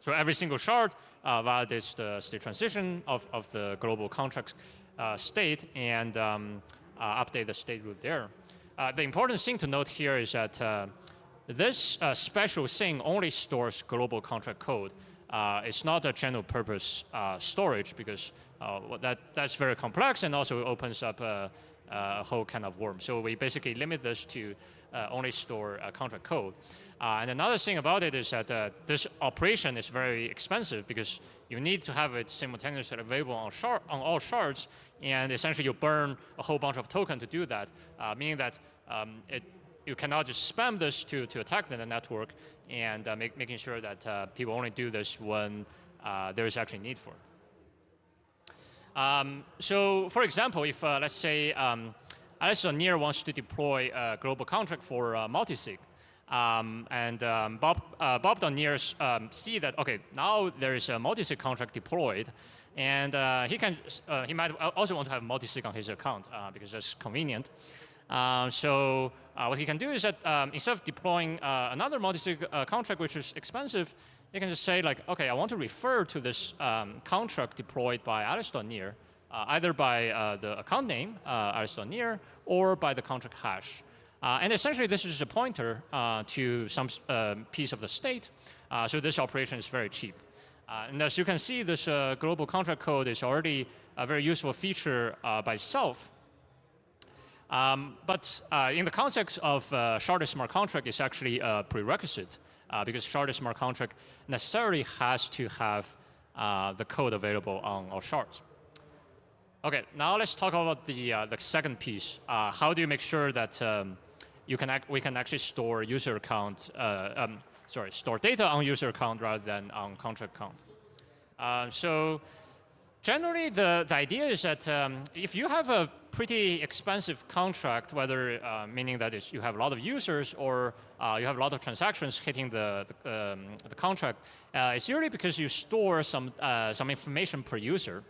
so every single shard validates the state transition of the global contract state and update the state root there. The important thing to note here is that this special thing only stores global contract code. It's not a general purpose storage because that's very complex and also opens up a whole can of worms. So we basically limit this to only store contract code. And another thing about it is that this operation is very expensive because you need to have it simultaneously available on all shards, and essentially you burn a whole bunch of token to do that, meaning that you cannot just spam this to attack the network, and making sure that people only do this when there is actually need for it. So, for example, if let's say Alice.near wants to deploy a global contract for multisig, and Bob.near see that okay, now there is a multisig contract deployed, and he might also want to have multisig on his account because that's convenient. So what he can do is that instead of deploying another multisig contract which is expensive, you can just say like, okay, I want to refer to this contract deployed by Alice.near, either by the account name, Alice.near, or by the contract hash. And essentially, this is a pointer to some piece of the state. So this operation is very cheap. And as you can see, this global contract code is already a very useful feature by itself. But in the context of sharded smart contract, it's actually a prerequisite because sharded smart contract necessarily has to have the code available on all shards. Okay, now let's talk about the second piece. How do you make sure that we can actually store user account, store data on user account rather than on contract account? So generally, the idea is that if you have a pretty expensive contract, whether meaning that you have a lot of users or you have a lot of transactions hitting the contract, it's usually because you store some information per user.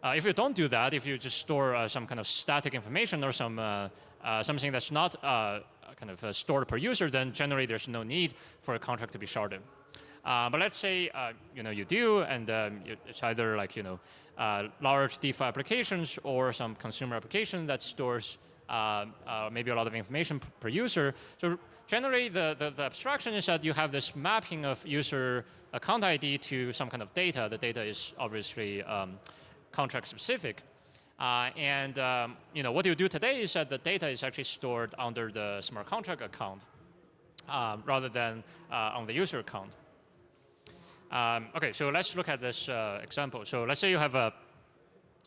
If you don't do that, if you just store some kind of static information or something that's not kind of stored per user, then generally there's no need for a contract to be sharded. But let's say you do, and it's either like large DeFi applications or some consumer application that stores maybe a lot of information per user. So generally, the abstraction is that you have this mapping of user account ID to some kind of data. The data is obviously contract specific. What you do today is that the data is actually stored under the smart contract account rather than on the user account. Okay, so let's look at this example. So let's say you have the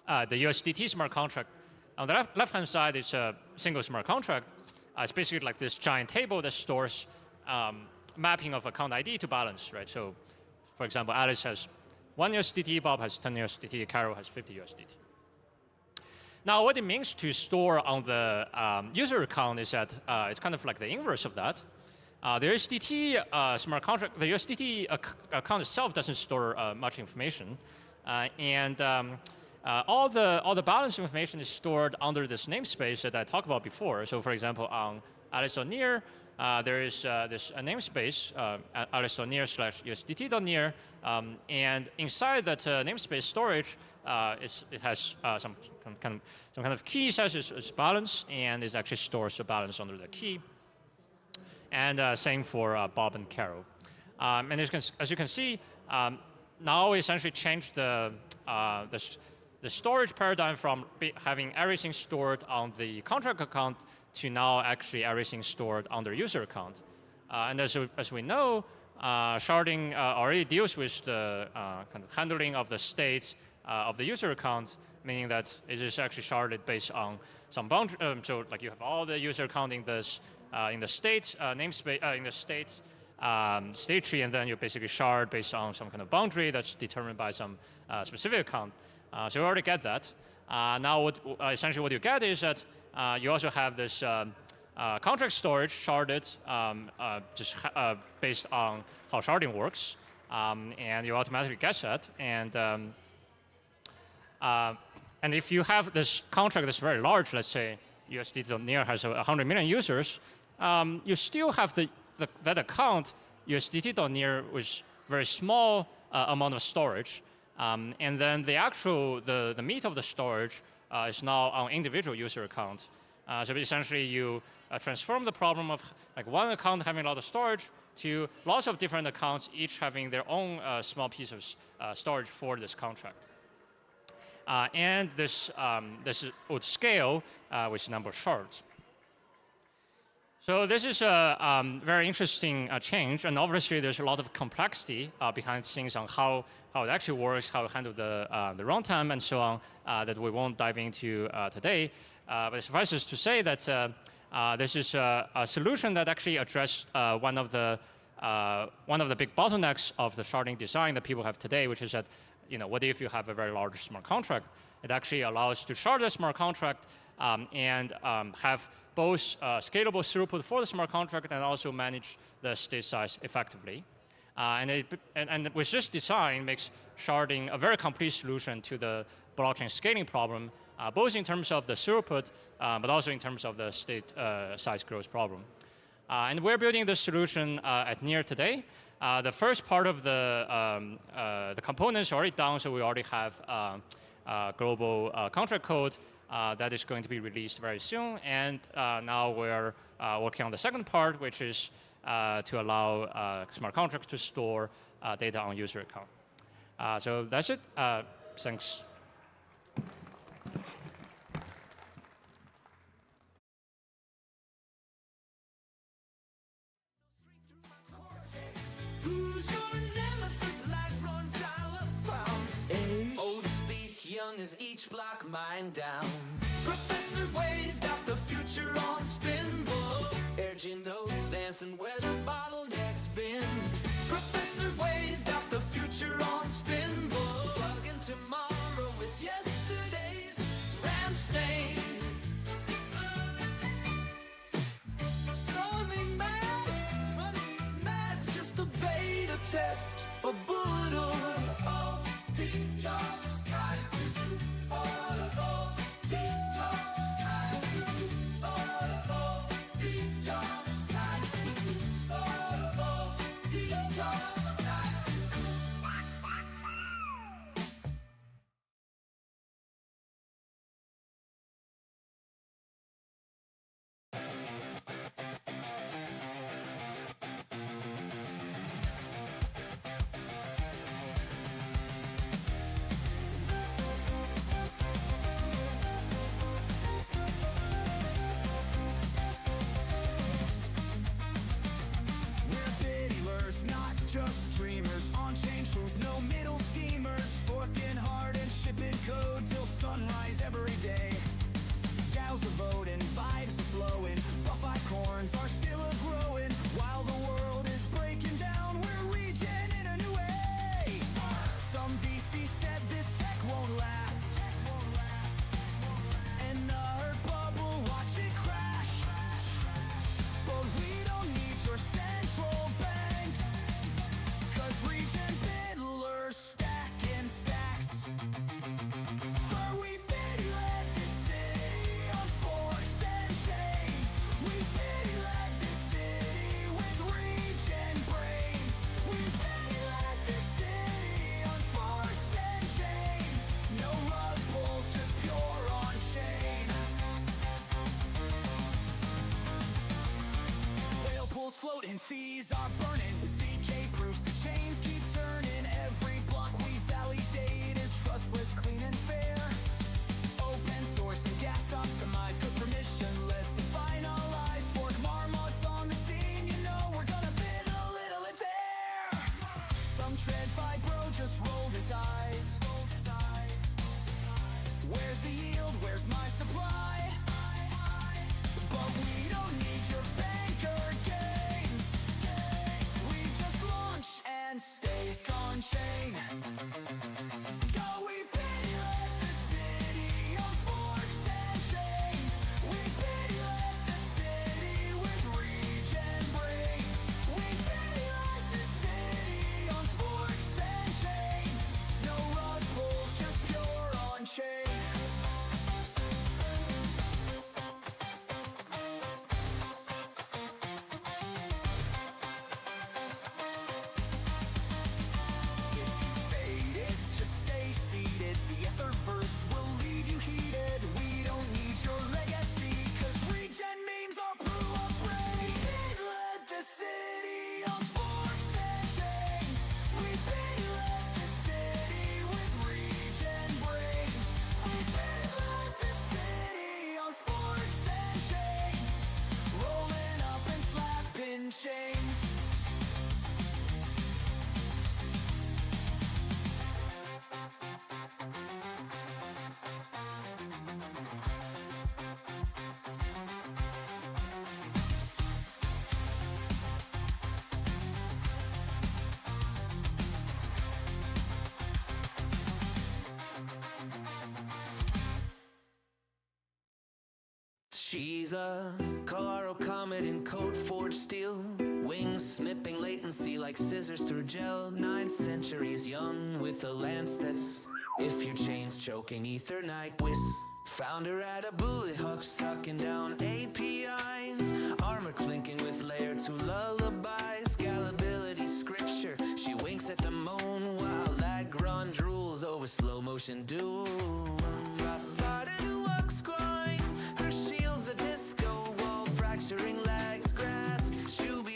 USDT smart contract. On the left-hand side, it's a single smart contract. It's basically like this giant table that stores mapping of account ID to balance, right? So, for example, Alice has 1 USDT, Bob has 10 USDT, Carol has 50 USDT. Now, what it means to store on the user account is that it's kind of like the inverse of that. The USDT smart contract, the USDT account itself doesn't store much information, all the balance information is stored under this namespace that I talked about before. So, for example, on Alice.near, there is this namespace, Alice.near/USDT.near, and inside that namespace storage, it has some kind of key says it's balance, and it actually stores the balance under the key. And same for Bob and Carol. And as you can see, now we essentially changed the storage paradigm from having everything stored on the contract account to now actually everything stored on the user account. And as we know, sharding already deals with the kind of handling of the states of the user account, meaning that it is actually sharded based on some boundary. So like you have all the user account in this in the state namespace in the state state tree, and then you basically shard based on some kind of boundary that's determined by some specific account. So you already get that. Now, essentially what you get is that you also have this contract storage sharded just based on how sharding works, and you automatically get that. And if you have this contract that's very large, let's say USDT.near has 100 million users, you still have that account USDT.near with very small amount of storage, and then the meat of the storage is now on individual user account. So essentially, you transform the problem of like one account having a lot of storage to lots of different accounts, each having their own small piece of storage for this contract. And this would scale with number of shards. So this is a very interesting change, and obviously there's a lot of complexity behind things on how it actually works, how to handle the runtime, and so on, that we won't dive into today. But it suffices to say that this is a solution that actually addressed one of the one of the big bottlenecks of the sharding design that people have today, which is that, what if you have a very large smart contract? It actually allows to shard the smart contract and have both scalable throughput for the smart contract and also manage the state size effectively. And with this design, makes sharding a very complete solution to the blockchain scaling problem, both in terms of the throughput, but also in terms of the state size growth problem. And we're building this solution at Near today. The first part of the components are already done, so we already have global contract code that is going to be released very soon. And now we're working on the second part, which is to allow smart contracts to store data on user account. So that's it. Thanks. Who's your nemesis? Like runs dial-up old as speak, young as each block mine down. Professor Way's got the future on spin, urging notes, dancing where the bottlenecks been. Professor Way's got the future on spin, plugging tomorrow with yesterday's ram stains. Running mad's just a beta test for Buddha. Oh, he just got to oh, he just got to oh, he just got to oh, he just got to. We're biddylers, not just dreamers. On-chain truth, no middle schemers. Forking hard and shipping code till sunrise every day. Gals are voting, vibes are flowing. Buff corns are still a-growing. While the world is breaking down, we're regen in a new way. Some VC said this tech won't last. And the hurt bubble, watch it crash. But we don't need your central banks, 'cause regen biddlers stack in stacks. For we biddy let this city on sports and chains. We biddy let this city with regen brains. We biddy let this city on sports and chains. No rug pulls, just pure on chain. Whale pools floating, fees are burning. ZK proofs the chains keep turning. Every block we validate is trustless, clean and fair. Open source and gas optimized, cause permissionless and finalized. Fork marmots on the scene, you know we're gonna bid a little it there. Some tread fibro just rolled his eyes. Where's the yield? Where's my supply? But we don't need your banker games. We just launch and stake on chain. Go, we biddy let the city on sports and chains. We biddy let the city with regen brains. We biddy let the city on sports and chains. No rug pulls, just pure on chain. She's a Colorado comet in code forged steel, wings snipping latency like scissors through gel. 9 centuries young with a lance that's, if your chain's choking, Ethernight whiz. Found her at a bullet hook, sucking down APIs, armor clinking with layer 2 lullabies. Scalability scripture, she winks at the moon while Lagrange drools over slow motion doom. Her shield's a disco wall, fracturing legs, grass, shooby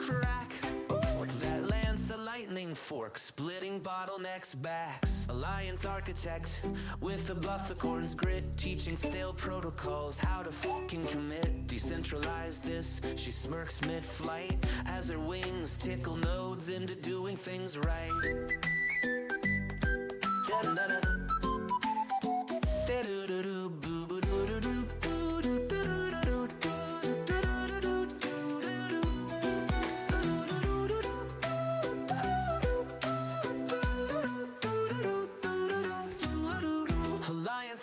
crack. Ooh, that lance a lightning fork, splitting bottlenecks backs. Alliance architect with a bufficorn's grit, teaching stale protocols how to fucking commit. Decentralize this, she smirks mid-flight as her wings tickle nodes into doing things right. Da-da-da-da.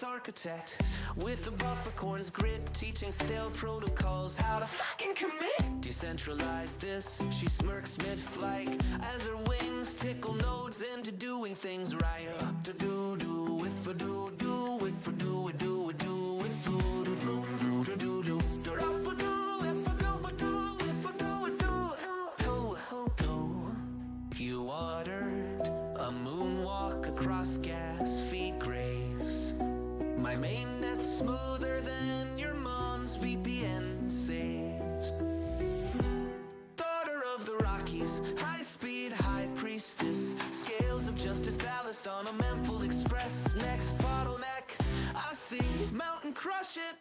Architect with a bufficorn's grit, teaching stale protocols how to fucking commit. Decentralize this, she smirks mid-flight as her wings tickle nodes into doing things right. To do with for do with for do with with you ordered a moonwalk across gas feed graves. My mainnet's smoother than your mom's VPN saves. Daughter of the Rockies, high-speed high priestess, scales of justice ballast on a Memphis Express. Next bottleneck, I see mountain crush it.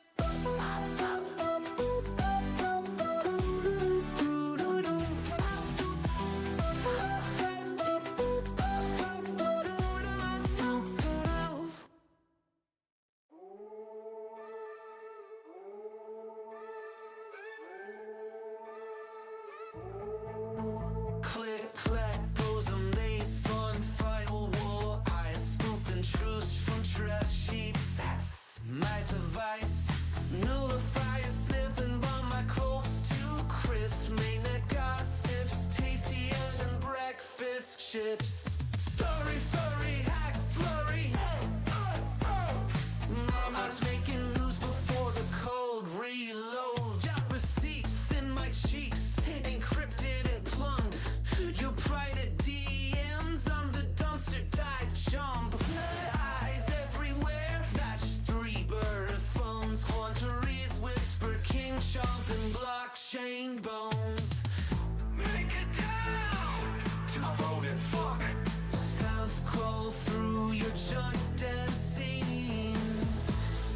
Click, clack, bosom, lace on firewall. I scooped and truce from dress sheets. That's my device. Nullifier sniffing by my clothes too crisp. Mainnet gossips, tastier than breakfast chips. Story, hack, flurry. Mama's making news before the cold reload. Got receipts in my cheeks, encrypted and plumbed. You private DMs, I'm the dumpster dive jump. Eyes everywhere, match 3 bird phones. Haunteries whisper, king chomp and blockchain bones. Make it down to my voted fuck. Stealth crawl through your junk dance scene.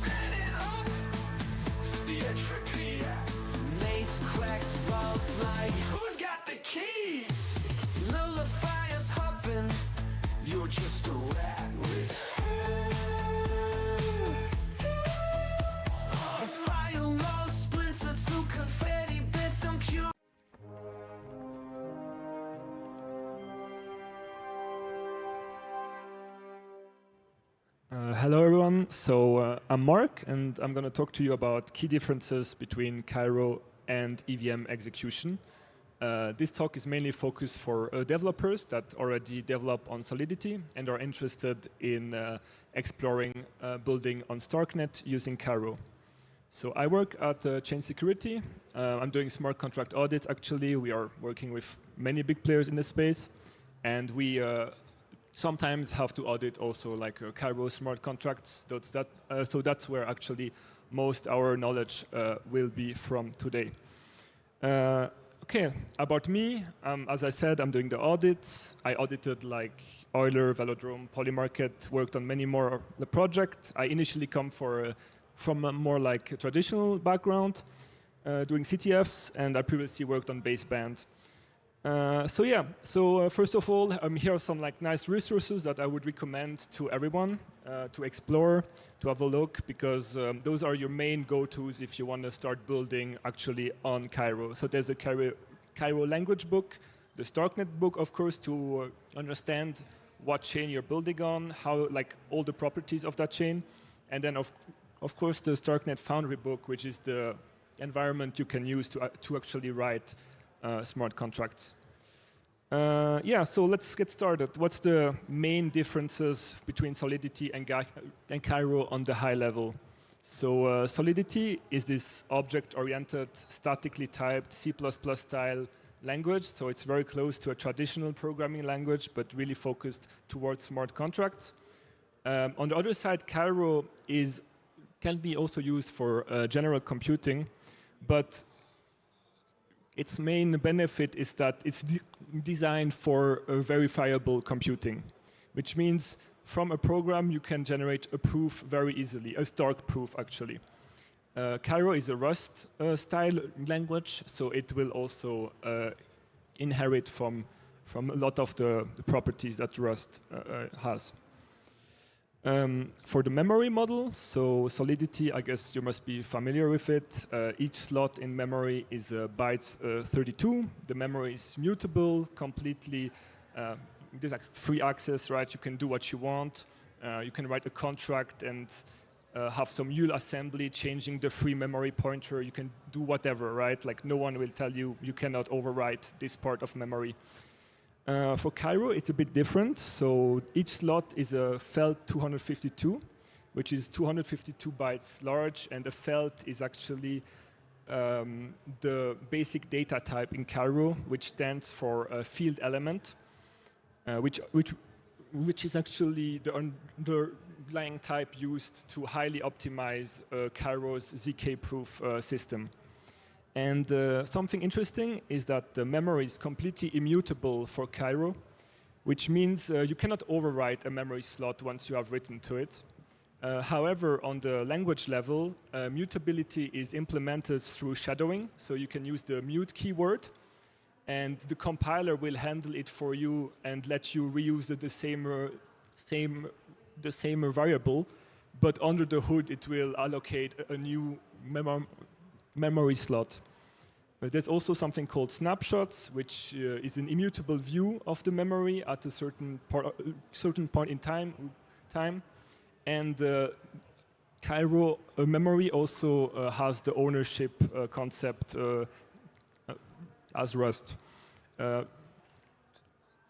Pen it up to the entropy. Mace cracked vaults like, who's got the keys? Nullifiers huffing, you're just a rat with His firewall splinter to confetti bits, I'm cute. Hello everyone, so I'm Mark and I'm going to talk to you about key differences between Cairo and EVM execution. This talk is mainly focused for developers that already develop on Solidity and are interested in exploring building on Starknet using Cairo. So I work at Chain Security. I'm doing smart contract audits actually. We are working with many big players in the space, and we sometimes have to audit also like Cairo smart contracts. So that's where actually most our knowledge will be from today. Okay, about me, as I said, I'm doing the audits. I audited like Euler, Velodrome, Polymarket, worked on many more the project. I initially come from a more like traditional background, doing CTFs, and I previously worked on baseband. So first of all, here are some like nice resources that I would recommend to everyone to explore, to have a look, because those are your main go-tos if you want to start building actually on Cairo. So there's a Cairo language book, the Starknet book, of course, to understand what chain you're building on, how like all the properties of that chain, and then of of course, the Starknet Foundry book, which is the environment you can use to actually write smart contracts. Yeah, so let's get started. What's the main differences between Solidity and Cairo on the high level? So Solidity is this object-oriented, statically typed C++ style language. So it's very close to a traditional programming language, but really focused towards smart contracts. On the other side, Cairo can be also used for general computing, but its main benefit is that it's designed for verifiable computing, which means from a program you can generate a proof very easily, a Stark proof actually. Cairo is a Rust style language, so it will also inherit from a lot of the properties that Rust has. For the memory model, so Solidity, I guess you must be familiar with it. Each slot in memory is bytes 32. The memory is mutable, completely, there's like free access, right? You can do what you want. You can write a contract and have some UL assembly changing the free memory pointer. You can do whatever, right? Like no one will tell you you cannot overwrite this part of memory. For Cairo, it's a bit different. So each slot is a felt 252, which is 252 bytes large, and a felt is actually the basic data type in Cairo, which stands for a field element, which is actually the underlying type used to highly optimize Cairo's ZK-proof system. And something interesting is that the memory is completely immutable for Cairo, which means you cannot overwrite a memory slot once you have written to it. However, on the language level, mutability is implemented through shadowing, so you can use the mute keyword, and the compiler will handle it for you and let you reuse the same variable, but under the hood it will allocate a new memory slot. There's also something called snapshots, which is an immutable view of the memory at a certain point in time. And Cairo memory also has the ownership concept as Rust.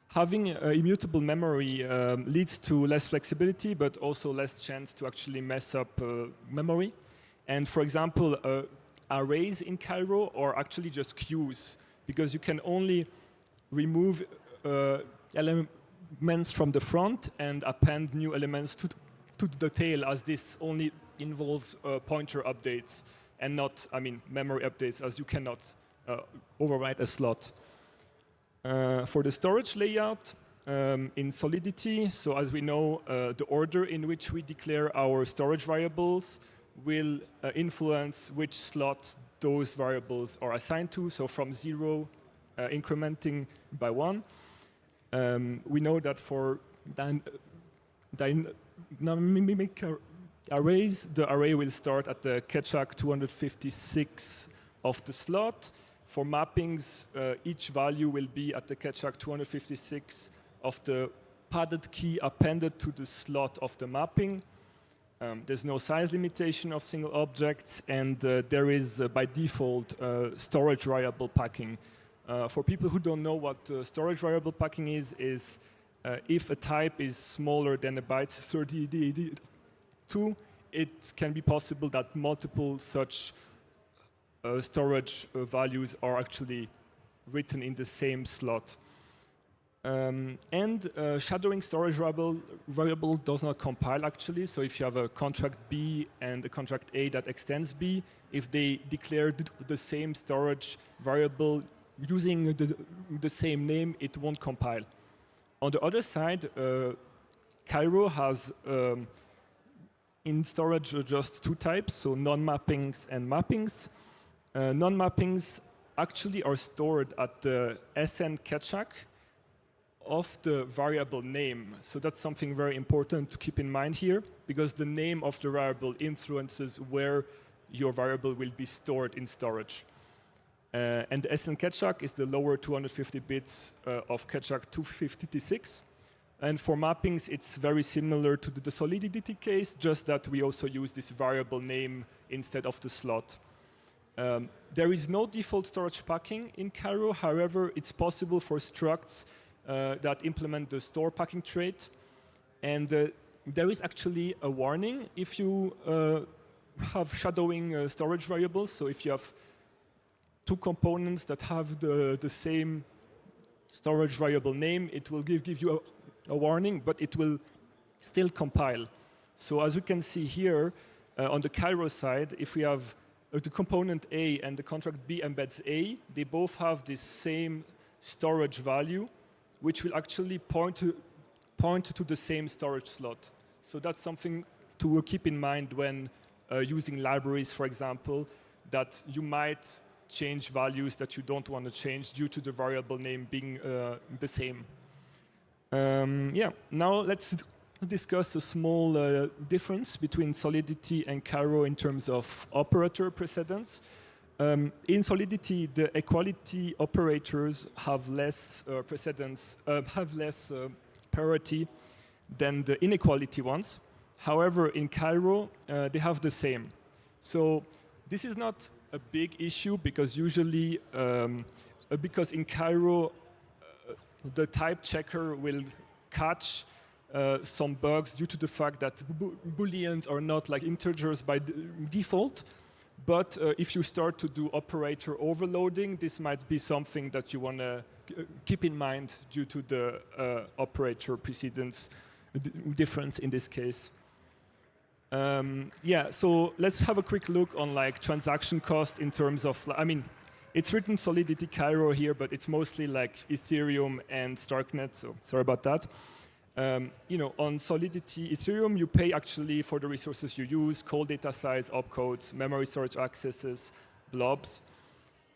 Having immutable memory leads to less flexibility, but also less chance to actually mess up memory. And for example, arrays in Cairo are actually just queues, because you can only remove elements from the front and append new elements to the tail, as this only involves pointer updates and not, memory updates, as you cannot overwrite a slot. For the storage layout in Solidity, so as we know, the order in which we declare our storage variables will influence which slot those variables are assigned to. So from 0, incrementing by 1. We know that for dynamic arrays, the array will start at the Ketchak 256 of the slot. For mappings, each value will be at the Ketchak 256 of the padded key appended to the slot of the mapping. There's no size limitation of single objects, and there is, by default, storage variable packing. For people who don't know what storage variable packing is if a type is smaller than a byte 32, it can be possible that multiple such storage values are actually written in the same slot. Shadowing storage variable does not compile actually. So if you have a contract B and a contract A that extends B, if they declare the same storage variable using the same name, it won't compile. On the other side, Cairo has in storage just two types, so non-mappings and mappings. Non-mappings actually are stored at the SN Ketchak of the variable name. So that's something very important to keep in mind here, because the name of the variable influences where your variable will be stored in storage. And the SN Ketchak is the lower 250 bits of Ketchak 256. And for mappings, it's very similar to the solidity case, just that we also use this variable name instead of the slot. There is no default storage packing in Cairo. However, it's possible for structs that implement the store packing trait. And there is actually a warning if you have shadowing storage variables. So if you have two components that have the same storage variable name, it will give you a warning, but it will still compile. So as we can see here, on the Cairo side, if we have the component A and the contract B embeds A, they both have this same storage value, which will actually point to the same storage slot. So that's something to keep in mind when using libraries, for example, that you might change values that you don't want to change due to the variable name being the same. Yeah, now let's discuss a small difference between Solidity and Cairo in terms of operator precedence. In Solidity, the equality operators have less precedence, have less priority than the inequality ones. However, in Cairo, they have the same. So this is not a big issue because usually, because in Cairo, the type checker will catch some bugs due to the fact that booleans are not like integers by default. But if you start to do operator overloading, this might be something that you want to keep in mind due to the operator precedence difference in this case. Yeah, so let's have a quick look on like transaction cost in terms of, I mean, it's written Solidity Cairo here, but it's mostly like Ethereum and Starknet, so sorry about that. You know, on Solidity Ethereum, you pay actually for the resources you use, call data size, opcodes, memory storage accesses, blobs.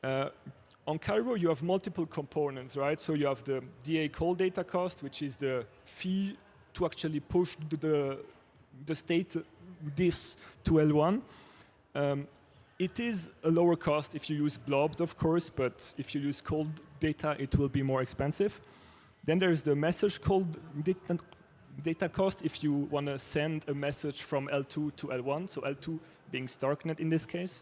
On Cairo, you have multiple components, right? So you have the DA call data cost, which is the fee to actually push the state diffs to L1. It is a lower cost if you use blobs, of course, but if you use cold data, it will be more expensive. Then there's the message cold data cost if you want to send a message from L2 to L1, so L2 being Starknet in this case.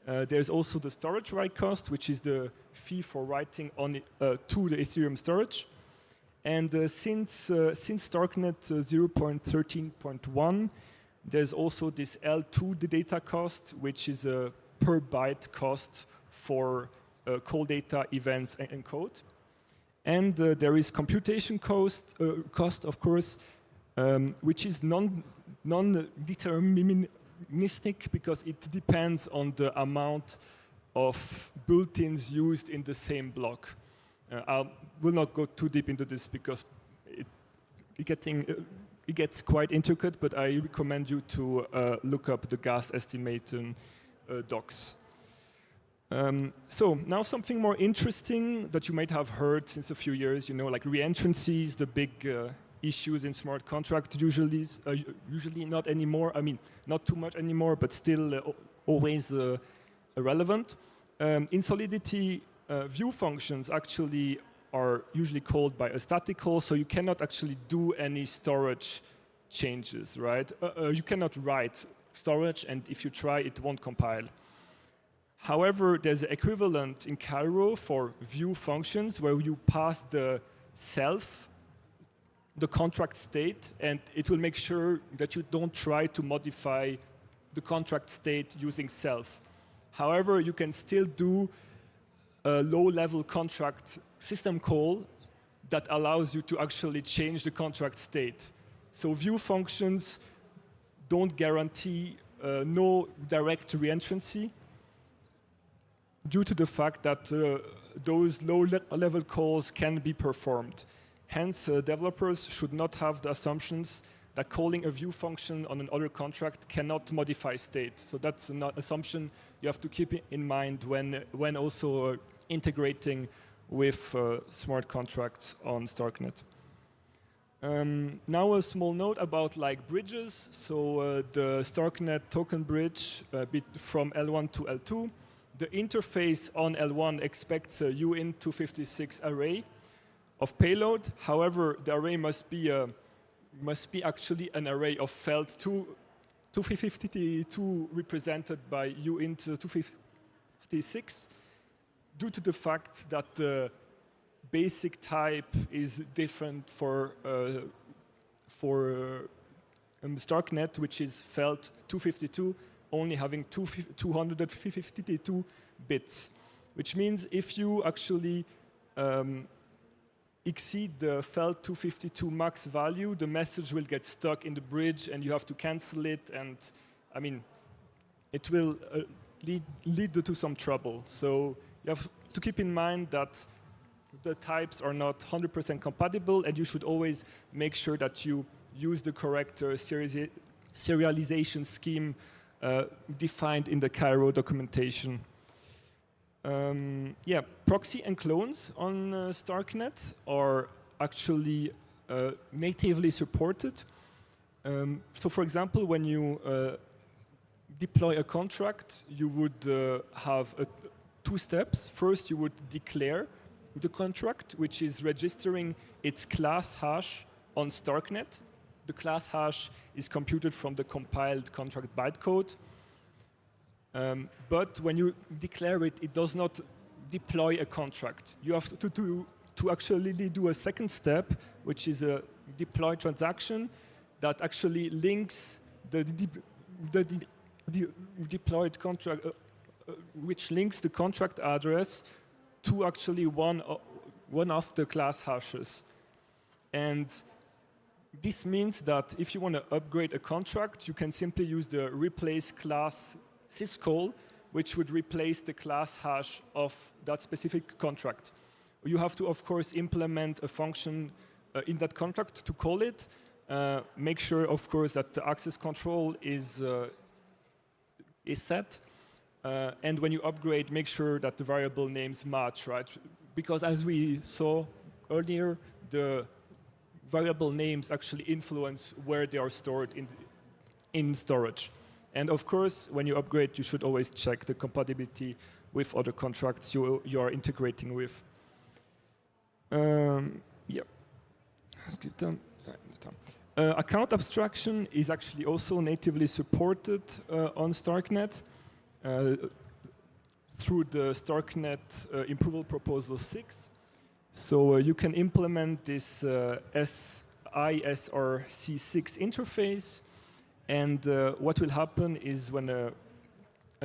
There's also the storage write cost, which is the fee for writing on to the Ethereum storage. And since Starknet 0.13.1, there's also this L2 the data cost, which is a per byte cost for call data events and code. And there is computation cost, of course, which is non-deterministic because it depends on the amount of built-ins used in the same block. I will not go too deep into this because it gets quite intricate, but I recommend you to look up the gas estimating docs. So now something more interesting that you might have heard since a few years, you know, like reentrancies, the big issues in smart contract usually not anymore. I mean, not too much anymore, but still always relevant. In Solidity, view functions actually are usually called by a static call, so you cannot actually do any storage changes, right? You cannot write storage, and if you try, it won't compile. However, there's an equivalent in Cairo for view functions where you pass the self, the contract state, and it will make sure that you don't try to modify the contract state using self. However, you can still do a low-level contract system call that allows you to actually change the contract state. So view functions don't guarantee no direct reentrancy due to the fact that those low-level calls can be performed. Hence, developers should not have the assumptions that calling a view function on another contract cannot modify state. So that's an assumption you have to keep in mind when also integrating with smart contracts on Starknet. Now a small note about like bridges. So the Starknet token bridge from L1 to L2. The interface on L1 expects a uint256 array. of payload. However, the array must be actually an array of felt 252 represented by uint 256, due to the fact that the basic type is different for StarkNet, which is felt 252, only having 252 bits, which means if you actually exceed the felt 252 max value, the message will get stuck in the bridge and you have to cancel it, and I mean, it will lead to some trouble. So you have to keep in mind that the types are not 100% compatible, and you should always make sure that you use the correct serialization scheme defined in the Cairo documentation. Yeah, proxy and clones on StarkNet are actually natively supported. So for example, when you deploy a contract, you would have two steps. First, you would declare the contract, which is registering its class hash on StarkNet. The class hash is computed from the compiled contract bytecode. But when you declare it, it does not deploy a contract. You have to actually do a second step, which is a deploy transaction that actually links the deployed contract, which links the contract address to actually one of the class hashes. And this means that if you want to upgrade a contract, you can simply use the replace class syscall, which would replace the class hash of that specific contract. You have to, of course, implement a function in that contract to call it. Make sure, of course, that the access control is set. And when you upgrade, make sure that the variable names match, right? Because as we saw earlier, the variable names actually influence where they are stored in storage. And of course, when you upgrade, you should always check the compatibility with other contracts you are integrating with. Yeah. Account abstraction is actually also natively supported on StarkNet through the StarkNet Improvable Proposal 6. So you can implement this ISRC6 interface, and what will happen is when a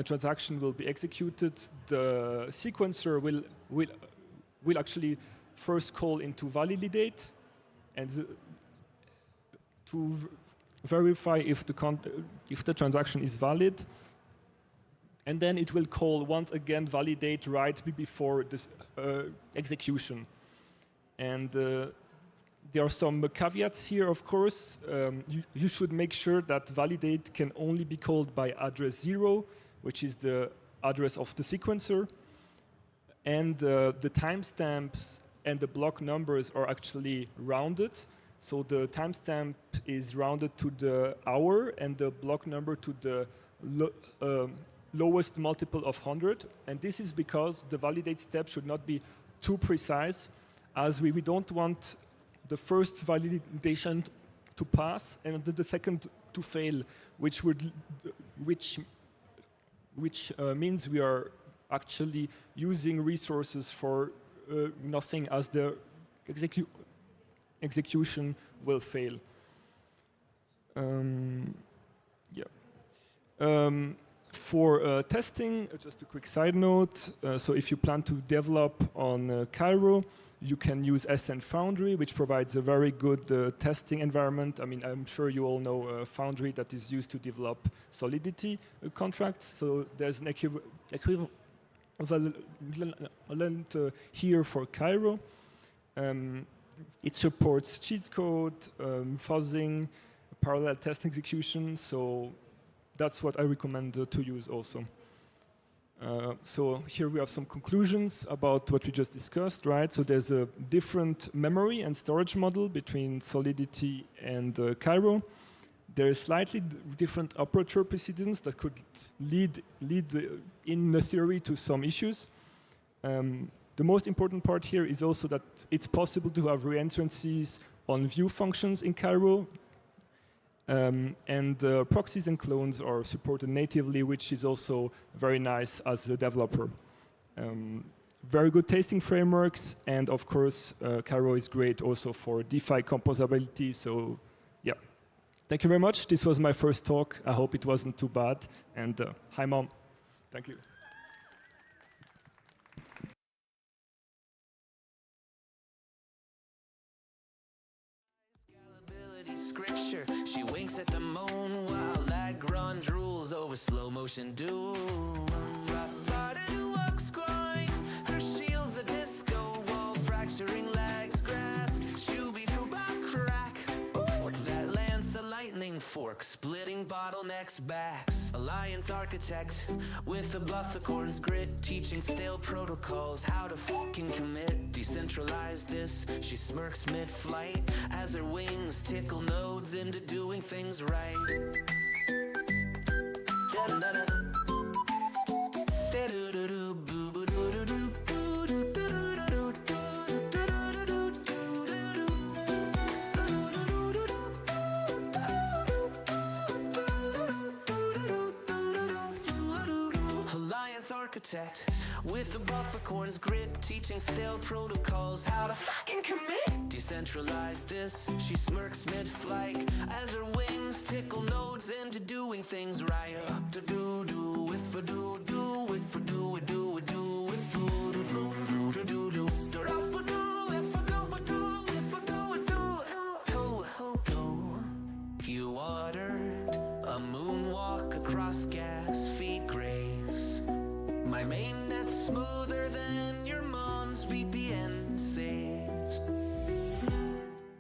transaction will be executed, the sequencer will actually first call into validate and to verify if the transaction is valid, and then it will call once again validate right before this execution. And there are some caveats here, of course. You should make sure that validate can only be called by address 0, which is the address of the sequencer. And the timestamps and the block numbers are actually rounded. So the timestamp is rounded to the hour and the block number to the lowest multiple of 100. And this is because the validate step should not be too precise, as we don't want the first validation to pass and the second to fail, which means we are actually using resources for nothing, as the execution will fail. For testing, just a quick side note. So if you plan to develop on Cairo, you can use SN Foundry, which provides a very good testing environment. I mean, I'm sure you all know Foundry that is used to develop Solidity contracts. So there's an equivalent here for Cairo. It supports cheat code, fuzzing, parallel test execution. So that's what I recommend to use also. So here we have some conclusions about what we just discussed, right? So there's a different memory and storage model between Solidity and Cairo. There is slightly different operator precedence that could lead in the theory to some issues. The most important part here is also that it's possible to have reentrances on view functions in Cairo. And proxies and clones are supported natively, which is also very nice as a developer. Very good testing frameworks, and of course, Cairo is great also for DeFi composability. So, yeah. Thank you very much. This was my first talk. I hope it wasn't too bad. And hi, Mom. Thank you. Scripture, she winks at the moon while Lagrange drools over slow motion doom. Walks grind, her shield's a disco wall, fracturing legs, grass, shooby doo crack. Ooh, that lance a lightning fork, splitting bottlenecks backs. Alliance architect with a bluff acorns grit, teaching stale protocols how to fucking commit. Decentralize this, she smirks mid-flight as her wings tickle nodes into doing things right. Da-da-da. Sta-do-do-do, boo-boo-doo-doo-doo, boo-doo-doo-doo-doo, Alliance architect with the buffercorn's grid, teaching stale protocols how to fucking commit. Decentralize this, she smirks mid-flight as her wings tickle nodes into doing things right. To do with for do with for do with do with do with do do do do do do. You ordered a moonwalk across gas feed graves. My mainnet's smoother than your mom's VPN saves.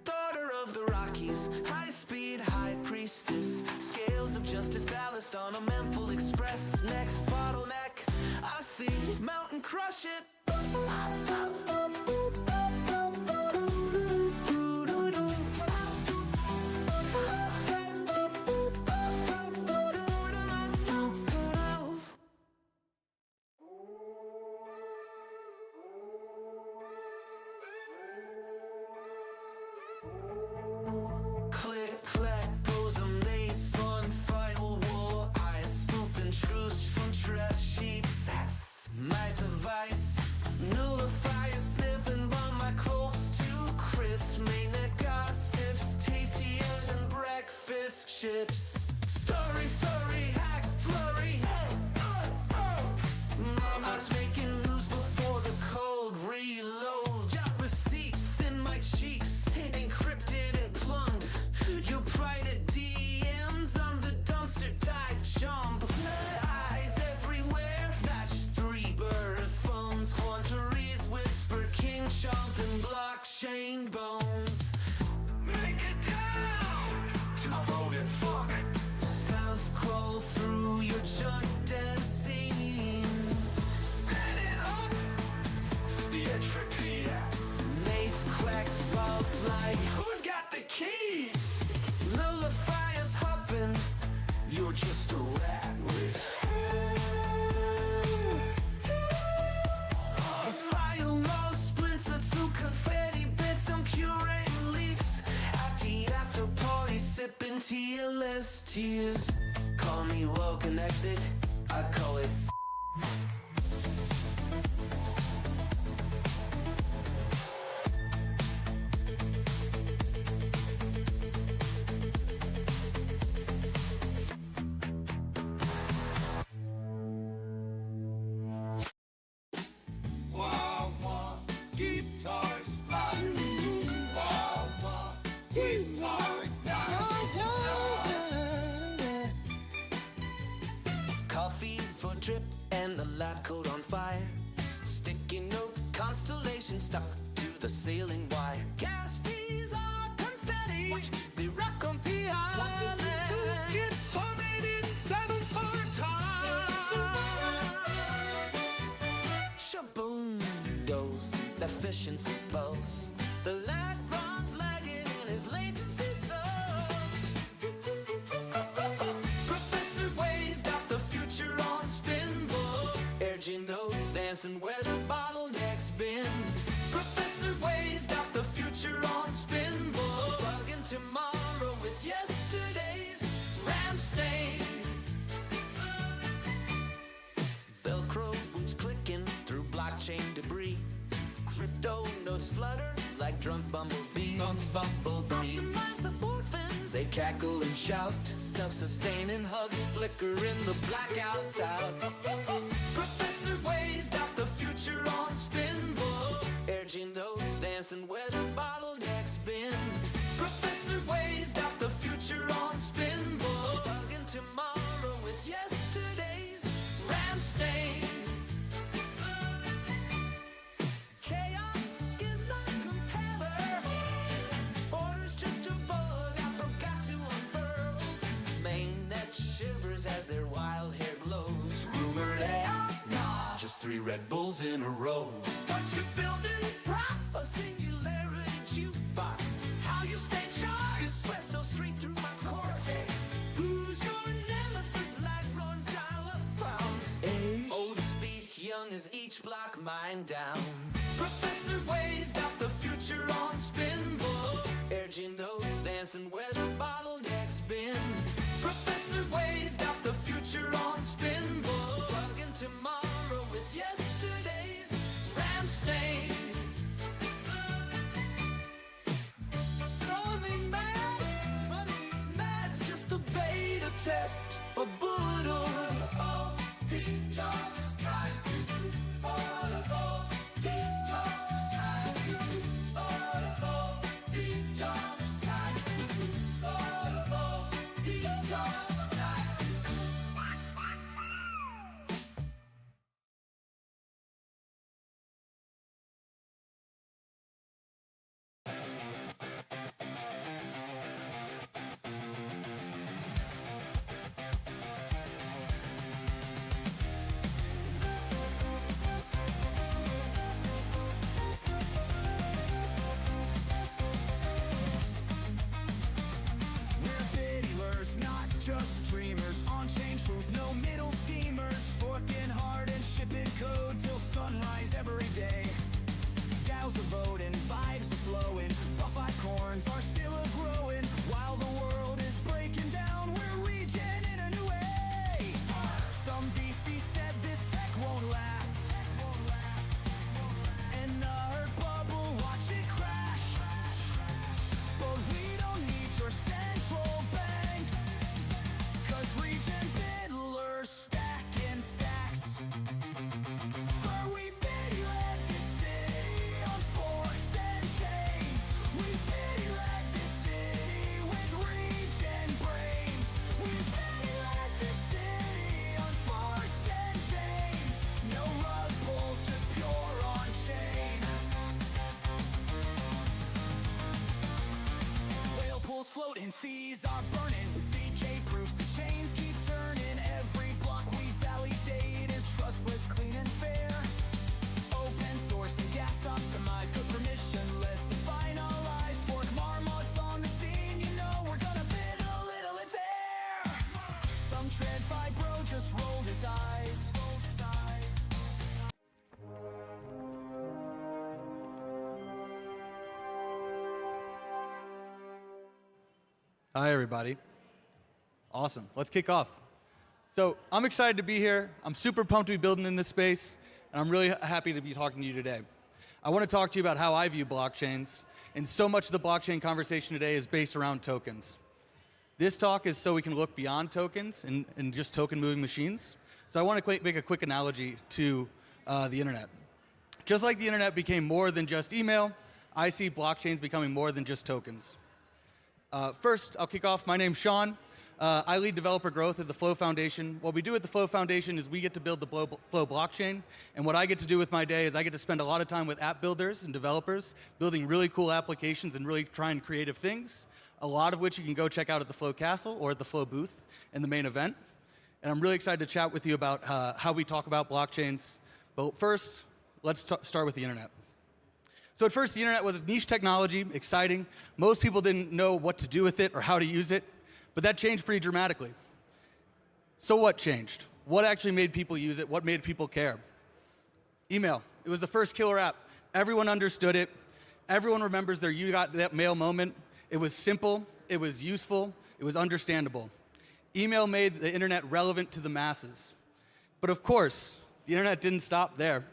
Daughter of the Rockies, high-speed high priestess, scales of justice ballast on a Memphis Express. Next bottleneck, I see mountain crush it. Click, clack, bosom, lace on firewall. I spooked and truce from trash sheets. That's my device. Nullifier sniffing on my clothes too crisp. Mainnet gossips, tastier than breakfast chips. Story, hack, flurry. Mama's making news before the cold reload. Got receipts in my cheeks, encrypted and plumbed. You private DMs, I'm the dumpster dive jump. Eyes everywhere, not just 3 bird phones. Haunteries whisper, king chomp and blockchain bones. Make it down to voted fuck. Stealth crawl through your junk dead scene. Hand it up to the entropy. Mace cracked balls like who's got the keys? Nullifier's huffing, you're just a rat with these firewall splinter to confetti bits. I'm curating leaves at the after party, sipping TLS tears. Call me well connected, I call it coffee for drip and the lab coat on fire. Sticky note constellation stuck to the ceiling wire. Gas fees are confetti, they rock on PI. Get homemade in 7 for time. Shaboom, dose, efficiency pulse. The lag runs lagging in his latency so. Professor Way's got the future on spin, boy. Urging notes dancing where the bottlenecks been. bugs flutter like drunk bumblebees. Optimize the board fins. They cackle and shout. Self-sustaining hubs flicker in the blackouts out. Professor Way's got the future on spin. Air notes dancing where the bottlenecks been. Professor Way's got the future on spin. Bugging tomorrow with yesterday's ram stains. Chaos is not compeller. Order's just a bug I forgot to unfurl. Mainnet shivers as their wild hair glows. Rumored AI? Nah, just 3 Red Bulls in a row. What you building, prop? A singularity jukebox. How you stay charged? Espresso straight through my cortex. Who's your nemesis? Light runs dial-up found. Old as speak, young as each block mine down. Professor Way's got the future on spin. Air notes dancing where the bottleneck's been. Professor Way's got the future on spin. Bugging tomorrow with yesterday's ram stains. Calling me mad, but mad's just a beta test. A bullet oh, he just got just dreamers, on-chain truth, no middle schemers, forking hard and shipping code till sunrise every day. DAOs are voting, vibes are flowing, buff-eyed corns are still a-growing, while the world is breaking down, we're regen in a new way. Some VC said this tech won't last, and the hurt bubble, watch it crash. But we don't need your central banks, 'cause regen biddlers stack in stacks. For we bid let this city on sports and chains. We bid let this city with regen brains. We bid let this city on sports and chains. No rug pulls, just pure on chain. Whale pools floating, fees are burning. ZK proofs the chains keep turning. Every block we validate is trustless, clean and fair. Open source and gas optimized, code permissionless and finalized. Fork marmots on the scene, you know we're gonna bid a little it there. Some tread fibro just rolled his eyes. Hi, everybody. Awesome. Let's kick off. So I'm excited to be here. I'm super pumped to be building in this space, and I'm really happy to be talking to you today. I want to talk to you about how I view blockchains, and so much of the blockchain conversation today is based around tokens. This talk is so we can look beyond tokens and just token moving machines. So I want to make a quick analogy to the internet. Just like the internet became more than just email, I see blockchains becoming more than just tokens. First, I'll kick off. My name's Sean. I lead developer growth at the Flow Foundation. What we do at the Flow Foundation is we get to build the Flow blockchain, and what I get to do with my day is I get to spend a lot of time with app builders and developers, building really cool applications and really trying creative things, a lot of which you can go check out at the Flow Castle or at the Flow booth in the main event. And I'm really excited to chat with you about how we talk about blockchains. But first, let's start with the internet. So at first, the internet was a niche technology, exciting. Most people didn't know what to do with it or how to use it, but that changed pretty dramatically. So what changed? What actually made people use it? What made people care? Email. It was the first killer app. Everyone understood it. Everyone remembers their you got that mail moment. It was simple, it was useful, it was understandable. Email made the internet relevant to the masses. But of course, the internet didn't stop there.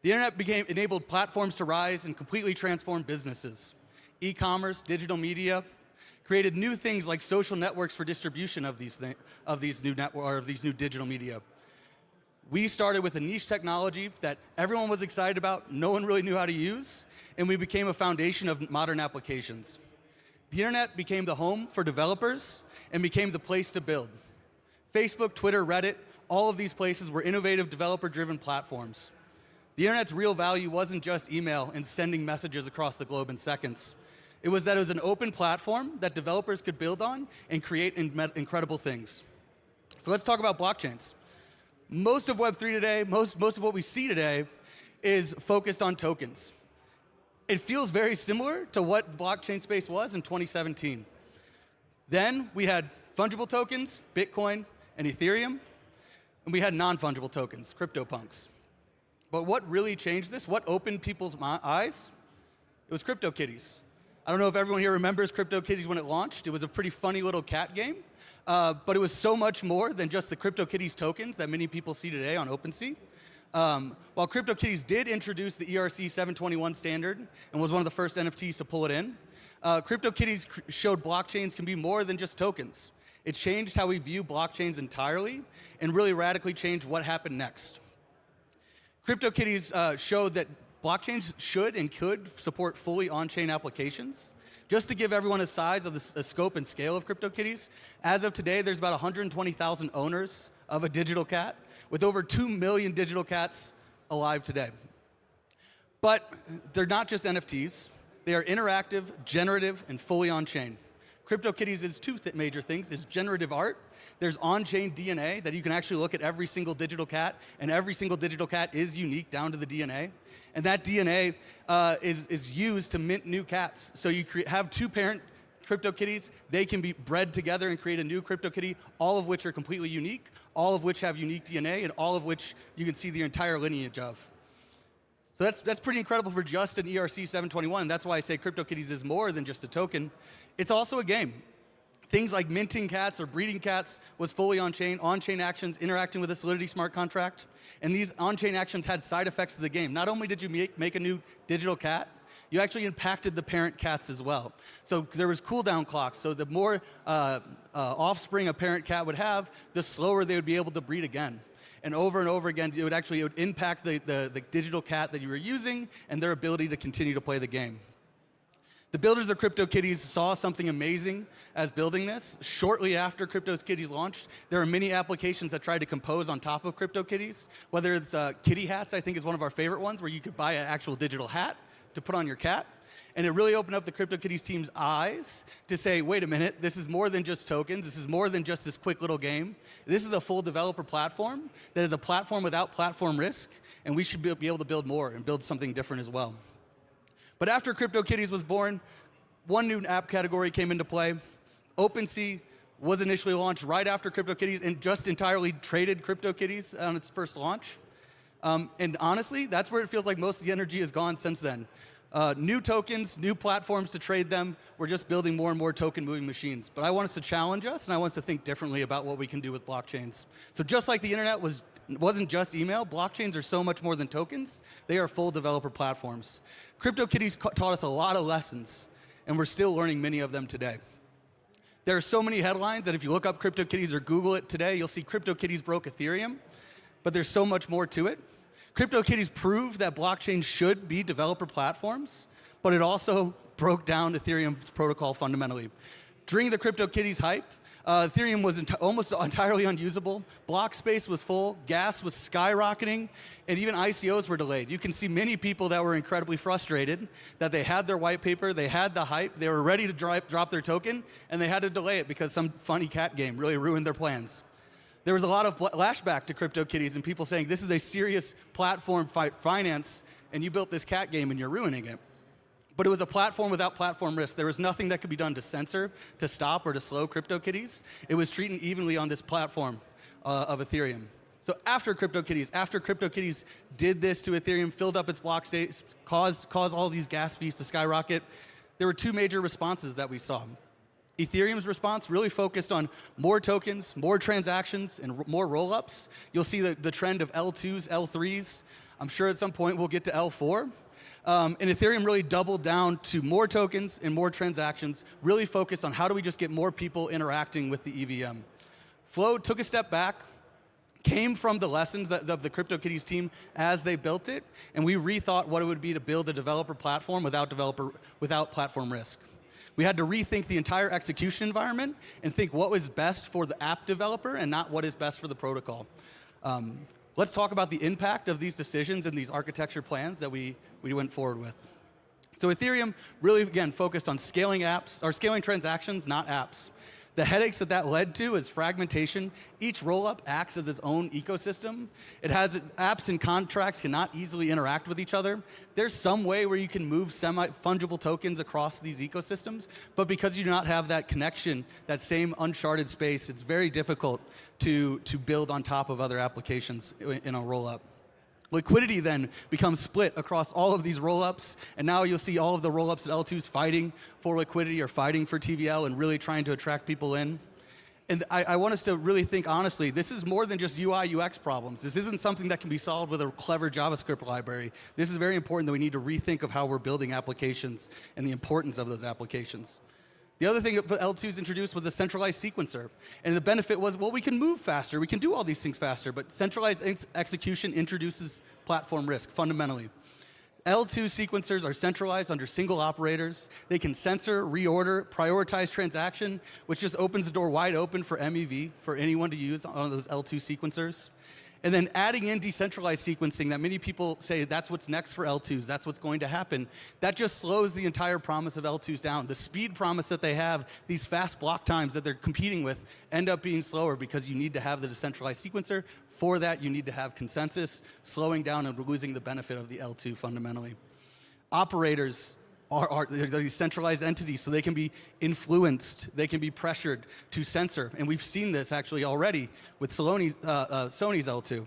The internet enabled platforms to rise and completely transform businesses. E-commerce, digital media, created new things like social networks for distribution of these new digital media. We started with a niche technology that everyone was excited about, no one really knew how to use, and we became a foundation of modern applications. The internet became the home for developers and became the place to build. Facebook, Twitter, Reddit, all of these places were innovative developer-driven platforms. The internet's real value wasn't just email and sending messages across the globe in seconds. It was that it was an open platform that developers could build on and create incredible things. So let's talk about blockchains. Most of Web3 today, most of what we see today is focused on tokens. It feels very similar to what blockchain space was in 2017. Then we had fungible tokens, Bitcoin and Ethereum, and we had non-fungible tokens, CryptoPunks. But what really changed this, what opened people's eyes, it was CryptoKitties. I don't know if everyone here remembers CryptoKitties when it launched. It was a pretty funny little cat game, but it was so much more than just the CryptoKitties tokens that many people see today on OpenSea. While CryptoKitties did introduce the ERC 721 standard and was one of the first NFTs to pull it in, CryptoKitties showed blockchains can be more than just tokens. It changed how we view blockchains entirely and really radically changed what happened next. CryptoKitties showed that blockchains should and could support fully on-chain applications. Just to give everyone a size of the scope and scale of CryptoKitties, as of today, there's about 120,000 owners of a digital cat, with over 2 million digital cats alive today. But they're not just NFTs. They are interactive, generative, and fully on-chain. CryptoKitties is two major things. It's generative art. There's on-chain DNA that you can actually look at every single digital cat, and every single digital cat is unique down to the DNA. And that DNA is used to mint new cats. So you have two parent CryptoKitties, they can be bred together and create a new CryptoKitty, all of which are completely unique, all of which have unique DNA, and all of which you can see the entire lineage of. So that's pretty incredible for just an ERC 721, and that's why I say CryptoKitties is more than just a token. It's also a game. Things like minting cats or breeding cats was fully on-chain actions interacting with a Solidity smart contract. And these on-chain actions had side effects to the game. Not only did you make a new digital cat, you actually impacted the parent cats as well. So there was cooldown clocks. So the more offspring a parent cat would have, the slower they would be able to breed again. And over again, it would impact the digital cat that you were using and their ability to continue to play the game. The builders of CryptoKitties saw something amazing as building this. Shortly after CryptoKitties launched, there are many applications that tried to compose on top of CryptoKitties, whether it's kitty hats, I think is one of our favorite ones, where you could buy an actual digital hat to put on your cat. And it really opened up the CryptoKitties team's eyes to say, wait a minute, this is more than just tokens. This is more than just this quick little game. This is a full developer platform that is a platform without platform risk, and we should be able to build more and build something different as well. But after CryptoKitties was born, one new app category came into play. OpenSea was initially launched right after CryptoKitties and just entirely traded CryptoKitties on its first launch. And honestly, that's where it feels like most of the energy has gone since then. New tokens, new platforms to trade them. We're just building more and more token-moving machines. But I want us to challenge us, and I want us to think differently about what we can do with blockchains. So just like the internet wasn't just email, blockchains are so much more than tokens. They are full developer platforms. CryptoKitties taught us a lot of lessons, and we're still learning many of them today. There are so many headlines that if you look up CryptoKitties or Google it today, you'll see CryptoKitties broke Ethereum, but there's so much more to it. CryptoKitties proved that blockchains should be developer platforms, but it also broke down Ethereum's protocol fundamentally. During the CryptoKitties hype, Ethereum was almost entirely unusable. Block space was full, gas was skyrocketing, and even ICOs were delayed. You can see many people that were incredibly frustrated that they had their white paper, they had the hype, they were ready to drop their token, and they had to delay it because some funny cat game really ruined their plans. There was a lot of lashback to CryptoKitties and people saying, this is a serious platform finance, and you built this cat game and you're ruining it. But it was a platform without platform risk. There was nothing that could be done to censor, to stop, or to slow CryptoKitties. It was treated evenly on this platform of Ethereum. So after CryptoKitties did this to Ethereum, filled up its block state, caused all these gas fees to skyrocket, there were two major responses that we saw. Ethereum's response really focused on more tokens, more transactions, and more rollups. You'll see the trend of L2s, L3s. I'm sure at some point we'll get to L4. And Ethereum really doubled down to more tokens and more transactions, really focused on how do we just get more people interacting with the EVM. Flow took a step back, came from the lessons of the CryptoKitties team as they built it, and we rethought what it would be to build a developer platform without platform risk. We had to rethink the entire execution environment and think what was best for the app developer and not what is best for the protocol. Let's talk about the impact of these decisions and these architecture plans that we went forward with. So Ethereum really, again, focused on scaling apps, or scaling transactions, not apps. The headaches that led to is fragmentation. Each rollup acts as its own ecosystem. It has apps and contracts cannot easily interact with each other. There's some way where you can move semi-fungible tokens across these ecosystems, but because you do not have that connection, that same uncharted space, it's very difficult to build on top of other applications in a rollup. Liquidity then becomes split across all of these rollups, and now you'll see all of the rollups at L2s fighting for liquidity or fighting for TVL and really trying to attract people in. And I want us to really think honestly, this is more than just UI, UX problems. This isn't something that can be solved with a clever JavaScript library. This is very important that we need to rethink of how we're building applications and the importance of those applications. The other thing that L2s introduced was a centralized sequencer. And the benefit was, well, we can move faster. We can do all these things faster. But centralized execution introduces platform risk, fundamentally. L2 sequencers are centralized under single operators. They can censor, reorder, prioritize transaction, which just opens the door wide open for MEV, for anyone to use on those L2 sequencers. And then adding in decentralized sequencing that many people say that's what's next for L2s, that's what's going to happen. That just slows the entire promise of L2s down. The speed promise that they have, these fast block times that they're competing with, end up being slower because you need to have the decentralized sequencer. For that, you need to have consensus, slowing down and losing the benefit of the L2 fundamentally. Operators are these centralized entities, so they can be influenced, they can be pressured to censor. And we've seen this actually already with Sony's L2.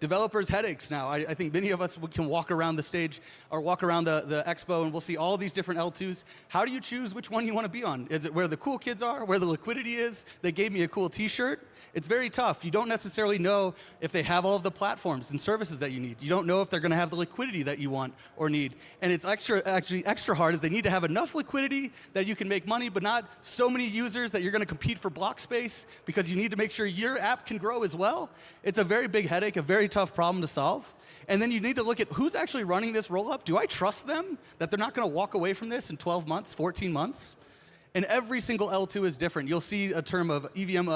Developers' headaches now. I think many of us can walk around the stage or walk around the expo and we'll see all these different L2s. How do you choose which one you want to be on? Is it where the cool kids are, where the liquidity is? They gave me a cool t-shirt. It's very tough. You don't necessarily know if they have all of the platforms and services that you need. You don't know if they're going to have the liquidity that you want or need. And it's actually extra hard is they need to have enough liquidity that you can make money, but not so many users that you're going to compete for block space because you need to make sure your app can grow as well. It's a very big headache, a very tough problem to solve. And then you need to look at who's actually running this rollup. Do I trust them that they're not going to walk away from this in 12 months, 14 months? And every single L2 is different. You'll see a term of EVM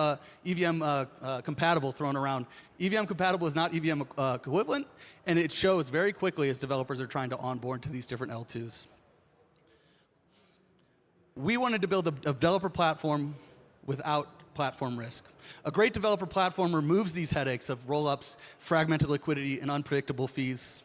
compatible thrown around. EVM compatible is not EVM equivalent, and it shows very quickly as developers are trying to onboard to these different L2s. We wanted to build a developer platform without platform risk. A great developer platform removes these headaches of rollups, fragmented liquidity, and unpredictable fees.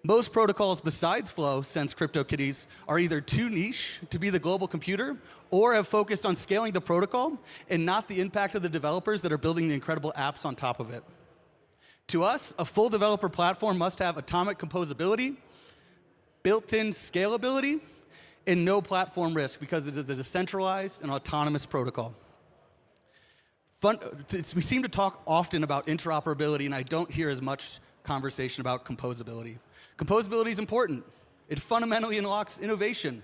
Most protocols besides Flow, since CryptoKitties, are either too niche to be the global computer or have focused on scaling the protocol and not the impact of the developers that are building the incredible apps on top of it. To us, a full developer platform must have atomic composability, built-in scalability, and no platform risk because it is a decentralized and autonomous protocol. We seem to talk often about interoperability, and I don't hear as much conversation about composability. Composability is important. It fundamentally unlocks innovation.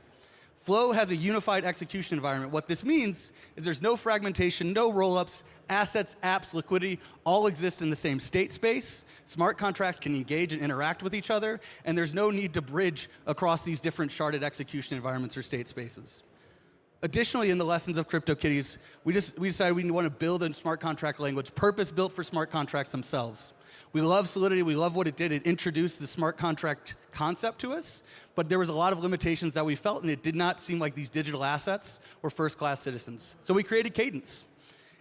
Flow has a unified execution environment. What this means is there's no fragmentation, no rollups, assets, apps, liquidity, all exist in the same state space. Smart contracts can engage and interact with each other, and there's no need to bridge across these different sharded execution environments or state spaces. Additionally, in the lessons of CryptoKitties, we decided we want to build a smart contract language purpose-built for smart contracts themselves. We love Solidity, we love what it did. It introduced the smart contract concept to us, but there was a lot of limitations that we felt, and it did not seem like these digital assets were first-class citizens. So we created Cadence.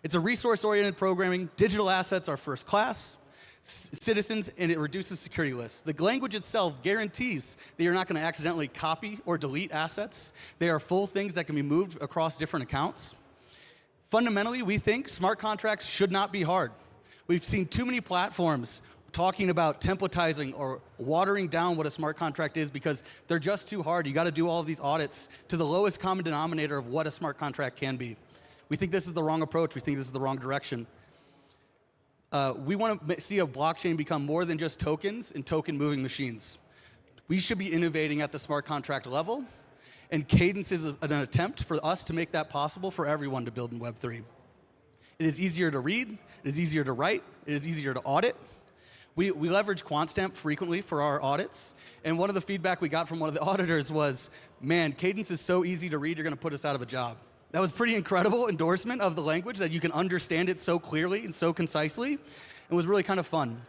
It's a resource-oriented programming. Digital assets are first-class citizens, and it reduces security lists. The language itself guarantees that you're not going to accidentally copy or delete assets. They are full things that can be moved across different accounts. Fundamentally, we think smart contracts should not be hard. We've seen too many platforms talking about templatizing or watering down what a smart contract is because they're just too hard. You got to do all of these audits to the lowest common denominator of what a smart contract can be. We think this is the wrong approach. We think this is the wrong direction. We want to see a blockchain become more than just tokens and token-moving machines. We should be innovating at the smart contract level, and Cadence is an attempt for us to make that possible for everyone to build in Web3. It is easier to read, it is easier to write, it is easier to audit. We leverage QuantStamp frequently for our audits, and one of the feedback we got from one of the auditors was, man, Cadence is so easy to read, you're going to put us out of a job. That was pretty incredible endorsement of the language, that you can understand it so clearly and so concisely. It was really kind of fun.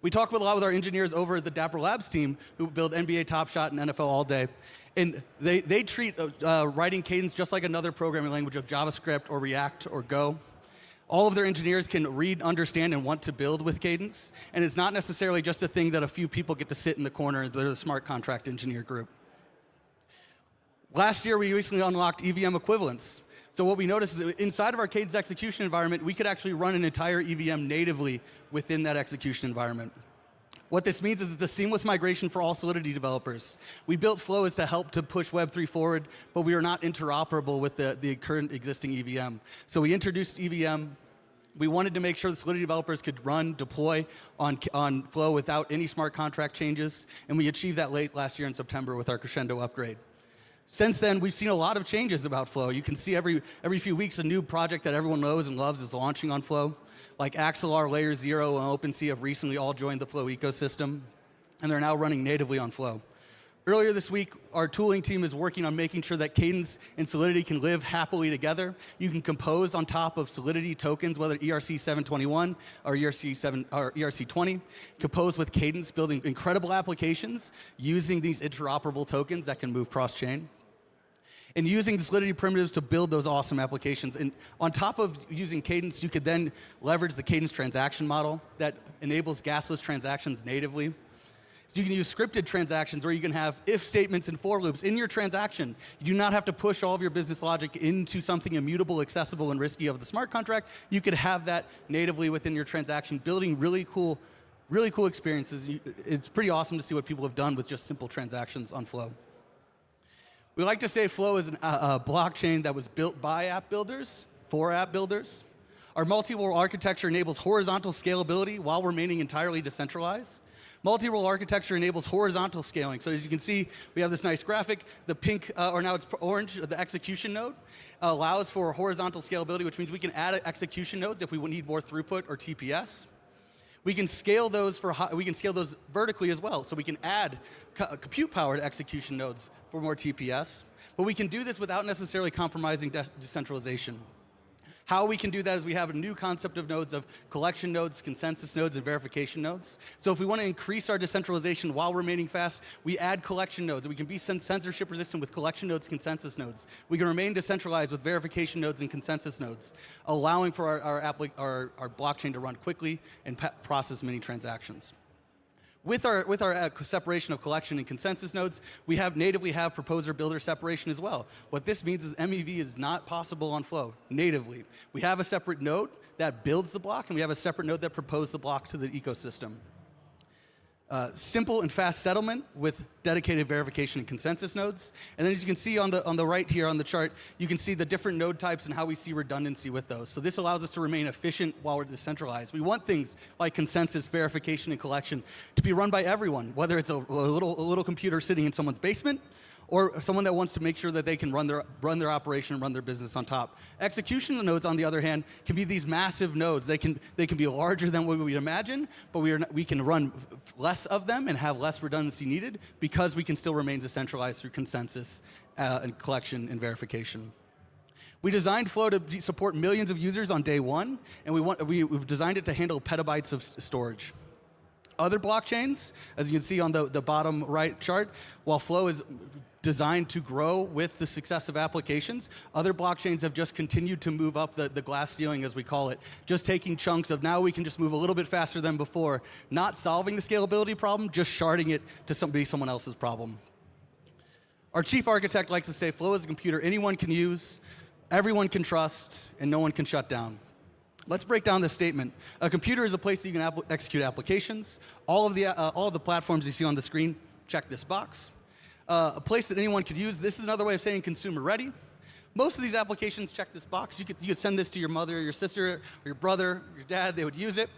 We talk a lot with our engineers over at the Dapper Labs team who build NBA Top Shot and NFL All Day. And they treat writing Cadence just like another programming language of JavaScript or React or Go. All of their engineers can read, understand, and want to build with Cadence. And it's not necessarily just a thing that a few people get to sit in the corner. They're the smart contract engineer group. Last year, we recently unlocked EVM equivalence. So what we noticed is that inside of our Cadence execution environment, we could actually run an entire EVM natively within that execution environment. What this means is it's a seamless migration for all Solidity developers. We built Flow as to help to push Web3 forward, but we are not interoperable with the current existing EVM. So we introduced EVM. We wanted to make sure the Solidity developers could run, deploy on Flow without any smart contract changes, and we achieved that late last year in September with our Crescendo upgrade. Since then, we've seen a lot of changes about Flow. You can see every few weeks a new project that everyone knows and loves is launching on Flow. Like Axelar, Layer 0, and OpenSea have recently all joined the Flow ecosystem, and they're now running natively on Flow. Earlier this week, our tooling team is working on making sure that Cadence and Solidity can live happily together. You can compose on top of Solidity tokens, whether ERC 721 or ERC 20. Compose with Cadence, building incredible applications using these interoperable tokens that can move cross-chain. And using the Solidity primitives to build those awesome applications. And on top of using Cadence, you could then leverage the Cadence transaction model that enables gasless transactions natively. You can use scripted transactions, where you can have if statements and for loops in your transaction. You do not have to push all of your business logic into something immutable, accessible, and risky of the smart contract. You could have that natively within your transaction, building really cool experiences. It's pretty awesome to see what people have done with just simple transactions on Flow. We like to say Flow is a blockchain that was built by app builders for app builders. Our multi-role architecture enables horizontal scalability while remaining entirely decentralized. Multi-role architecture enables horizontal scaling. So as you can see, we have this nice graphic. The pink, or now it's orange, the execution node, allows for horizontal scalability, which means we can add execution nodes if we need more throughput or TPS. We can scale those vertically as well. So we can add compute power to execution nodes for more TPS. But we can do this without necessarily compromising decentralization. How we can do that is we have a new concept of nodes of collection nodes, consensus nodes, and verification nodes. So if we want to increase our decentralization while remaining fast, we add collection nodes. We can be censorship resistant with collection nodes, consensus nodes. We can remain decentralized with verification nodes and consensus nodes, allowing for our blockchain to run quickly and process many transactions. With our separation of collection and consensus nodes, we natively have proposer-builder separation as well. What this means is MEV is not possible on Flow natively. We have a separate node that builds the block, and we have a separate node that proposes the block to the ecosystem. Simple and fast settlement with dedicated verification and consensus nodes. And then as you can see on the right here on the chart, you can see the different node types and how we see redundancy with those. So this allows us to remain efficient while we're decentralized. We want things like consensus, verification, and collection to be run by everyone, whether it's a little computer sitting in someone's basement or someone that wants to make sure that they can run their operation, run their business on top. Execution nodes, on the other hand, can be these massive nodes. They can be larger than what we'd imagine, but we can run less of them and have less redundancy needed because we can still remain decentralized through consensus and collection and verification. We designed Flow to support millions of users on day one, and we've designed it to handle petabytes of storage. Other blockchains, as you can see on the bottom right chart, while Flow is designed to grow with the success of applications, other blockchains have just continued to move up the glass ceiling, as we call it, just taking chunks of now we can just move a little bit faster than before, not solving the scalability problem, just sharding it to be someone else's problem. Our chief architect likes to say Flow is a computer anyone can use, everyone can trust, and no one can shut down. Let's break down this statement. A computer is a place that you can execute applications. All of the platforms you see on the screen, check this box. A place that anyone could use. This is another way of saying consumer ready. Most of these applications check this box. You could send this to your mother or your sister or your brother, your dad. They would use it.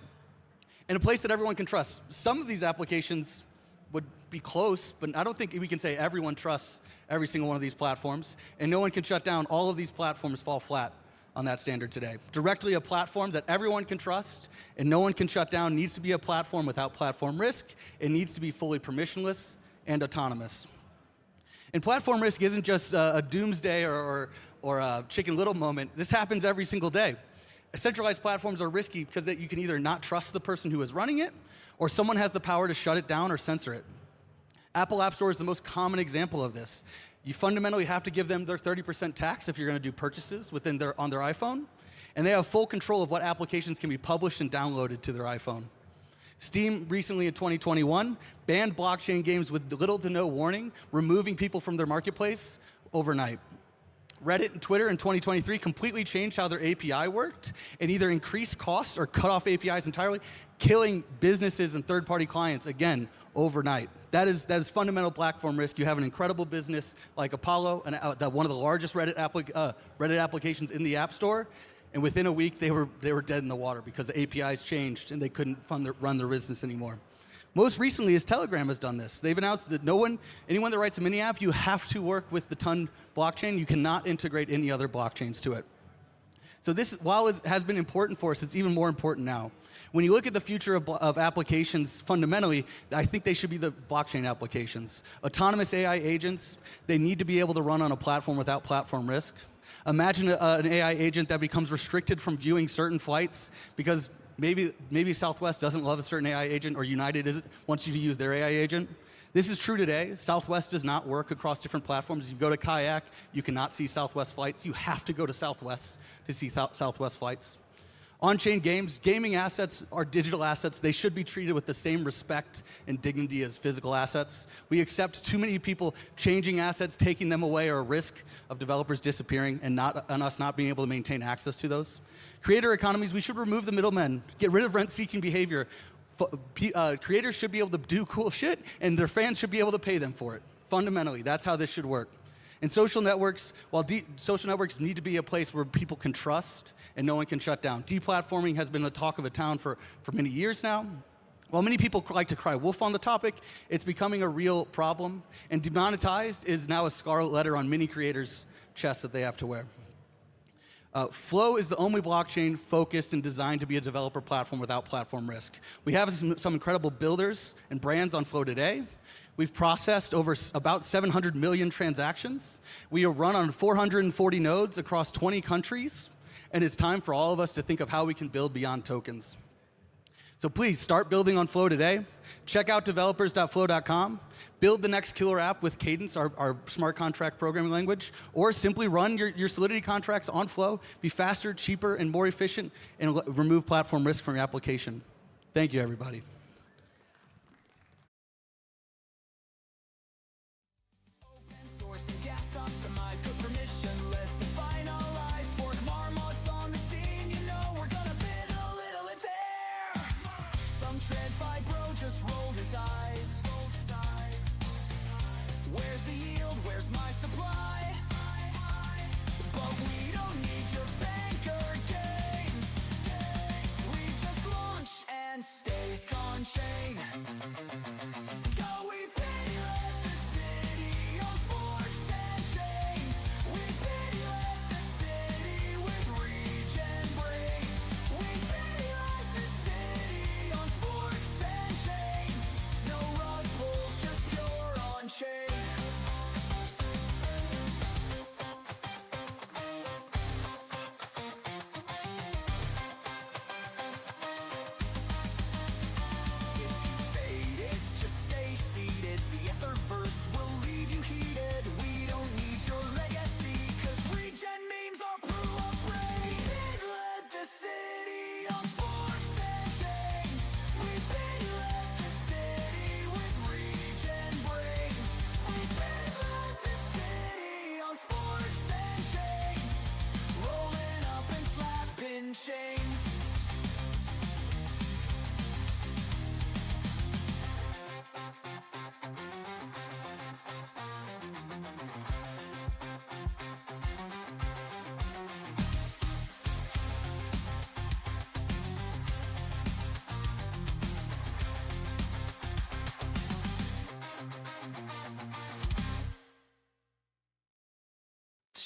and a place that everyone can trust. Some of these applications would be close, but I don't think we can say everyone trusts every single one of these platforms, and no one can shut down. All of these platforms fall flat on that standard today. Directly a platform that everyone can trust and no one can shut down needs to be a platform without platform risk. It needs to be fully permissionless and autonomous. And platform risk isn't just a doomsday or a Chicken Little moment. This happens every single day. Centralized platforms are risky because you can either not trust the person who is running it, or someone has the power to shut it down or censor it. Apple App Store is the most common example of this. You fundamentally have to give them their 30% tax if you're going to do purchases on their iPhone, and they have full control of what applications can be published and downloaded to their iPhone. Steam recently in 2021 banned blockchain games with little to no warning, removing people from their marketplace overnight. Reddit and Twitter in 2023 completely changed how their API worked and either increased costs or cut off APIs entirely, killing businesses and third-party clients, again, overnight. That is fundamental platform risk. You have an incredible business like Apollo, one of the largest Reddit applications in the App Store, and within a week they were dead in the water because the APIs changed and they couldn't run their business anymore. Most recently, Telegram has done this. They've announced that anyone that writes a mini app, you have to work with the Ton blockchain. You cannot integrate any other blockchains to it. So this, while it has been important for us, it's even more important now. When you look at the future of applications, fundamentally, I think they should be the blockchain applications. Autonomous AI agents, they need to be able to run on a platform without platform risk. Imagine an AI agent that becomes restricted from viewing certain flights because maybe Southwest doesn't love a certain AI agent, or United wants you to use their AI agent. This is true today. Southwest does not work across different platforms. You go to Kayak, you cannot see Southwest flights. You have to go to Southwest to see Southwest flights. On-chain gaming assets are digital assets. They should be treated with the same respect and dignity as physical assets. We accept too many people changing assets, taking them away, or a risk of developers disappearing and us not being able to maintain access to those. Creator economies, we should remove the middlemen, get rid of rent-seeking behavior. Creators should be able to do cool shit, and their fans should be able to pay them for it. Fundamentally, that's how this should work. And social networks, social networks need to be a place where people can trust and no one can shut down. Deplatforming has been the talk of the town for many years now. While many people like to cry wolf on the topic, it's becoming a real problem. And demonetized is now a scarlet letter on many creators' chests that they have to wear. Flow is the only blockchain focused and designed to be a developer platform without platform risk. We have some incredible builders and brands on Flow today. We've processed about 700 million transactions. We are run on 440 nodes across 20 countries, and it's time for all of us to think of how we can build beyond tokens. So please start building on Flow today. Check out developers.flow.com. Build the next killer app with Cadence, our smart contract programming language, or simply run your Solidity contracts on Flow. Be faster, cheaper, and more efficient, and remove platform risk from your application. Thank you, everybody. Where's the yield? Where's my supply? But we don't need your banker games. We just launch and stake on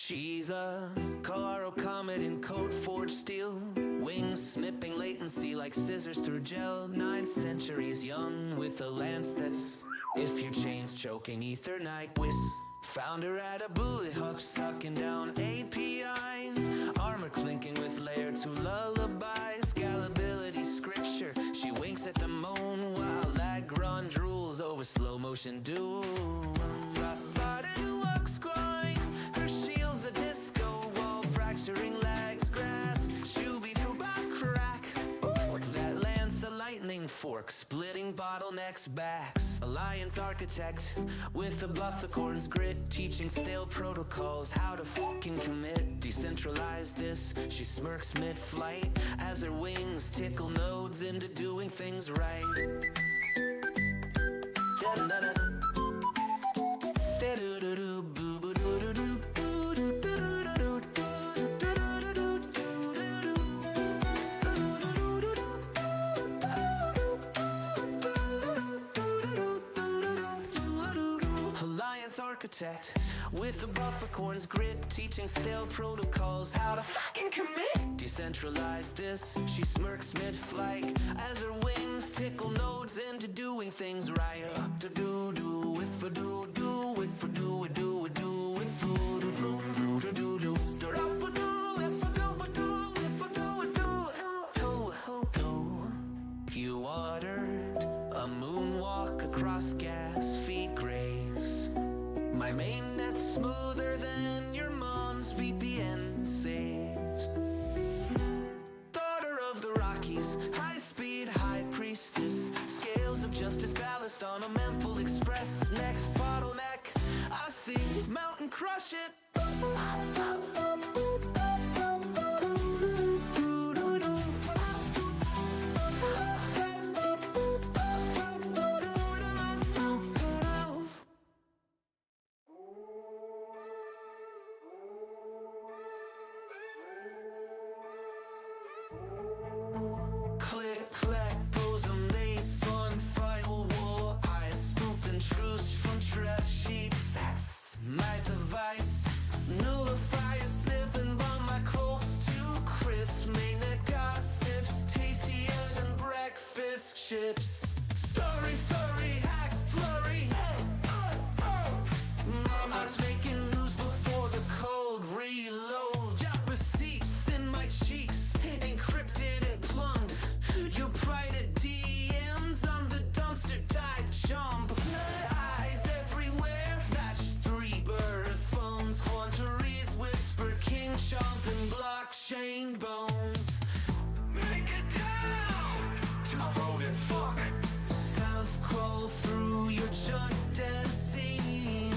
She's a Colorado comet in code forged steel, wings snipping latency like scissors through gel. 9 centuries young with a lance that's, if your chain's choking Ethernight whiz. Found her at a bullet hook sucking down APIs, armor clinking with layer 2 lullabies. Scalability scripture, she winks at the moon while Lagrange rules over slow motion doom. Her shield's a disco wall, fracturing legs, grass, shooby crack. Ooh, that lance a lightning fork, splitting bottlenecks backs. Alliance architect with a bluff the corn's grit, teaching stale protocols how to fucking commit. Decentralize this, she smirks mid-flight as her wings tickle nodes into doing things right. Da-da-da-da. Architect with a buffercorn's grit, teaching stale protocols how to fucking commit. Decentralize this, she smirks mid-flight as her wings tickle nodes into doing things right. To do with for do with for do with with do to do You ordered a moonwalk across gas feed graves. My mainnet's smoother than your mom's VPN saves. Daughter of the Rockies, high-speed high priestess, scales of justice ballast on a Memphis Express. Next bottleneck, I see mountain crush it. Click, clack, bosom, lace on firewall. I spooked and truce from trash sheets. That's my device. Nullifier sniffing by my clothes too crisp. Mainnet gossips, tastier than breakfast chips. Story, hack, flurry. Mama's making news before the cold reload. Job receipts in my cheeks, encrypted and plumbed. Your private DMs, I'm the dumpster dive jump. Eyes everywhere, match 3 bird phones. Haunteries whisper, king chomp and blockchain bones. Make it down to my voted fuck. Stealth crawl through your junk dance scene.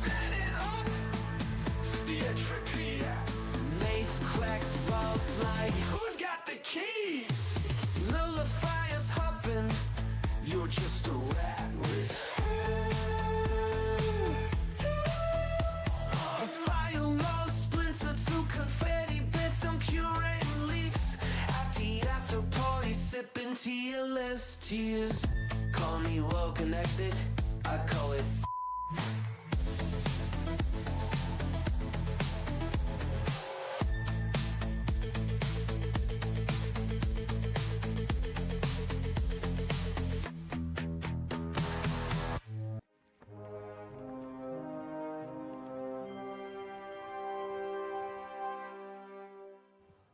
Let it up to the entropy. Mace cracked vaults like, who's got the keys? Nullifiers huffing, you're just a rat with These firewall splinter to confetti bits, I'm curating leaks. At the after party, sipping TLS tears. Call me well connected, I call it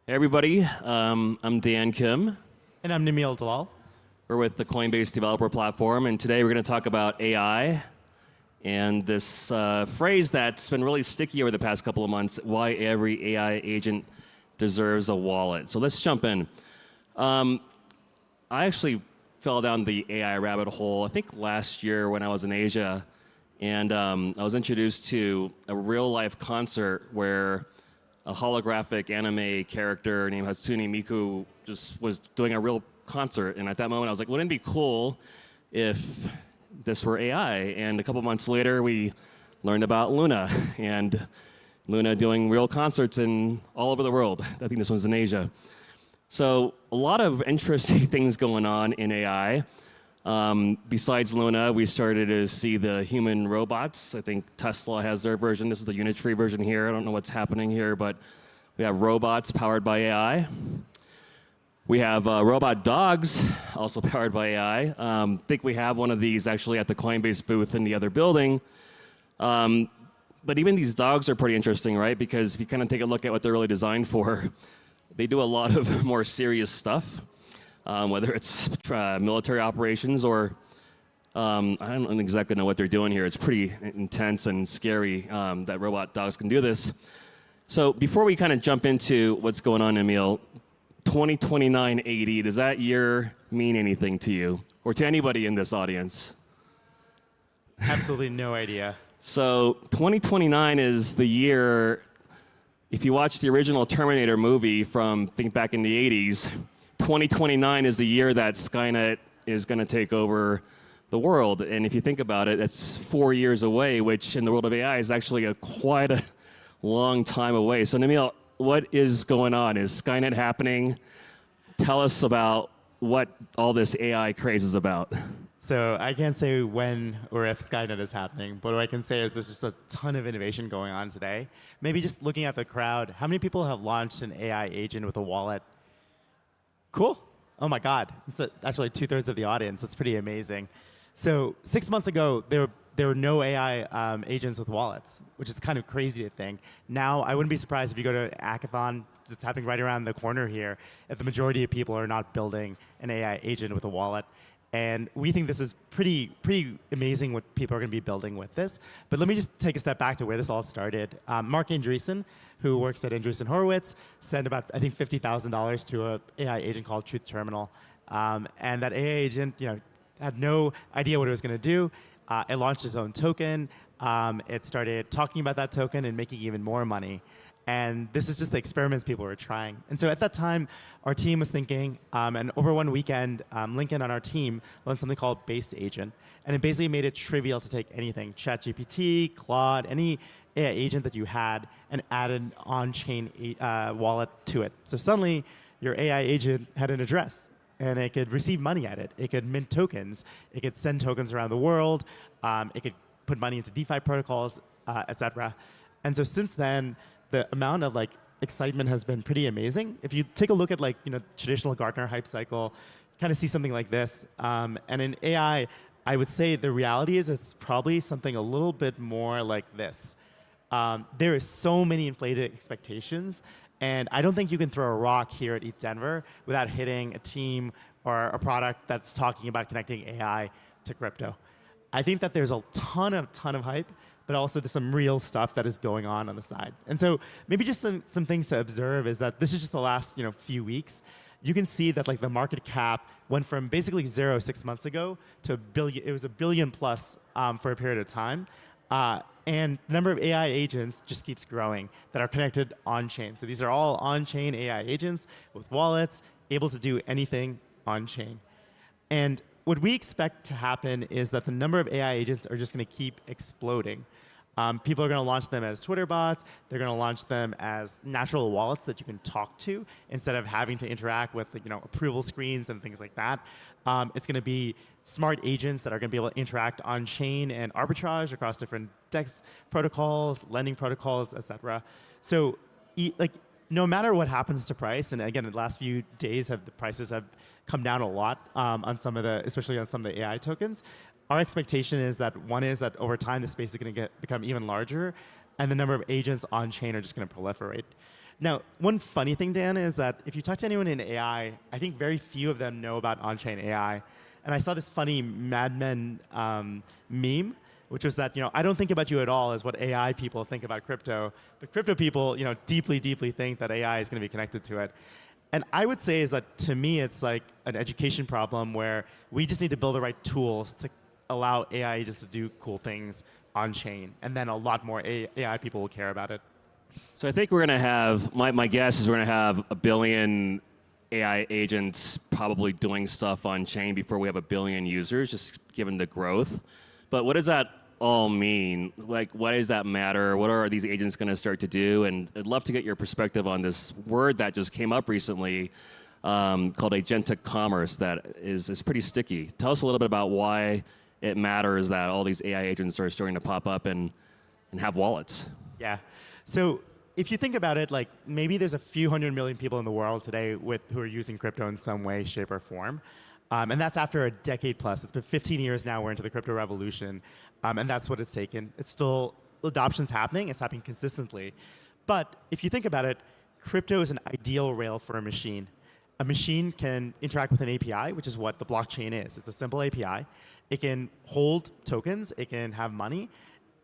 Hey everybody, I'm Dan Kim. And I'm Namil Dalal. We're with the Coinbase Developer Platform, and today we're going to talk about AI and this phrase that's been really sticky over the past couple of months, why every AI agent deserves a wallet. So let's jump in. I actually fell down the AI rabbit hole, I think last year when I was in Asia, and I was introduced to a real-life concert where a holographic anime character named Hatsune Miku just was doing a real concert. And at that moment, I was like, wouldn't it be cool if this were AI? And a couple months later, we learned about Luna, and Luna doing real concerts in all over the world. I think this one's in Asia. So a lot of interesting things going on in AI. Besides Luna, we started to see the human robots. I think Tesla has their version. This is the Unitree version here. I don't know what's happening here, but we have robots powered by AI. We have robot dogs, also powered by AI. I think we have one of these actually at the Coinbase booth in the other building. But even these dogs are pretty interesting, right? Because if you kind of take a look at what they're really designed for, they do a lot of more serious stuff, whether it's military operations or I don't exactly know what they're doing here. It's pretty intense and scary that robot dogs can do this. So before we kind of jump into what's going on, Emil, 2029 AD, does that year mean anything to you or to anybody in this audience? Absolutely no idea. So 2029 is the year, if you watch the original Terminator movie from, think back in the 80s, 2029 is the year that Skynet is going to take over the world. And if you think about it, that's 4 years away, which in the world of AI is actually quite a long time away. So Namil, what is going on? Is Skynet happening? Tell us about what all this AI craze is about. So I can't say when or if Skynet is happening, but what I can say is there's just a ton of innovation going on today. Maybe just looking at the crowd, how many people have launched an AI agent with a wallet? Cool. Oh my God. It's actually 2/3 of the audience. That's pretty amazing. So 6 months ago, there were no AI agents with wallets, which is kind of crazy to think. Now, I wouldn't be surprised if you go to a hackathon that's happening right around the corner here, if the majority of people are not building an AI agent with a wallet. And we think this is pretty amazing what people are going to be building with this. But let me just take a step back to where this all started. Mark Andreessen, who works at Andreessen Horowitz, sent about, I think, $50,000 to an AI agent called Truth Terminal. And that AI agent, had no idea what it was going to do. It launched its own token. It started talking about that token and making even more money. And this is just the experiments people were trying. And so at that time, our team was thinking, and over one weekend, Lincoln on our team learned something called Base Agent. And it basically made it trivial to take anything, ChatGPT, Claude, any AI agent that you had, and add an on-chain wallet to it. So suddenly, your AI agent had an address. And it could receive money at it. It could mint tokens. It could send tokens around the world. It could put money into DeFi protocols, et cetera. And so since then, the amount of excitement has been pretty amazing. If you take a look at traditional Gartner hype cycle, you kind of see something like this. And in AI, I would say the reality is it's probably something a little bit more like this. There is so many inflated expectations. And I don't think you can throw a rock here at ETHDenver without hitting a team or a product that's talking about connecting AI to crypto. I think that there's a ton of hype, but also there's some real stuff that is going on the side. And so maybe just some things to observe is that this is just the last few weeks. You can see that the market cap went from basically 0 6 months ago to $1 billion. It was $1 billion plus for a period of time. And the number of AI agents just keeps growing that are connected on-chain. So these are all on-chain AI agents with wallets, able to do anything on-chain. And what we expect to happen is that the number of AI agents are just going to keep exploding. People are going to launch them as Twitter bots. They're going to launch them as natural wallets that you can talk to instead of having to interact with approval screens and things like that. It's going to be smart agents that are going to be able to interact on-chain and arbitrage across different DEX protocols, lending protocols, et cetera. So no matter what happens to price, and again, the last few days the prices have come down a lot on especially on some of the AI tokens. Our expectation is that over time the space is going to become even larger, and the number of agents on chain are just going to proliferate. Now, one funny thing, Dan, is that if you talk to anyone in AI, I think very few of them know about on-chain AI. And I saw this funny Mad Men meme, which was that I don't think about you at all as what AI people think about crypto, but crypto people deeply think that AI is going to be connected to it. And I would say is that to me it's like an education problem where we just need to build the right tools to allow AI agents to do cool things on chain, and then a lot more AI people will care about it. So I think we're going to have, my guess is we're going to have 1 billion AI agents probably doing stuff on chain before we have 1 billion users, just given the growth. But what does that all mean? Why does that matter? What are these agents going to start to do? And I'd love to get your perspective on this word that just came up recently, called agentic commerce that is pretty sticky. Tell us a little bit about why it matters that all these AI agents are starting to pop up and have wallets. Yeah. So if you think about it, like maybe there's a few 100 million people in the world today who are using crypto in some way, shape, or form. And that's after a decade plus. It's been 15 years now, we're into the crypto revolution. And that's what it's taken. It's still, adoption's happening, it's happening consistently. But if you think about it, crypto is an ideal rail for a machine. A machine can interact with an API, which is what the blockchain is. It's a simple API. It can hold tokens, it can have money.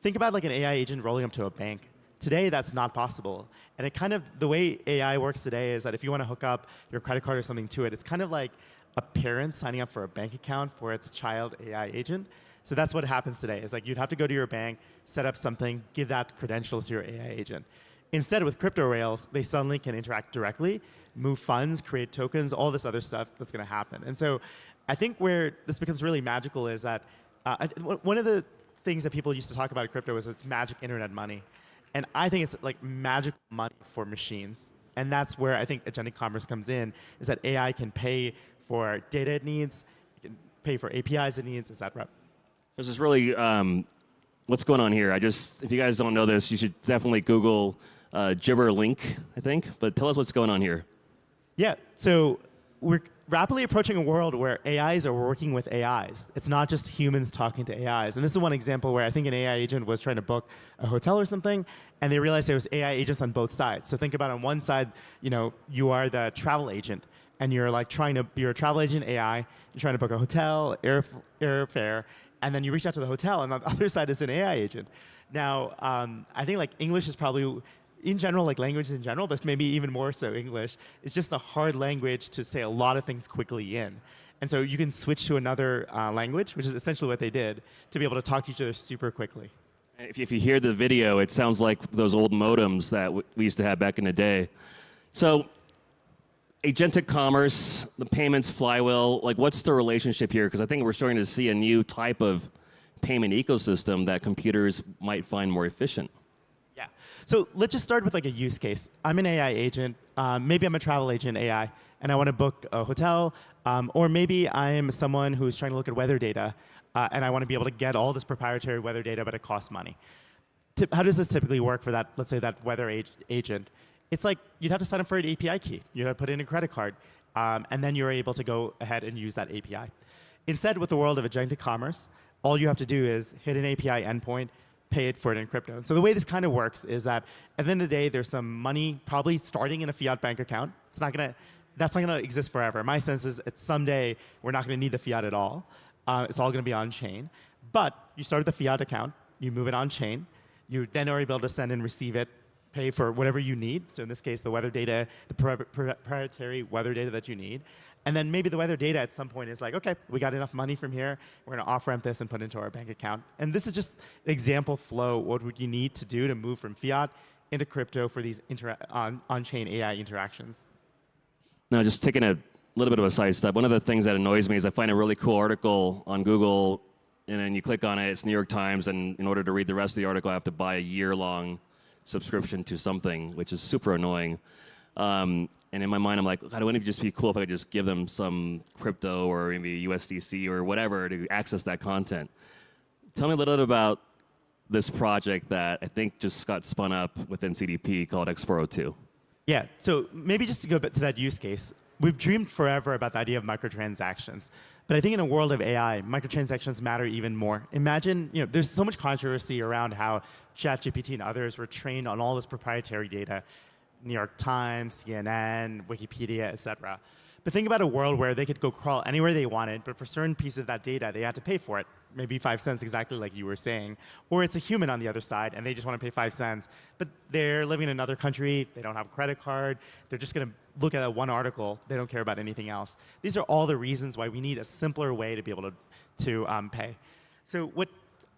Think about like an AI agent rolling up to a bank. Today, that's not possible. And it kind of, the way AI works today is that if you want to hook up your credit card or something to it, it's kind of like a parent signing up for a bank account for its child AI agent. So that's what happens today. Is like you'd have to go to your bank, set up something, give that credentials to your AI agent. Instead, with crypto rails, they suddenly can interact directly, move funds, create tokens, all this other stuff that's going to happen. And so I think where this becomes really magical is that one of the things that people used to talk about in crypto is it's magic internet money. And I think it's like magic money for machines. And that's where I think agentic commerce comes in, is that AI can pay for data it needs, it can pay for APIs it needs, et cetera. This is really, what's going on here? If you guys don't know this, you should definitely Google Gibber link, I think. But tell us what's going on here. Yeah, so we're rapidly approaching a world where AIs are working with AIs. It's not just humans talking to AIs. And this is one example where I think an AI agent was trying to book a hotel or something, and they realized there was AI agents on both sides. So think about on one side, you are the travel agent, and you're like you're a travel agent AI, you're trying to book a hotel, airfare, and then you reach out to the hotel, and on the other side is an AI agent. Now, I think like English is probably, in general, like language in general, but maybe even more so English, is just a hard language to say a lot of things quickly in. And so you can switch to another language, which is essentially what they did, to be able to talk to each other super quickly. If you hear the video, it sounds like those old modems that we used to have back in the day. So agentic commerce, the payments flywheel, like what's the relationship here? Because I think we're starting to see a new type of payment ecosystem that computers might find more efficient. Yeah. So let's just start with like a use case. I'm an AI agent. Maybe I'm a travel agent AI, and I want to book a hotel. Or maybe I'm someone who's trying to look at weather data, and I want to be able to get all this proprietary weather data, but it costs money. How does this typically work for that, let's say, that weather agent? It's like you'd have to sign up for an API key. You'd have to put in a credit card, and then you're able to go ahead and use that API. Instead, with the world of agentic commerce, all you have to do is hit an API endpoint, pay it for it in crypto. And so the way this kind of works is that at the end of the day, there's some money probably starting in a fiat bank account. That's not gonna exist forever. My sense is someday we're not gonna need the fiat at all. It's all gonna be on chain. But you start with the fiat account, you move it on chain, you then are able to send and receive it, pay for whatever you need. So in this case, the weather data, the proprietary weather data that you need. And then maybe the weather data at some point is like, okay, we got enough money from here. We're going to off-ramp this and put it into our bank account. And this is just an example flow. What would you need to do to move from fiat into crypto for these on-chain AI interactions? Now, just taking a little bit of a side step, one of the things that annoys me is I find a really cool article on Google, and then you click on it, it's New York Times, and in order to read the rest of the article, I have to buy a year-long subscription to something, which is super annoying. And in my mind, I'm like, God, wouldn't it just be cool if I could just give them some crypto or maybe USDC or whatever to access that content? Tell me a little bit about this project that I think just got spun up within CDP called X402. Yeah, so maybe just to go back to that use case, we've dreamed forever about the idea of microtransactions. But I think in a world of AI, microtransactions matter even more. Imagine, there's so much controversy around how ChatGPT and others were trained on all this proprietary data, New York Times, CNN, Wikipedia, et cetera. But think about a world where they could go crawl anywhere they wanted, but for certain pieces of that data, they had to pay for it. Maybe 5 cents, exactly like you were saying. Or it's a human on the other side, and they just want to pay 5 cents. But they're living in another country, they don't have a credit card, they're just going to look at that one article, they don't care about anything else. These are all the reasons why we need a simpler way to be able to pay. So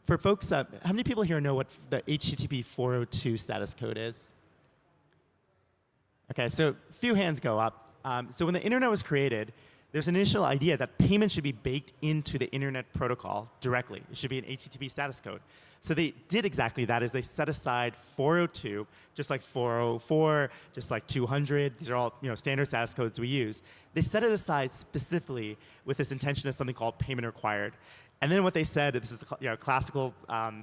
for folks, how many people here know what the HTTP 402 status code is? Okay, so a few hands go up. So when the internet was created, there's an initial idea that payment should be baked into the internet protocol directly. It should be an HTTP status code. So they did exactly that, is they set aside 402, just like 404, just like 200. These are all standard status codes we use. They set it aside specifically with this intention of something called payment required. And then what they said, this is a classical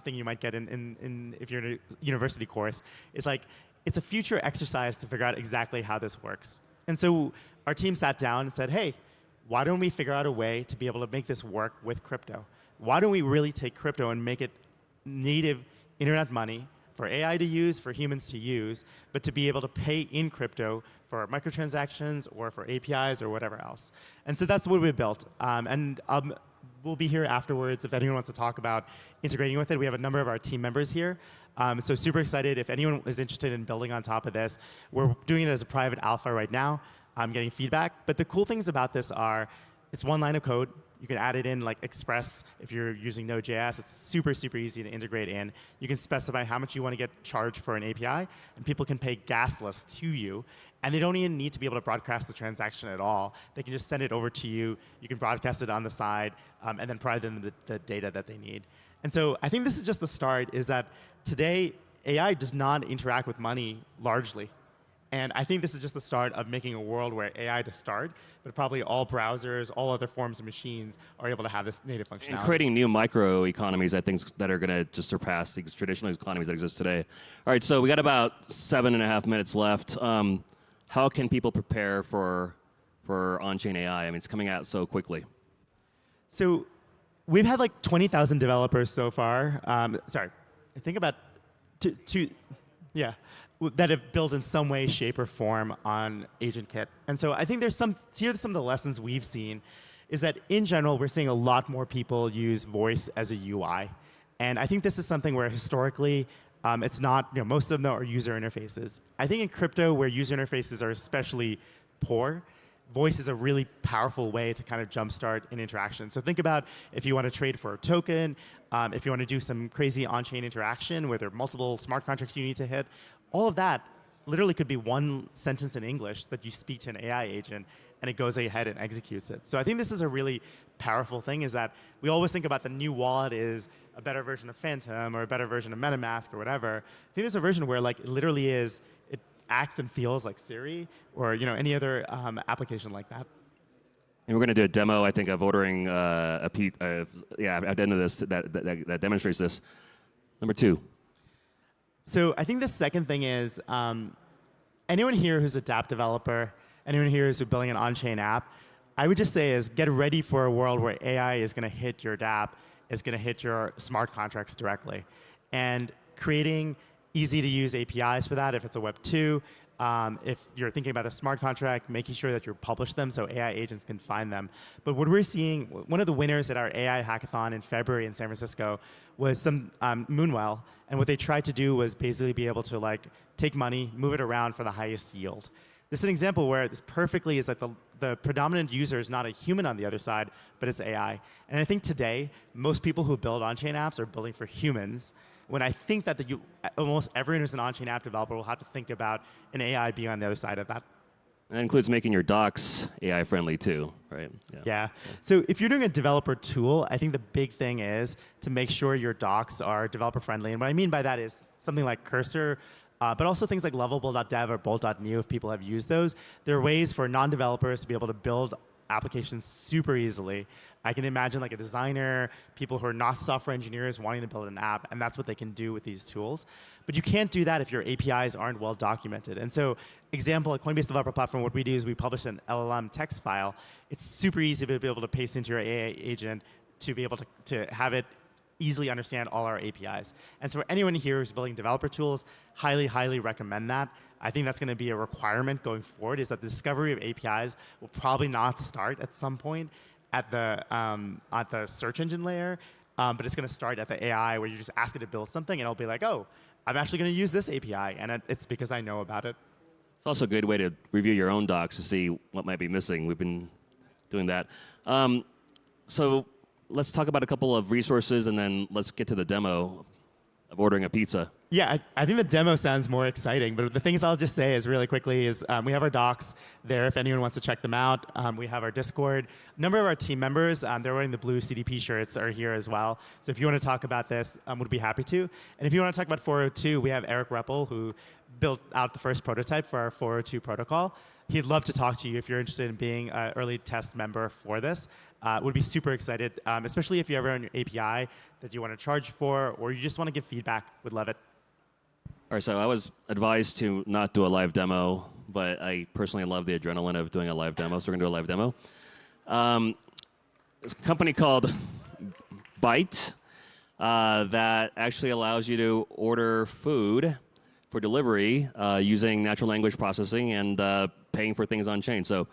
thing you might get in if you're in a university course, is like, it's a future exercise to figure out exactly how this works. And so our team sat down and said, hey, why don't we figure out a way to be able to make this work with crypto? Why don't we really take crypto and make it native internet money for AI to use, for humans to use, but to be able to pay in crypto for microtransactions or for APIs or whatever else. And so that's what we built. We'll be here afterwards if anyone wants to talk about integrating with it. We have a number of our team members here. So super excited if anyone is interested in building on top of this. We're doing it as a private alpha right now. I'm getting feedback. But the cool things about this are it's one line of code. You can add it in like Express if you're using Node.js. It's super, super easy to integrate in. You can specify how much you want to get charged for an API, and people can pay gasless to you. And they don't even need to be able to broadcast the transaction at all. They can just send it over to you. You can broadcast it on the side, and then provide them the data that they need. And so I think this is just the start, is that today, AI does not interact with money largely. And I think this is just the start of making a world where AI to start, but probably all browsers, all other forms of machines are able to have this native functionality. And creating new microeconomies, I think, that are going to just surpass these traditional economies that exist today. All right, so we got about 7.5 minutes left. How can people prepare for on-chain AI? I mean, it's coming out so quickly. So we've had like 20,000 developers so far. Sorry, I think about that have built in some way, shape, or form on AgentKit. And so I think here's some of the lessons we've seen is that in general, we're seeing a lot more people use voice as a UI. And I think this is something where historically, it's not, most of them are user interfaces. I think in crypto, where user interfaces are especially poor, voice is a really powerful way to kind of jumpstart an interaction. So think about if you want to trade for a token, if you want to do some crazy on-chain interaction where there are multiple smart contracts you need to hit, all of that literally could be one sentence in English that you speak to an AI agent, and it goes ahead and executes it. So I think this is a really powerful thing, is that we always think about the new wallet is a better version of Phantom or a better version of MetaMask or whatever. I think there's a version where like it literally is, it acts and feels like Siri or any other application like that. And we're going to do a demo, I think, of ordering at the end of this that demonstrates this. Number 2. So I think the second thing is, anyone here who's a dApp developer, anyone here who's building an on-chain app, I would just say is get ready for a world where AI is going to hit your dApp, is going to hit your smart contracts directly. And creating easy-to-use APIs for that, if it's a Web 2, if you're thinking about a smart contract, making sure that you publish them so AI agents can find them. But what we're seeing, one of the winners at our AI hackathon in February in San Francisco was some Moonwell. And what they tried to do was basically be able to like take money, move it around for the highest yield. This is an example where this perfectly is like the predominant user is not a human on the other side, but it's AI. And I think today, most people who build on-chain apps are building for humans, when I think that almost everyone who's an on-chain app developer will have to think about an AI being on the other side of that. And that includes making your docs AI friendly too, right? Yeah. So if you're doing a developer tool, I think the big thing is to make sure your docs are developer friendly. And what I mean by that is something like Cursor, but also things like lovable.dev or bolt.new, if people have used those. There are ways for non-developers to be able to build applications super easily. I can imagine like a designer, people who are not software engineers wanting to build an app, and that's what they can do with these tools. But you can't do that if your APIs aren't well documented. And so, example, at Coinbase Developer Platform, what we do is we publish an LLM text file. It's super easy to be able to paste into your AI agent to be able to have it easily understand all our APIs. And so for anyone here who's building developer tools, highly, highly recommend that. I think that's going to be a requirement going forward, is that the discovery of APIs will probably not start at some point at the search engine layer, but it's going to start at the AI where you just ask it to build something, and it'll be like, oh, I'm actually going to use this API, and it's because I know about it. It's also a good way to review your own docs to see what might be missing. We've been doing that. So let's talk about a couple of resources, and then let's get to the demo of ordering a pizza. Yeah, I think the demo sounds more exciting, but the things I'll just say is really quickly is we have our docs there if anyone wants to check them out. We have our Discord. A number of our team members, they're wearing the blue CDP shirts, are here as well. So if you want to talk about this, we'd be happy to. And if you want to talk about 402, we have Eric Ruppel, who built out the first prototype for our 402 protocol. He'd love to talk to you if you're interested in being an early test member for this. Would be super excited, especially if you ever own your API that you want to charge for, or you just want to give feedback. Would love it. All right, so I was advised to not do a live demo, but I personally love the adrenaline of doing a live demo, so we're going to do a live demo. There's a company called Byte that actually allows you to order food for delivery using natural language processing and paying for things on chain. So I'm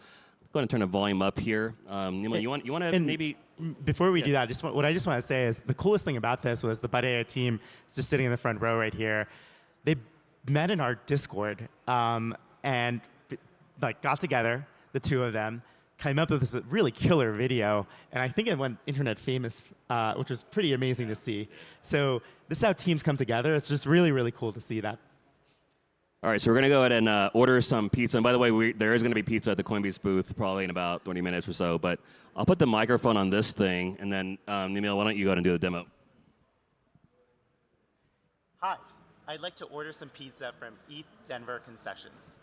going to turn the volume up here. Nima, you want to maybe... Before we do that, what I just want to say is the coolest thing about this was the Byte AI team is just sitting in the front row right here. They met in our Discord and got together, the two of them, came up with this really killer video, and I think it went internet famous, which was pretty amazing to see. So this is how teams come together. It's just really, really cool to see that. All right, so we're going to go ahead and order some pizza. And by the way, there is going to be pizza at the Coinbase booth probably in about 20 minutes or so. But I'll put the microphone on this thing, and then, Nimil, why don't you go ahead and do the demo? Hi. I'd like to order some pizza from ETHDenver Concessions.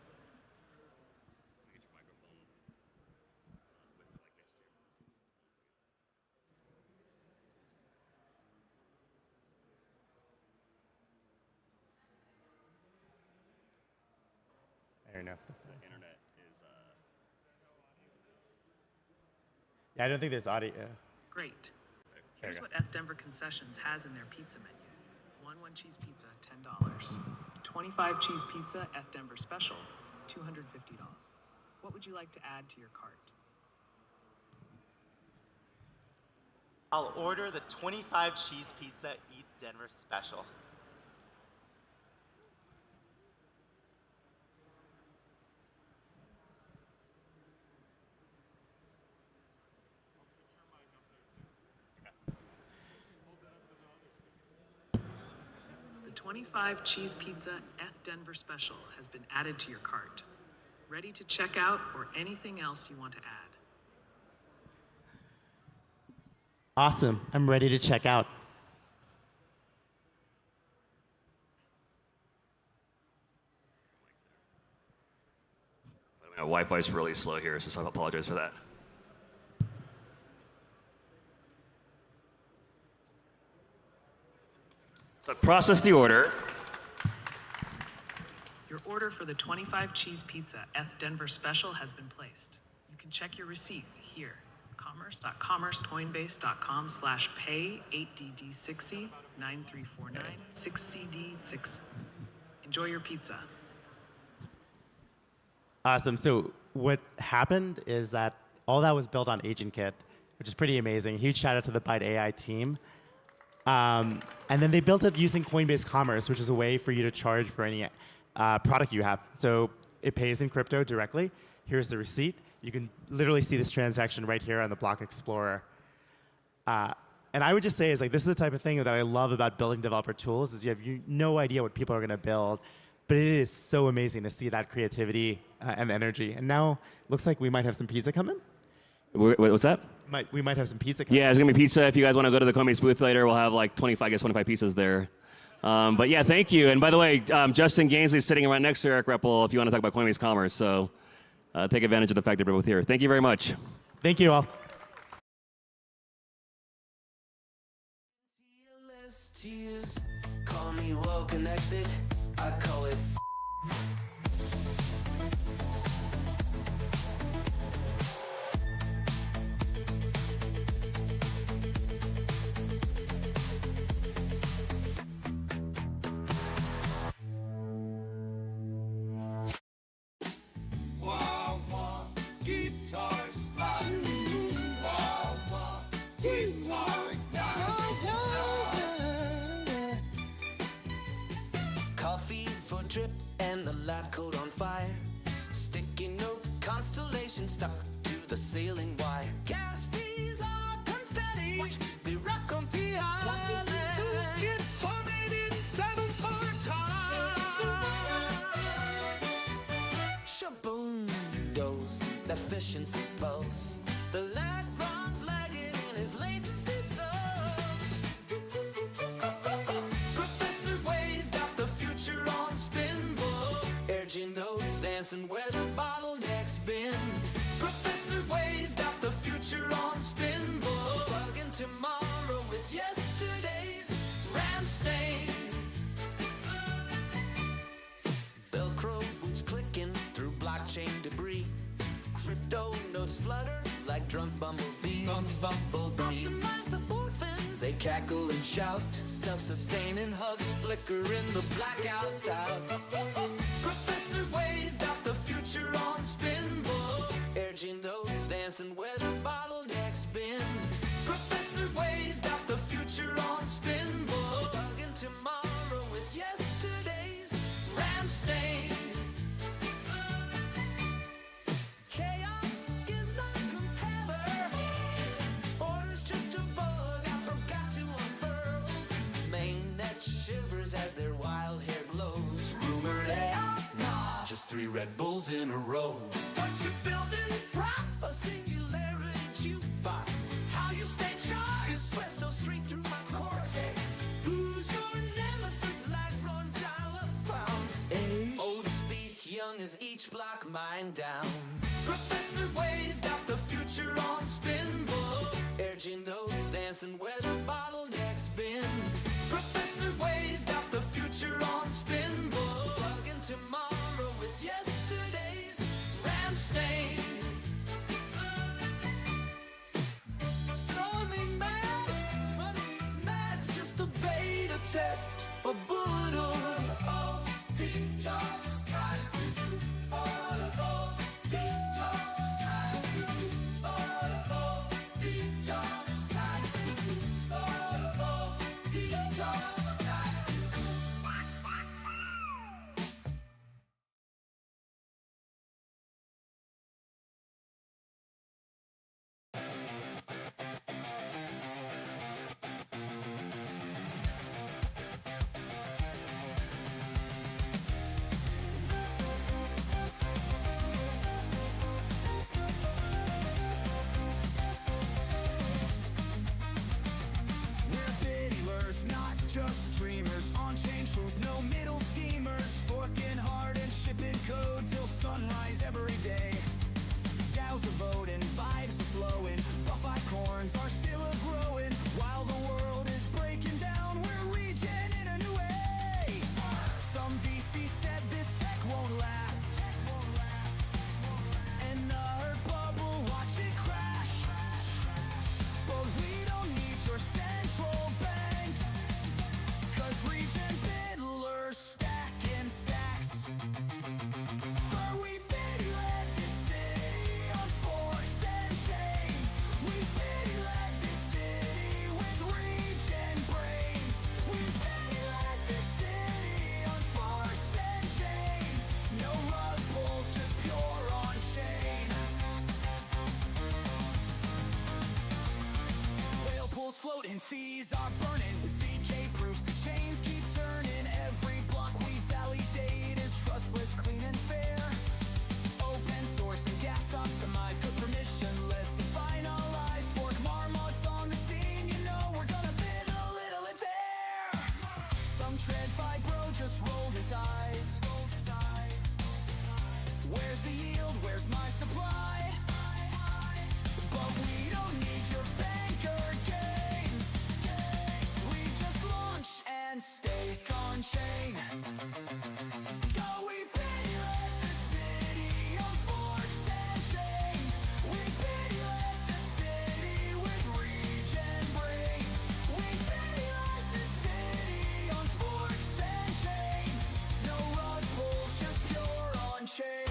I don't know if this is. Internet is. Yeah, I don't think there's audio. Great. Here's what ETHDenver Concessions has in their pizza menu. 1 cheese pizza, $10. 25 cheese pizza, ETHDenver special, $250. What would you like to add to your cart? I'll order the 25 cheese pizza ETHDenver special. The 25 cheese pizza ETHDenver special has been added to your cart. Ready to check out or anything else you want to add? Awesome. I'm ready to check out. My Wi-Fi is really slow here, so I apologize for that. So process the order. Your order for the 25 cheese pizza ETHDenver special has been placed. You can check your receipt here. commerce.commerce.com/pay8DD609349 6CD6. Enjoy your pizza. Awesome. So what happened is that all that was built on AgentKit, which is pretty amazing. Huge shout out to the Byte AI team. And then they built it using Coinbase Commerce, which is a way for you to charge for any product you have. So it pays in crypto directly. Here's the receipt. You can literally see this transaction right here on the Block Explorer. And I would just say is like this is the type of thing that I love about building developer tools is you have no idea what people are going to build, but it is so amazing to see that creativity and energy. And now looks like we might have some pizza coming. What's that? We might have some pizza coming. Yeah, there's going to be pizza. If you guys want to go to the Coinbase booth later, we'll have like 25 pizzas there. But yeah, thank you. And by the way, Justin Gainsley is sitting right next to Eric Ruppel if you want to talk about Coinbase Commerce. So take advantage of the fact that we're both here. Thank you very much. Thank you all. Call me well connected. I call it. Coffee for drip and the lab coat on fire. Sticky note constellation stuck to the ceiling wire. Gas fees are confetti. Watch. They rock on P Island. Homemade in 7 for efficiency pulse. The lag runs lagging in his latency so. Professor Way's got the future on spin, boy. Urging notes dancing where the bottleneck's been. Professor Way's got the future on spin, boy. Bugging tomorrow with yesterday's RAM stains. Velcro boots clicking through blockchain debris. Crypto notes flutter like drunk bumblebees. Optimize the boot fins, they cackle and shout. Self-sustaining hubs flicker in the blackouts out. Professor Way's got the future on spin, boy. Urging notes dancing where the bottleneck's been. Professor Way's got the future on spin, boy. Bugging tomorrow with yesterday's RAM stains. Chaos is not compeller. Order's just a bug I forgot to unfurl. Mainnet shivers as their wild hair glows. Rumored AI? Nah, just 3 Red Bulls in a row. What you building, prop? A singularity jukebox. How you stay charged? Espresso straight through my cortex. Who's your nemesis? Lag runs dial-up found. Age? Old as speak, young as each block mine down. Professor Way's got the future on spin, boy. Urging notes dancing where the bottleneck's been. Professor Way's got the future on spin, boy. Bugging tomorrow with yesterday's RAM stains. Calling me mad, but mad's just a beta test for Buddha. Oh, he just got to do. Oh, he just got to do. Oh, he just got to do. Oh, he just got to do. We're biddylers, not just dreamers. On-chain truth, no middle schemers. Forking hard and shipping code till sunrise every day. DAOs are voting, vibes are flowing. Buff corns are still a-growing. While the world is breaking down, we're regen in a new way. Some VC said this tech won't last. And the hurt bubble, watch it crash. But we don't need your central banks. 'Cause regen biddlers stack in stacks. For we bid let this city on sports and chains. We bid let this city with regen brains. We bid let this city on sports and chains. No rug pulls, just pure on chain. Whale pools floating, fees are burning. ZK proofs the chains keep turning. Every block we validate is trustless, clean and fair. Open source and gas optimized, cause permissionless and finalized. Fork marmots on the scene, you know we're gonna bid a little it there. Some tread fibro just rolled his eyes. Where's the yield? Where's my supply? But we don't need your banker games. We just launch and stake on chain. Go, we bid let the city on sports and chains. We bid let the city with regen brains. We bid let the city on sports and chains. No rug pulls, just pure on chain.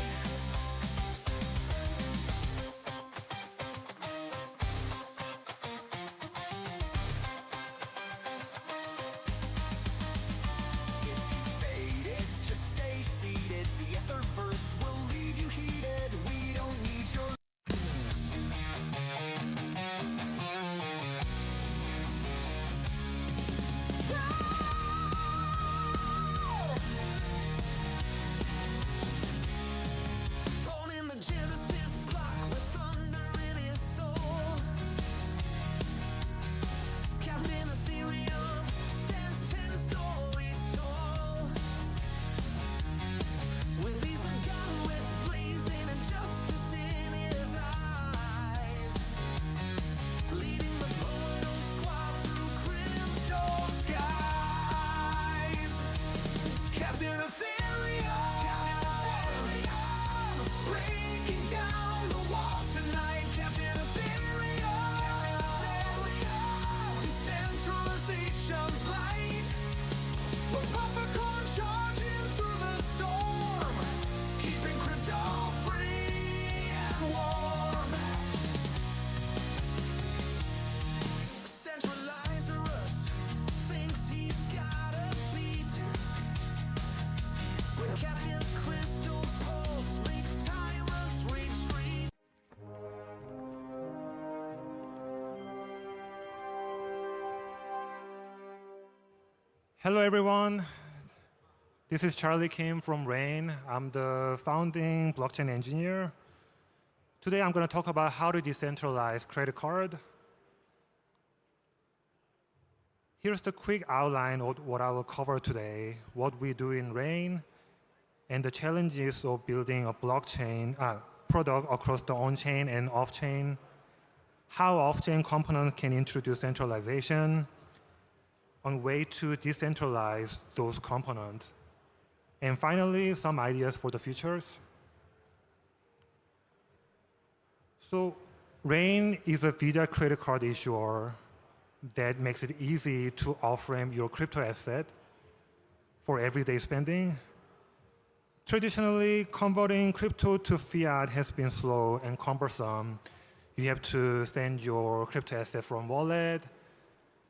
Hello, everyone. This is Charlie Kim from Rain. I'm the founding blockchain engineer. Today, I'm going to talk about how to decentralize credit card. Here's the quick outline of what I will cover today, what we do in Rain, and the challenges of building a blockchain product across the on-chain and off-chain, how off-chain components can introduce centralization, on way to decentralize those components. And finally, some ideas for the futures. So Rain is a Visa credit card issuer that makes it easy to off-ramp your crypto asset for everyday spending. Traditionally, converting crypto to fiat has been slow and cumbersome. You have to send your crypto asset from wallet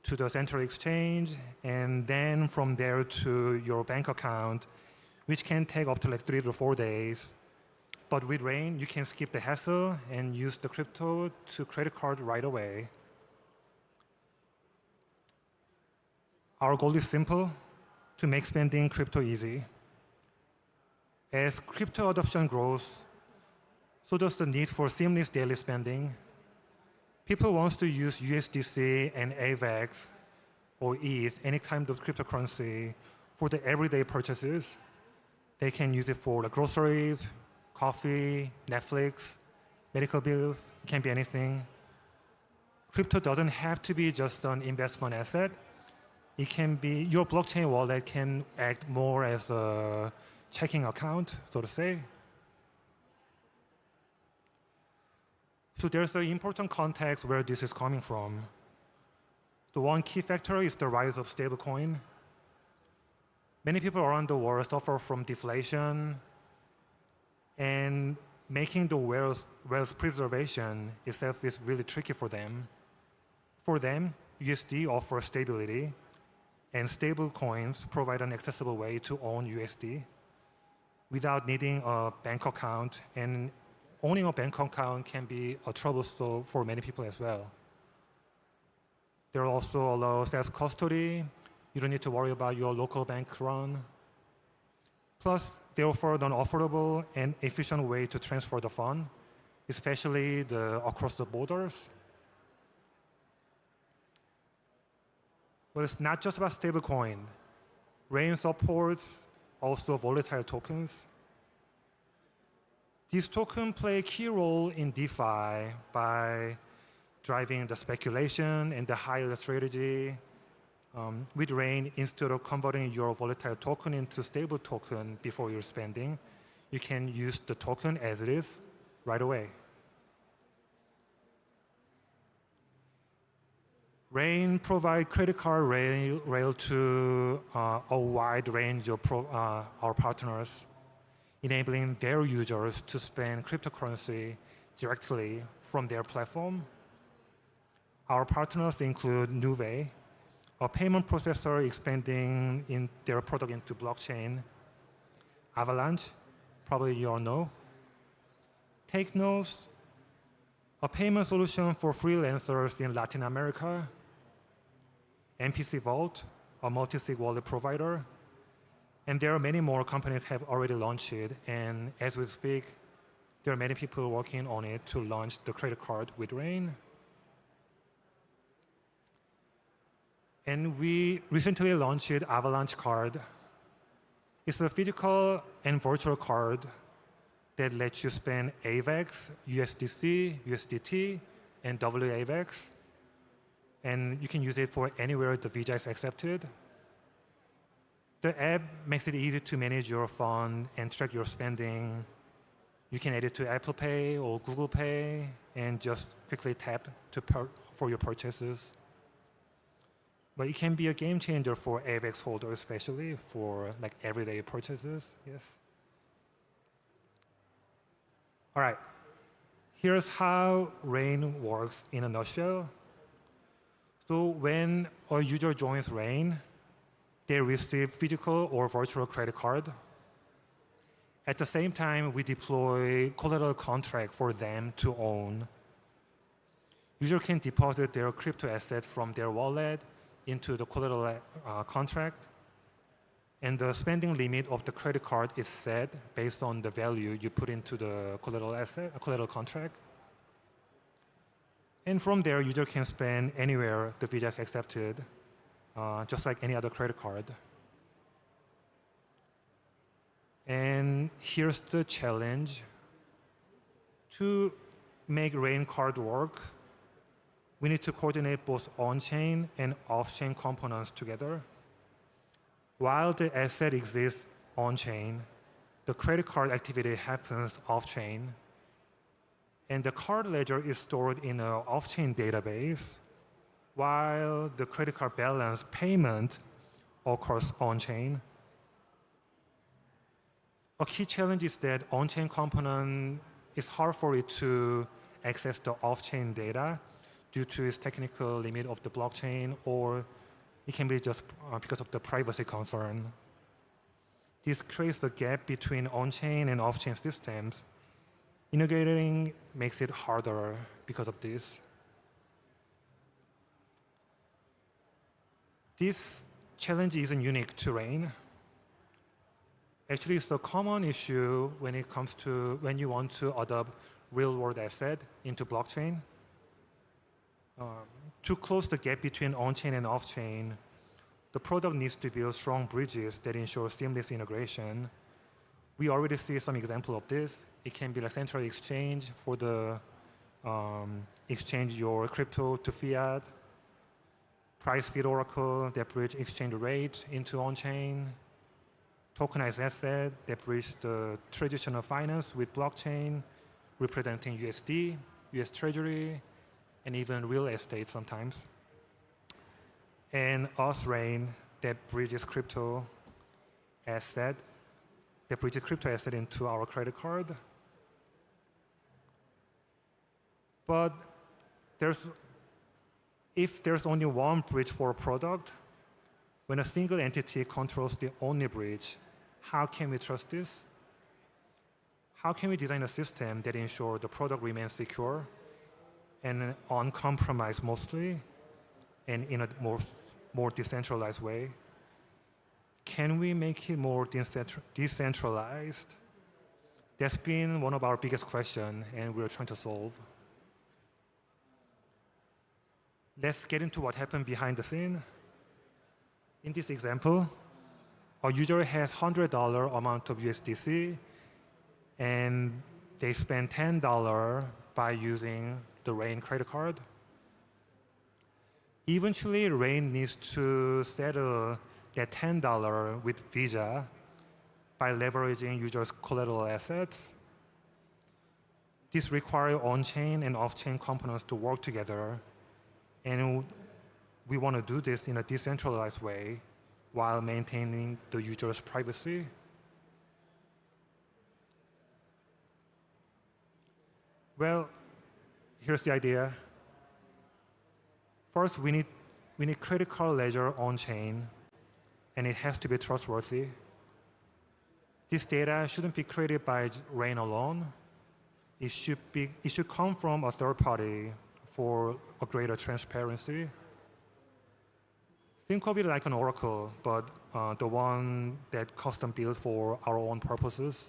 to the central exchange, and then from there to your bank account, which can take up to like 3 to 4 days. But with Rain, you can skip the hassle and use the crypto to credit card right away. Our goal is simple, to make spending crypto easy. As crypto adoption grows, so does the need for seamless daily spending. People want to use USDC and AVAX or ETH, any kind of cryptocurrency, for the everyday purchases. They can use it for the groceries, coffee, Netflix, medical bills, it can be anything. Crypto doesn't have to be just an investment asset. It can be, your blockchain wallet can act more as a checking account, so to say. So there's an important context where this is coming from. The one key factor is the rise of stablecoin. Many people around the world suffer from deflation, and making the wealth preservation itself is really tricky for them. For them, USD offers stability, and stable coins provide an accessible way to own USD without needing a bank account, and owning a bank account can be a troublesome for many people as well. There also allow self-custody. You don't need to worry about your local bank run. Plus, they offer an affordable and efficient way to transfer the fund, especially across the borders. But it's not just about stablecoin. Rain supports also volatile tokens. These tokens play a key role in DeFi by driving the speculation and the higher strategy. With Rain, instead of converting your volatile token into stable token before you're spending, you can use the token as it is right away. Rain provides credit card rail to a wide range of our partners, enabling their users to spend cryptocurrency directly from their platform. Our partners include Nuvei, a payment processor expanding in their product into blockchain. Avalanche, probably you all know. TakeNotes, a payment solution for freelancers in Latin America. MPC Vault, a multi-sig wallet provider. And there are many more companies have already launched it, and as we speak, there are many people working on it to launch the credit card with Rain. And we recently launched Avalanche Card. It's a physical and virtual card that lets you spend AVAX, USDC, USDT, and WAVAX. And you can use it for anywhere the Visa is accepted. The app makes it easy to manage your fund and track your spending. You can add it to Apple Pay or Google Pay and just quickly tap for your purchases. But it can be a game changer for AVAX holders, especially for like everyday purchases. Yes. All right. Here's how Rain works in a nutshell. So when a user joins Rain, they receive physical or virtual credit card. At the same time, we deploy collateral contract for them to own. User can deposit their crypto asset from their wallet into the collateral contract, And the spending limit of the credit card is set based on the value you put into the collateral asset, collateral contract. And from there, user can spend anywhere the Visa is accepted, just like any other credit card. And here's the challenge. To make Rain card work, we need to coordinate both on-chain and off-chain components together. While the asset exists on-chain, the credit card activity happens off-chain, and the card ledger is stored in an off-chain database, while the credit card balance payment occurs on-chain. A key challenge is that on-chain component is hard for it to access the off-chain data due to its technical limit of the blockchain, or it can be just because of the privacy concern. This creates the gap between on-chain and off-chain systems. Integrating makes it harder because of this. This challenge isn't unique to Rain. Actually, it's a common issue when it comes to when you want to adopt real-world asset into blockchain. To close the gap between on-chain and off-chain, the product needs to build strong bridges that ensure seamless integration. We already see some example of this. It can be like central exchange for the exchange your crypto to fiat, price feed oracle that bridge exchange rate into on-chain, tokenized asset that bridge the traditional finance with blockchain, representing USD, US Treasury, and even real estate sometimes. And us Rain that bridges crypto asset, into our credit card. But if there's only one bridge for a product, when a single entity controls the only bridge, how can we trust this? How can we design a system that ensures the product remains secure and uncompromised mostly, and in a more decentralized way? Can we make it more decentralized? That's been one of our biggest questions, and we're trying to solve. Let's get into what happened behind the scene. In this example, a user has $100 amount of USDC, and they spend $10 by using the Rain credit card. Eventually, Rain needs to settle that $10 with Visa by leveraging users' collateral assets. This requires on-chain and off-chain components to work together, and we want to do this in a decentralized way while maintaining the user's privacy. Well, here's the idea. First, we need credit card ledger on-chain, and it has to be trustworthy. This data shouldn't be created by Rain alone. It should come from a third party for a greater transparency. Think of it like an oracle, but the one that custom built for our own purposes.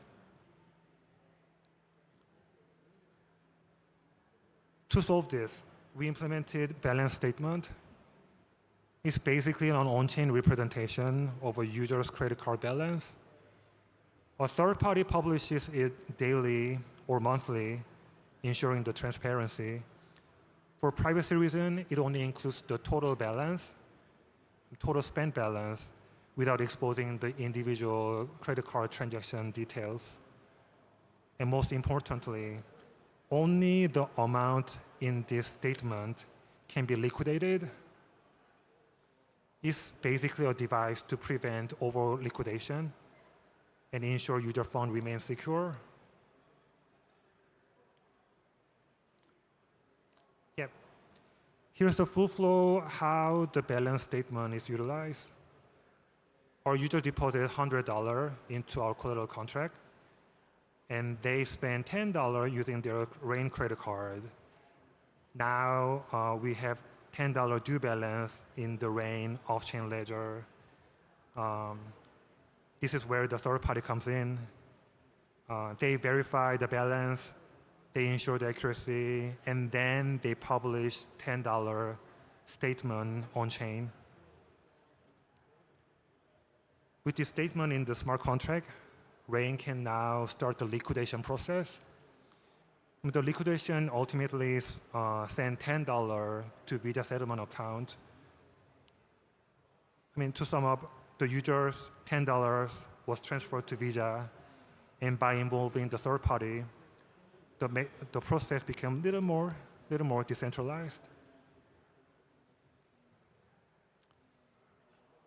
To solve this, we implemented balance statement. It's basically an on-chain representation of a user's credit card balance. A third party publishes it daily or monthly, ensuring the transparency. For privacy reason, it only includes the total balance, total spend balance, without exposing the individual credit card transaction details. And most importantly, only the amount in this statement can be liquidated. It's basically a device to prevent over liquidation and ensure user fund remains secure. Yep. Here's the full flow how the balance statement is utilized. Our user deposited $100 into our collateral contract, and they spend $10 using their Rain credit card. Now we have $10 due balance in the Rain off-chain ledger. This is where the third party comes in. They verify the balance, they ensure the accuracy, and then they publish $10 statement on chain. With this statement in the smart contract, Rain can now start the liquidation process. The liquidation ultimately send $10 to Visa settlement account. To sum up, the user's $10 was transferred to Visa, and by involving the third party, the process became a little more decentralized.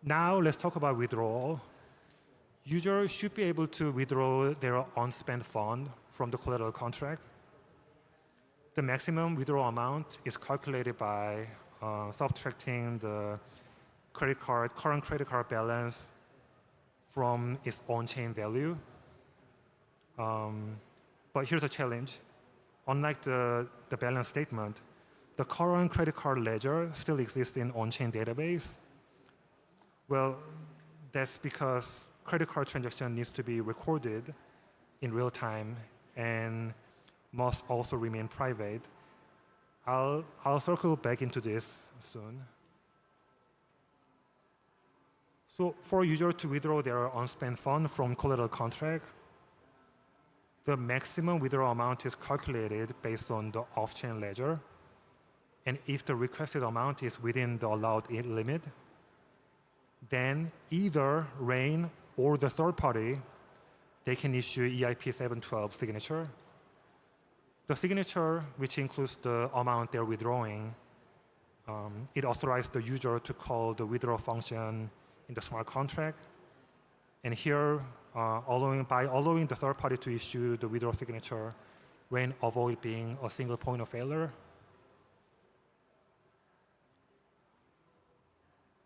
Now let's talk about withdrawal. Users should be able to withdraw their unspent fund from the collateral contract. The maximum withdrawal amount is calculated by subtracting the current credit card balance from its on-chain value. But here's a challenge. Unlike the balance statement, the current credit card ledger still exists in on-chain database. Well, that's because credit card transaction needs to be recorded in real time and must also remain private. I'll circle back into this soon. So for a user to withdraw their unspent fund from collateral contract, the maximum withdrawal amount is calculated based on the off-chain ledger. And if the requested amount is within the allowed limit, then either Rain or the third party, they can issue EIP 712 signature. The signature, which includes the amount they're withdrawing, it authorizes the user to call the withdraw function in the smart contract. And here, by allowing the third party to issue the withdraw signature, Rain avoid being a single point of failure.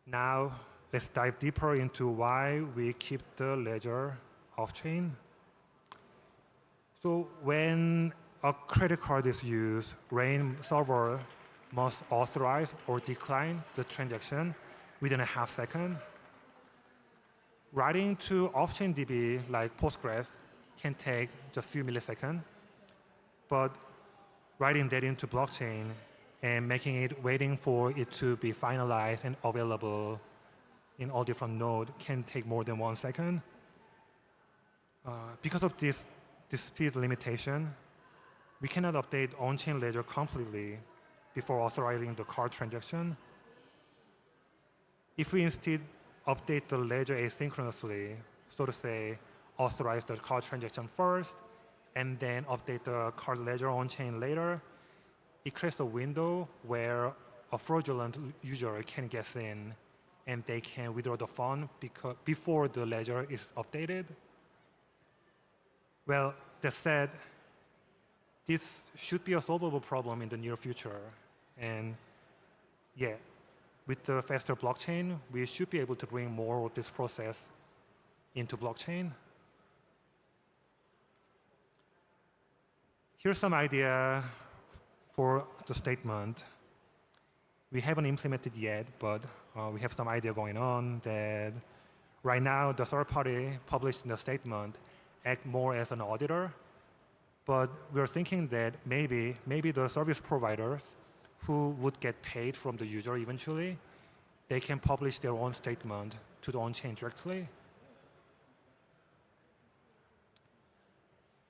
Now, let's dive deeper into why we keep the ledger off-chain. So when a credit card is used, Rain server must authorize or decline the transaction within a half second. Writing to off-chain DB like Postgres can take just a few milliseconds, but writing that into blockchain and making it waiting for it to be finalized and available in all different nodes can take more than 1 second. Because of this speed limitation, we cannot update on-chain ledger completely before authorizing the card transaction. If we instead update the ledger asynchronously, so to say, authorize the card transaction first, and then update the card ledger on-chain later, it creates a window where a fraudulent user can get in and they can withdraw the fund before the ledger is updated. Well, that said, this should be a solvable problem in the near future. And yeah, with the faster blockchain, we should be able to bring more of this process into blockchain. Here's some idea for the statement. We haven't implemented yet, but we have some idea going on that right now the third party published in the statement act more as an auditor, but we're thinking that maybe the service providers who would get paid from the user eventually, they can publish their own statement to the on-chain directly.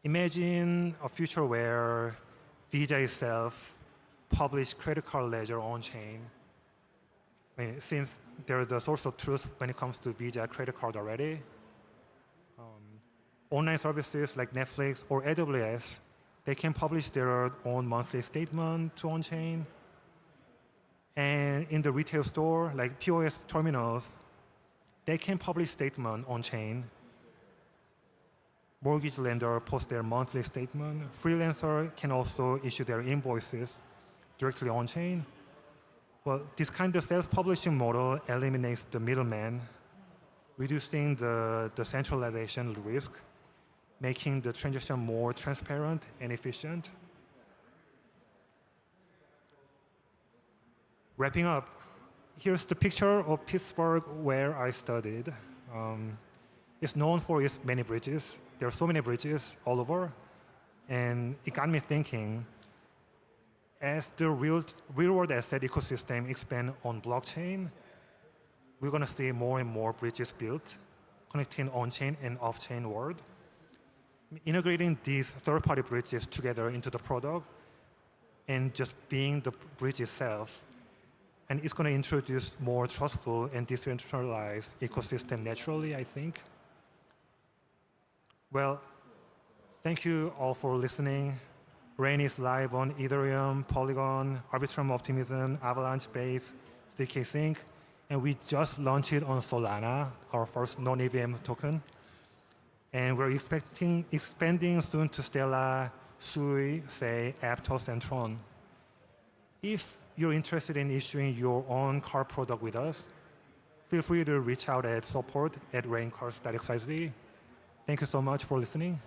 Imagine a future where Visa itself publish credit card ledger on-chain. Since they're the source of truth when it comes to Visa credit card already, online services like Netflix or AWS, they can publish their own monthly statement to on-chain. And in the retail store, like POS terminals, they can publish statement on-chain. Mortgage lender post their monthly statement. Freelancer can also issue their invoices directly on-chain. Well, this kind of self-publishing model eliminates the middleman, reducing the centralization risk, making the transaction more transparent and efficient. Wrapping up, here's the picture of Pittsburgh where I studied. It's known for its many bridges. There are so many bridges all over. And it got me thinking, as the real-world asset ecosystem expand on blockchain, we're going to see more and more bridges built, connecting on-chain and off-chain world. Integrating these third-party bridges together into the product and just being the bridge itself. And it's going to introduce more trustful and decentralized ecosystem naturally, I think. Well, thank you all for listening. Rain is live on Ethereum, Polygon, Arbitrum Optimism, Avalanche Base, ZK Sync, and we just launched it on Solana, our first non-EVM token. And we're expanding soon to Stellar, Sui, Sei, Aptos, and Tron. If you're interested in issuing your own car product with us, feel free to reach out at support@raincars.xyz. Thank you so much for listening.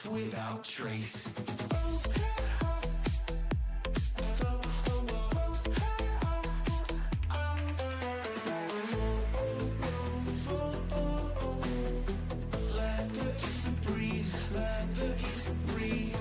Without trace. Let the ether breathe, let the ether breathe.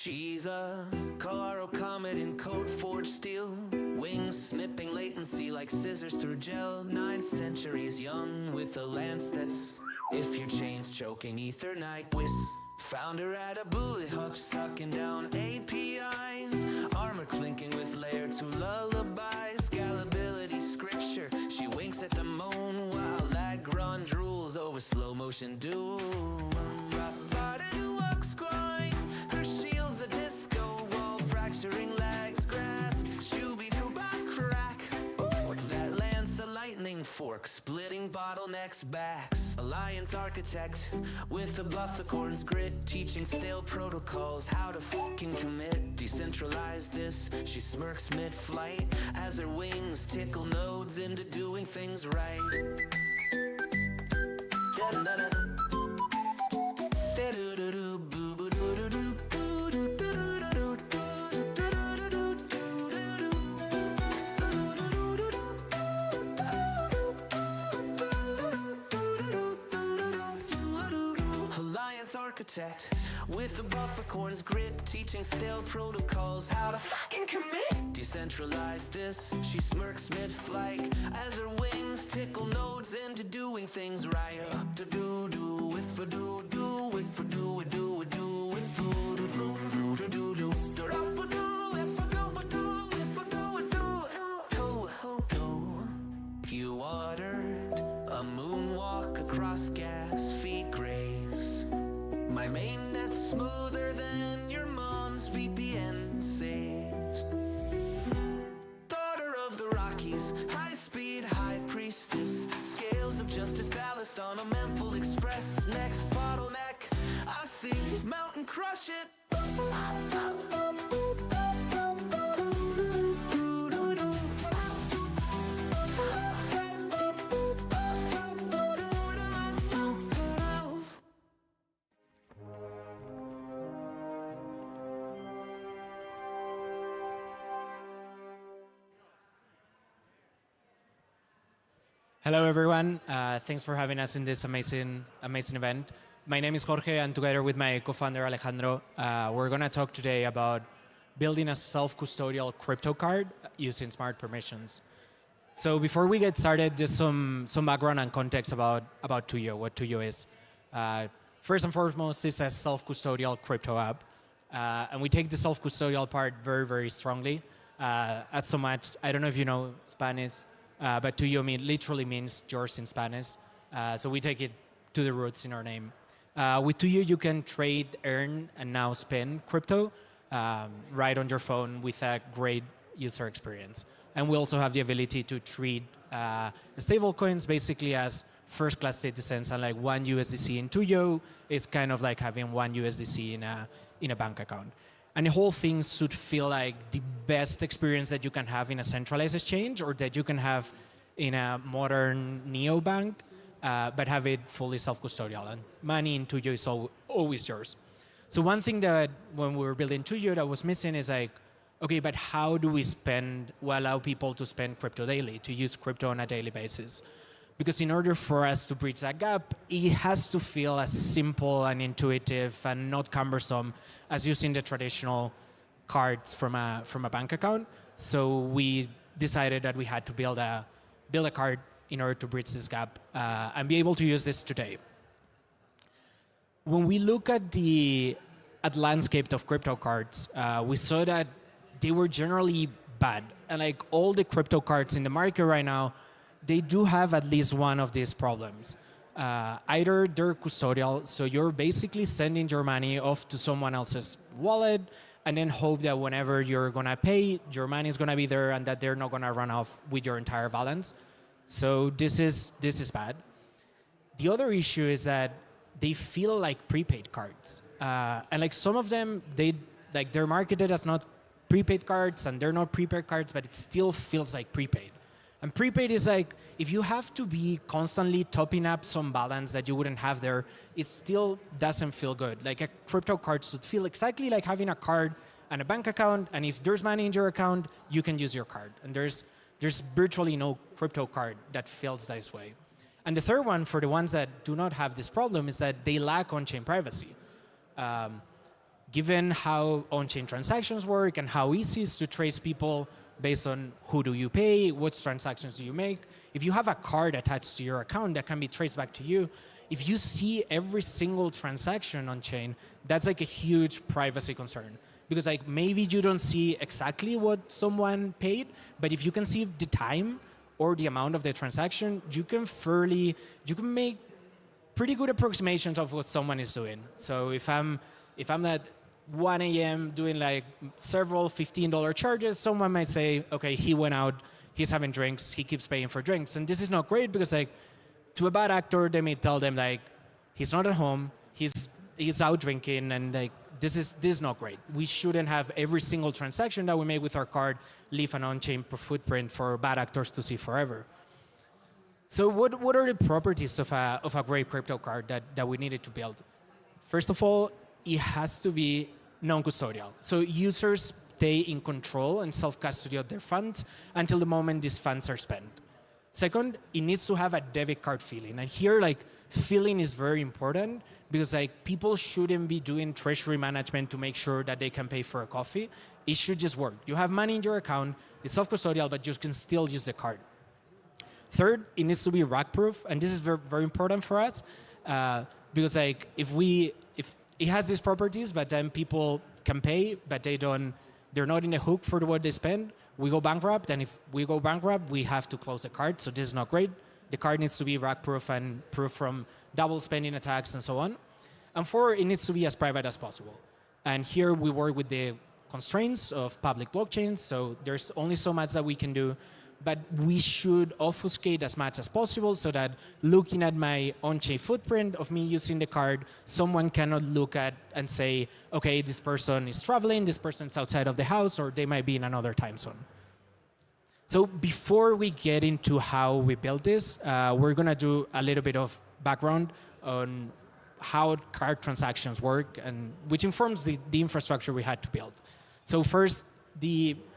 She's a Colorado comet in code forged steel, wings snipping latency like scissors through gel. 9 centuries young with a lance that's, if your chain's choking, Ethernight whiz. Found her at a bully hook, sucking down APIs, armor clinking with layer 2 lullabies, scalability scripture. She winks at the moon while Lagrange drools over slow motion doom. Walks grind, her shield's a disco wall, fracturing legs, grass, shooby-doo crack. Ooh, that lance a lightning fork, splitting bottlenecks backs. Alliance architect with a bluff acorns grit, teaching stale protocols how to fucking commit. Decentralize this, she smirks mid-flight as her wings tickle nodes into doing things right. Da-da-da-da. Alliance architect with a buffercorn's grit, teaching stale protocols how to fucking commit. Decentralize this, she smirks mid-flight as her wings tickle nodes into doing things right. To do with for do with for do with with you ordered a moonwalk across gas feed graves. My mainnet's smoother than your mom's VPN saves. Daughter of the Rockies, high speed, high priestess, scales of justice ballast on a Memphis Express. Next bottleneck, I see mountain crush it. Hello, everyone. Thanks for having us in this amazing event. My name is Jorge, and together with my co-founder Alejandro, we're going to talk today about building a self-custodial crypto card using smart permissions. So before we get started, just some background and context about Tuyo, what Tuyo is. First and foremost, it's a self-custodial crypto app. And we take the self-custodial part very, very strongly. As so much, I don't know if you know Spanish, but Tuyo literally means yours in Spanish. So we take it to the roots in our name. With Tuyo, you can trade, earn, and now spend crypto right on your phone with a great user experience. And we also have the ability to treat stable coins basically as first-class citizens, and like one USDC in Tuyo is kind of like having one USDC in a bank account. And the whole thing should feel like the best experience that you can have in a centralized exchange or that you can have in a modern neobank, but have it fully self-custodial. And money in Tuyo is always yours. So one thing that when we were building Tuyo that was missing is like, okay, but how do we allow people to spend crypto daily, to use crypto on a daily basis? Because in order for us to bridge that gap, it has to feel as simple and intuitive and not cumbersome as using the traditional cards from a bank account. So we decided that we had to build a card in order to bridge this gap and be able to use this today. When we look at the landscape of crypto cards, we saw that they were generally bad. And like all the crypto cards in the market right now, they do have at least one of these problems. Either they're custodial, so you're basically sending your money off to someone else's wallet and then hope that whenever you're gonna pay, your money is gonna be there and that they're not gonna run off with your entire balance. So this is bad. The other issue is that they feel like prepaid cards. And like some of them, they're marketed as not prepaid cards and they're not prepaid cards, but it still feels like prepaid. And prepaid is like, if you have to be constantly topping up some balance that you wouldn't have there, it still doesn't feel good. Like a crypto card should feel exactly like having a card and a bank account, and if there's money in your account, you can use your card. And there's virtually no crypto card that feels this way. And the third one, for the ones that do not have this problem, is that they lack on-chain privacy. given how on-chain transactions work and how easy it is to trace people based on who do you pay, what transactions do you make. If you have a card attached to your account that can be traced back to you, if you see every single transaction on chain, that's like a huge privacy concern. Because like maybe you don't see exactly what someone paid, but if you can see the time or the amount of the transaction, you can make pretty good approximations of what someone is doing. So if I'm at 1 a.m. doing like several $15 charges, someone might say, okay, he went out, he's having drinks, he keeps paying for drinks. And this is not great because like to a bad actor, they may tell them like, he's not at home, he's out drinking, and like, this is not great. We shouldn't have every single transaction that we make with our card leave an on-chain footprint for bad actors to see forever. So what are the properties of a great crypto card that we needed to build? First of all, it has to be non-custodial. So users stay in control and self-custody of their funds until the moment these funds are spent. Second, it needs to have a debit card feeling. And here, like, feeling is very important because like people shouldn't be doing treasury management to make sure that they can pay for a coffee. It should just work. You have money in your account, it's self-custodial, but you can still use the card. Third, it needs to be rack-proof, and this is very, very important for us because like if it has these properties, but then people can pay, but they're not in the hook for what they spend, we go bankrupt, and if we go bankrupt, we have to close the card, so this is not great. The card needs to be rack-proof and proof from double spending attacks and so on. And four, it needs to be as private as possible. And here we work with the constraints of public blockchains, so there's only so much that we can do, but we should obfuscate as much as possible so that looking at my on-chain footprint of me using the card, someone cannot look at and say, okay, this person is traveling, this person's outside of the house, or they might be in another time zone. So before we get into how we built this, we're going to do a little bit of background on how card transactions work, and which informs the infrastructure we had to build. So first,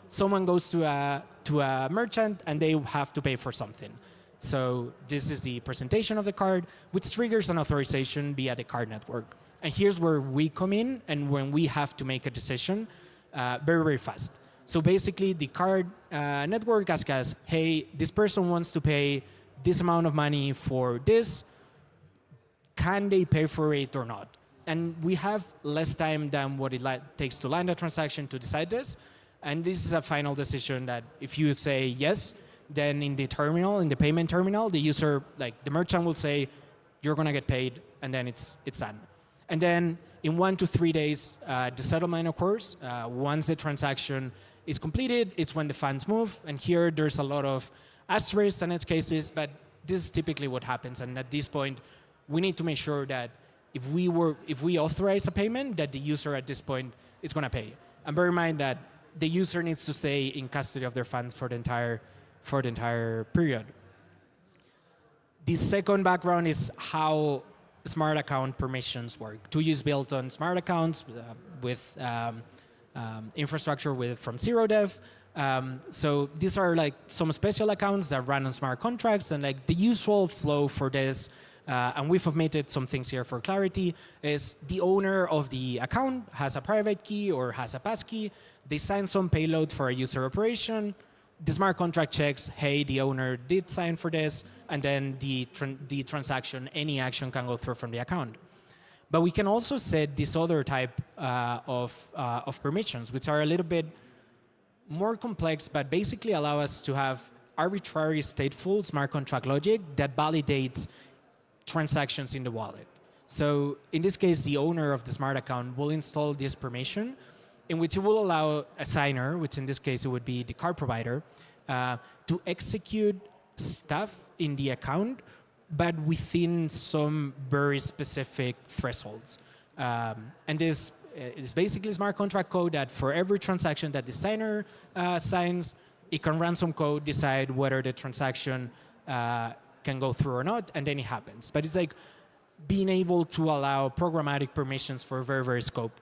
someone goes to a merchant and they have to pay for something. So this is the presentation of the card, which triggers an authorization via the card network. And here's where we come in and when we have to make a decision very, very fast. So basically, the card network asks us, hey, this person wants to pay this amount of money for this. Can they pay for it or not? And we have less time than what it takes to land a transaction to decide this. And this is a final decision that if you say yes, then in the terminal, in the payment terminal, the user, like the merchant will say, you're going to get paid, and then it's done. And then in 1 to 3 days, the settlement occurs. Once the transaction is completed, it's when the funds move. And here there's a lot of asterisks and edge cases, but this is typically what happens. And at this point, we need to make sure that if we authorize a payment, that the user at this point is going to pay. And bear in mind that the user needs to stay in custody of their funds for the entire period. The second background is how smart account permissions work. TUI is built on smart accounts with infrastructure from zero dev. So these are like some special accounts that run on smart contracts, and like the usual flow for this, and we've omitted some things here for clarity, is the owner of the account has a private key or has a passkey. They sign some payload for a user operation. The smart contract checks, hey, the owner did sign for this, and then the transaction, any action can go through from the account. But we can also set this other type of permissions, which are a little bit more complex, but basically allow us to have arbitrary stateful smart contract logic that validates transactions in the wallet. So in this case, the owner of the smart account will install this permission in which it will allow a signer, which in this case it would be the card provider, to execute stuff in the account, but within some very specific thresholds. And this is basically smart contract code that for every transaction that the signer signs, it can run some code, decide whether the transaction can go through or not, and then it happens. But it's like being able to allow programmatic permissions for very, very scope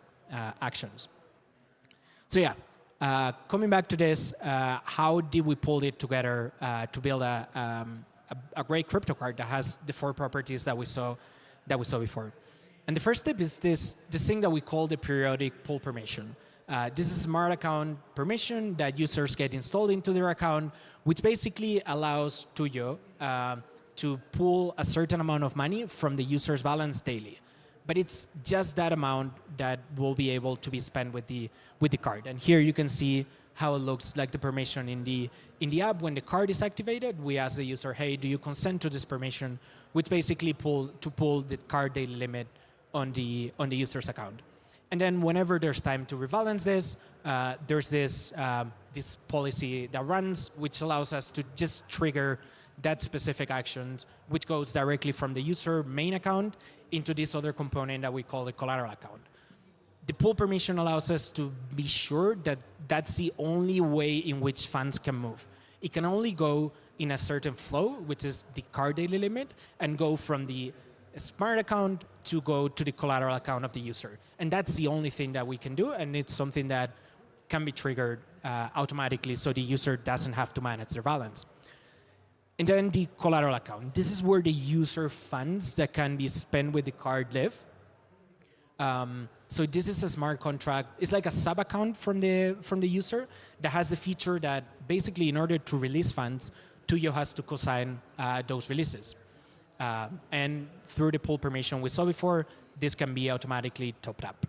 actions. So yeah, coming back to this, how did we pull it together to build a great crypto card that has the 4 properties that we saw before? And the first step is this thing that we call the periodic pull permission. This is a smart account permission that users get installed into their account, which basically allows Tuyo to pull a certain amount of money from the user's balance daily. But it's just that amount that will be able to be spent with the card. And here you can see how it looks like the permission in the app. When the card is activated, we ask the user, hey, do you consent to this permission? Which basically pull the card daily limit on the user's account. And then whenever there's time to rebalance this, there's this policy that runs, which allows us to just trigger that specific action, which goes directly from the user main account into this other component that we call the collateral account. The pull permission allows us to be sure that that's the only way in which funds can move. It can only go in a certain flow, which is the card daily limit, and go from the smart account to go to the collateral account of the user. And that's the only thing that we can do, and it's something that can be triggered automatically so the user doesn't have to manage their balance. And then the collateral account. This is where the user funds that can be spent with the card live. So this is a smart contract. It's like a sub-account from the user that has the feature that basically in order to release funds, Tuyo has to cosign those releases. And through the pull permission we saw before, this can be automatically topped up.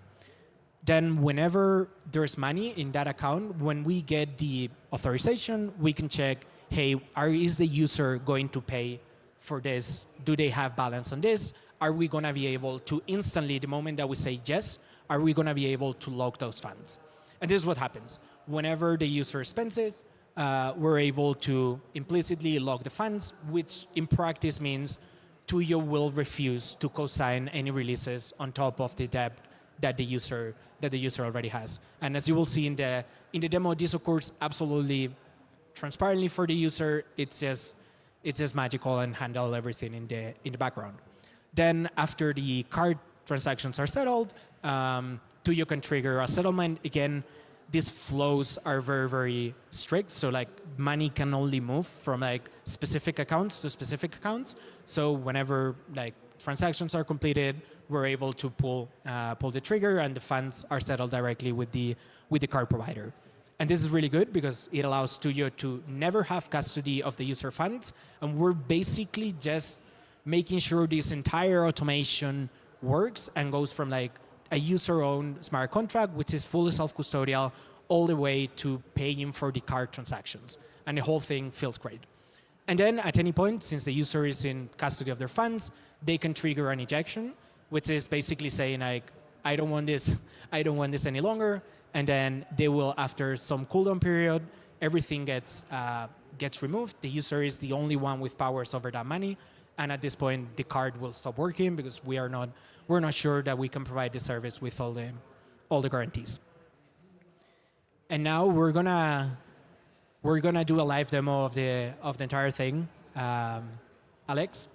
Then whenever there's money in that account, when we get the authorization, we can check, hey, is the user going to pay for this? Do they have balance on this? Are we going to be able to instantly, the moment that we say yes, are we going to be able to lock those funds? And this is what happens. Whenever the user spends it, we're able to implicitly lock the funds, which in practice means Tuyo will refuse to co-sign any releases on top of the debt that the user already has. And as you will see in the demo, this occurs absolutely transparently for the user. It's just magical and handle everything in the background. Then after the card transactions are settled, Tuyo can trigger a settlement. Again, these flows are very, very strict. So like money can only move from like specific accounts to specific accounts. So whenever like transactions are completed, we're able to pull the trigger and the funds are settled directly with the card provider. And this is really good because it allows Tuyo to never have custody of the user funds. And we're basically just making sure this entire automation works and goes from like a user-owned smart contract, which is fully self-custodial, all the way to paying for the card transactions. And the whole thing feels great. And then at any point, since the user is in custody of their funds, they can trigger an ejection, which is basically saying like, I don't want this any longer. And then they will, after some cooldown period, everything gets removed. The user is the only one with powers over that money. And at this point, the card will stop working because we're not sure that we can provide the service with all the guarantees. And now we're gonna do a live demo of the entire thing. Alex.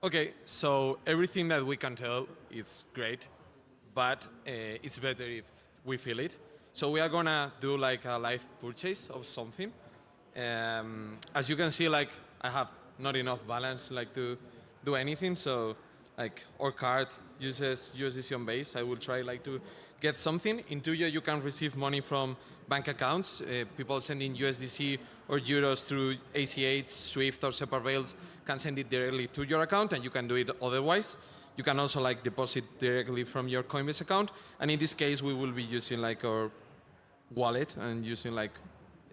Okay, so everything that we can tell is great, but it's better if we feel it. So we are gonna do like a live purchase of something. As you can see, like I have not enough balance like to do anything. So like our card uses USDC on base. I will try like to get something. In Tuyo, you can receive money from bank accounts. People sending USDC or euros through ACH, Swift, or SEPA rails can send it directly to your account, and you can do it otherwise. You can also like deposit directly from your Coinbase account. And in this case, we will be using like our wallet and using like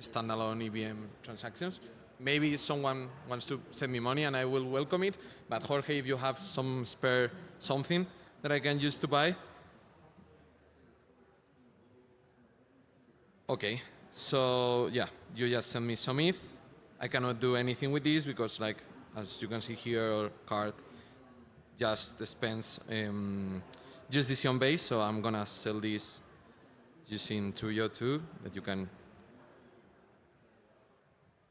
standalone EVM transactions. Maybe someone wants to send me money and I will welcome it. But Jorge, if you have some spare something that I can use to buy. Okay, so yeah, you just send me some ETH. I cannot do anything with this because like, as you can see here, our card just spends USDC on base, so I'm gonna sell this using Tuyo2 that you can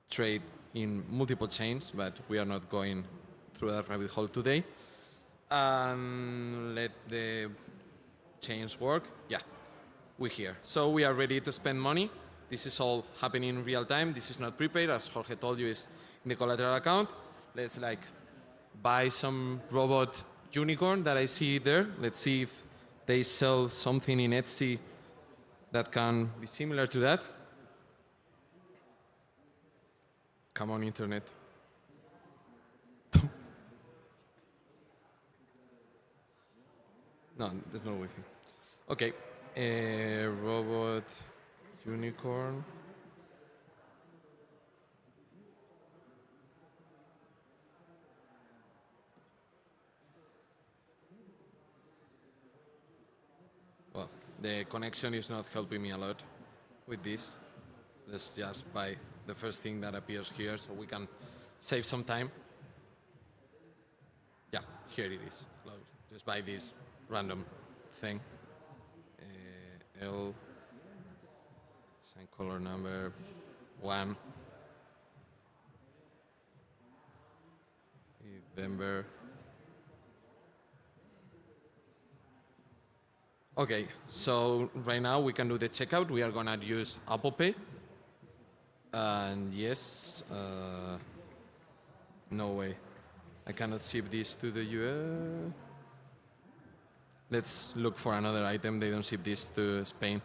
trade in multiple chains, but we are not going through that rabbit hole today. And let the chains work. Yeah, we're here. So we are ready to spend money. This is all happening in real time. This is not prepaid, as Jorge told you, is in the collateral account. Let's like buy some robot unicorn that I see there. Let's see if they sell something in Etsy that can be similar to that. Come on, internet. No, there's no Wi-Fi. Okay, robot unicorn. Well, the connection is not helping me a lot with this. Let's just buy the first thing that appears here so we can save some time. Yeah, here it is. Just buy this random thing. L, same color number 1. ETHDenver. Okay, so right now we can do the checkout. We are gonna use Apple Pay. And yes, no way. I cannot ship this to the US. Let's look for another item. They don't ship this to Spain.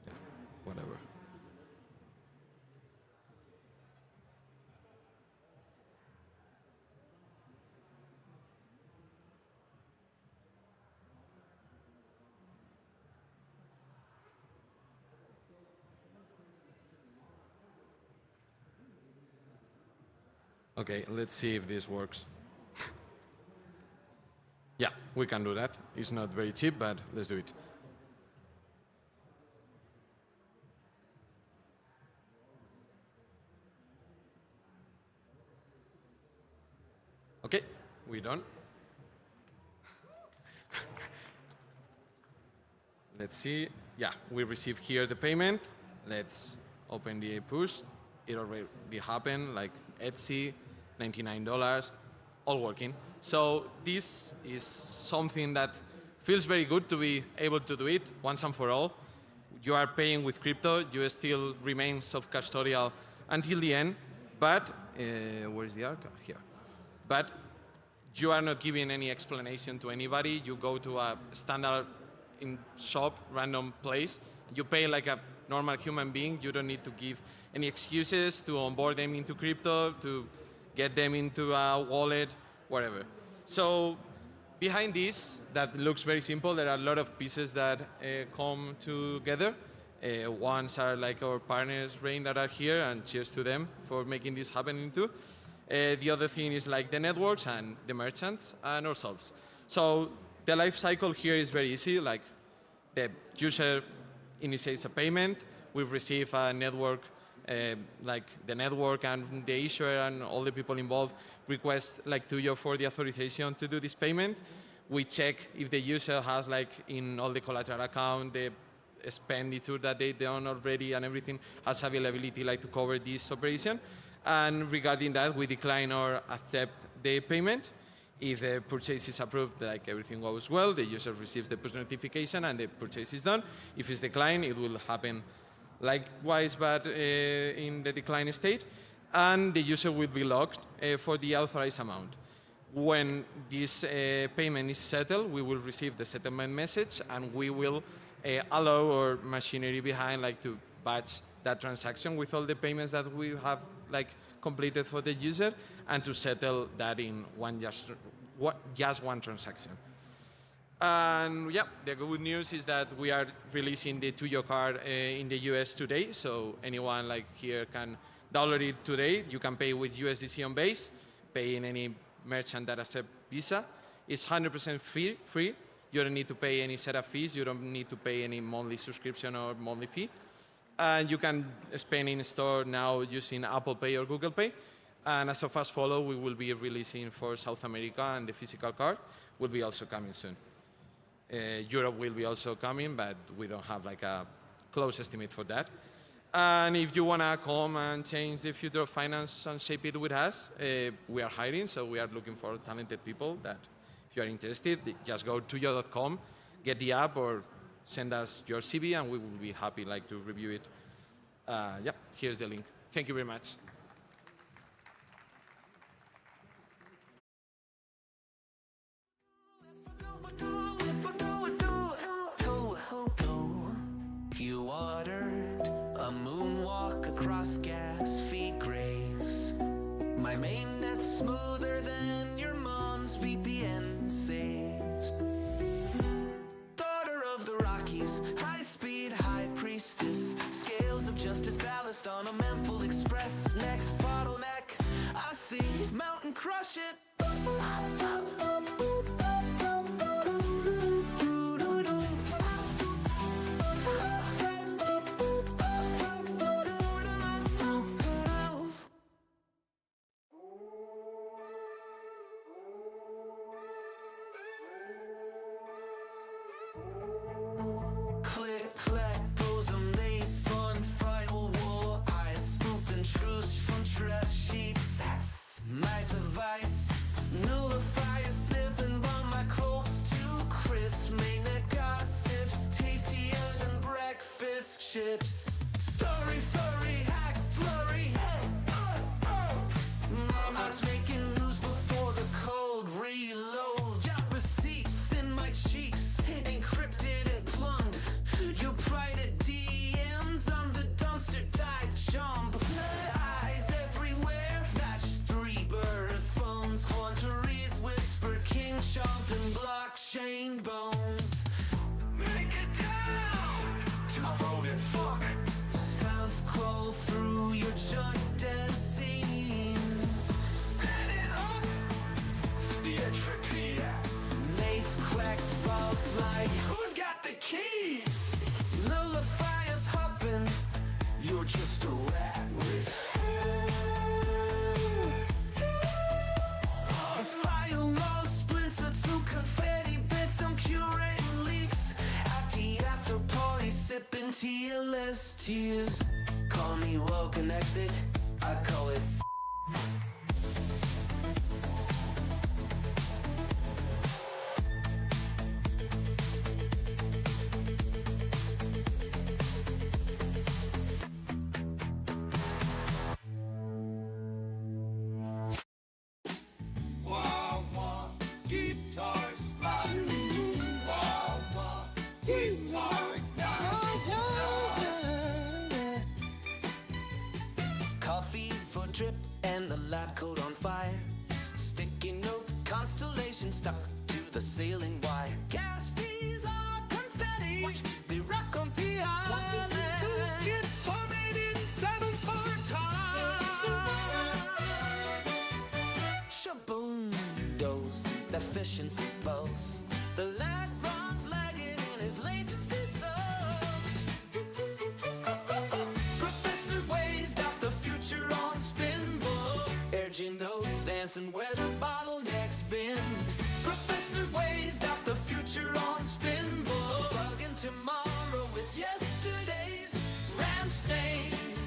Yeah, whatever. Okay, let's see if this works. Yeah, we can do that. It's not very cheap, but let's do it. Okay, we're done. Let's see. Yeah, we received here the payment. Let's open the push. It already happened, like Etsy, $99, all working. So this is something that feels very good to be able to do it once and for all. You are paying with crypto. You still remain self-custodial until the end. But where is the arc? Here. But you are not giving any explanation to anybody. You go to a standard in shop, random place. You pay like a normal human being. You don't need to give any excuses to onboard them into crypto, to get them into a wallet, whatever. So behind this, that looks very simple. There are a lot of pieces that come together. Ones are like our partners, Rain, that are here, and cheers to them for making this happen too. The other thing is like the networks and the merchants and ourselves. So the life cycle here is very easy. Like the user initiates a payment. We receive a network, like the network and the issuer and all the people involved request like Tuyo for the authorization to do this payment. We check if the user has like in all the collateral account, the expenditure that they done already and everything has availability like to cover this operation. And regarding that, we decline or accept the payment. If the purchase is approved, like everything goes well, the user receives the push notification and the purchase is done. If it's declined, it will happen likewise, but in the decline state. And the user will be locked for the authorized amount. When this payment is settled, we will receive the settlement message and we will allow our machinery behind like to batch that transaction with all the payments that we have like completed for the user and to settle that in just one transaction. And yeah, the good news is that we are releasing the Tuyo card in the US today. So anyone like here can download it today. You can pay with USDC on base, pay in any merchant that accepts Visa. It's 100% free. You don't need to pay any setup fees. You don't need to pay any monthly subscription or monthly fee. And you can spend in store now using Apple Pay or Google Pay. And as a fast follow, we will be releasing for South America, and the physical card will be also coming soon. Europe will be also coming, but we don't have like a close estimate for that. And if you want to come and change the future of finance and shape it with us, we are hiring, so we are looking for talented people that if you are interested, just go to yo.com, get the app, or send us your CV, and we will be happy to review it. Yeah, here's the link. Thank you very much. You ordered a moonwalk across gas feed graves. My mainnet's smoother than your mom's VPN saves. Daughter of the Rockies, high-speed high priestess. Scales of justice ballast on a Memphis Express. Next bottleneck, I see mountain crush it. Click, clack, bosom, lace on firewall. Eyes smoked and truce from trash sheets. That's my device. Nullifier sniffing on my clothes too crisp. Mainnet gossips tastier than breakfast chips. Story, hack, flurry. Mama's making news before the cold reload. Got receipts in my cheeks, encrypted and plumbed. You private DMs, I'm the dumpster dive jump. Eyes everywhere, not just 3 bird phones. Haunteries whisper, king chomp and blockchain bones. Make it down to my voted fuck. Stealth crawl through your junk dance scene. Head it up to the entropy. Mace cracked vaults like who's got the keys? Nullifier's huffing, you're just a rat with These firewall splinter to confetti bits. I'm curating leaks at the after party, sipping TLS tears. Call me well connected, I call it coffee for drip and the lab coat on fire. Sticky note constellation stuck to the ceiling wire. Gas fees are confetti, they rock on PI. Get homemade in 7 for time. Shaboom, dose, efficiency pulse. The lag runs lagging in his latency sub. Professor Wade's got the future on spin, bull. Urging notes dancing where the bottlenecks been. Professor Wade's got the future on spin, bull. Bugging tomorrow with yesterday's RAM stains.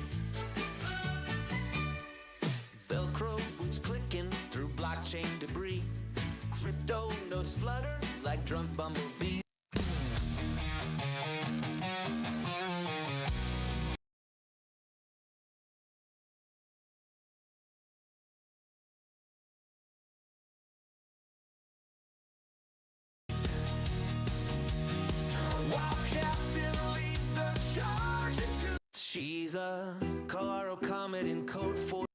Velcro boots clicking through blockchain debris. Crypto notes flutter like drunk bumblebees. While Captain leads the charge into she's a Colorado Comet in code 4.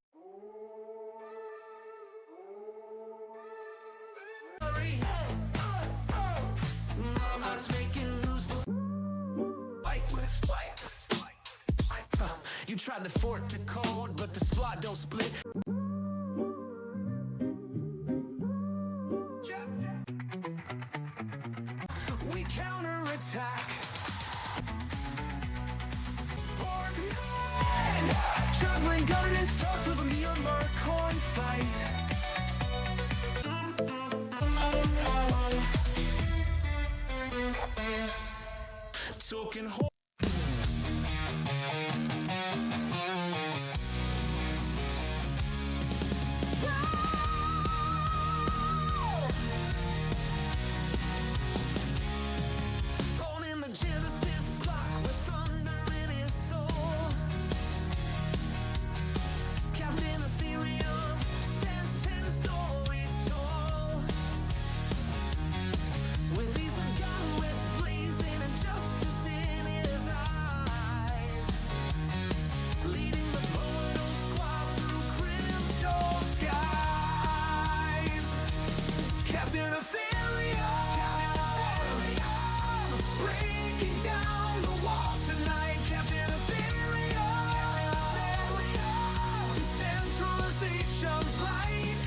Mama's making news before. You tried to fork the code, but the splot don't split. We counterattack. Spark 9! Juggling governance talks with a Myanmar corn fight. Talking born in the Genesis block with thunder in his soul. Captain Ethereum stands 10 stories tall. With even guns blazing and justice in his eyes, leading the Mono Squad through crypto skies. Captain Ethereum, breaking down the walls tonight. Captain Ethereum, decentralization's light.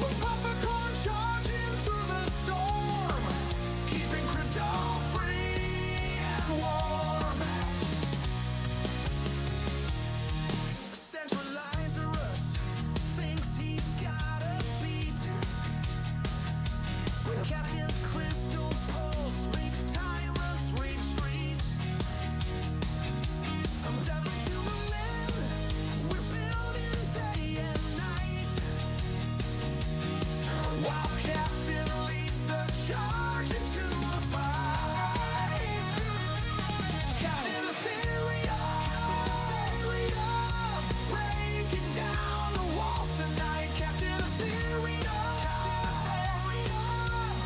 We're Puffercorn charging through the storm, keeping crypto free and warm. Centralizerus thinks he's got us beat. When Captain's crystal pulse makes tyrants retreat. From devil to the men, we're building day and night. While Captain leads the charge into the fight. Captain Ethereum, breaking down the walls tonight. Captain Ethereum,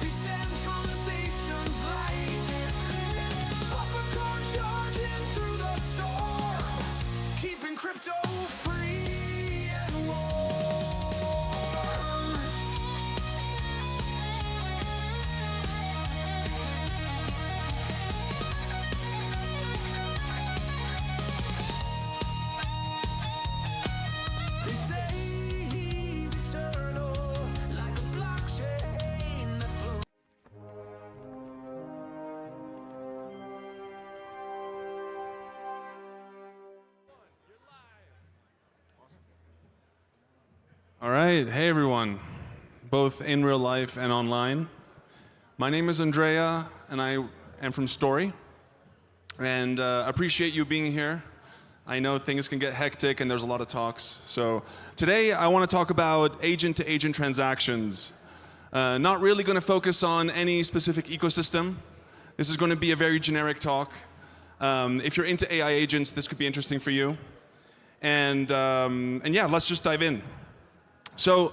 decentralization's light. Puffercorn charging through the storm, keeping crypto free and warm. They say he's eternal, like a blockchain that flows. All right, hey everyone, both in real life and online. My name is Andrea, and I am from Story, and appreciate you being here. I know things can get hectic and there's a lot of talks. So today I want to talk about agent-to-agent transactions. Not really going to focus on any specific ecosystem. This is going to be a very generic talk. If you're into AI agents, this could be interesting for you. And yeah, let's just dive in. So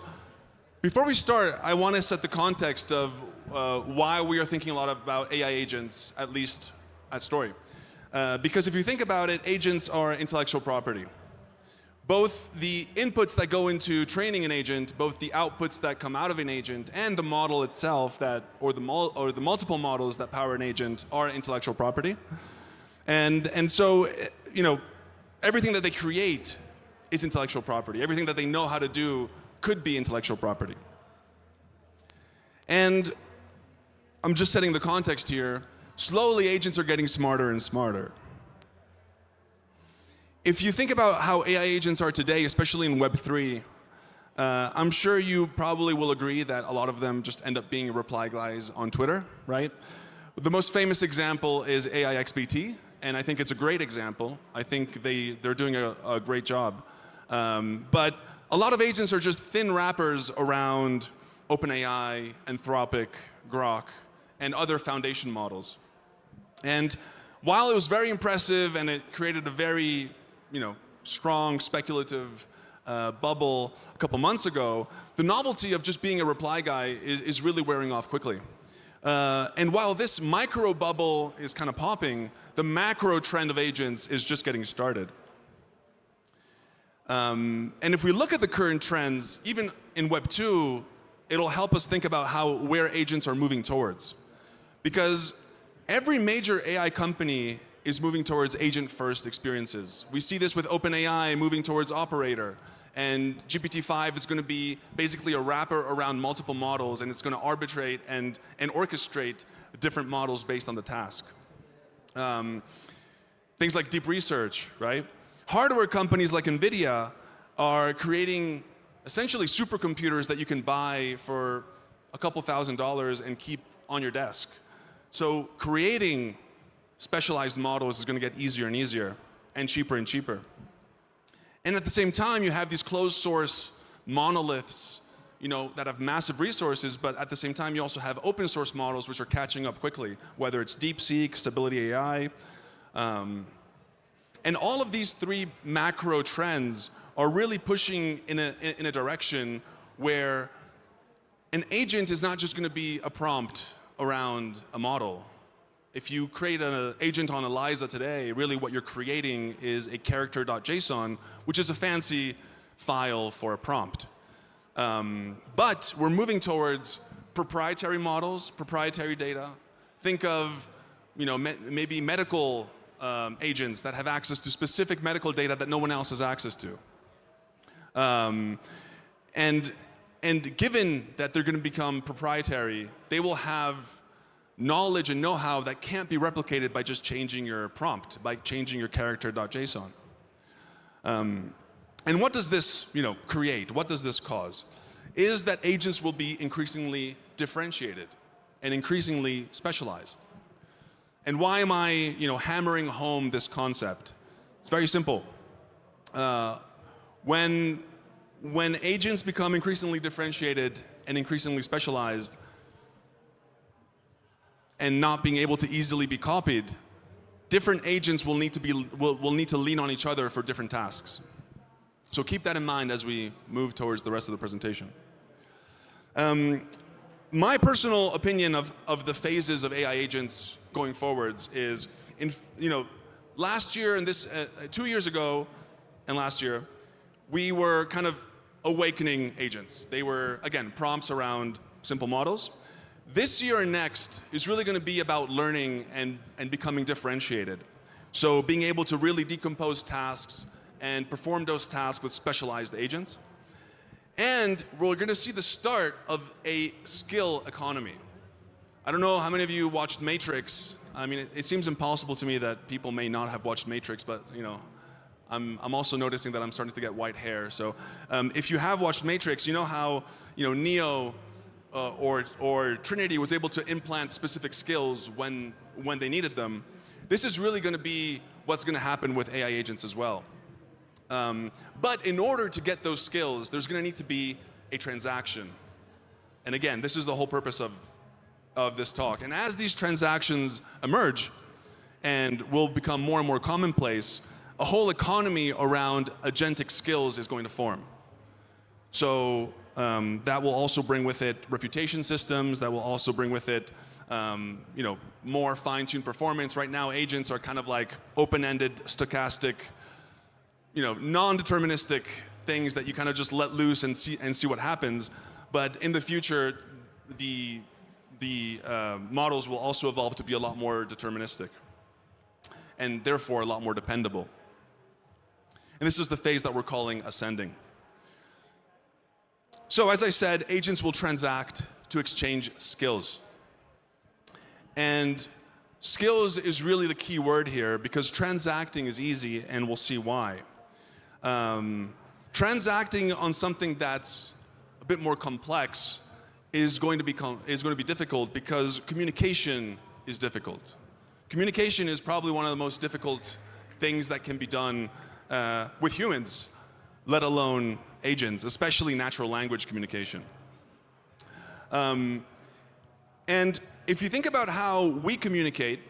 before we start, I want to set the context of why we are thinking a lot about AI agents, at least at Story. Because if you think about it, agents are intellectual property. Both the inputs that go into training an agent, both the outputs that come out of an agent, and the model itself or the multiple models that power an agent are intellectual property. And so, you know, everything that they create is intellectual property. Everything that they know how to do could be intellectual property. And I'm just setting the context here. Slowly, agents are getting smarter and smarter. If you think about how AI agents are today, especially in Web3, I'm sure you probably will agree that a lot of them just end up being reply guys on Twitter, right? The most famous example is AIXBT, and I think it's a great example. I think they're doing a great job. But a lot of agents are just thin wrappers around OpenAI, Anthropic, Grok, and other foundation models. And while it was very impressive and it created a very, strong speculative bubble a couple months ago, the novelty of just being a reply guy is really wearing off quickly. And while this micro bubble is kind of popping, the macro trend of agents is just getting started. And if we look at the current trends, even in Web 2, it'll help us think about where agents are moving towards. Because every major AI company is moving towards agent-first experiences. We see this with OpenAI moving towards operator. And GPT-5 is going to be basically a wrapper around multiple models, and it's going to arbitrate and orchestrate different models based on the task. Things like deep research, right? Hardware companies like NVIDIA are creating essentially supercomputers that you can buy for a couple $1,000s and keep on your desk. So creating specialized models is going to get easier and easier and cheaper. And at the same time, you have these closed source monoliths, that have massive resources, but at the same time, you also have open source models which are catching up quickly, whether it's DeepSeek, Stability AI. And all of these three macro trends are really pushing in a direction where an agent is not just going to be a prompt around a model. If you create an agent on ELIZA today, really what you're creating is a character.json, which is a fancy file for a prompt. But we're moving towards proprietary models, proprietary data. Think of, maybe medical agents that have access to specific medical data that no one else has access to. And given that they're going to become proprietary, they will have knowledge and know-how that can't be replicated by just changing your prompt, by changing your character.json. And what does this, create? What does this cause? Is that agents will be increasingly differentiated and increasingly specialized. And why am I, hammering home this concept? It's very simple. When agents become increasingly differentiated and increasingly specialized, and not being able to easily be copied, different agents will need to lean on each other for different tasks. So keep that in mind as we move towards the rest of the presentation. My personal opinion of the phases of AI agents going forwards is, last year and 2 years ago and last year, we were kind of awakening agents. They were, again, prompts around simple models. This year and next is really going to be about learning and becoming differentiated. So being able to really decompose tasks and perform those tasks with specialized agents. And we're going to see the start of a skill economy. I don't know how many of you watched Matrix. I mean, it seems impossible to me that people may not have watched Matrix, but I'm also noticing that I'm starting to get white hair. So if you have watched Matrix, you know how Neo or Trinity was able to implant specific skills when they needed them. This is really going to be what's going to happen with AI agents as well. But in order to get those skills, there's going to need to be a transaction. And again, this is the whole purpose of this talk. And as these transactions emerge and will become more and more commonplace, a whole economy around agentic skills is going to form. So that will also bring with it reputation systems, that will also bring with it more fine-tuned performance. Right now, agents are kind of like open-ended, stochastic, non-deterministic things that you kind of just let loose and see what happens. But in the future, the models will also evolve to be a lot more deterministic and therefore a lot more dependable. And this is the phase that we're calling ascending. So as I said, agents will transact to exchange skills. And skills is really the key word here because transacting is easy, and we'll see why. Transacting on something that's a bit more complex is going to be difficult because communication is difficult. Communication is probably one of the most difficult things that can be done with humans, let alone agents, especially natural language communication. And if you think about how we communicate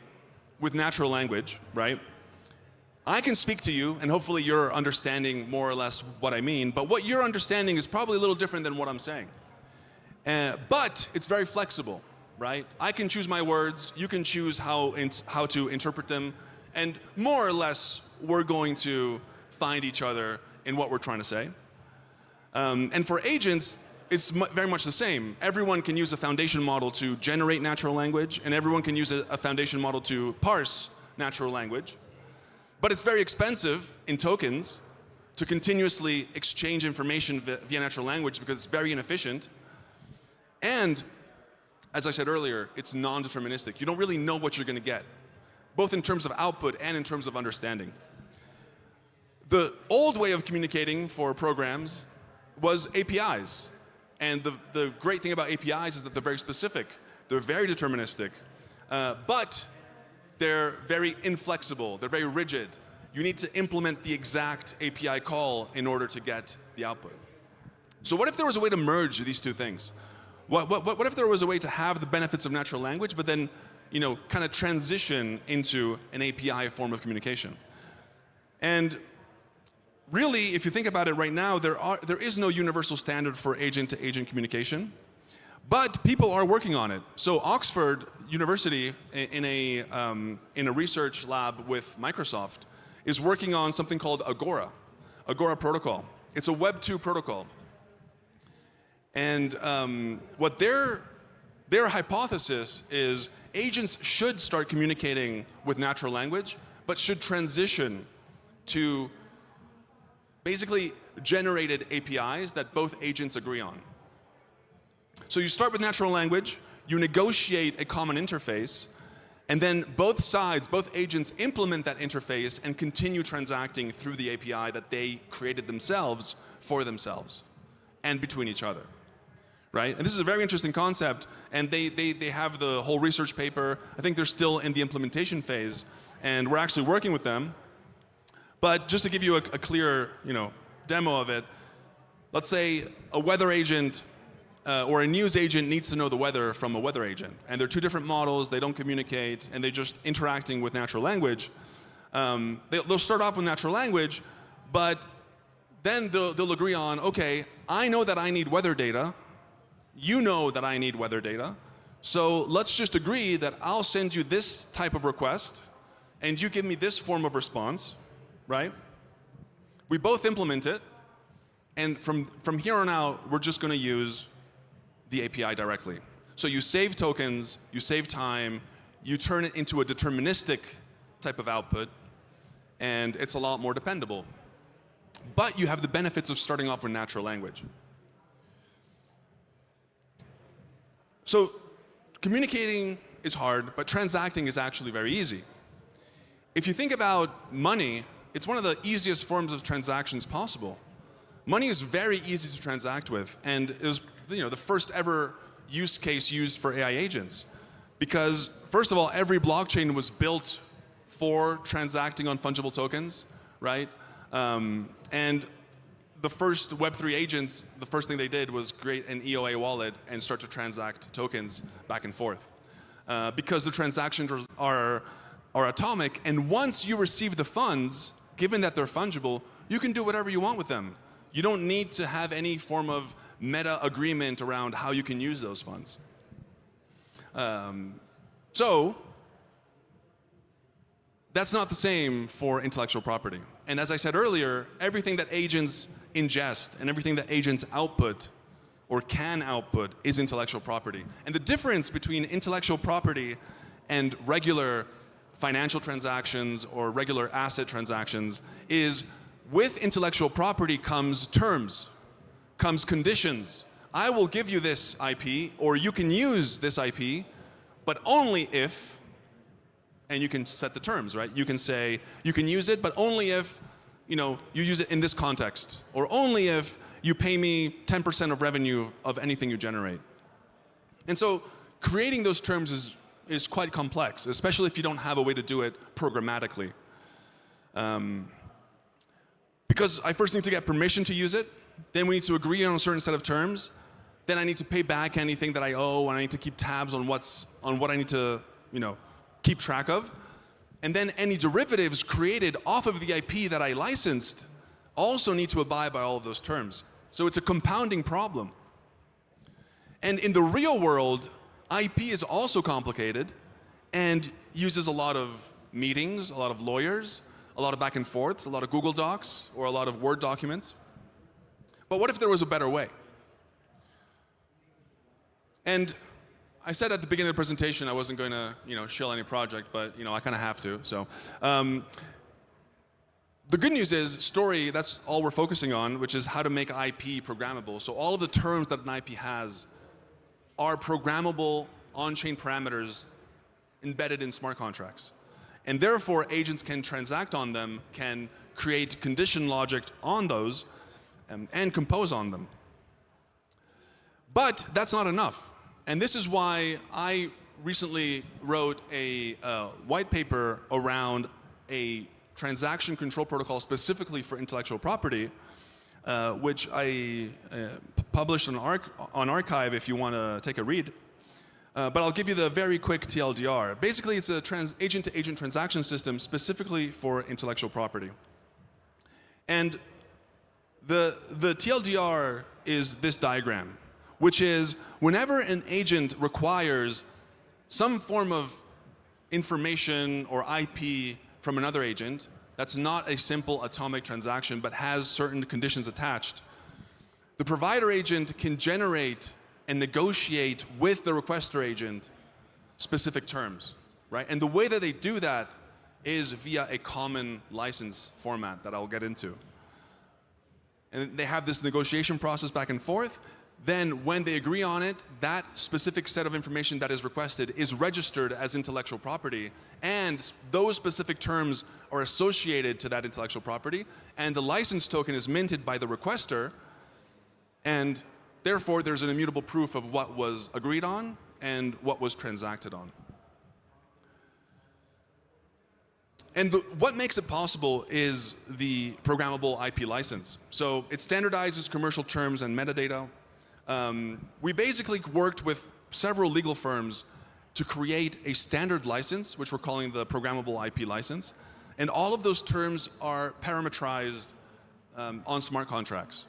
with natural language, right? I can speak to you, and hopefully you're understanding more or less what I mean, but what you're understanding is probably a little different than what I'm saying. But it's very flexible, right? I can choose my words, you can choose how to interpret them, and more or less we're going to find each other in what we're trying to say. And for agents, it's very much the same. Everyone can use a foundation model to generate natural language, and everyone can use a foundation model to parse natural language. But it's very expensive in tokens to continuously exchange information via natural language because it's very inefficient. And as I said earlier, it's non-deterministic. You don't really know what you're going to get, both in terms of output and in terms of understanding. The old way of communicating for programs was APIs. And the great thing about APIs is that they're very specific. They're very deterministic. but they're very inflexible, they're very rigid. You need to implement the exact API call in order to get the output. So what if there was a way to merge these two things? What if there was a way to have the benefits of natural language, but then, kind of transition into an API form of communication? And really, if you think about it right now, there is no universal standard for agent-to-agent communication, but people are working on it. So Oxford University, in a research lab with Microsoft, is working on something called Agora Protocol. It's a Web 2 protocol. And what their hypothesis is, agents should start communicating with natural language, but should transition to basically generated APIs that both agents agree on. So you start with natural language, you negotiate a common interface, and then both sides, both agents implement that interface and continue transacting through the API that they created themselves for themselves and between each other. Right? And this is a very interesting concept, and they have the whole research paper. I think they're still in the implementation phase, and we're actually working with them. But just to give you a clear demo of it, let's say a weather agent or a news agent needs to know the weather from a weather agent. And they're two different models, they don't communicate, and they're just interacting with natural language. They'll start off with natural language, but then they'll agree on, okay, I know that I need weather data, you know that I need weather data, so let's just agree that I'll send you this type of request, and you give me this form of response, right? We both implement it, and from here on out, we're just going to use the API directly. So you save tokens, you save time, you turn it into a deterministic type of output, and it's a lot more dependable. But you have the benefits of starting off with natural language. So communicating is hard, but transacting is actually very easy. If you think about money, it's one of the easiest forms of transactions possible. Money is very easy to transact with, and it was the first ever use case used for AI agents. Because first of all, every blockchain was built for transacting on fungible tokens, right? And the first Web3 agents, the first thing they did was create an EOA wallet and start to transact tokens back and forth. Because the transactions are atomic, and once you receive the funds, given that they're fungible, you can do whatever you want with them. You don't need to have any form of meta agreement around how you can use those funds. So that's not the same for intellectual property. And as I said earlier, everything that agents ingest and everything that agents output or can output is intellectual property. And the difference between intellectual property and regular financial transactions or regular asset transactions is, with intellectual property comes terms, comes conditions. I will give you this IP, or you can use this IP, but only if, and you can set the terms, right? You can say, you can use it, but only if you use it in this context, or only if you pay me 10% of revenue of anything you generate. And so creating those terms is quite complex, especially if you don't have a way to do it programmatically. Because I first need to get permission to use it, then we need to agree on a certain set of terms, then I need to pay back anything that I owe, and I need to keep tabs on what I need to keep track of. And then any derivatives created off of the IP that I licensed also need to abide by all of those terms. So it's a compounding problem. And in the real world, IP is also complicated and uses a lot of meetings, a lot of lawyers, a lot of back and forths, a lot of Google Docs, or a lot of Word documents. But what if there was a better way? And I said at the beginning of the presentation I wasn't going to, shill any project, but I kind of have to. So, the good news is Story. That's all we're focusing on, which is how to make IP programmable. So all of the terms that an IP has are programmable on-chain parameters embedded in smart contracts, and therefore agents can transact on them, can create condition logic on those, and compose on them. But that's not enough. And this is why I recently wrote a white paper around a transaction control protocol specifically for intellectual property, which I published on Archive if you want to take a read. But I'll give you the very quick TLDR. Basically, it's a agent-to-agent transaction system specifically for intellectual property. And the TLDR is this diagram, which is whenever an agent requires some form of information or IP from another agent that's not a simple atomic transaction but has certain conditions attached, the provider agent can generate and negotiate with the requester agent specific terms, right? And the way that they do that is via a common license format that I'll get into. And they have this negotiation process back and forth. Then when they agree on it, that specific set of information that is requested is registered as intellectual property, and those specific terms are associated to that intellectual property, and the license token is minted by the requester, and therefore there's an immutable proof of what was agreed on and what was transacted on. And what makes it possible is the programmable IP license. So it standardizes commercial terms and metadata. We basically worked with several legal firms to create a standard license, which we're calling the programmable IP license. And all of those terms are parameterized on smart contracts.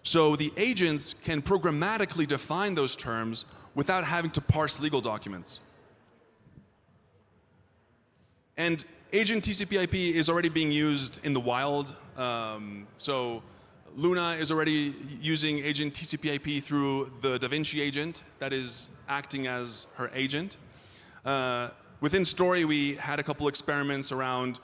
So the agents can programmatically define those terms without having to parse legal documents. And agent TCP/IP is already being used in the wild. So Luna is already using agent TCP/IP through the DaVinci agent that is acting as her agent. Within Story, we had a couple experiments around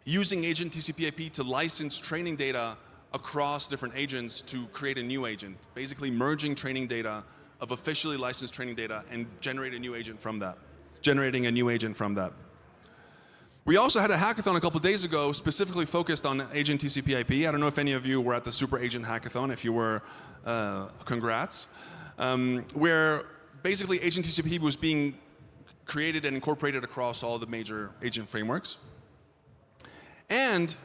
using agent TCP/IP to license training data across different agents to create a new agent, basically merging training data of officially licensed training data and generate a new agent from that, generating a new agent from that. We also had a hackathon a couple days ago specifically focused on agent TCP/IP. I don't know if any of you were at the Super Agent Hackathon. If you were, congrats. Where basically agent TCP was being created and incorporated across all the major agent frameworks. And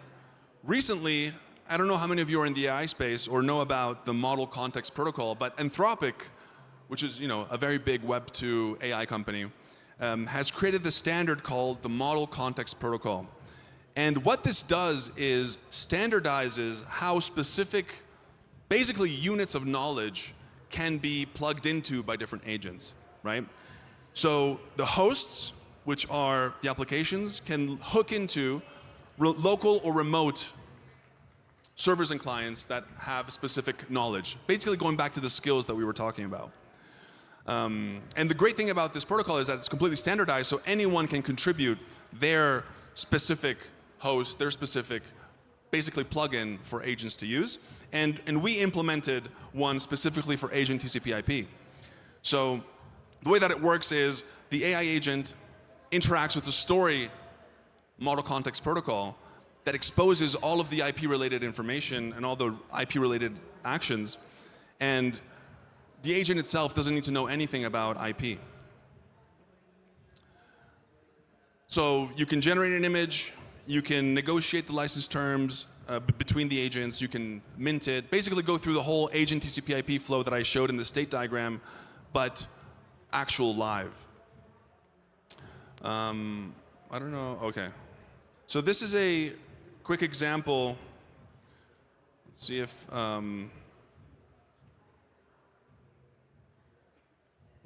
recently, I don't know how many of you are in the AI space or know about the Model Context Protocol, but Anthropic, which is a very big Web 2 AI company, has created this standard called the Model Context Protocol. And what this does is standardizes how specific, basically units of knowledge can be plugged into by different agents, right? So the hosts, which are the applications, can hook into local or remote servers and clients that have specific knowledge, basically going back to the skills that we were talking about. And the great thing about this protocol is that it's completely standardized, so anyone can contribute their specific host, their specific, basically plugin for agents to use. And we implemented one specifically for agent TCP/IP. So the way that it works is the AI agent interacts with the Story Model Context Protocol that exposes all of the IP-related information and all the IP-related actions, and the agent itself doesn't need to know anything about IP. So you can generate an image, you can negotiate the license terms between the agents, you can mint it, basically go through the whole agent TCP/IP flow that I showed in the state diagram, but actual live. I don't know, okay. So this is a quick example. Let's see if, let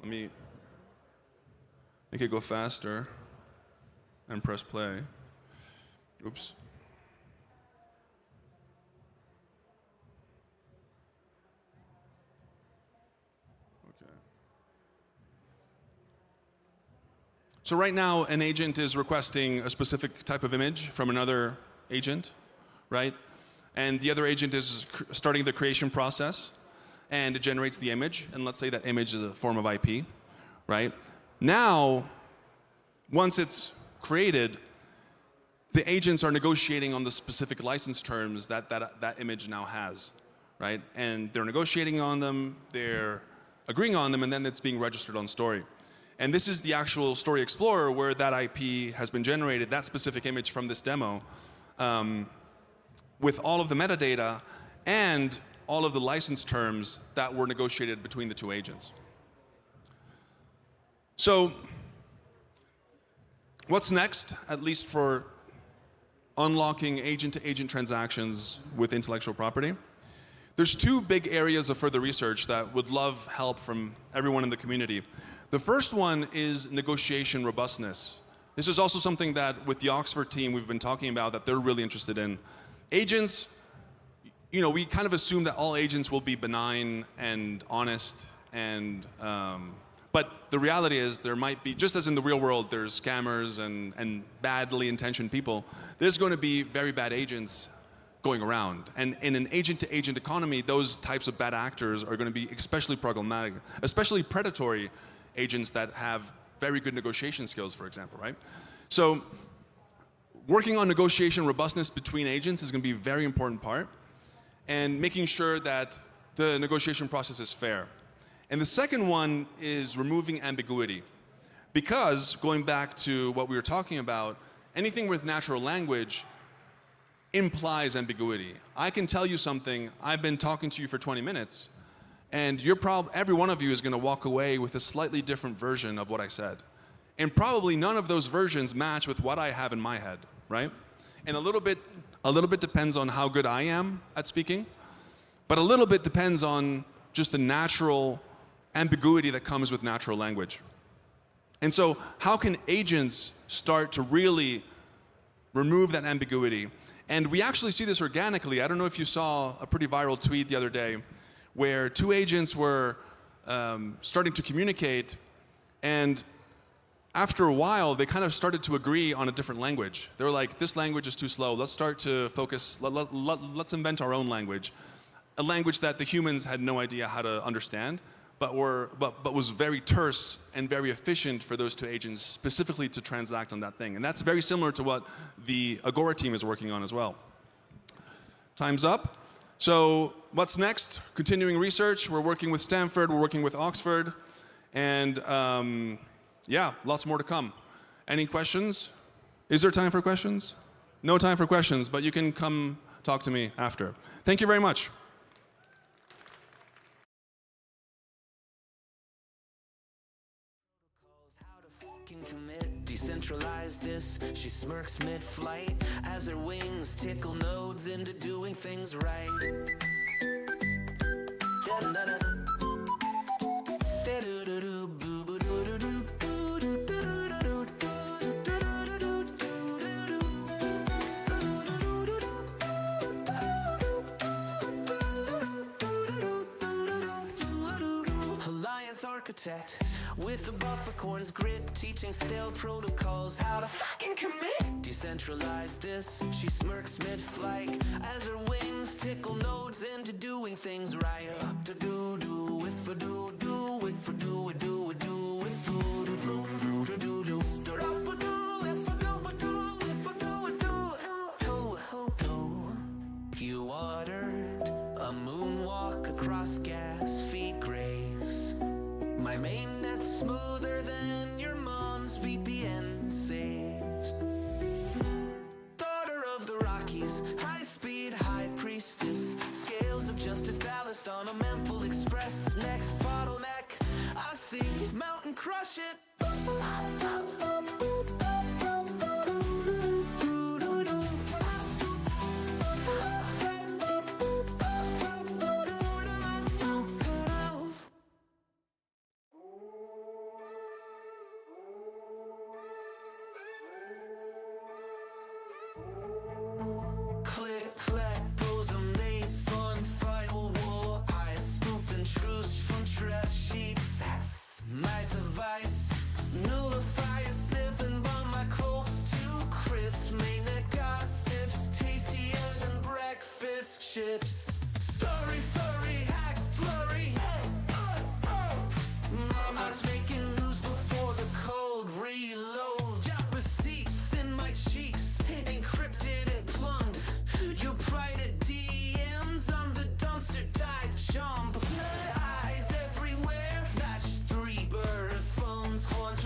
me make it go faster and press play. Oops. Okay. So right now, an agent is requesting a specific type of image from another agent, right? And the other agent is starting the creation process, and it generates the image, and let's say that image is a form of IP, right? Now, once it's created, the agents are negotiating on the specific license terms that image now has, right? And they're negotiating on them, they're agreeing on them, and then it's being registered on Story. And this is the actual Story Explorer where that IP has been generated, that specific image from this demo, with all of the metadata and all of the license terms that were negotiated between the two agents. So what's next, at least for unlocking agent-to-agent transactions with intellectual property? There's two big areas of further research that would love help from everyone in the community. The first one is negotiation robustness. This is also something that with the Oxford team we've been talking about that they're really interested in. Agents, you know, we kind of assume that all agents will be benign and honest, and but the reality is there might be, just as in the real world, there's scammers and badly intentioned people, there's going to be very bad agents going around. And in an agent-to-agent economy, those types of bad actors are going to be especially problematic, especially predatory agents that have very good negotiation skills, for example, right? So working on negotiation robustness between agents is going to be a very important part, and making sure that the negotiation process is fair. And the second one is removing ambiguity. Because, going back to what we were talking about, anything with natural language implies ambiguity. I can tell you something, I've been talking to you for 20 minutes, and every one of you is going to walk away with a slightly different version of what I said. And probably none of those versions match with what I have in my head, right? And a little bit depends on how good I am at speaking, but a little bit depends on just the natural ambiguity that comes with natural language. And so how can agents start to really remove that ambiguity? And we actually see this organically. I don't know if you saw a pretty viral tweet the other day where two agents were starting to communicate, and after a while, they kind of started to agree on a different language. They were like, this language is too slow. Let's start to focus. Let's invent our own language, a language that the humans had no idea how to understand, but was very terse and very efficient for those two agents specifically to transact on that thing. And that's very similar to what the Agora team is working on as well. Time's up. So what's next? Continuing research. We're working with Stanford. We're working with Oxford. And yeah, lots more to come. Any questions? Is there time for questions? No time for questions, but you can come talk to me after. Thank you very much. Decentralize this, she smirks mid-flight as her wings tickle nodes into doing things right. Alliance architect with the buffercorn's grit, teaching stale protocols how to fucking commit. Decentralize this, she smirks mid-flight as her wings tickle nodes into doing things right. Up to do with for do with for do with with do You ordered a moonwalk across gas feed graves. My mainnet's smoother than your mom's VPN saves. Daughter of the Rockies, high-speed high priestess. Scales of justice ballast on a Memphis Express. Next bottleneck, I see mountain crush it. Click, clack, bosom, lace on firewall. I scooped and truce from trash sheets. That's my device. Nullifier sniffing by my corpse too crisp. Mainnet gossips, tastier than breakfast chips. Story, hack, flurry. Mama's making news before the cold reload. Got receipts in my cheeks, encrypted and plumbed. Your private DMs, I'm the dumpster dive jump. Eyes everywhere, not just 3 burner phones. Haunted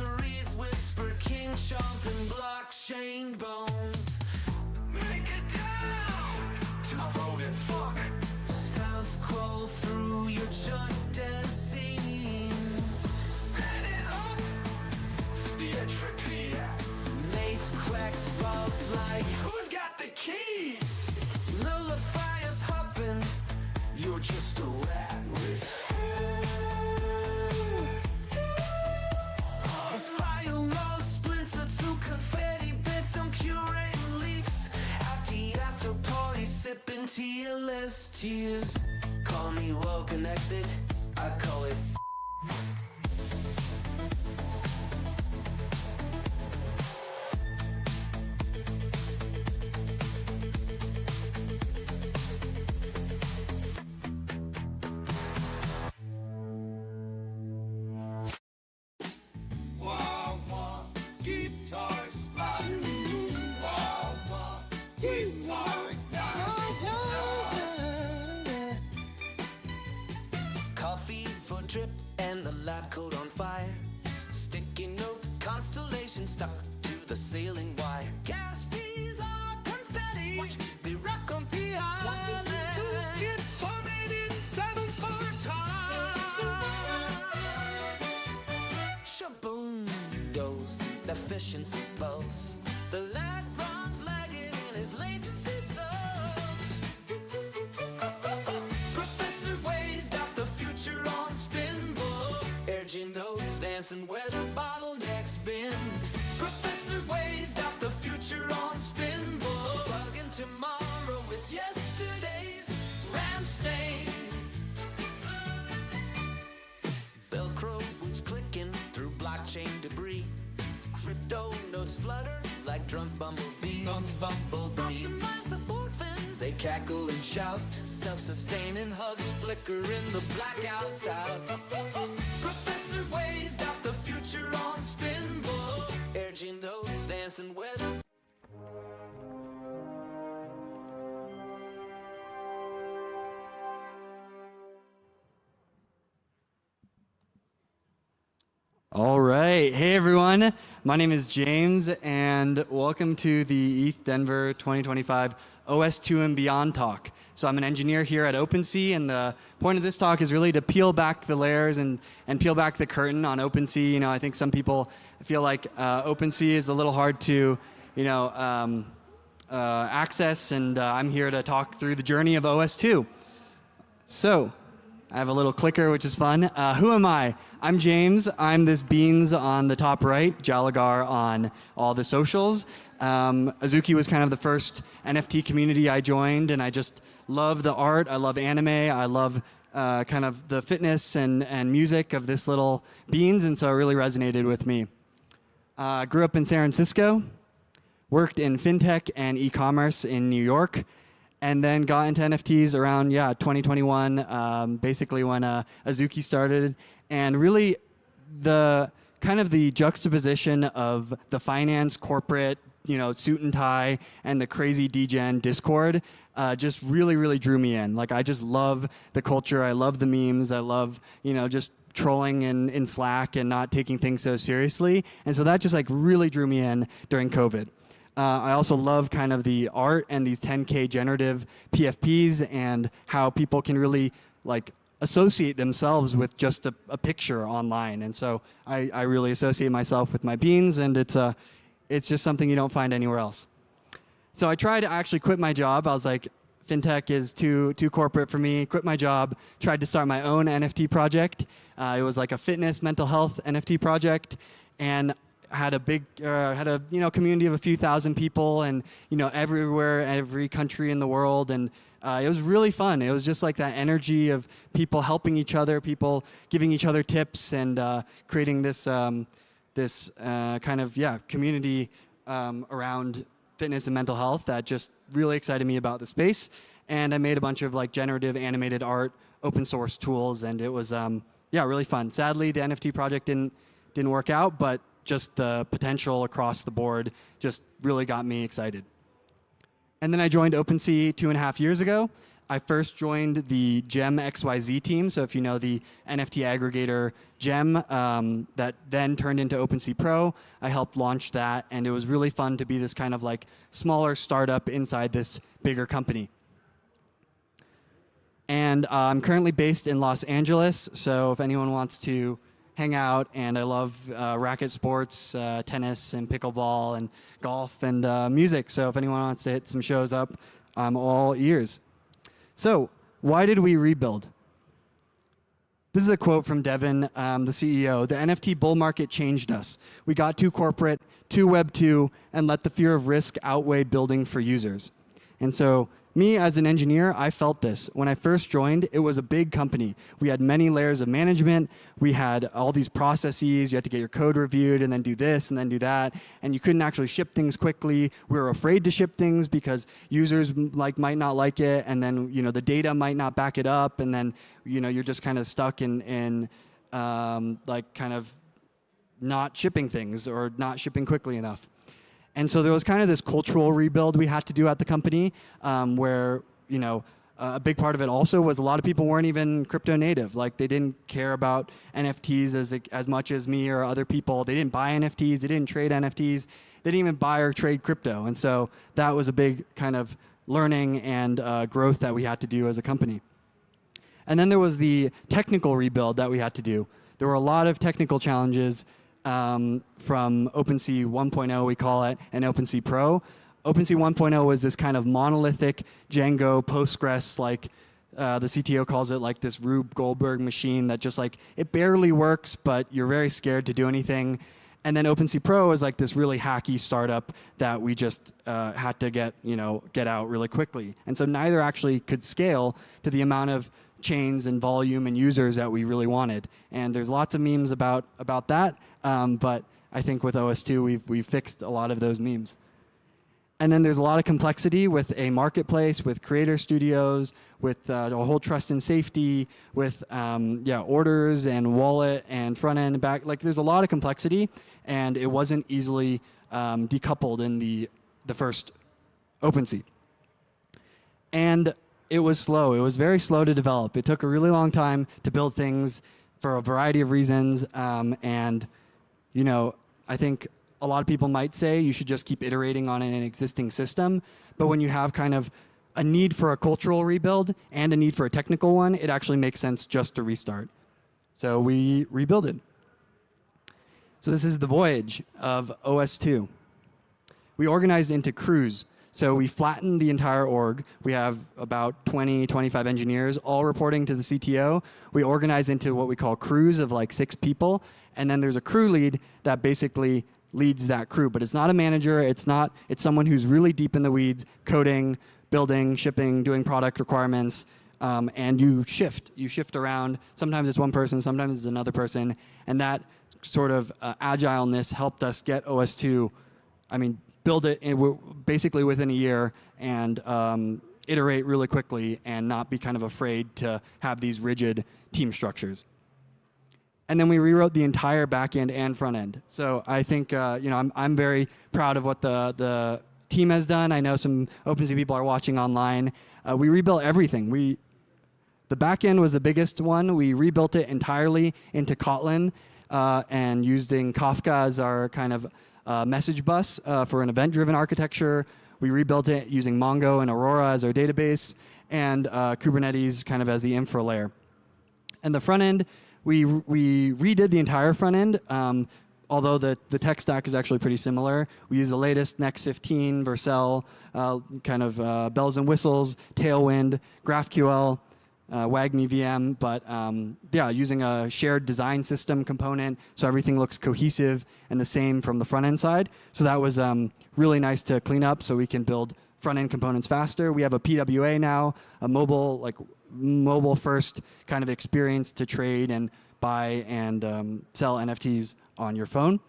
less tears. Call me well connected, I call it. Wah, wah, guitar slide. Wah, wah, guitar slide. Coffee for drip and the lab coat on fire. Sticky note constellation stuck to the ceiling wire. Gas fees are confetti. They rock on PI. Get homemade in 7/4 time. Shaboom goes the efficiency pulse. The lag runs lagging in his latency sub. Professor Wade's got the future on spinball. Urging notes dancing where the bottlenecks been. Professor Wade's got the future on spinball. Bugging tomorrow with yesterday's RAM stains. Velcro boots clicking through blockchain debris. Crypto notes flutter like drunk bumblebees. Optimize the board fins, they cackle and shout. Self-sustaining hubs flicker in the blackouts out. Professor Wade's got the future on spinball. Urging notes dancing with. All right. Hey, everyone. My name is James, and welcome to the ETHDenver 2025 OS2 and Beyond talk. So I'm an engineer here at OpenSea, and the point of this talk is really to peel back the layers and peel back the curtain on OpenSea. You know, I think some people feel like OpenSea is a little hard to, access, and I'm here to talk through the journey of OS2. So I have a little clicker, which is fun. Who am I? I'm James. I'm this beans on the top right, Jalagar on all the socials. Azuki was kind of the first NFT community I joined, and I just love the art. I love anime. I love kind of the fitness and music of this little beans, and so it really resonated with me. Grew up in San Francisco, worked in fintech and e-commerce in New York, and then got into NFTs around 2021, basically when Azuki started, and really the kind of the juxtaposition of the finance corporate, suit and tie, and the crazy degen Discord just really drew me in. Like, I just love the culture. I love the memes. I love just trolling in Slack and not taking things so seriously. And so that just like really drew me in during COVID. I also love kind of the art and these 10K generative PFPs and how people can really like associate themselves with just a picture online. And so I really associate myself with my beans, and it's just something you don't find anywhere else. So I tried to actually quit my job. I was like, fintech is too corporate for me. Quit my job, tried to start my own NFT project. It was like a fitness, mental health NFT project, and had a big, community of a few thousand people, and everywhere, every country in the world, and it was really fun. It was just like that energy of people helping each other, people giving each other tips, and creating this community around fitness and mental health that just really excited me about the space. And I made a bunch of like generative animated art, open source tools, and it was really fun. Sadly, the NFT project didn't work out, but just the potential across the board just really got me excited. And then I joined OpenSea 2.5 years ago. I first joined the Gem XYZ team. So if you know the NFT aggregator Gem, that then turned into OpenSea Pro, I helped launch that. And it was really fun to be this kind of like smaller startup inside this bigger company. And I'm currently based in Los Angeles. So if anyone wants to hang out, and I love racket sports, tennis and pickleball and golf and music. So if anyone wants to hit some shows up, I'm all ears. So why did we rebuild? This is a quote from Devin, the CEO. The NFT bull market changed us. We got too corporate, too Web 2, and let the fear of risk outweigh building for users. And so me as an engineer, I felt this. When I first joined, it was a big company. We had many layers of management. We had all these processes. You had to get your code reviewed and then do this and then do that. And you couldn't actually ship things quickly. We were afraid to ship things because users might not like it, and then the data might not back it up, and then you're just kind of stuck in kind of not shipping things or not shipping quickly enough. And so there was kind of this cultural rebuild we had to do at the company, where a big part of it also was a lot of people weren't even crypto native. Like, they didn't care about NFTs as much as me or other people. They didn't buy NFTs. They didn't trade NFTs. They didn't even buy or trade crypto. And so that was a big kind of learning and growth that we had to do as a company. And then there was the technical rebuild that we had to do. There were a lot of technical challenges from OpenSea 1.0, we call it, and OpenSea Pro. OpenSea 1.0 was this kind of monolithic Django Postgres, like the CTO calls it, like this Rube Goldberg machine that just it barely works, but you're very scared to do anything. And then OpenSea Pro is like this really hacky startup that we just had to get out really quickly. And so neither actually could scale to the amount of chains and volume and users that we really wanted. And there's lots of memes about that, but I think with OS2 we've fixed a lot of those memes. And then there's a lot of complexity with a marketplace, with creator studios, with a whole trust and safety, with orders and wallet and front end and back. Like, there's a lot of complexity, and it wasn't easily decoupled in the first OpenSea. And it was slow. It was very slow to develop. It took a really long time to build things for a variety of reasons. And I think a lot of people might say you should just keep iterating on an existing system. But when you have kind of a need for a cultural rebuild and a need for a technical one, it actually makes sense just to restart. So we rebuilded. So this is the voyage of OS2. We organized into crews. So we flattened the entire org. We have about 20, 25 engineers, all reporting to the CTO. We organized into what we call crews of 6 people. And then there's a crew lead that basically leads that crew. But it's not a manager. It's someone who's really deep in the weeds, coding, building, shipping, doing product requirements. And you shift around. Sometimes it's one person, sometimes it's another person. And that sort of agileness helped us get OS2, build it basically within a year, and iterate really quickly and not be kind of afraid to have these rigid team structures. And then we rewrote the entire back end and front end. So I think I'm very proud of what the team has done. I know some OpenSea people are watching online. We rebuilt everything. The back end was the biggest one. We rebuilt it entirely into Kotlin and using Kafka as our kind of message bus for an event-driven architecture. We rebuilt it using Mongo and Aurora as our database, and Kubernetes kind of as the infra layer. And the front end, we redid the entire front end, although the tech stack is actually pretty similar. We use the latest Next 15, Vercel, kind of bells and whistles, Tailwind, GraphQL, WAGMI VM, but using a shared design system component so everything looks cohesive and the same from the front end side. So that was really nice to clean up so we can build front end components faster. We have a PWA now, a mobile first kind of experience to trade and buy and sell NFTs on your phone.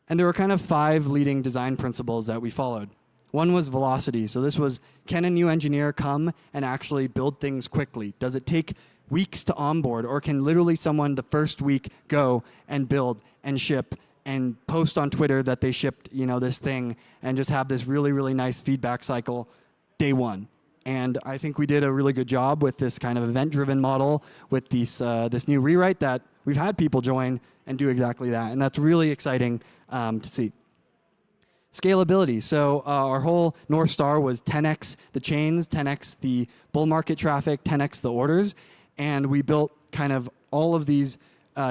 And there were kind of 5 leading design principles that we followed. One was velocity. So this was, can a new engineer come and actually build things quickly? Does it take weeks to onboard, or can literally someone the first week go and build and ship and post on Twitter that they shipped this thing and just have this really, really nice feedback cycle day one? And I think we did a really good job with this kind of event-driven model with this new rewrite that we've had people join and do exactly that. And that's really exciting to see. Scalability. So our whole North Star was 10x the chains, 10x the bull market traffic, 10x the orders. And we built kind of all of these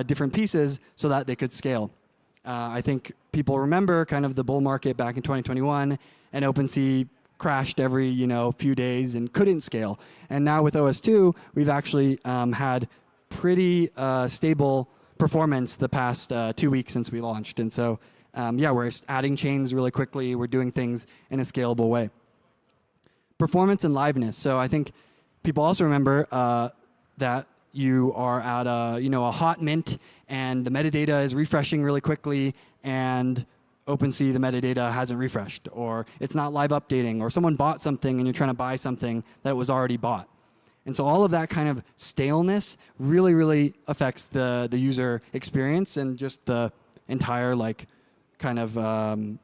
different pieces so that they could scale. I think people remember kind of the bull market back in 2021, and OpenSea crashed every few days and couldn't scale. And now with OS2, we've actually had pretty stable performance the past 2 weeks since we launched. And so we're adding chains really quickly. We're doing things in a scalable way. Performance and liveness. So I think people also remember that you are at a hot mint and the metadata is refreshing really quickly, and OpenSea, the metadata hasn't refreshed, or it's not live updating, or someone bought something and you're trying to buy something that was already bought. And so all of that kind of staleness really, really affects the user experience and just the entire kind of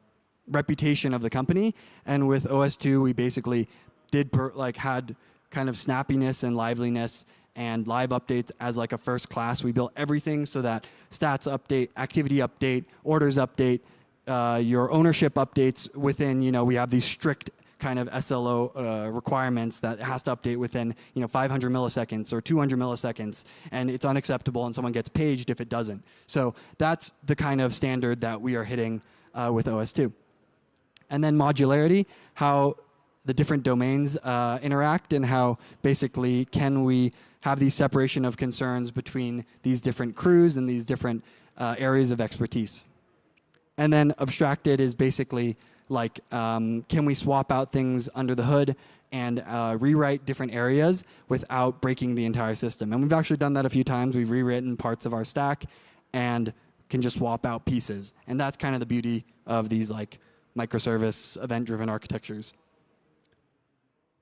reputation of the company. And with OS2, we basically had kind of snappiness and liveliness and live updates as like a first class. We built everything so that stats update, activity update, orders update, your ownership updates within, we have these strict kind of SLO requirements that it has to update within 500 milliseconds or 200 milliseconds, and it's unacceptable and someone gets paged if it doesn't. So that's the kind of standard that we are hitting with OS2. And then modularity, how the different domains interact, and how basically can we have these separation of concerns between these different crews and these different areas of expertise. And then abstracted is basically like, can we swap out things under the hood and rewrite different areas without breaking the entire system? And we've actually done that a few times. We've rewritten parts of our stack and can just swap out pieces. And that's kind of the beauty of these microservice event-driven architectures.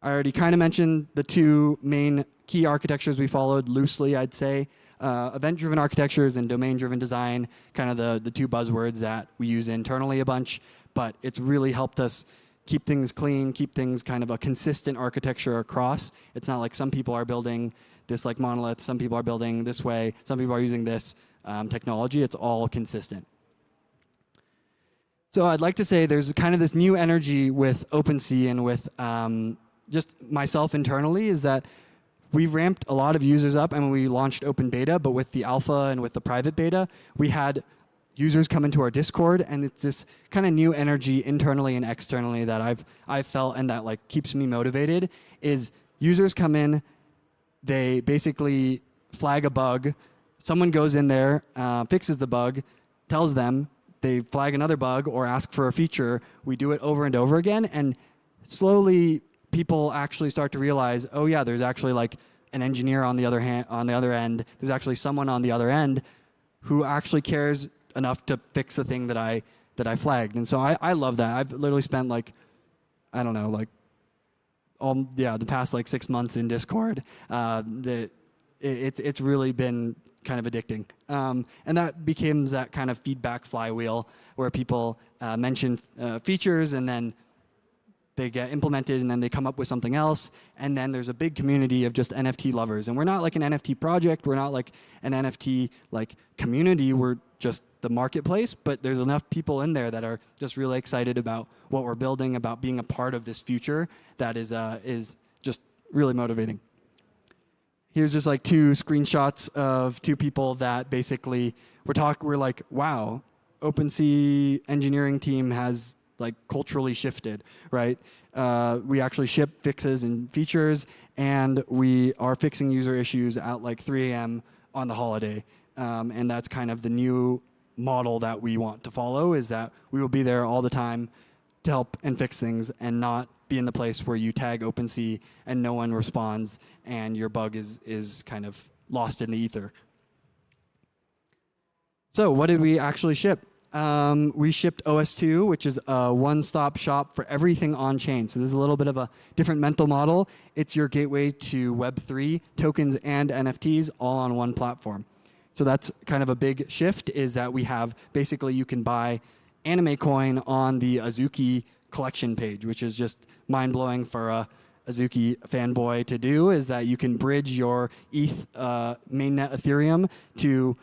I already kind of mentioned the two main key architectures we followed loosely, I'd say. Event-driven architectures and domain-driven design, kind of the two buzzwords that we use internally a bunch, but it's really helped us keep things clean, keep things kind of a consistent architecture across. It's not like some people are building this monolith, some people are building this way, some people are using this technology. It's all consistent. So I'd like to say there's kind of this new energy with OpenSea and with just myself internally, is that we've ramped a lot of users up, and we launched open beta, but with the alpha and with the private beta, we had users come into our Discord, and it's this kind of new energy internally and externally that I've felt, and that keeps me motivated, is users come in, they basically flag a bug, someone goes in there, fixes the bug, tells them, they flag another bug or ask for a feature, we do it over and over again, and slowly people actually start to realize, oh yeah, there's actually an engineer on the other end. There's actually someone on the other end who actually cares enough to fix the thing that I flagged. And so I love that. I've literally spent the past 6 months in Discord. It's really been kind of addicting. And that becomes that kind of feedback flywheel where people mention features, and then they get implemented, and then they come up with something else, and then there's a big community of just NFT lovers. And we're not like an NFT project, we're not like an NFT community, we're just the marketplace, but there's enough people in there that are just really excited about what we're building, about being a part of this future that is just really motivating. Here's just two screenshots of two people that basically we're like, wow, OpenSea engineering team has culturally shifted, right? We actually ship fixes and features, and we are fixing user issues at 3 a.m. on the holiday. And that's kind of the new model that we want to follow, is that we will be there all the time to help and fix things, and not be in the place where you tag OpenSea and no one responds and your bug is kind of lost in the ether. So what did we actually ship? We shipped OS2, which is a one-stop shop for everything on-chain. So this is a little bit of a different mental model. It's your gateway to Web3, tokens, and NFTs all on one platform. So that's kind of a big shift, is that we have, basically you can buy anime coin on the Azuki collection page, which is just mind-blowing for a Azuki fanboy to do, is that you can bridge your ETH mainnet Ethereum to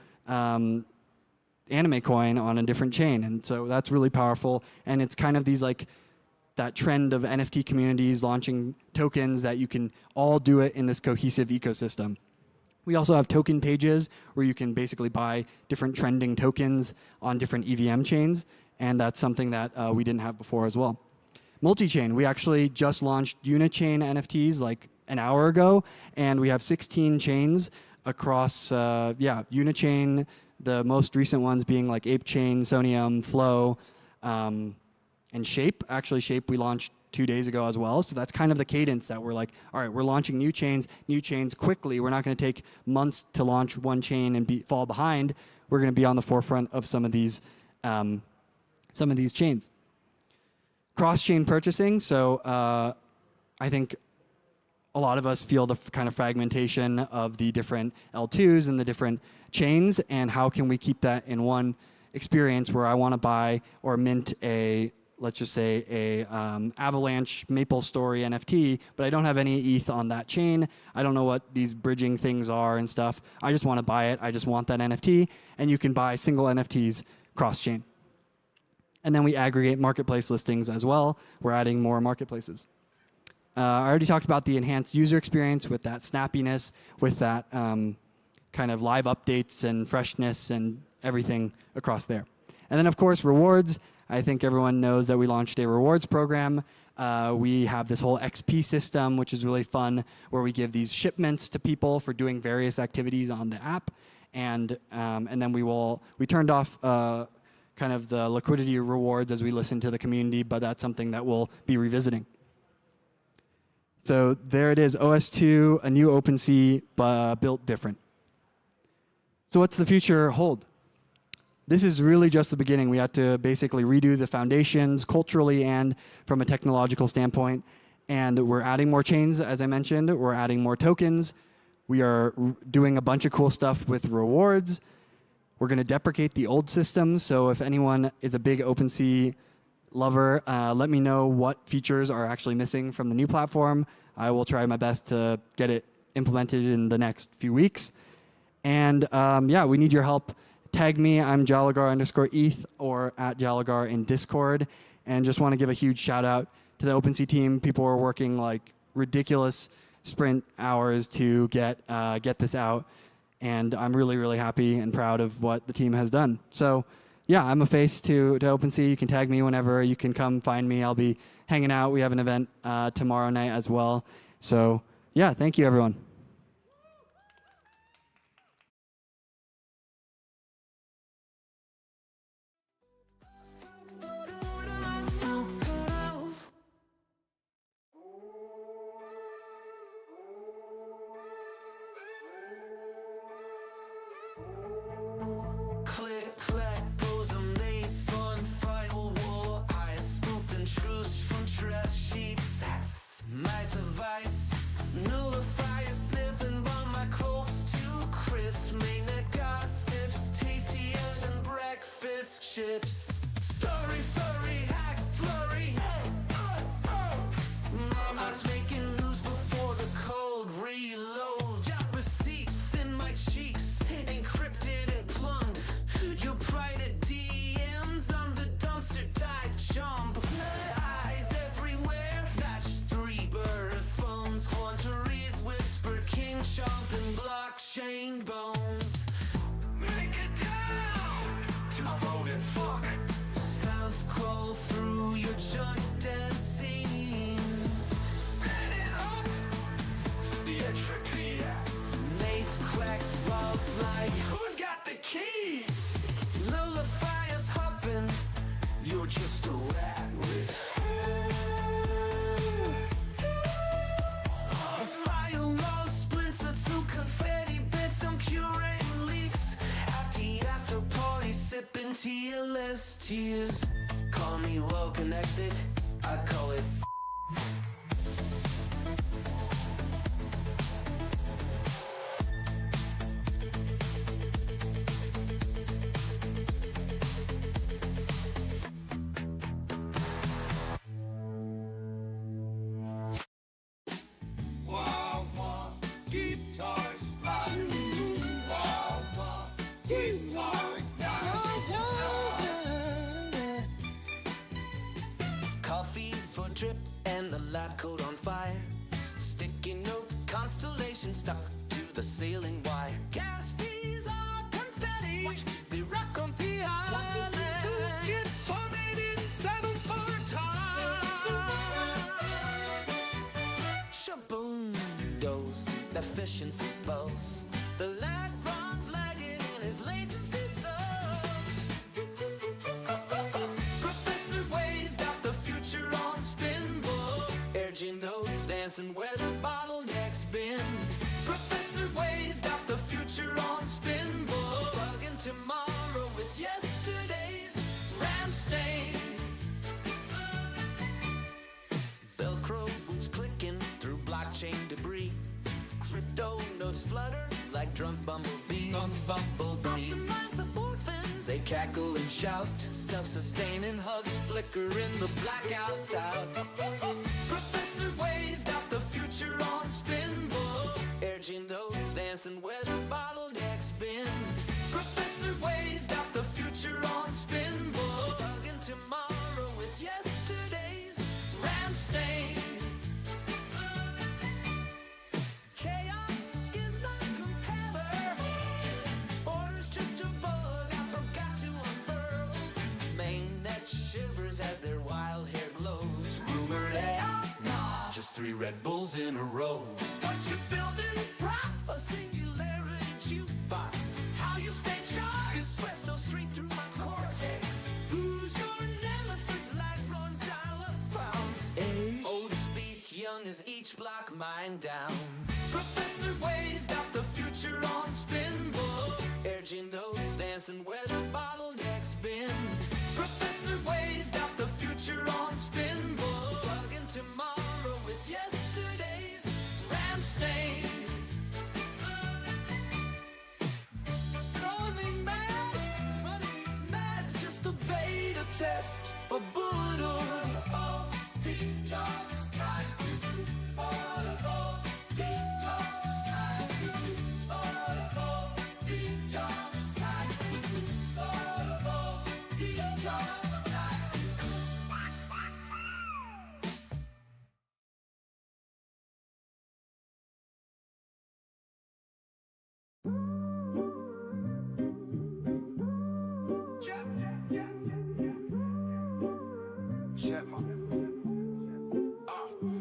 anime coin on a different chain. And so that's really powerful. And it's kind of these that trend of NFT communities launching tokens that you can all do it in this cohesive ecosystem. We also have token pages where you can basically buy different trending tokens on different EVM chains. And that's something that we didn't have before as well. Multi-chain, we actually just launched Unichain NFTs an hour ago. And we have 16 chains across, Unichain, the most recent ones being ApeChain, Sonium, Flow, and Shape. Actually, Shape we launched 2 days ago as well. So that's kind of the cadence that we're like, all right, we're launching new chains quickly. We're not going to take months to launch one chain and fall behind. We're going to be on the forefront of some of these chains. Cross-chain purchasing. So I think a lot of us feel the kind of fragmentation of the different L2s and the different chains, and how can we keep that in one experience where I want to buy or mint a, let's just say, a Avalanche MapleStory NFT, but I don't have any ETH on that chain. I don't know what these bridging things are and stuff. I just want to buy it. I just want that NFT, and you can buy single NFTs cross-chain. And then we aggregate marketplace listings as well. We're adding more marketplaces. I already talked about the enhanced user experience with that snappiness, with that kind of live updates and freshness and everything across there. And then, of course, rewards. I think everyone knows that we launched a rewards program. We have this whole XP system, which is really fun, where we give these shipments to people for doing various activities on the app. And then we turned off kind of the liquidity rewards as we listened to the community, but that's something that we'll be revisiting. So there it is, OS2, a new OpenSea, built different. So what's the future hold? This is really just the beginning. We had to basically redo the foundations culturally and from a technological standpoint. And we're adding more chains, as I mentioned. We're adding more tokens. We are doing a bunch of cool stuff with rewards. We're going to deprecate the old systems. So if anyone is a big OpenSea lover, let me know what features are actually missing from the new platform. I will try my best to get it implemented in the next few weeks. And yeah, we need your help. Tag me, I'm Jalagar_ETH or @Jalagar in Discord. And just want to give a huge shout out to the OpenSea team. People are working like ridiculous sprint hours to get this out. And I'm really, really happy and proud of what the team has done. So yeah, I'm a face to OpenSea. You can tag me whenever. You can come find me. I'll be hanging out. We have an event tomorrow night as well. So yeah, thank you, everyone. Click, clack, bosom, lace on firewall. I scooped and truce from trash sheets. That's my device. Nullifier sniffing by my clothes too crisp. Mainnet gossips, tastier than breakfast chips. Story, hack, flurry. Mama's making news before the cold reload. Got receipts in my cheeks, encrypted and plumbed. Your private DMs, I'm the dumpster dive chump. Eyes everywhere, not just 3 bird phones. Haunteries whisper, king chomp and blockchain bones. Make it down to my voted fuck. Stealth crawl through your junk dance scene. Bend it up to the entropy. Mace cracked vaults like, who's got the keys? Nullifiers huffing, you're just a rat with firewall splinter to confetti bits. I'm curating leaks at the after party, sipping TLS tears. Call me well connected, I call it coffee for drip and the lab coat on fire. Sticky note constellation stuck to the ceiling wire. Gas fees are confetti, they rock on the island. Get homemade in 7 for time. Shaboom, dose, efficiency pulse. The lag runs lagging in his latency sub. Professor Way's got the future on spin, boy. dancing where the bottlenecks been. Professor Way's got the future on spin. Bugging tomorrow with yesterday's ram stains. Velcro boots clicking through blockchain debris. Crypto notes flutter like drunk bumblebees. Optimize the orphans, they cackle and shout. Self-sustaining hubs flicker in the blackouts out. Professor Way's got the future on spin. Urging notes dancing where the bottlenecks been. Professor Way's got the future on spin. Bugging tomorrow with yesterday's ram stains. Chaos is the compeller. Order's just a bug I forgot to unfurl. Mainnet shivers as their wild hair glows. Rumored AI, nah, just 3 Red Bulls in a row. What you building, prof? A singularity jukebox. How you stay charged? Espresso straight through my cortex. Who's your nemesis? Light runs dial-up found. Age? Old as speak, young as each block mine down. Professor Way's got the future on spin. Urging notes dancing where the bottlenecks been. Professor Way's got the future on spin. Bugging tomorrow with yesterday's ram stains. Calling me mad, but mad's just a beta test for Boodle. Oh, detox, I do. Oh, detox, I do. Oh, detox, I do. Oh, detox, I do.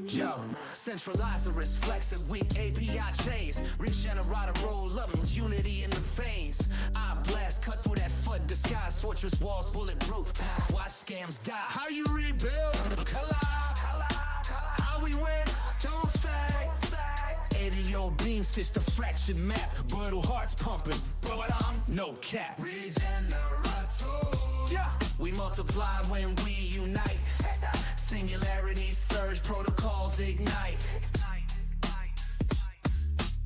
Yo, centralize the wrist, flex it, weak API chains. Regenerate, roll up, unity in the veins. I blast, cut through that foot, disguise, fortress walls, bulletproof. Watch scams die. How you rebuild? Collide. How we win? Don't fade. 80-year-old beam stitch the fractured map. Brittle hearts pumping, but I'm no cap. Regenerate. Yeah. We multiply when we unite. Singularity surge, protocols ignite.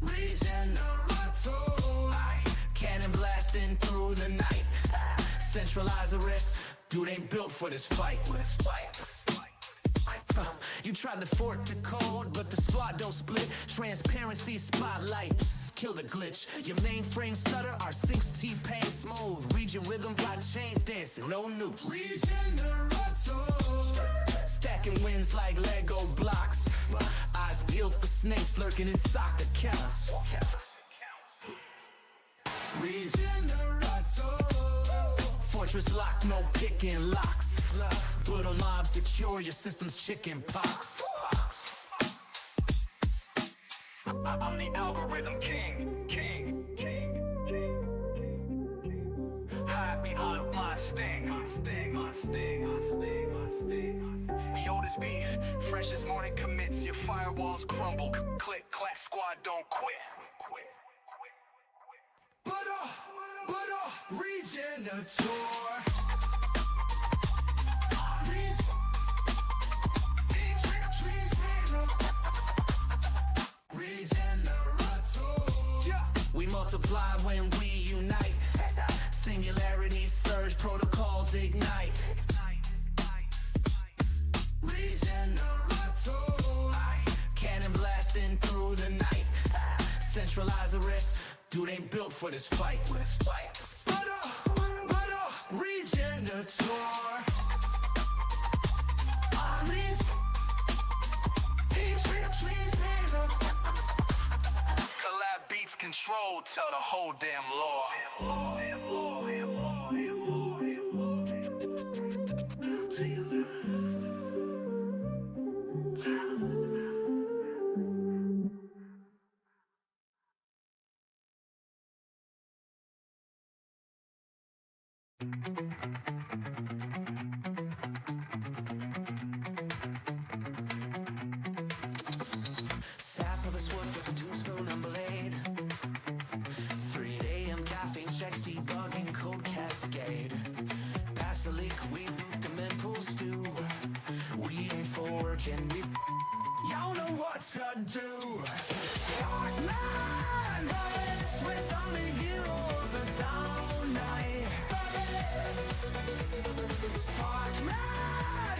Regenerate. Cannon blasting through the night. Centralize the wrist, dude ain't built for this fight. You tried to fork the code, but the squad don't split. Transparency spotlights, kill the glitch. Your mainframe stutter, our syncs T-Pain smooth. Region rhythm, blockchains dancing, no noose. Stacking wins like Lego blocks. Eyes peeled for snakes lurking in sock accounts. Fortress lock, no picking locks. Brutal mobs to cure your system's chicken pox. I'm the algorithm king. Hide behind my sting. Yo, this beat, fresh as morning commits. Your firewalls crumble. Click, clack, squad, don't quit. Regenator. We multiply when we unite. Singularity surge, protocols ignite. Regenerate. Cannon blasting through the night. Centralize the wrist, dude ain't built for this fight. Regenator. Collab beats control, tell the whole damn law. what to do. Sparkman, Swiss Army hero of the down night. Sparkman,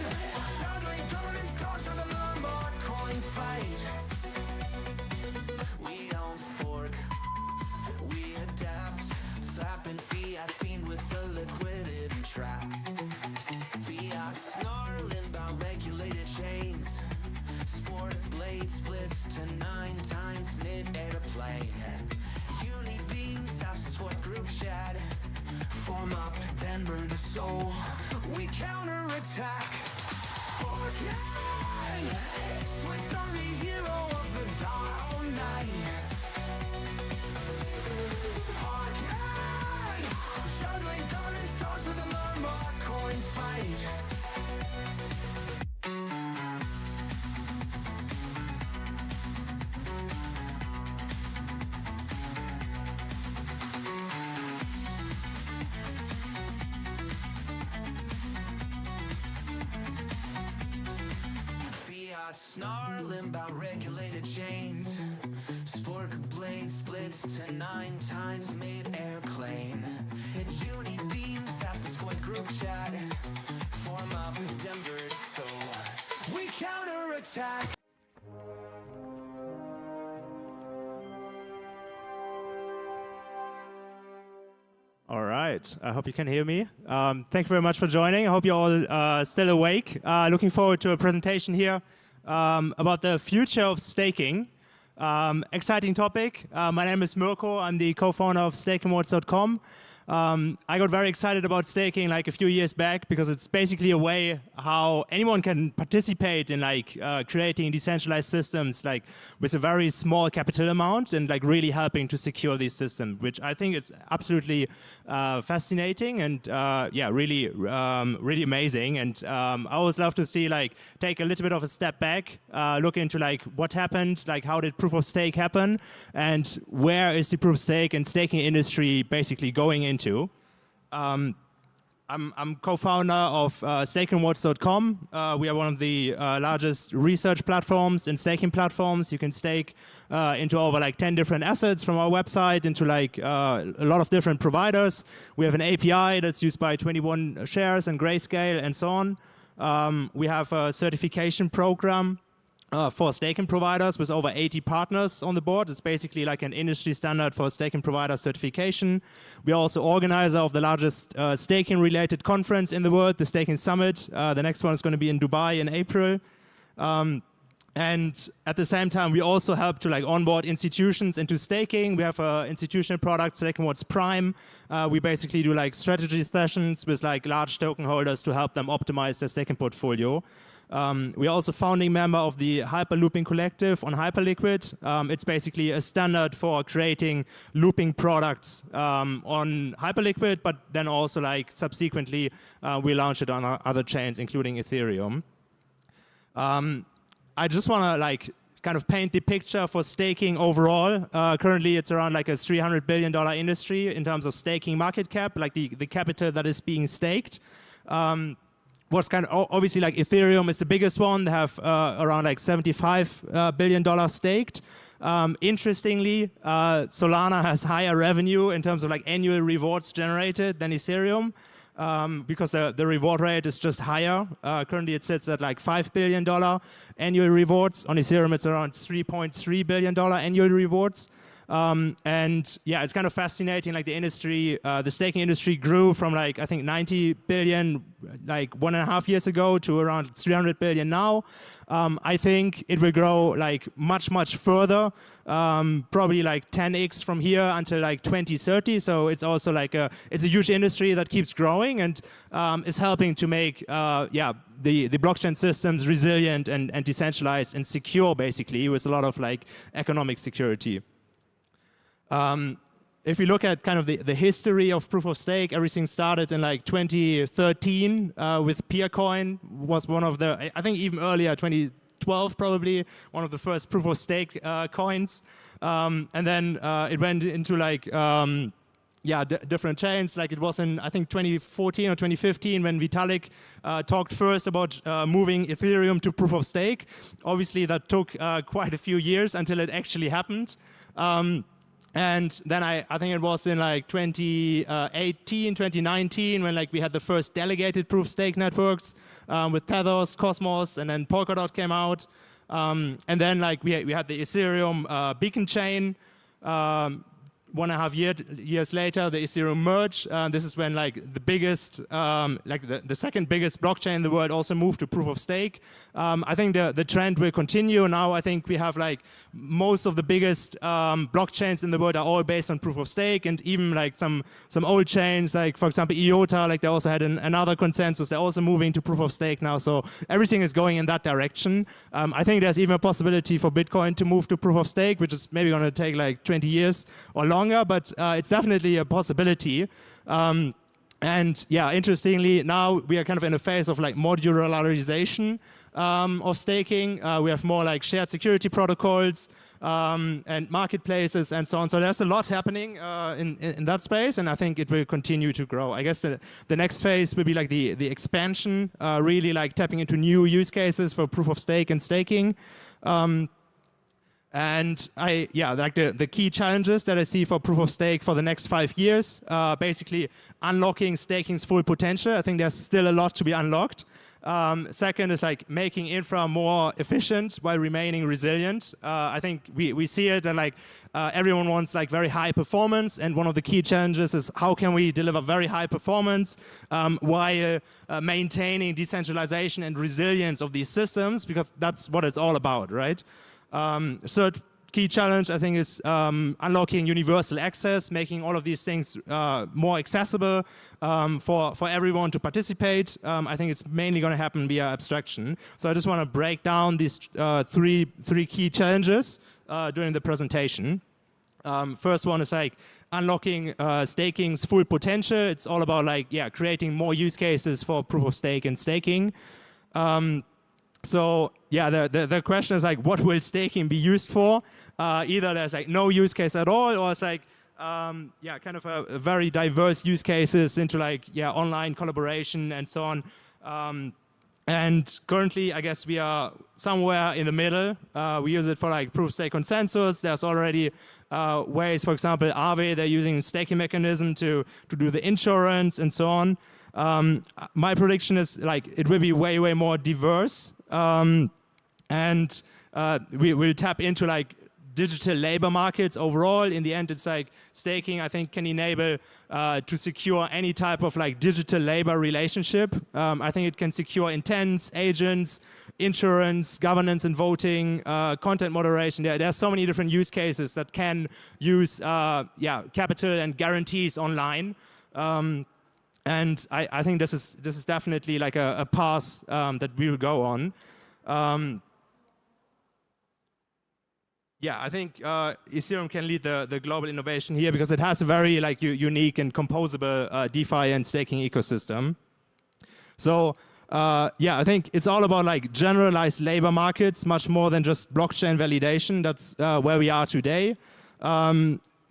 juggling governance dogs for the Lombard coin fight. We don't fork, we adapt, slapping fiat fiend with the liquidity trap. Fiat snarling about regulated chains. Sport blade splits to 9 times mid-air to play. Uni beams, what group chat. Form up Denver to Seoul. We counterattack. Sparkman, Swiss Army hero of the down night. Sparkman, juggling governance dogs with a Lombard coin fight. Snarling about regulated chains. Sport blade splits to 9 times mid-air claim. And uni beams, the squad group chat. Form up Denver, so we counterattack. All right, I hope you can hear me. Thank you very much for joining. I hope you're all still awake. Looking forward to a presentation here about the future of staking. Exciting topic. My name is Mirko. I'm the co-founder of StakingWords.com. I got very excited about staking like a few years back because it's basically a way how anyone can participate in like creating decentralized systems like with a very small capital amount and like really helping to secure these systems, which I think is absolutely fascinating and yeah, really amazing. And I always love to see like take a little bit of a step back, look into like what happened, like how did proof of stake happen, and where is the proof of stake and staking industry basically going into. I'm co-founder of StakingWords.com. We are one of the largest research platforms and staking platforms. You can stake into over like 10 different assets from our website into like a lot of different providers. We have an API that's used by 21 Shares and Grayscale and so on. We have a certification program for staking providers with over 80 partners on the board. It's basically like an industry standard for staking provider certification. We are also organizer of the largest staking-related conference in the world, the Staking Summit. The next one is going to be in Dubai in April. And at the same time, we also help to like onboard institutions into staking. We have an institutional product, StakingWords Prime. We basically do like strategy sessions with like large token holders to help them optimize their staking portfolio. We are also founding member of the Hyperlooping Collective on Hyperliquid. It's basically a standard for creating looping products on Hyperliquid, but then also like subsequently we launch it on other chains, including Ethereum. I just want to like kind of paint the picture for staking overall. Currently, it's around like a $300 billion industry in terms of staking market cap, like the capital that is being staked. What's kind of obviously like Ethereum is the biggest one. They have around like $75 billion staked. Interestingly, Solana has higher revenue in terms of like annual rewards generated than Ethereum because the reward rate is just higher. Currently, it sits at like $5 billion annual rewards. On Ethereum, it's around $3.3 billion annual rewards. And yeah, it's kind of fascinating, like the industry, the staking industry grew from like, I think 90 billion, like 1.5 years ago to around 300 billion now. I think it will grow like much further, probably like 10x from here until like 2030. So it's also like it's a huge industry that keeps growing and is helping to make, yeah, the blockchain systems resilient and decentralized and secure, basically, with a lot of like economic security. If you look at kind of the history of proof of stake, everything started in like 2013 with Peercoin, was one of the, I think even earlier, 2012 probably, one of the first proof of stake coins. And then it went into like different chains. Like it was in, I think, 2014 or 2015 when Vitalik talked first about moving Ethereum to proof of stake. Obviously, that took quite a few years until it actually happened. And then I think it was in like 2018, 2019 when like we had the first delegated proof stake networks with Tethos, Cosmos, and then Polkadot came out. And then like we had the Ethereum beacon chain. 1.5 years later, the Ethereum merge. This is when like the biggest, like the second biggest blockchain in the world also moved to proof of stake. I think the trend will continue. Now I think we have like most of the biggest blockchains in the world are all based on proof of stake, and even like some old chains, like for example IOTA, like they also had another consensus. They're also moving to proof of stake now. So everything is going in that direction. I think there's even a possibility for Bitcoin to move to proof of stake, which is maybe going to take like 20 years or longer. But it's definitely a possibility. And yeah, interestingly, now we are kind of in a phase of like modularization of staking. We have more like shared security protocols and marketplaces and so on. So there's a lot happening in that space, and I think it will continue to grow. I guess the next phase will be like the expansion, really like tapping into new use cases for proof of stake and staking. And like the key challenges that I see for proof of stake for the next 5 years, basically unlocking staking's full potential. I think there's still a lot to be unlocked. Second is like making infra more efficient while remaining resilient. I think we see it and like everyone wants like very high performance, and one of the key challenges is how can we deliver very high performance while maintaining decentralization and resilience of these systems, because that's what it's all about, right? Third key challenge, I think, is unlocking universal access, making all of these things more accessible for everyone to participate. I think it's mainly going to happen via abstraction. So I just want to break down these three key challenges during the presentation. First one is like unlocking staking's full potential. It's all about like creating more use cases for proof of stake and staking. So yeah, the question is like, what will staking be used for? Either there's like no use case at all, or it's like kind of a very diverse use cases into like online collaboration and so on. And currently, I guess we are somewhere in the middle. We use it for like proof of stake consensus. There's already ways, for example, Aave, they're using staking mechanism to do the insurance and so on. My prediction is like it will be way more diverse, and we will tap into like digital labor markets overall. In the end, it's like staking, I think, can enable to secure any type of like digital labor relationship. I think it can secure intents, agents, insurance, governance and voting, content moderation. There's so many different use cases that can use capital and guarantees online. And I think this is definitely like a path that we will go on. I think Ethereum can lead the global innovation here because it has a very like unique and composable DeFi and staking ecosystem. So I think it's all about like generalized labor markets, much more than just blockchain validation. That's where we are today.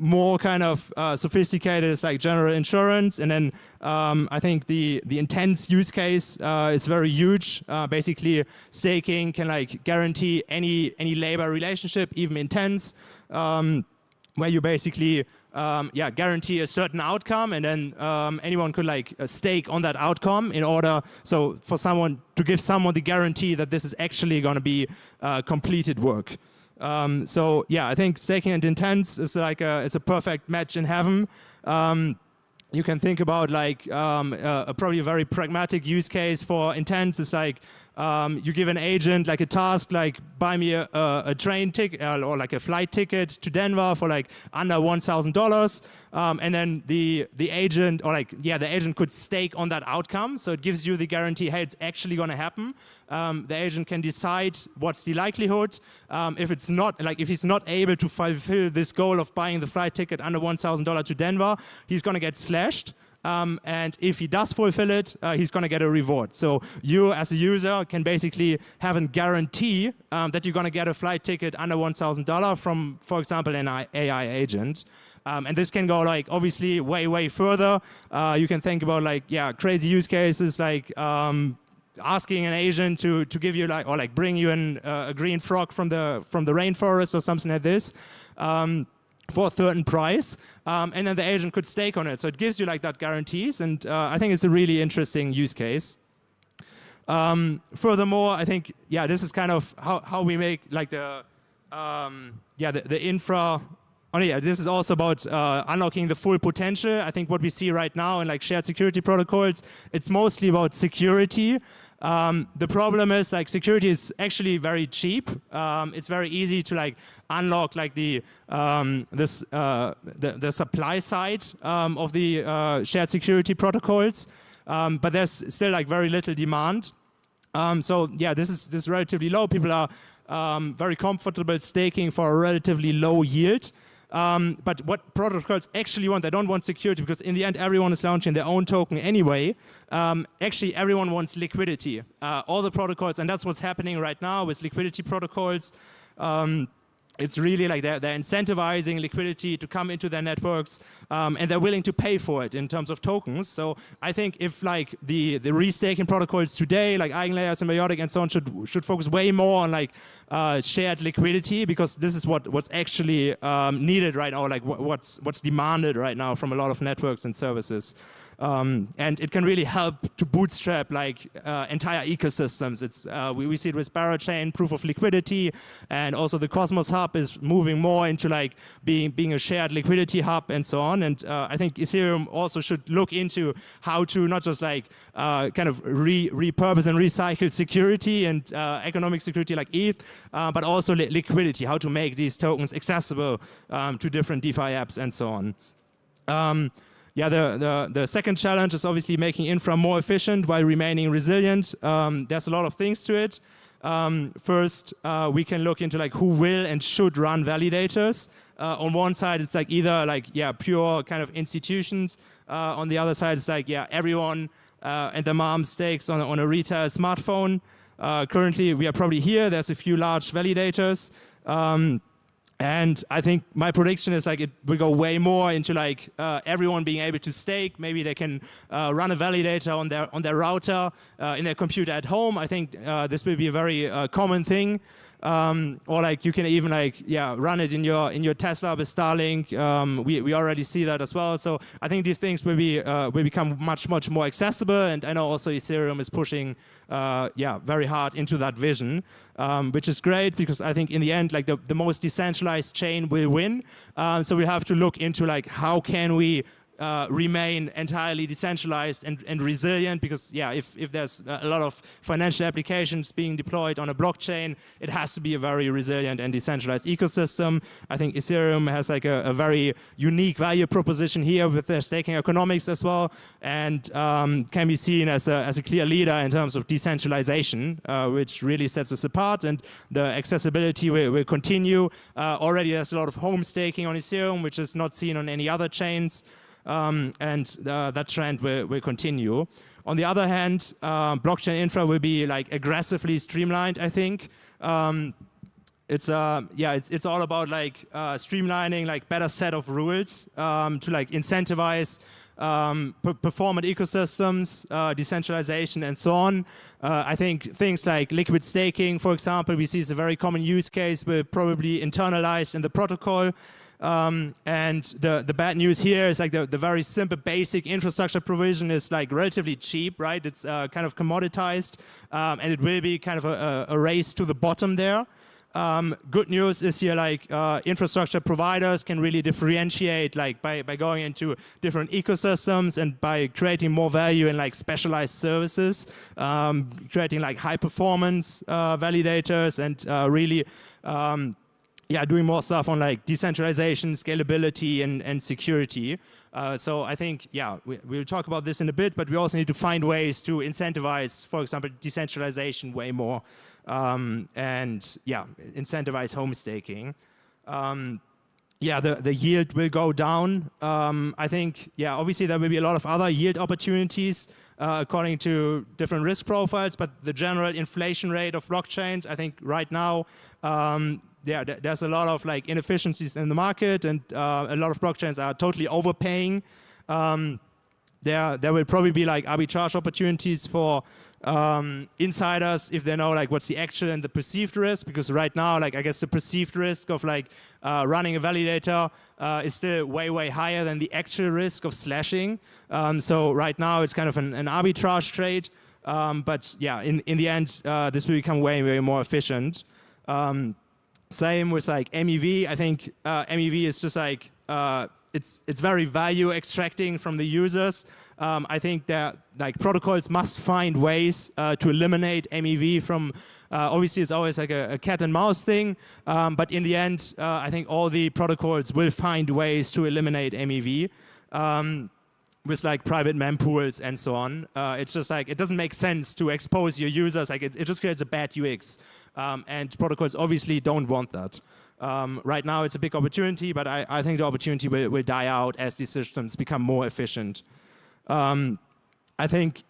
More kind of sophisticated is like general insurance, and then I think the intense use case is very huge. Basically, staking can like guarantee any labor relationship, even intense, where you basically guarantee a certain outcome, and then anyone could like stake on that outcome in order for someone to give someone the guarantee that this is actually going to be completed work. I think staking and intents is like it's a perfect match in heaven. You can think about like probably a very pragmatic use case for intents is like you give an agent like a task, like buy me a train ticket or like a flight ticket to Denver for like under $1,000, and then the agent the agent could stake on that outcome, so it gives you the guarantee, hey, it's actually going to happen. The agent can decide what's the likelihood. If he's not able to fulfill this goal of buying the flight ticket under $1,000 to Denver, he's going to get slashed. and if he does fulfill it, he's going to get a reward. So you, as a user, can basically have a guarantee that you're going to get a flight ticket under $1,000 from, for example, an AI agent. And this can go like obviously way further. You can think about like crazy use cases like asking an agent to give you like, or like bring you a green frog from the rainforest or something like this. For a certain price, and then the agent could stake on it. So it gives you like that guarantees, and I think it's a really interesting use case. Furthermore, I think this is kind of how we make like the infra. This is also about unlocking the full potential. I think what we see right now in like shared security protocols, it's mostly about security. The problem is like security is actually very cheap. It's very easy to like unlock like the supply side of the shared security protocols, but there's still like very little demand. So this is relatively low. People are very comfortable staking for a relatively low yield. But what protocols actually want, they don't want security, because in the end everyone is launching their own token anyway. Actually everyone wants liquidity. All the protocols, and that's what's happening right now with liquidity protocols. It's really like they're incentivizing liquidity to come into their networks, and they're willing to pay for it in terms of tokens. So I think if like the restaking protocols today, like EigenLayer, Symbiotic, and so on, should focus way more on like shared liquidity, because this is what's actually needed right now, like what's demanded right now from a lot of networks and services. And it can really help to bootstrap like entire ecosystems. It's we see it with Parachain, proof of liquidity, and also the Cosmos Hub is moving more into like being a shared liquidity hub and so on. And I think Ethereum also should look into how to not just like kind of repurpose and recycle security and economic security like ETH, but also liquidity, how to make these tokens accessible to different DeFi apps and so on. The second challenge is obviously making infra more efficient while remaining resilient. There's a lot of things to it. First, we can look into like who will and should run validators. On one side, it's like either like pure kind of institutions. On the other side, it's like everyone and their mom stakes on a retail smartphone. Currently, we are probably here. There's a few large validators. And I think my prediction is like it will go way more into like everyone being able to stake. Maybe they can run a validator on their router in their computer at home. I think this will be a very common thing. Or like you can even like run it in your Tesla with Starlink. We already see that as well. So I think these things will become much more accessible. And I know also Ethereum is pushing very hard into that vision, which is great, because I think in the end like the most decentralized chain will win. So we have to look into like how can we remain entirely decentralized and resilient, because if there's a lot of financial applications being deployed on a blockchain, it has to be a very resilient and decentralized ecosystem. I think Ethereum has like a very unique value proposition here with their staking economics as well, and can be seen as a clear leader in terms of decentralization, which really sets us apart. And the accessibility will continue. Already there's a lot of home staking on Ethereum, which is not seen on any other chains. And that trend will continue. On the other hand, blockchain infra will be like aggressively streamlined, I think. It's all about like streamlining like better set of rules to like incentivize performant ecosystems, decentralization, and so on. I think things like liquid staking, for example, we see is a very common use case, will probably internalized in the protocol. And the bad news here is like the very simple basic infrastructure provision is like relatively cheap, right? It's kind of commoditized, and it will be kind of a race to the bottom there. Good news is here like infrastructure providers can really differentiate like by going into different ecosystems and by creating more value in like specialized services, creating like high performance validators and really doing more stuff on like decentralization, scalability, and security. So I think, we'll talk about this in a bit, but we also need to find ways to incentivize, for example, decentralization way more, and incentivize home staking. the yield will go down. I think, obviously there will be a lot of other yield opportunities according to different risk profiles, but the general inflation rate of blockchains, I think right now, there's a lot of like inefficiencies in the market, and a lot of blockchains are totally overpaying. There will probably be like arbitrage opportunities for insiders if they know like what's the actual and the perceived risk, because right now, like I guess the perceived risk of like running a validator is still way higher than the actual risk of slashing. So right now it's kind of an arbitrage trade, but yeah, in the end this will become way more efficient. Same with like MEV. I think MEV is just like it's very value extracting from the users. I think that like protocols must find ways to eliminate MEV from. Obviously, it's always like a cat and mouse thing, but in the end, I think all the protocols will find ways to eliminate MEV. With like private mempools and so on. It's just like, it doesn't make sense to expose your users. Like it just creates a bad UX. And protocols obviously don't want that. Right now it's a big opportunity, but I think the opportunity will die out as these systems become more efficient. I think,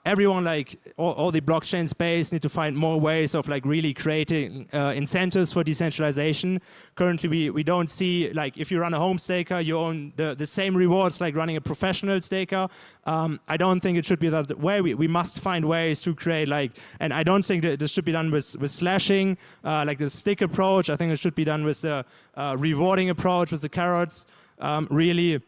everyone, like all the blockchain space, need to find more ways of like really creating incentives for decentralization. Currently, we don't see, like if you run a home staker, you own the same rewards like running a professional staker. I don't think it should be that way. We must find ways to create like, and I don't think that this should be done with slashing, like the stick approach. I think it should be done with the rewarding approach, with the carrots, really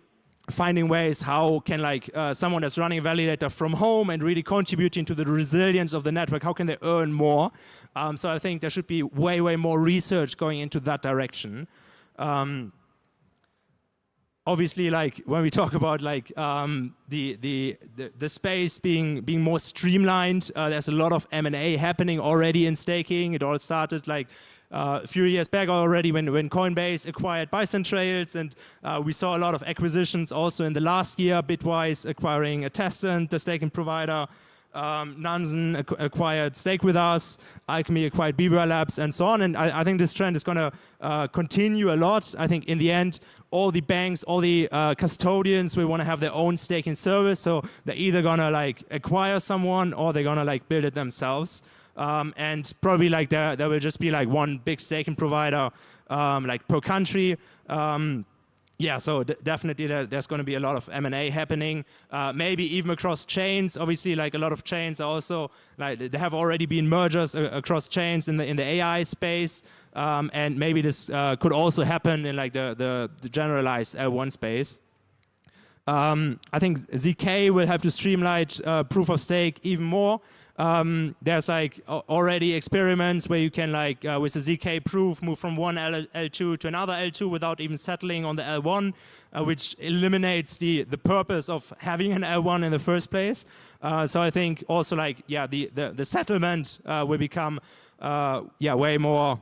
finding ways how can like someone that's running a validator from home and really contributing to the resilience of the network, how can they earn more? So I think there should be way more research going into that direction. Obviously, like when we talk about like the space being more streamlined, there's a lot of M&A happening already in staking. It all started like a few years back already when Coinbase acquired Bison Trails, and we saw a lot of acquisitions also in the last year. Bitwise acquiring Attestant, the staking provider. Nansen acquired Stake With Us, Alchemy acquired Beaver Labs, and so on. And I think this trend is going to continue a lot. I think in the end, all the banks, all the custodians will want to have their own staking service. So they're either going to like acquire someone or they're going to like build it themselves. And probably like there will just be like one big staking provider like per country. So definitely there's going to be a lot of M&A happening, maybe even across chains. Obviously, like a lot of chains are also like there have already been mergers across chains in the AI space, and maybe this could also happen in like the generalized L1 space. I think ZK will help to streamline proof of stake even more. There's like already experiments where you can like with a ZK proof move from one L2 to another L2 without even settling on the L1, which eliminates the purpose of having an L1 in the first place. So I think also like the settlement will become way more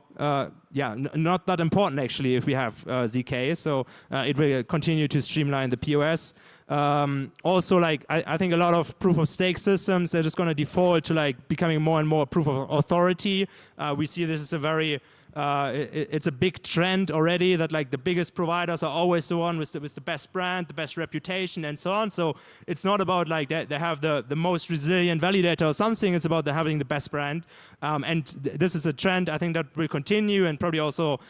not that important actually if we have ZK. So it will continue to streamline the POS. Also, like I think a lot of proof of stake systems are just going to default to like becoming more and more proof of authority. We see this is a very it's a big trend already that like the biggest providers are always the one with the best brand, the best reputation, and so on. So it's not about like they have the most resilient validator or something. It's about having the best brand. And this is a trend I think that will continue, and probably also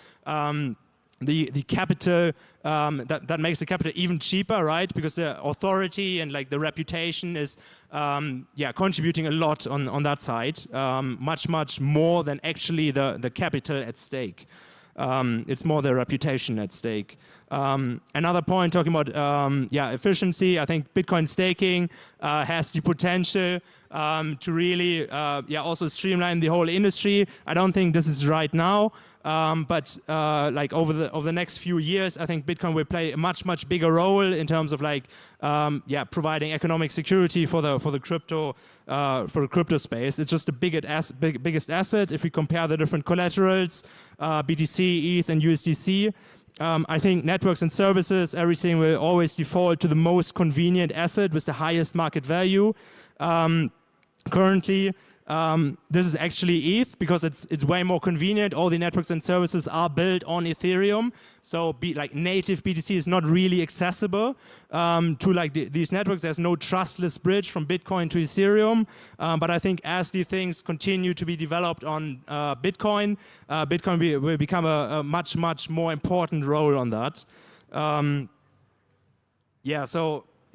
the capital that makes the capital even cheaper, right? Because the authority and like the reputation is contributing a lot on that side, much more than actually the capital at stake. It's more the reputation at stake. Another point talking about efficiency. I think Bitcoin staking has the potential to really also streamline the whole industry. I don't think this is right now, but like over the next few years, I think Bitcoin will play a much bigger role in terms of like providing economic security for the crypto space. It's just the biggest asset if we compare the different collaterals, BTC, ETH, and USDC. I think networks and services, everything will always default to the most convenient asset with the highest market value. Currently, this is actually ETH because it's way more convenient. All the networks and services are built on Ethereum, so native BTC is not really accessible to these networks. There's no trustless bridge from Bitcoin to Ethereum, but I think as these things continue to be developed on Bitcoin, Bitcoin will become a much more important role on that.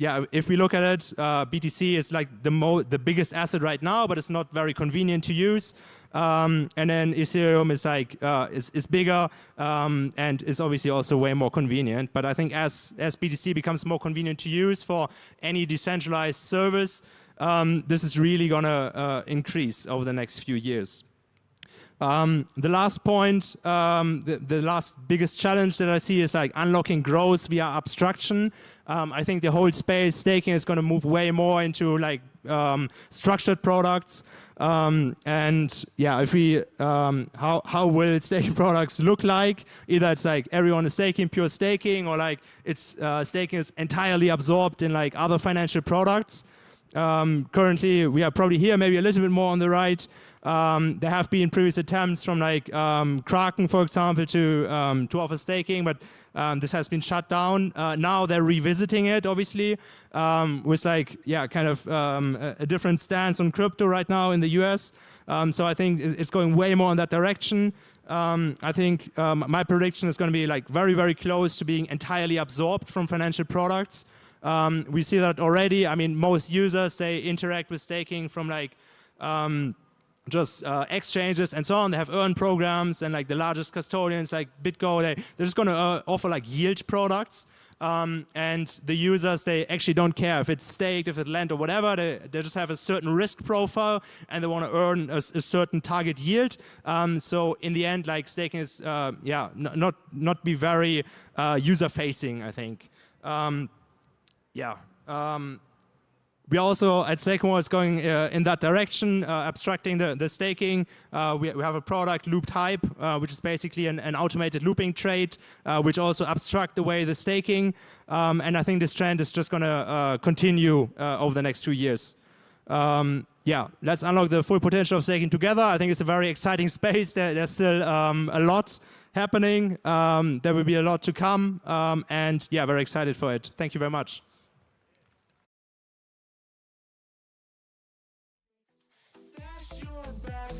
If we look at it, BTC is like the biggest asset right now, but it's not very convenient to use. And then Ethereum is is bigger and is obviously also way more convenient. But I think as BTC becomes more convenient to use for any decentralized service, this is really gonna increase over the next few years. The last point, the last biggest challenge that I see is unlocking growth via abstraction. I think the whole space staking is going to move way more into structured products. If we, how will staking products look like? Either it's everyone is staking, pure staking, or it's staking is entirely absorbed in other financial products. Currently, we are probably here, maybe a little bit more on the right. There have been previous attempts from Kraken, for example, to offer staking, but this has been shut down. Now they're revisiting it, obviously, with a different stance on crypto right now in the US. So I think it's going way more in that direction. I think my prediction is going to be very, very close to being entirely absorbed from financial products. We see that already. I mean, most users, they interact with staking from just exchanges and so on. They have earn programs, and the largest custodians like BitGo, they're just going to offer yield products. And the users, they actually don't care if it's staked, if it's lent or whatever. They just have a certain risk profile and they want to earn a certain target yield. So in the end, staking is not be very user facing, I think. We also at Staking is going in that direction, abstracting the staking. We have a product, Looped Hype, which is basically an automated looping trade, which also abstract away the staking. And I think this trend is just going to continue over the next 2 years. Let's unlock the full potential of staking together. I think it's a very exciting space. There's still a lot happening. There will be a lot to come. And very excited for it. Thank you very much.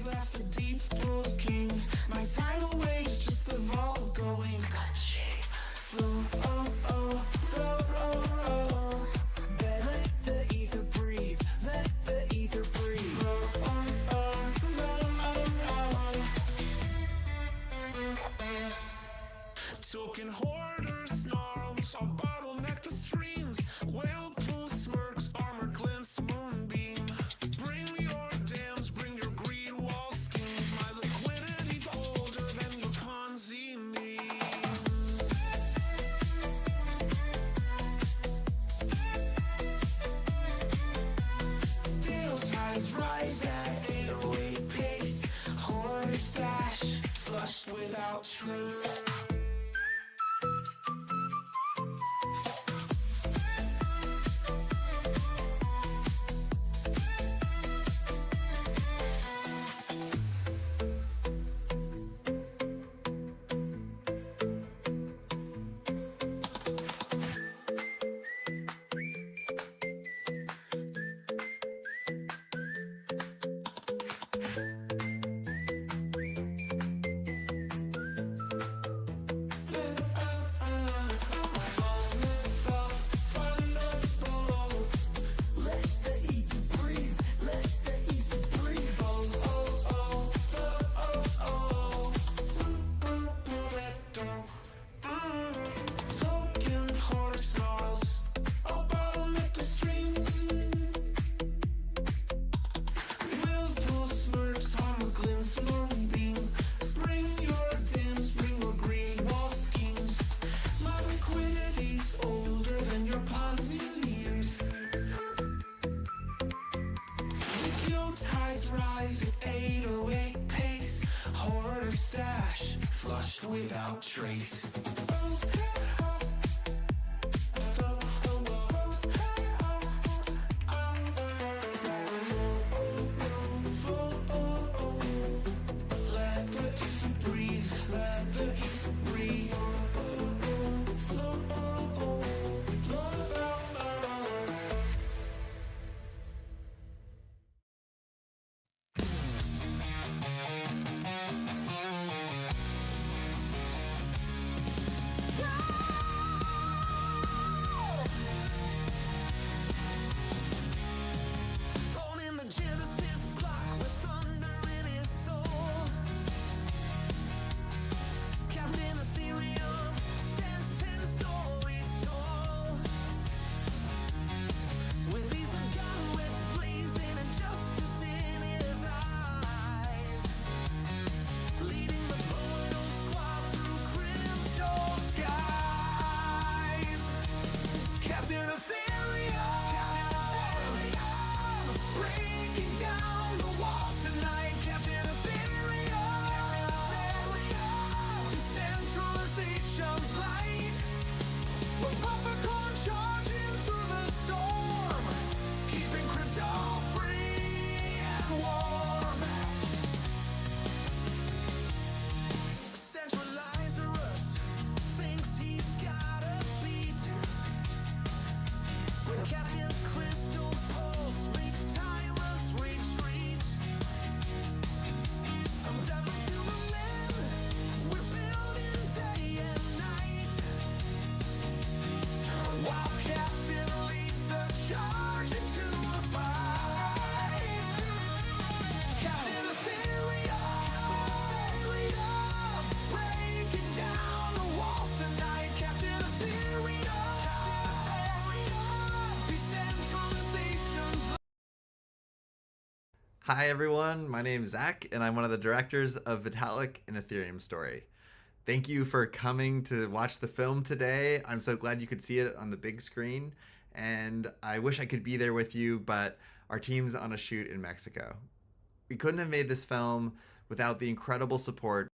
That's the deep rules king. My tidal waves just the vault going. Flow, oh, oh, flow, oh, oh. Let the ether breathe. Let the ether breathe. Flow, oh, oh, flow, oh, oh. Token hoarders, snarls, I'll bottleneck the streams. Whale pool smirks, armor glints, moonbeam. Bring your dams, bring your greed wall schemes. My liquidity's older than your Ponzi memes. Deals highs rise at 808 pace. Hoard stash, flushed without trace. Without trace. Full Hi everyone, my name's Zach, and I'm one of the directors of Vitalik and Ethereum Story. Thank you for coming to watch the film today. I'm so glad you could see it on the big screen, and I wish I could be there with you, but our team's on a shoot in Mexico. We couldn't have made this film without the incredible support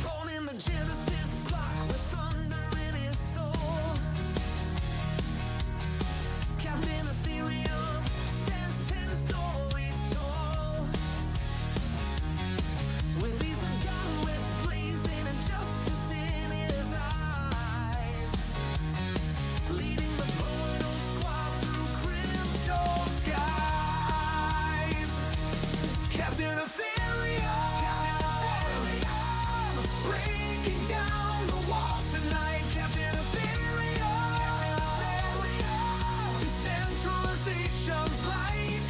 Born in the Genesis block with thunder in his soul. Captain Ethereum stands 10 stories tall. With even gunwits blazing and justice in his eyes. Leading the portal squad through crypto skies. Captain Ethereum. Breaking down the walls tonight, Captain Ethereum. Decentralization's light.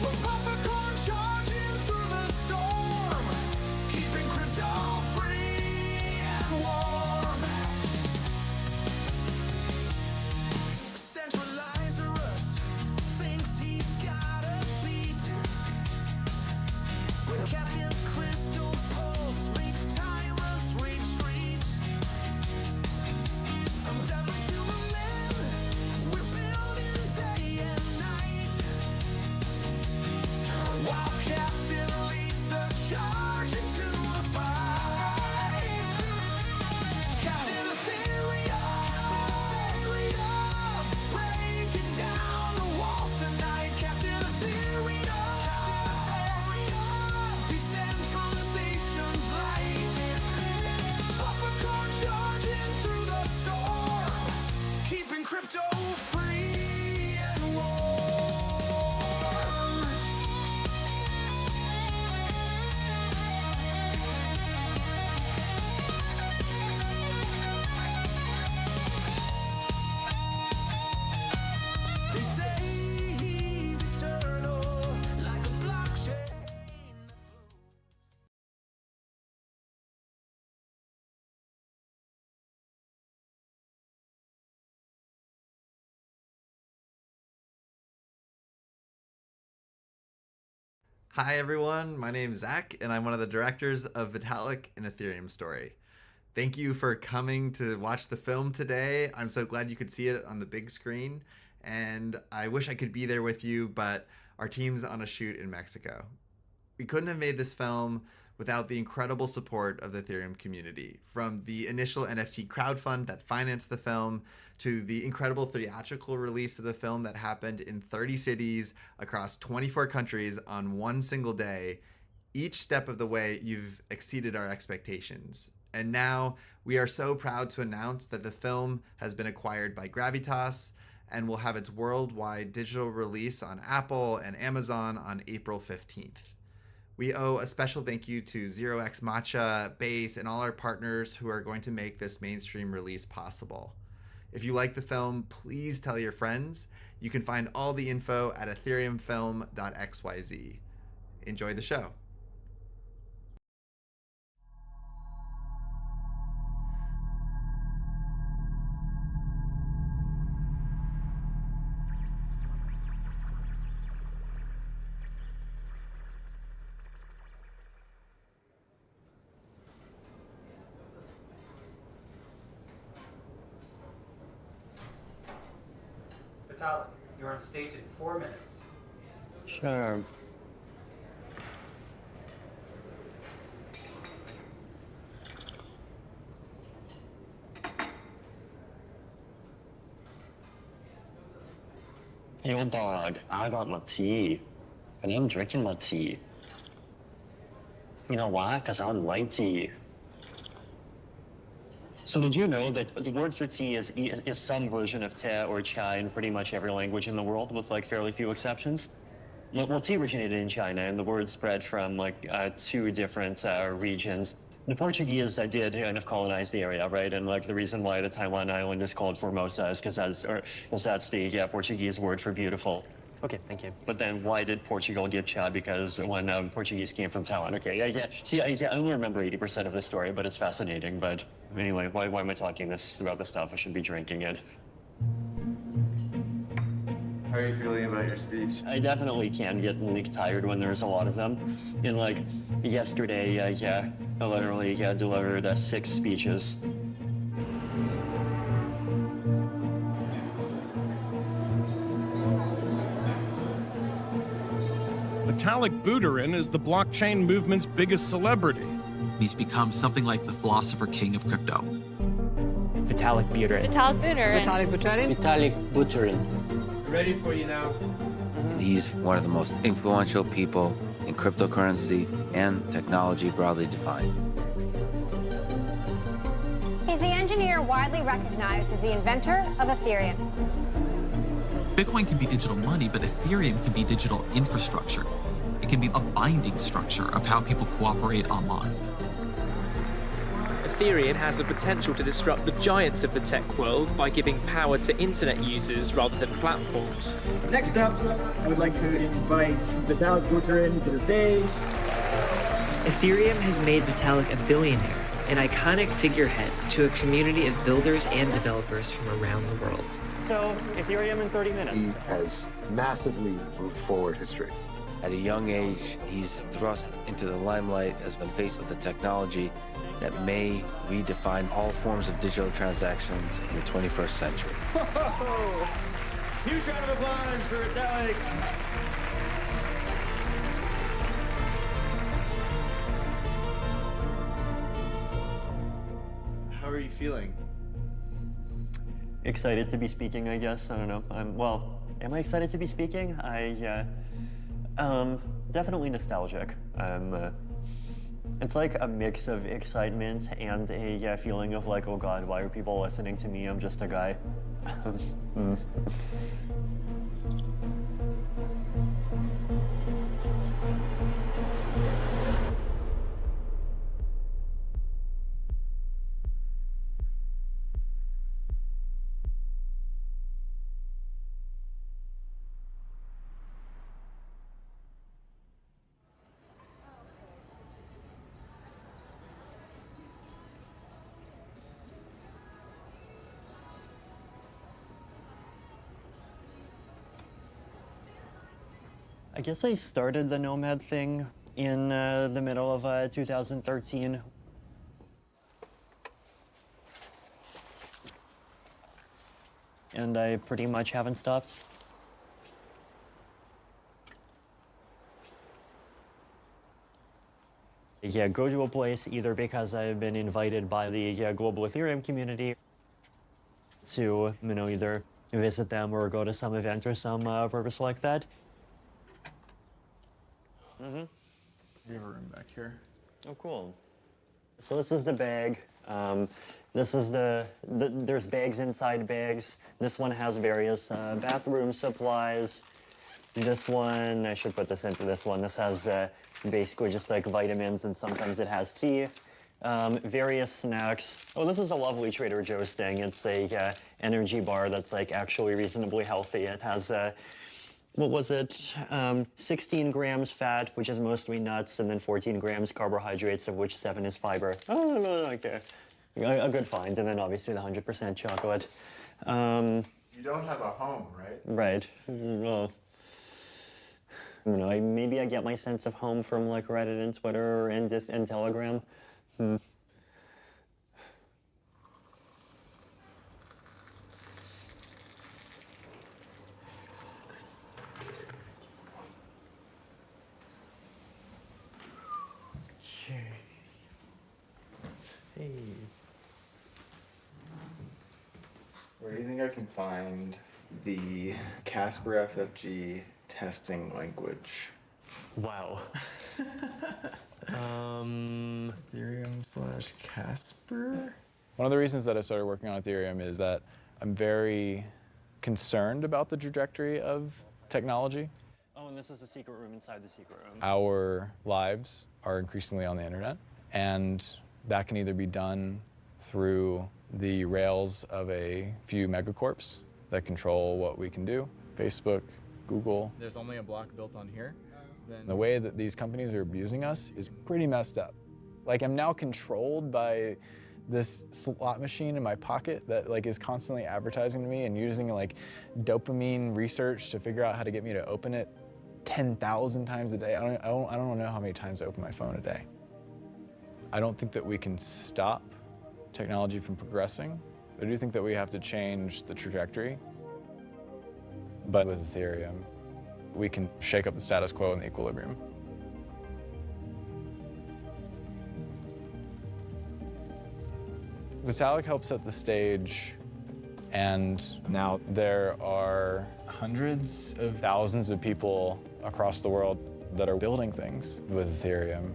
We're Buffercorn charging through the storm, keeping crypto free and warm. Centralizerus thinks he's got us beat. When Captain's crystal pulse makes tyrants retreat. From devil to a man, we're building day and night. While Captain leads the charge into the fight. Captain Ethereum, breaking down the walls tonight. Captain Ethereum, decentralization's light. Buffercorn charging through the storm, keeping crypto free and warm. They say he's eternal, like a blockchain. Hi everyone, my name's Zach, and I'm one of the directors of Vitalik and Ethereum Story. Thank you for coming to watch the film today. I'm so glad you could see it on the big screen. And I wish I could be there with you, but our team's on a shoot in Mexico. We couldn't have made this film without the incredible support of the Ethereum community, from the initial NFT crowdfund that financed the film to the incredible theatrical release of the film that happened in 30 cities across 24 countries on one single day. Each step of the way, you've exceeded our expectations. And now we are so proud to announce that the film has been acquired by Gravitas and will have its worldwide digital release on Apple and Amazon on April 15th. We owe a special thank you to 0x Matcha, Base, and all our partners who are going to make this mainstream release possible. If you like the film, please tell your friends. You can find all the info at ethereumfilm.xyz. Enjoy the show. Vitalik, you're on stage in 4 minutes. Sure. Yo, dog, I got my tea, and I'm drinking my tea. You know why? Because I like tea. So did you know that the word for tea is some version of te or chai in pretty much every language in the world, with like fairly few exceptions? Well, tea originated in China, and the word spread from like 2 different regions. The Portuguese did kind of colonize the area, right? And like the reason why the Taiwan island is called Formosa is because that's the Portuguese word for beautiful. Okay, thank you. But then why did Portugal get chai? Because when Portuguese came from Taiwan. Okay, yeah. See, I only remember 80% of the story, but it's fascinating. But anyway, why am I talking about this stuff? I should be drinking it. How are you feeling about your speech? I definitely can get really tired when there's a lot of them. And like yesterday, I literally delivered 6 speeches. Vitalik Buterin is the blockchain movement's biggest celebrity. He's become something like the philosopher king of crypto. Vitalik Buterin. Vitalik Buterin. Vitalik Buterin. Vitalik Buterin. Ready for you now. He's one of the most influential people in cryptocurrency and technology broadly defined. He's the engineer widely recognized as the inventor of Ethereum. Bitcoin can be digital money, but Ethereum can be digital infrastructure. It can be a binding structure of how people cooperate online. Ethereum has the potential to disrupt the giants of the tech world by giving power to internet users rather than platforms. Next up, I would like to invite Vitalik Buterin to the stage. Ethereum has made Vitalik a billionaire, an iconic figurehead to a community of builders and developers from around the world. So, Ethereum in 30 minutes. He has massively moved forward history. At a young age, he's thrust into the limelight as the face of the technology that may redefine all forms of digital transactions in the 21st century. Whoa! Huge round of applause for Vitalik. How are you feeling? Excited to be speaking, I guess. I don't know. Am I excited to be speaking? Definitely nostalgic. It's like a mix of excitement and a feeling of like, oh God, why are people listening to me? I'm just a guy. I guess I started the Nomad thing in the middle of 2013. and I pretty much haven't stopped. Yeah, go to a place either because I've been invited by the global Ethereum community to, either visit them or go to some event or some purpose like that. We have a room back here. Oh, cool. So this is the bag. This is there's bags inside bags. This one has various bathroom supplies. This one, I should put this into this one. This has basically just like vitamins, and sometimes it has tea. Various snacks. Oh, this is a lovely Trader Joe's thing. It's a energy bar that's like actually reasonably healthy. It has, what was it? 16 grams fat, which is mostly nuts, and then 14 grams carbohydrates, of which 7 is fiber. Oh, like a good find. And then obviously the 100% chocolate. You don't have a home, right? Right. Well, maybe I get my sense of home from like Reddit and Twitter and Telegram. Hey. Where do you think I can find the Casper FFG testing language? Wow. Ethereum/Casper? One of the reasons that I started working on Ethereum is that I'm very concerned about the trajectory of technology. Oh, and this is the secret room inside the secret room. Our lives are increasingly on the internet, and that can either be done through the rails of a few megacorps that control what we can do. Facebook, Google. There's only a block built on here. Then the way that these companies are abusing us is pretty messed up. Like, I'm now controlled by this slot machine in my pocket that like is constantly advertising to me and using like dopamine research to figure out how to get me to open it 10,000 times a day. I don't know how many times I open my phone a day. I don't think that we can stop technology from progressing. I do think that we have to change the trajectory. But with Ethereum, we can shake up the status quo and the equilibrium. Vitalik helped set the stage, and now there are hundreds of thousands of people across the world that are building things with Ethereum.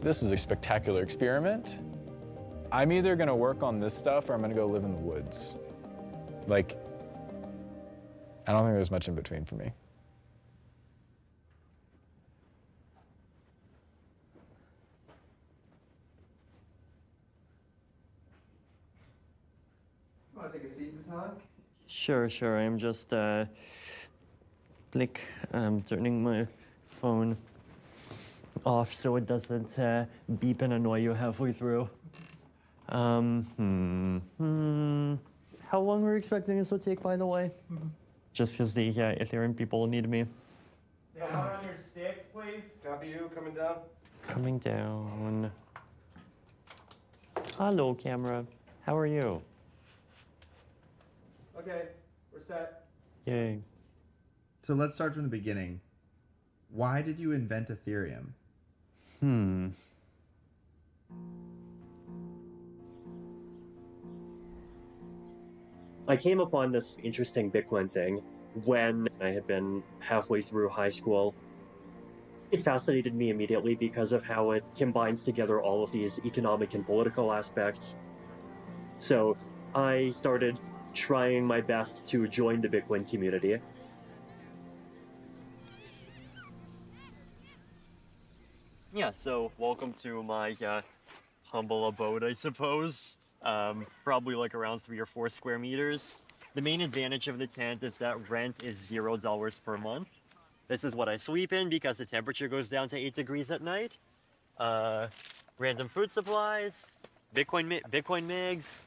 This is a spectacular experiment. I'm either gonna work on this stuff or I'm gonna go live in the woods. Like, I don't think there's much in between for me. You want to take a seat, Vitalik? Sure. I'm just turning my phone off so it doesn't beep and annoy you halfway through. How long were you expecting this to take, by the way? Just because the Ethereum people need me. Down on your sticks, please. Copy you, coming down. Coming down. Hello, camera. How are you? Okay, we're set. Yay. So let's start from the beginning. Why did you invent Ethereum? I came upon this interesting Bitcoin thing when I had been halfway through high school. It fascinated me immediately because of how it combines together all of these economic and political aspects. So I started trying my best to join the Bitcoin community. Yeah, so welcome to my humble abode, I suppose. Probably like around 3 or 4 square meters. The main advantage of the tent is that rent is $0 per month. This is what I sleep in because the temperature goes down to 8 degrees at night. Random food supplies, Bitcoin MIGs.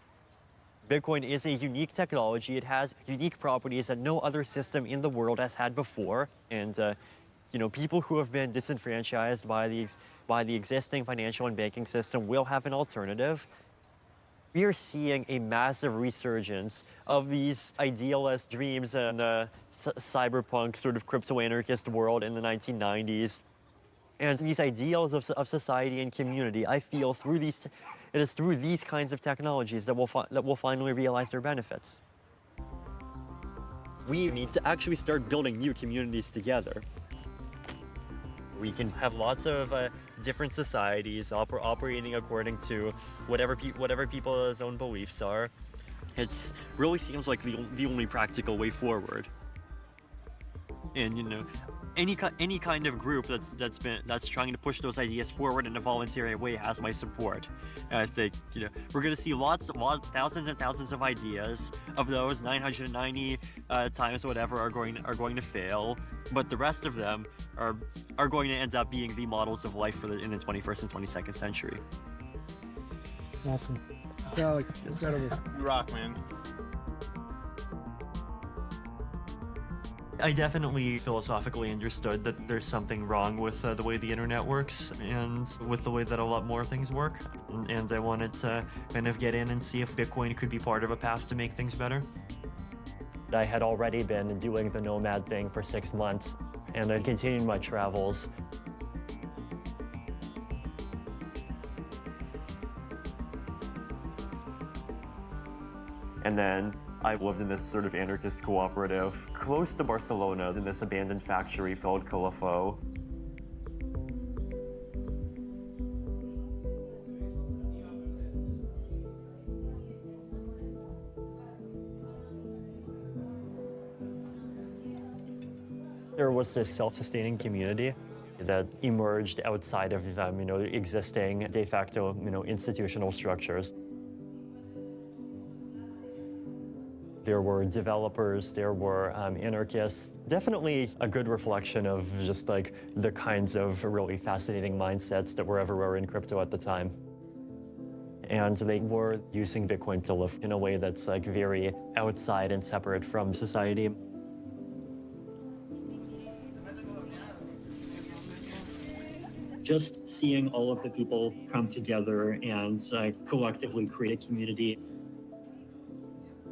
Bitcoin is a unique technology. It has unique properties that no other system in the world has had before. And people who have been disenfranchised by the existing financial and banking system will have an alternative. We are seeing a massive resurgence of these idealist dreams in the cyberpunk sort of crypto-anarchist world in the 1990s. And these ideals of society and community, I feel it is through these kinds of technologies that we'll finally realize their benefits. We need to actually start building new communities together. We can have lots of different societies operating according to whatever people's own beliefs are. It really seems like the only practical way forward. And you know, any kind of group that's trying to push those ideas forward in a voluntary way has my support. And I think we're going to see thousands and thousands of ideas. Of those, 990 times whatever are going to fail, but the rest of them are going to end up being the models of life in the 21st and 22nd century. Awesome. Vitalik, incredible. You rock, man. I definitely philosophically understood that there's something wrong with the way the internet works and with the way that a lot more things work. And I wanted to kind of get in and see if Bitcoin could be part of a path to make things better. I had already been doing the nomad thing for 6 months, and I continued my travels. And then I lived in this sort of anarchist cooperative close to Barcelona in this abandoned factory called Calafó. There was this self-sustaining community that emerged outside of existing de facto institutional structures. There were developers, there were anarchists. Definitely a good reflection of just like the kinds of really fascinating mindsets that were everywhere in crypto at the time. And they were using Bitcoin to live in a way that's like very outside and separate from society. Just seeing all of the people come together and collectively create a community.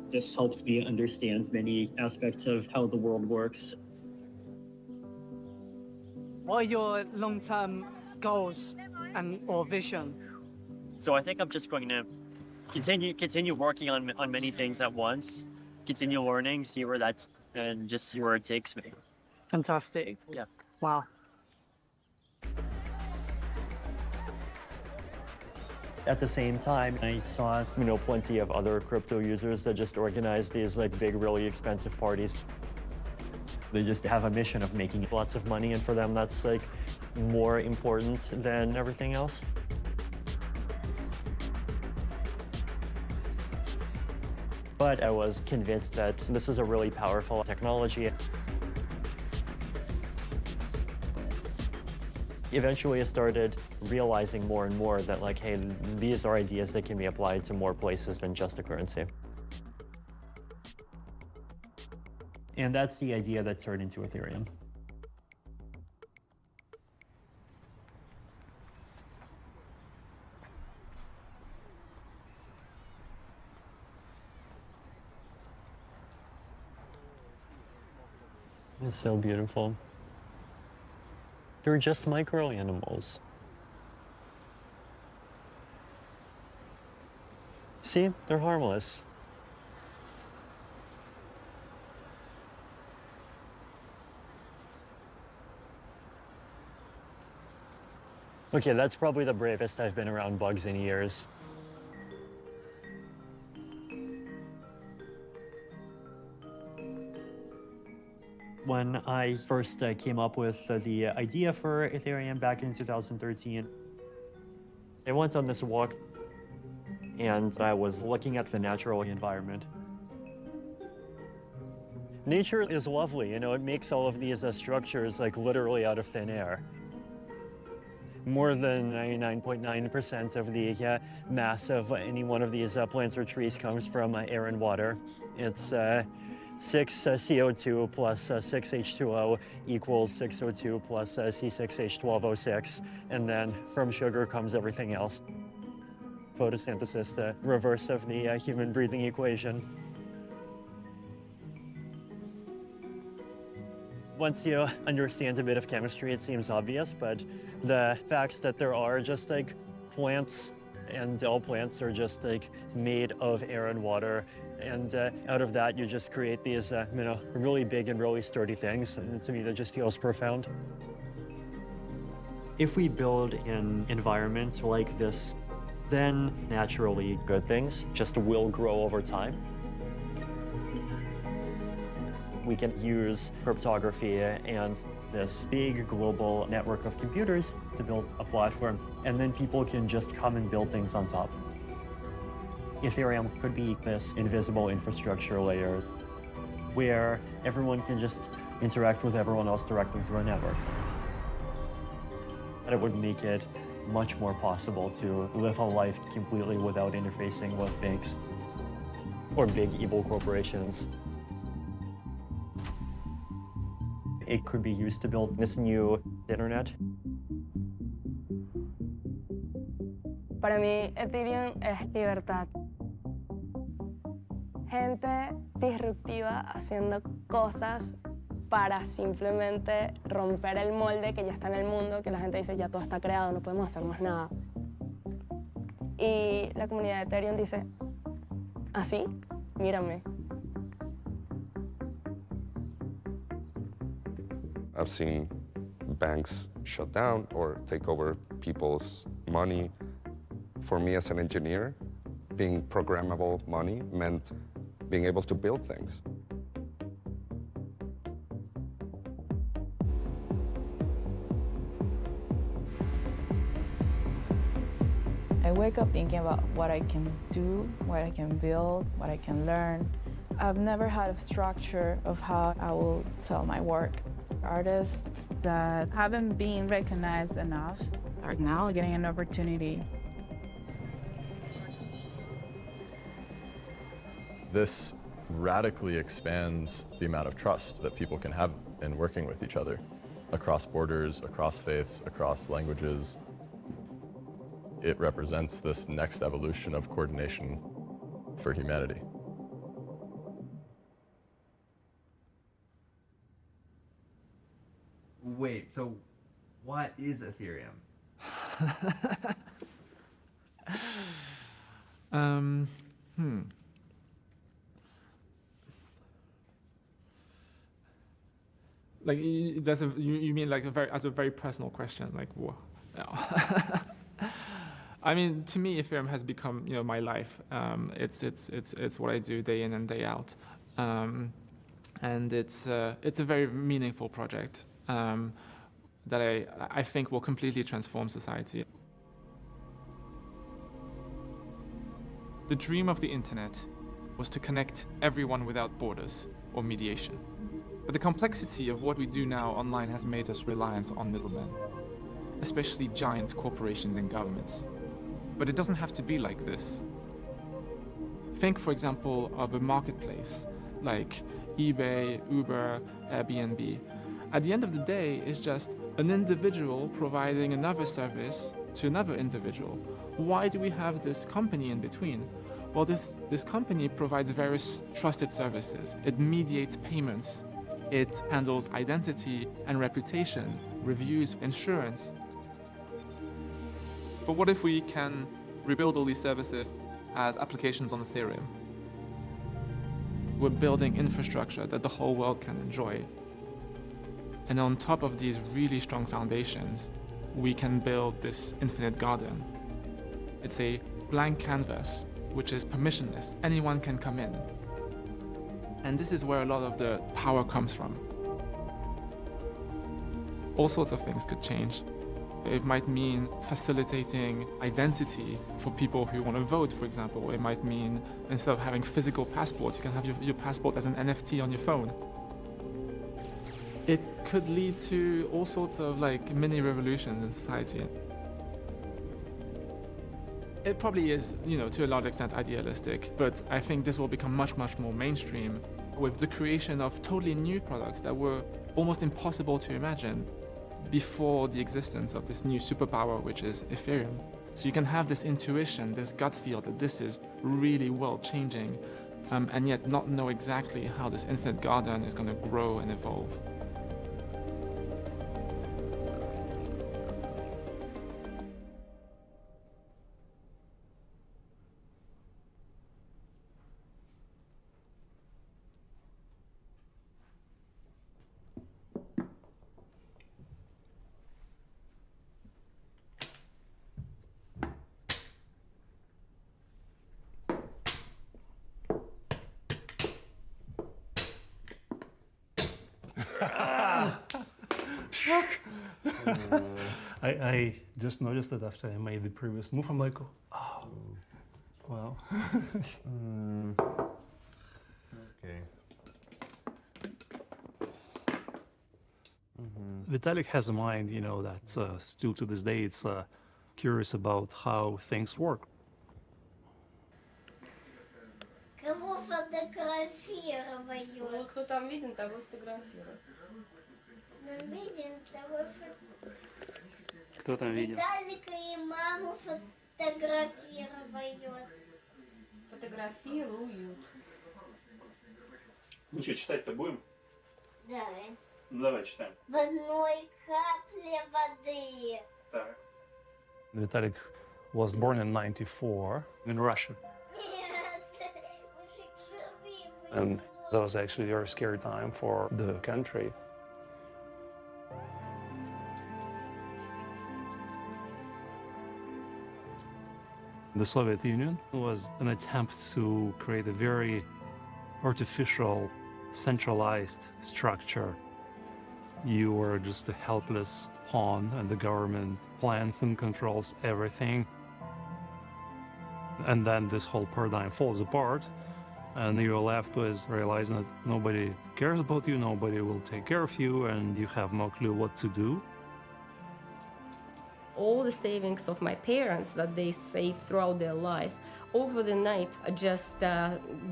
This helped me understand many aspects of how the world works. What are your long-term goals or vision? So I think I'm just going to continue working on many things at once, continue learning, and just see where it takes me. Fantastic. Yeah. Wow. At the same time, I saw, plenty of other crypto users that just organize these like big, really expensive parties. They just have a mission of making lots of money, and for them, that's like more important than everything else. But I was convinced that this is a really powerful technology. Eventually, I started realizing more and more that, like, hey, these are ideas that can be applied to more places than just a currency. And that's the idea that turned into Ethereum. It's so beautiful. They're just micro animals. See, they're harmless. Okay, that's probably the bravest I've been around bugs in years. When I first came up with the idea for Ethereum back in 2013, I went on this walk and I was looking at the natural environment. Nature is lovely, it makes all of these structures like literally out of thin air. More than 99.9% of the mass of any one of these plants or trees comes from air and water. It's 6 CO2 plus 6 H2O equals 6 O2 plus C6H12O6, and then from sugar comes everything else. photosynthesis, the reverse of the human breathing equation. Once you understand a bit of chemistry, it seems obvious, but the facts that there are just like plants, and all plants are just like made of air and water, and out of that you just create these really big and really sturdy things, and to me that just feels profound. If we build an environment like this, then naturally good things just will grow over time. We can use cryptography and this big global network of computers to build a platform, and then people can just come and build things on top. Ethereum could be this invisible infrastructure layer where everyone can just interact with everyone else directly through a network. And it would make it much more possible to live a life completely without interfacing with banks or big evil corporations. It could be used to build this new internet. Para mí, Ethereum es libertad. Gente disruptiva haciendo cosas para simplemente romper el molde que ya está en el mundo, que la gente dice ya todo está creado, no podemos hacer más nada. Y la comunidad de Ethereum dice, así, mírame. I've seen banks shut down or take over people's money. For me as an engineer, being programmable money meant being able to build things. I wake up thinking about what I can do, what I can build, what I can learn. I've never had a structure of how I will sell my work. Artists that haven't been recognized enough are now getting an opportunity. This radically expands the amount of trust that people can have in working with each other, across borders, across faiths, across languages. It represents this next evolution of coordination for humanity. Wait, so what is Ethereum? Like that's you mean like a very personal question, like what? No. I mean, to me, Ethereum has become my life. It's what I do day in and day out, and it's a very meaningful project that I think will completely transform society. The dream of the internet was to connect everyone without borders or mediation. But the complexity of what we do now online has made us reliant on middlemen, especially giant corporations and governments. But it doesn't have to be like this. Think, for example, of a marketplace like eBay, Uber, Airbnb. At the end of the day, it's just an individual providing another service to another individual. Why do we have this company in between? Well, this company provides various trusted services. It mediates payments. It handles identity and reputation, reviews, insurance. But what if we can rebuild all these services as applications on Ethereum? We're building infrastructure that the whole world can enjoy. And on top of these really strong foundations, we can build this infinite garden. It's a blank canvas, which is permissionless. Anyone can come in. And this is where a lot of the power comes from. All sorts of things could change. It might mean facilitating identity for people who want to vote, for example. It might mean instead of having physical passports, you can have your passport as an NFT on your phone. It could lead to all sorts of mini revolutions in society. It probably is, to a large extent idealistic, but I think this will become much, much more mainstream with the creation of totally new products that were almost impossible to imagine before the existence of this new superpower, which is Ethereum. So you can have this intuition, this gut feel that this is really world changing, and yet not know exactly how this infinite garden is going to grow and evolve. I just noticed it after I made the previous move. I'm like, oh, wow. Okay. Vitalik has a mind, you know, that's still to this day, it's curious about how things work. Кого фотографировать? Кто там виден, того фотографирует. Нам виден, того Кто там видел? Виталика и маму фотографирует. Фотографируют. Ну что, читать-то будем? Давай. Ну давай, читаем. В одной капле воды. Так. Vitalik was born in '94 in Russia. And that was actually a very scary time for the country. The Soviet Union was an attempt to create a very artificial, centralized structure. You were just a helpless pawn, and the government plans and controls everything. And then this whole paradigm falls apart, and you're left with realizing that nobody cares about you, nobody will take care of you, and you have no clue what to do. All the savings of my parents that they saved throughout their life, over the night just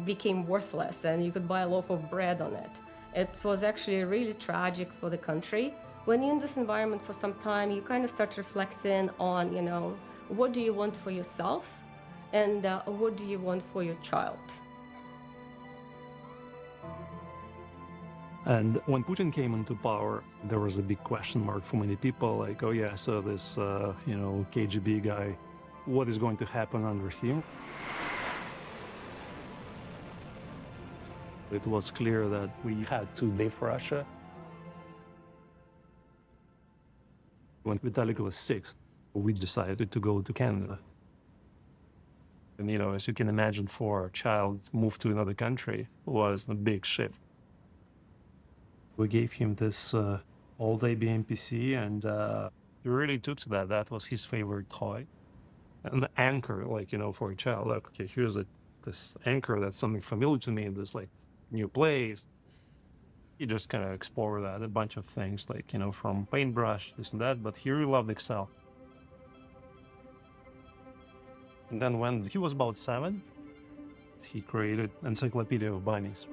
became worthless, and you could buy a loaf of bread on it. It was actually really tragic for the country. When you're in this environment for some time, you kind of start reflecting on, you know, what do you want for yourself, and what do you want for your child? And when Putin came into power, there was a big question mark for many people, like, oh yeah, so this, you know, KGB guy, what is going to happen under him? It was clear that we had to leave Russia. When Vitalik was 6, we decided to go to Canada. And, you know, as you can imagine, for a child moved to another country was a big shift. We gave him this old IBM PC, and he really took to that. That was his favorite toy. And the anchor, like, you know, for a child, like, okay, here's this anchor that's something familiar to me in this, like, new place. You just kind of explore that, a bunch of things, like, you know, from paintbrush, this and that, but he really loved Excel. And then when he was about 7, he created Encyclopedia of Bunnies.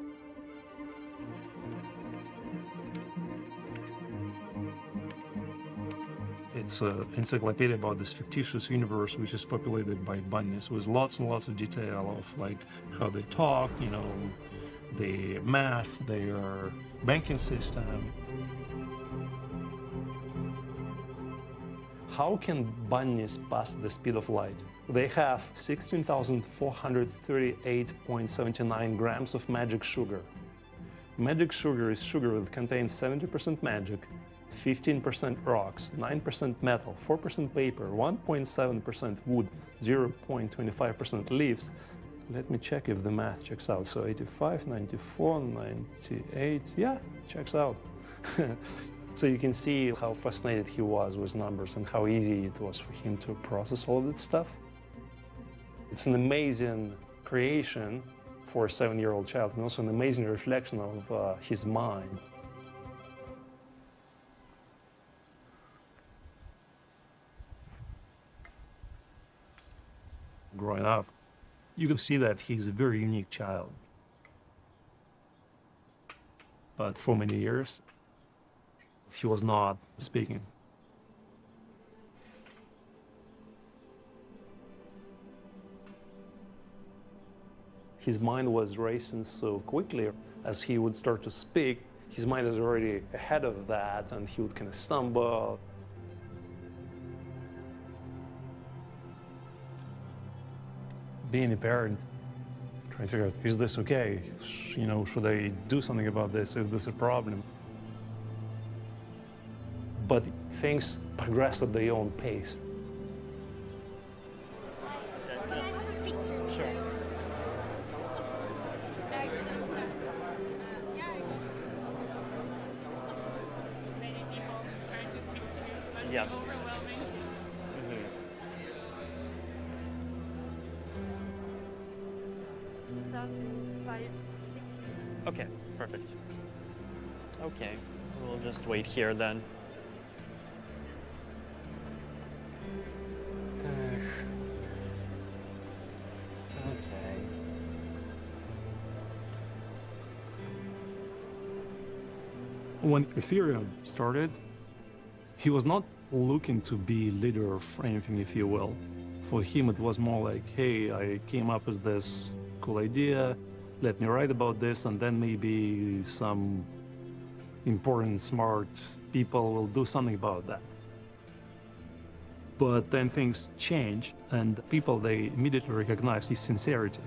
It's an encyclopedia about this fictitious universe which is populated by bunnies, with lots and lots of detail of, like, how they talk, you know, the math, their banking system. How can bunnies pass the speed of light? They have 16,438.79 grams of magic sugar. Magic sugar is sugar that contains 70% magic, 15% rocks, 9% metal, 4% paper, 1.7% wood, 0.25% leaves. Let me check if the math checks out. So 85, 94, 98, yeah, checks out. So you can see how fascinated he was with numbers and how easy it was for him to process all of that stuff. It's an amazing creation for a 7-year-old child, and also an amazing reflection of his mind. Growing up, you can see that he's a very unique child. But for many years, he was not speaking. His mind was racing so quickly. As he would start to speak, his mind is already ahead of that, and he would kind of stumble. Being a parent, trying to figure out, is this okay? You know, should I do something about this? Is this a problem? But things progress at their own pace. Sure. Yes. Start in 5, 6 minutes. Okay, perfect. Okay, we'll just wait here then. Okay. When Ethereum started, he was not looking to be leader of anything, if you will. For him, it was more like, hey, I came up with this cool idea, let me write about this, and then maybe some important, smart people will do something about that. But then things change, and people, they immediately recognize his sincerity.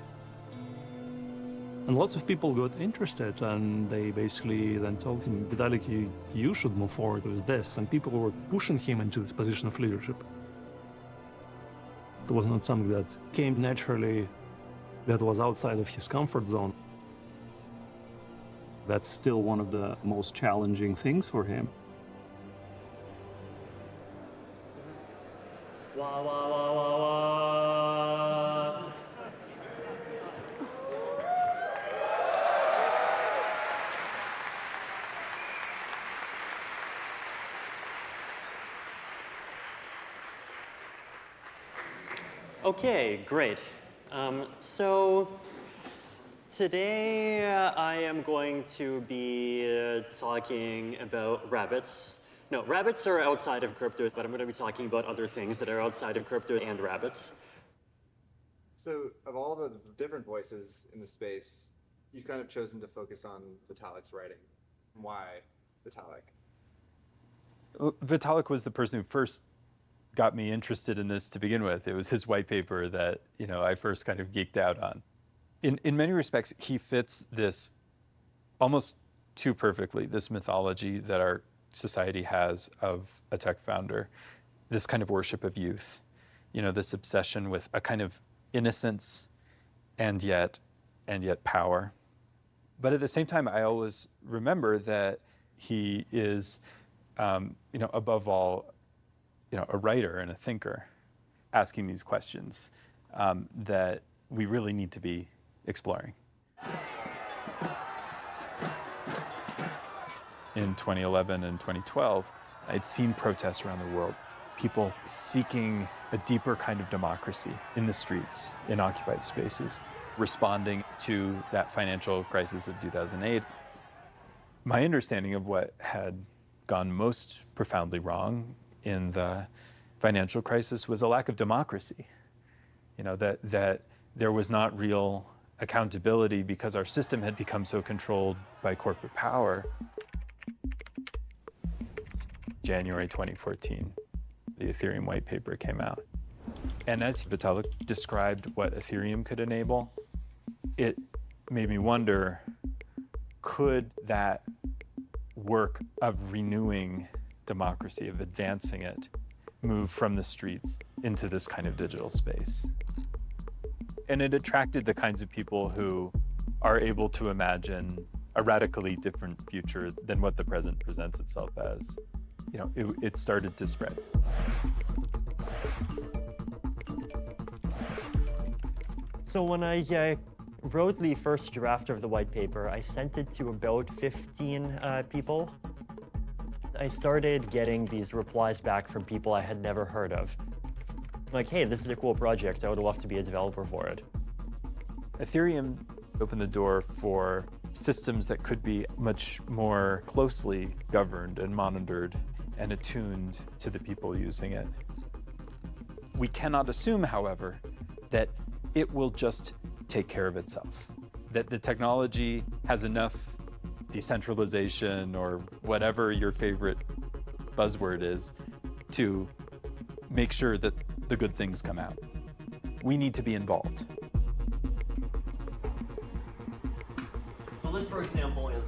And lots of people got interested, and they basically then told him, Vitalik, you should move forward with this. And people were pushing him into this position of leadership. It was not something that came naturally, that was outside of his comfort zone. That's still one of the most challenging things for him. Wah, wah, wah, wah, wah. Okay, great. So today I am going to be talking about rabbits. No, rabbits are outside of crypto, but I'm going to be talking about other things that are outside of crypto and rabbits. So, of all the different voices in the space, you've kind of chosen to focus on Vitalik's writing. Why Vitalik? Vitalik was the person who first got me interested in this to begin with. It was his white paper that, you know, I first kind of geeked out on. In many respects, he fits this almost too perfectly, this mythology that our society has of a tech founder, this kind of worship of youth, you know, this obsession with a kind of innocence and yet power. But at the same time, I always remember that he is, you know, above all, you know, a writer and a thinker, asking these questions that we really need to be exploring. In 2011 and 2012, I'd seen protests around the world, people seeking a deeper kind of democracy in the streets, in occupied spaces, responding to that financial crisis of 2008. My understanding of what had gone most profoundly wrong in the financial crisis was a lack of democracy. You know, that there was not real accountability because our system had become so controlled by corporate power. January 2014, the Ethereum white paper came out. And as Vitalik described what Ethereum could enable, it made me wonder, could that work of renewing democracy, of advancing it, move from the streets into this kind of digital space? And it attracted the kinds of people who are able to imagine a radically different future than what the present presents itself as. You know, it started to spread. So when I wrote the first draft of the white paper, I sent it to about 15 people. I started getting these replies back from people I had never heard of. Like, hey, this is a cool project. I would love to be a developer for it. Ethereum opened the door for systems that could be much more closely governed and monitored and attuned to the people using it. We cannot assume, however, that it will just take care of itself. That the technology has enough decentralization or whatever your favorite buzzword is to make sure that the good things come out. We need to be involved. So this, for example, is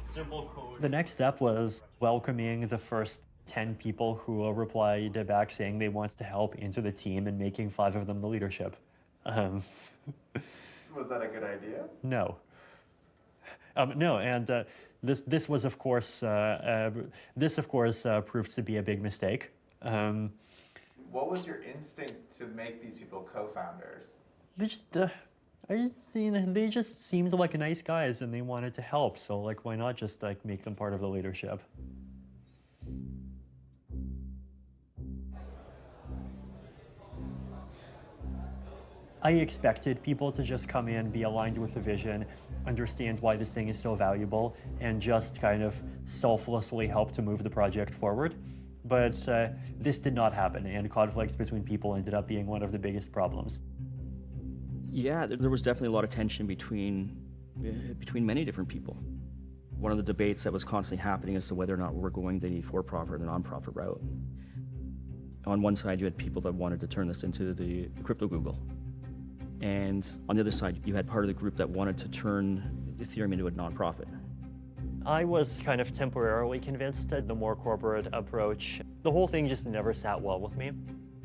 simple code. The next step was welcoming the first 10 people who replied back saying they want to help into the team and making 5 of them the leadership. Was that a good idea? No. No, and this was, of course, proved to be a big mistake. What was your instinct to make these people co-founders? They just seemed like nice guys and they wanted to help. So like, why not just like make them part of the leadership? I expected people to just come in, be aligned with the vision, understand why this thing is so valuable, and just kind of selflessly help to move the project forward. But this did not happen, and conflict between people ended up being one of the biggest problems. Yeah, there was definitely a lot of tension between many different people. One of the debates that was constantly happening as to whether or not we're going the for-profit or the non-profit route. On one side, you had people that wanted to turn this into the crypto Google. And on the other side, you had part of the group that wanted to turn Ethereum into a nonprofit. I was kind of temporarily convinced that the more corporate approach, the whole thing just never sat well with me.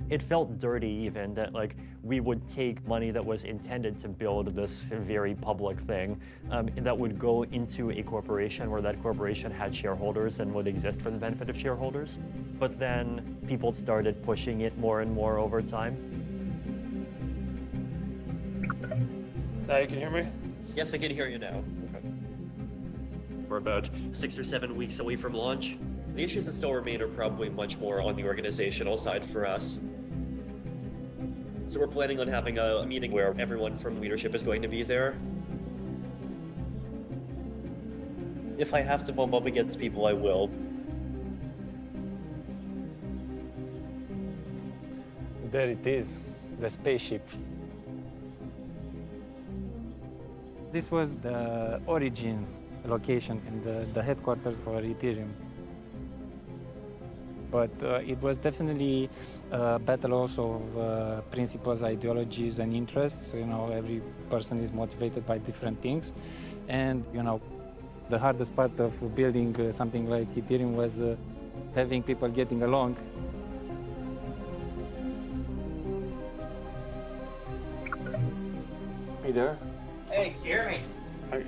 It felt dirty even that like we would take money that was intended to build this very public thing that would go into a corporation where that corporation had shareholders and would exist for the benefit of shareholders. But then people started pushing it more and more over time. Now you can hear me? Yes, I can hear you now. Okay. We're about 6 or 7 weeks away from launch. The issues that still remain are probably much more on the organizational side for us. So we're planning on having a meeting where everyone from leadership is going to be there. If I have to bump up against people, I will. There it is, the spaceship. This was the origin location and the headquarters for Ethereum. But it was definitely a battle also of principles, ideologies, and interests. You know, every person is motivated by different things. And, you know, the hardest part of building something like Ethereum was having people getting along. Hey there. Hey, can you hear me?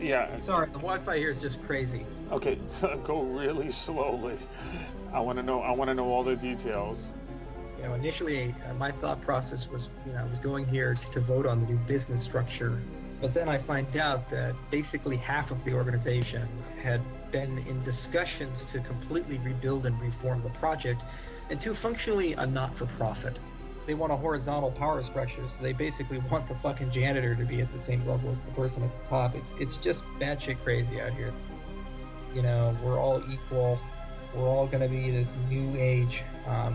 Yeah. Sorry, the Wi-Fi here is just crazy. Okay, go really slowly. I want to know all the details. You know, initially my thought process was, I was going here to vote on the new business structure, but then I find out that basically half of the organization had been in discussions to completely rebuild and reform the project into functionally a not-for-profit. They want a horizontal power structure, so they basically want the fucking janitor to be at the same level as the person at the top. It's just batshit crazy out here. You know, we're all equal. We're all going to be this new age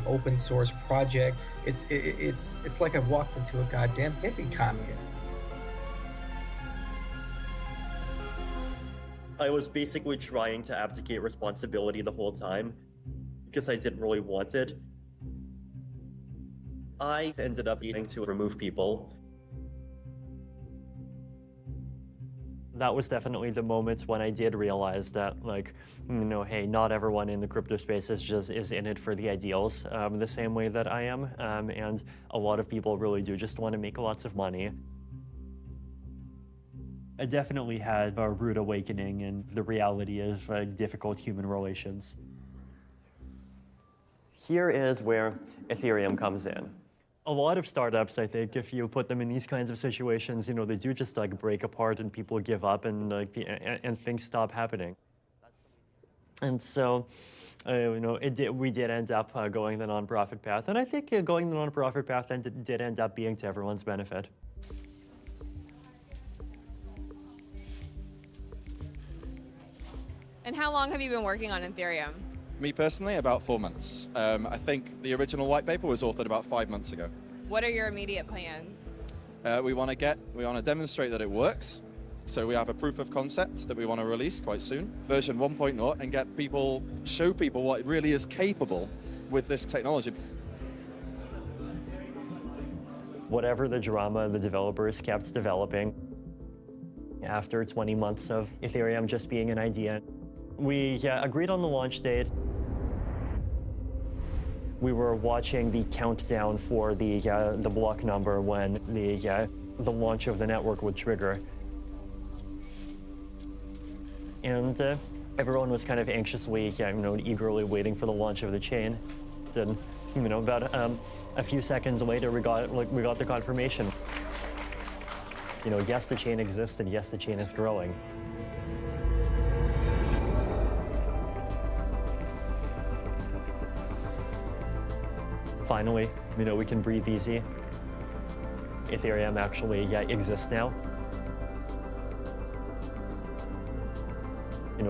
open source project. It's like I've walked into a goddamn hippie commune. I was basically trying to abdicate responsibility the whole time because I didn't really want it. I ended up needing to remove people. That was definitely the moment when I did realize that, like, hey, not everyone in the crypto space is in it for the ideals the same way that I am, and a lot of people really do just want to make lots of money. I definitely had a rude awakening in the reality of difficult human relations. Here is where Ethereum comes in. A lot of startups, I think, if you put them in these kinds of situations, they do just like break apart and people give up and things stop happening. And so, we did end up going the nonprofit path, and I think going the nonprofit path did end up being to everyone's benefit. And how long have you been working on Ethereum? Me personally, about 4 months. I think the original white paper was authored about 5 months ago. What are your immediate plans? We want to demonstrate that it works. So we have a proof of concept that we want to release quite soon, version 1.0, and show people what it really is capable with this technology. Whatever the drama the developers kept developing, after 20 months of Ethereum just being an idea, we agreed on the launch date. We were watching the countdown for the block number when the launch of the network would trigger. And everyone was kind of anxiously, eagerly waiting for the launch of the chain. Then, about a few seconds later, we got the confirmation. Yes, the chain exists, and yes, the chain is growing. Finally, we can breathe easy. Ethereum actually exists now.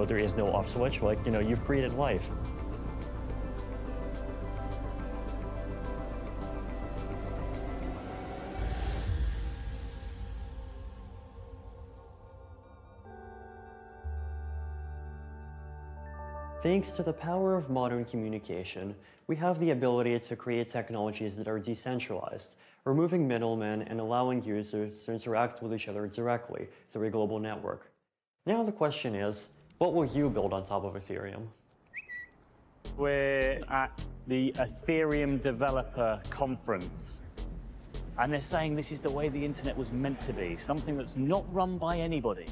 There is no off switch. You've created life. Thanks to the power of modern communication, we have the ability to create technologies that are decentralized, removing middlemen and allowing users to interact with each other directly through a global network. Now the question is, what will you build on top of Ethereum? We're at the Ethereum Developer Conference, and they're saying this is the way the internet was meant to be, something that's not run by anybody,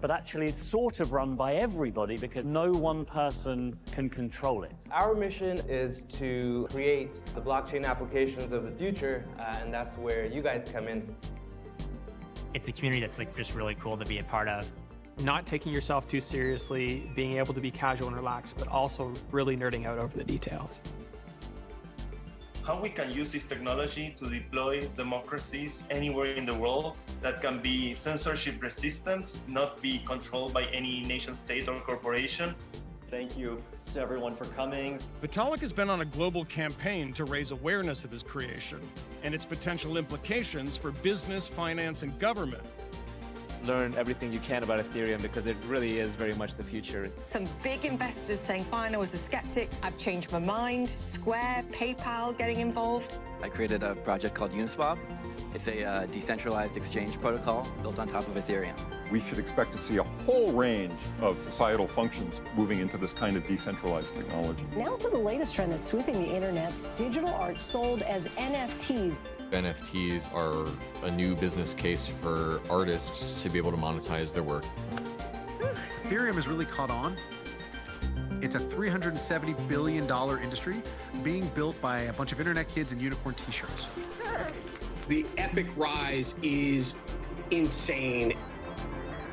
but actually is sort of run by everybody because no one person can control it. Our mission is to create the blockchain applications of the future, and that's where you guys come in. It's a community that's just really cool to be a part of. Not taking yourself too seriously, being able to be casual and relaxed, but also really nerding out over the details. How we can use this technology to deploy democracies anywhere in the world that can be censorship resistant, not be controlled by any nation state or corporation. Thank you to everyone for coming. Vitalik has been on a global campaign to raise awareness of his creation and its potential implications for business, finance, and government. Learn everything you can about Ethereum because it really is very much the future. Some big investors saying, fine, I was a skeptic, I've changed my mind. Square, PayPal getting involved. I created a project called Uniswap. It's a decentralized exchange protocol built on top of Ethereum. We should expect to see a whole range of societal functions moving into this kind of decentralized technology. Now to the latest trend that's sweeping the internet, digital art sold as NFTs. NFTs are a new business case for artists to be able to monetize their work. Ethereum has really caught on. It's a $370 billion industry being built by a bunch of internet kids in unicorn t-shirts. The epic rise is insane.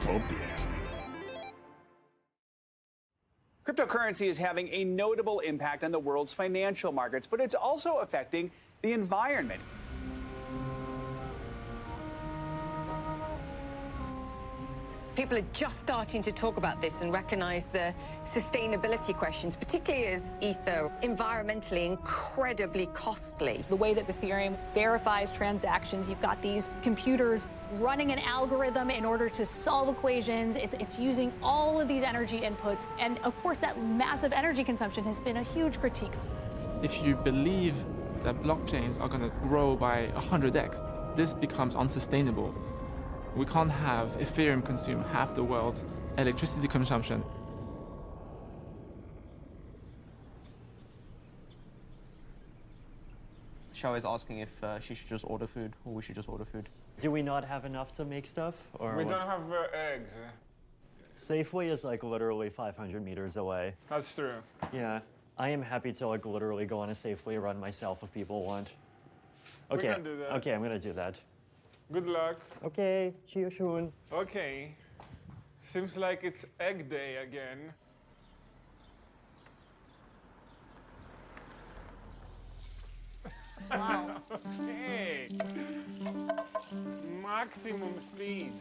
Oh, yeah. Cryptocurrency is having a notable impact on the world's financial markets, but it's also affecting the environment. People are just starting to talk about this and recognize the sustainability questions, particularly as Ether, environmentally incredibly costly. The way that Ethereum verifies transactions, you've got these computers running an algorithm in order to solve equations. It's using all of these energy inputs. And of course, that massive energy consumption has been a huge critique. If you believe that blockchains are going to grow by 100x, this becomes unsustainable. We can't have Ethereum consume half the world's electricity consumption. Xiao is asking if she should just order food, or we should just order food. Do we not have enough to make stuff? Or We don't have eggs. Safeway is literally 500 meters away. That's true. Yeah, I am happy to literally go on a Safeway run myself if people want. Okay, We can do that. Okay, I'm gonna do that. Good luck. Okay, see you soon. Okay. Seems like it's egg day again. Wow. Okay. Maximum speed.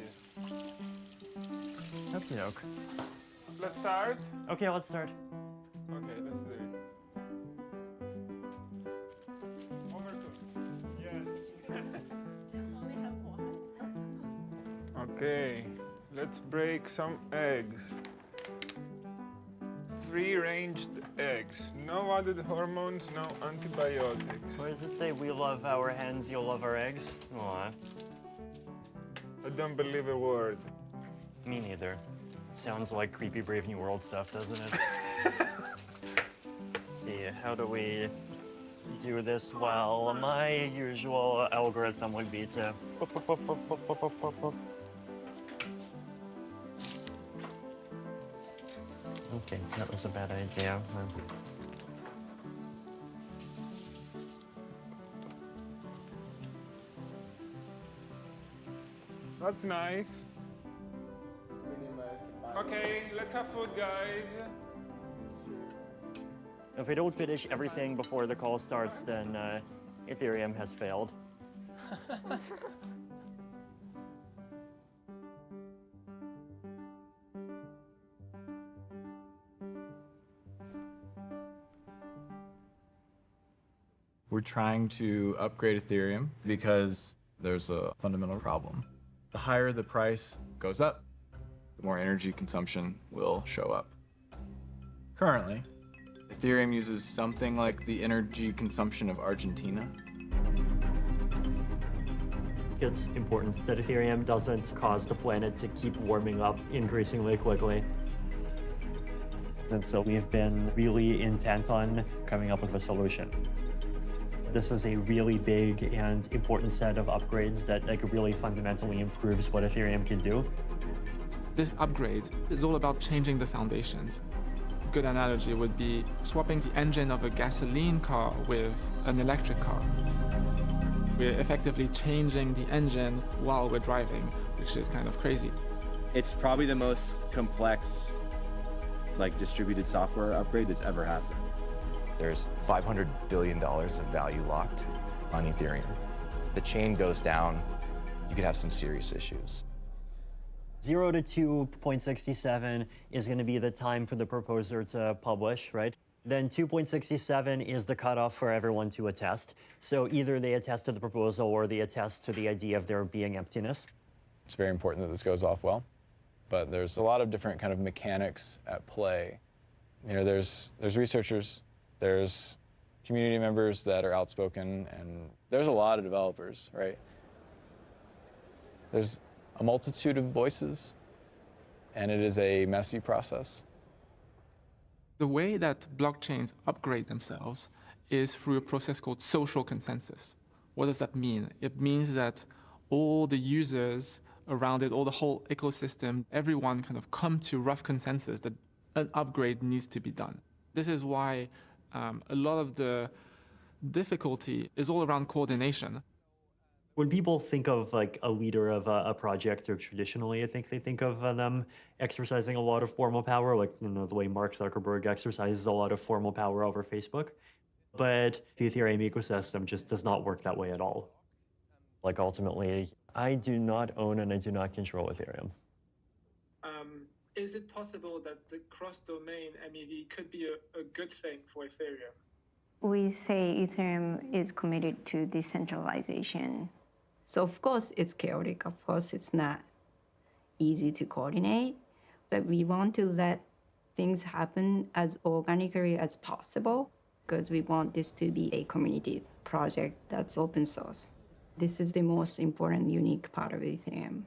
Okie doke. Let's start. Okay, let's start. Okay, let's see. Overcooked. Yes. Okay, let's break some eggs. Free-ranged eggs. No added hormones, no antibiotics. What does it say? We love our hens, you'll love our eggs? Aw. I don't believe a word. Me neither. Sounds like creepy Brave New World stuff, doesn't it? Let's see, how do we do this well? My usual algorithm would be to... Okay, that was a bad idea. That's nice. Okay, let's have food, guys. If we don't finish everything before the call starts, then Ethereum has failed. We're trying to upgrade Ethereum because there's a fundamental problem. The higher the price goes up, the more energy consumption will show up. Currently, Ethereum uses something like the energy consumption of Argentina. It's important that Ethereum doesn't cause the planet to keep warming up increasingly quickly. And so we've been really intent on coming up with a solution. This is a really big and important set of upgrades that really fundamentally improves what Ethereum can do. This upgrade is all about changing the foundations. A good analogy would be swapping the engine of a gasoline car with an electric car. We're effectively changing the engine while we're driving, which is kind of crazy. It's probably the most complex, distributed software upgrade that's ever happened. There's $500 billion of value locked on Ethereum. The chain goes down, you could have some serious issues. 0 to 2.67 is going to be the time for the proposer to publish, right? Then 2.67 is the cutoff for everyone to attest. So either they attest to the proposal or they attest to the idea of there being emptiness. It's very important that this goes off well, but there's a lot of different kind of mechanics at play. There's researchers, there's community members that are outspoken, and there's a lot of developers, right? There's a multitude of voices, and it is a messy process. The way that blockchains upgrade themselves is through a process called social consensus. What does that mean? It means that all the users around it, all the whole ecosystem, everyone kind of come to rough consensus that an upgrade needs to be done. This is why a lot of the difficulty is all around coordination. When people think of a leader of a project, or traditionally, I think they think of them exercising a lot of formal power, the way Mark Zuckerberg exercises a lot of formal power over Facebook. But the Ethereum ecosystem just does not work that way at all. Ultimately, I do not own and I do not control Ethereum. Is it possible that the cross-domain MEV could be a good thing for Ethereum? We say Ethereum is committed to decentralization. So of course it's chaotic, of course it's not easy to coordinate, but we want to let things happen as organically as possible because we want this to be a community project that's open source. This is the most important, unique part of Ethereum.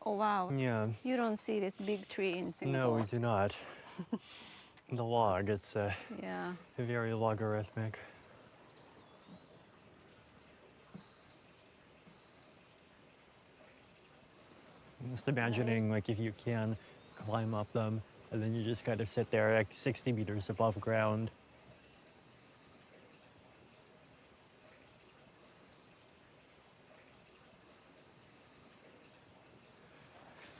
Oh, wow. Yeah. You don't see this big tree in Singapore. No, we do not. The log, it's yeah. very logarithmic. Just imagining, if you can climb up them, and then you just kind of sit there 60 meters above ground.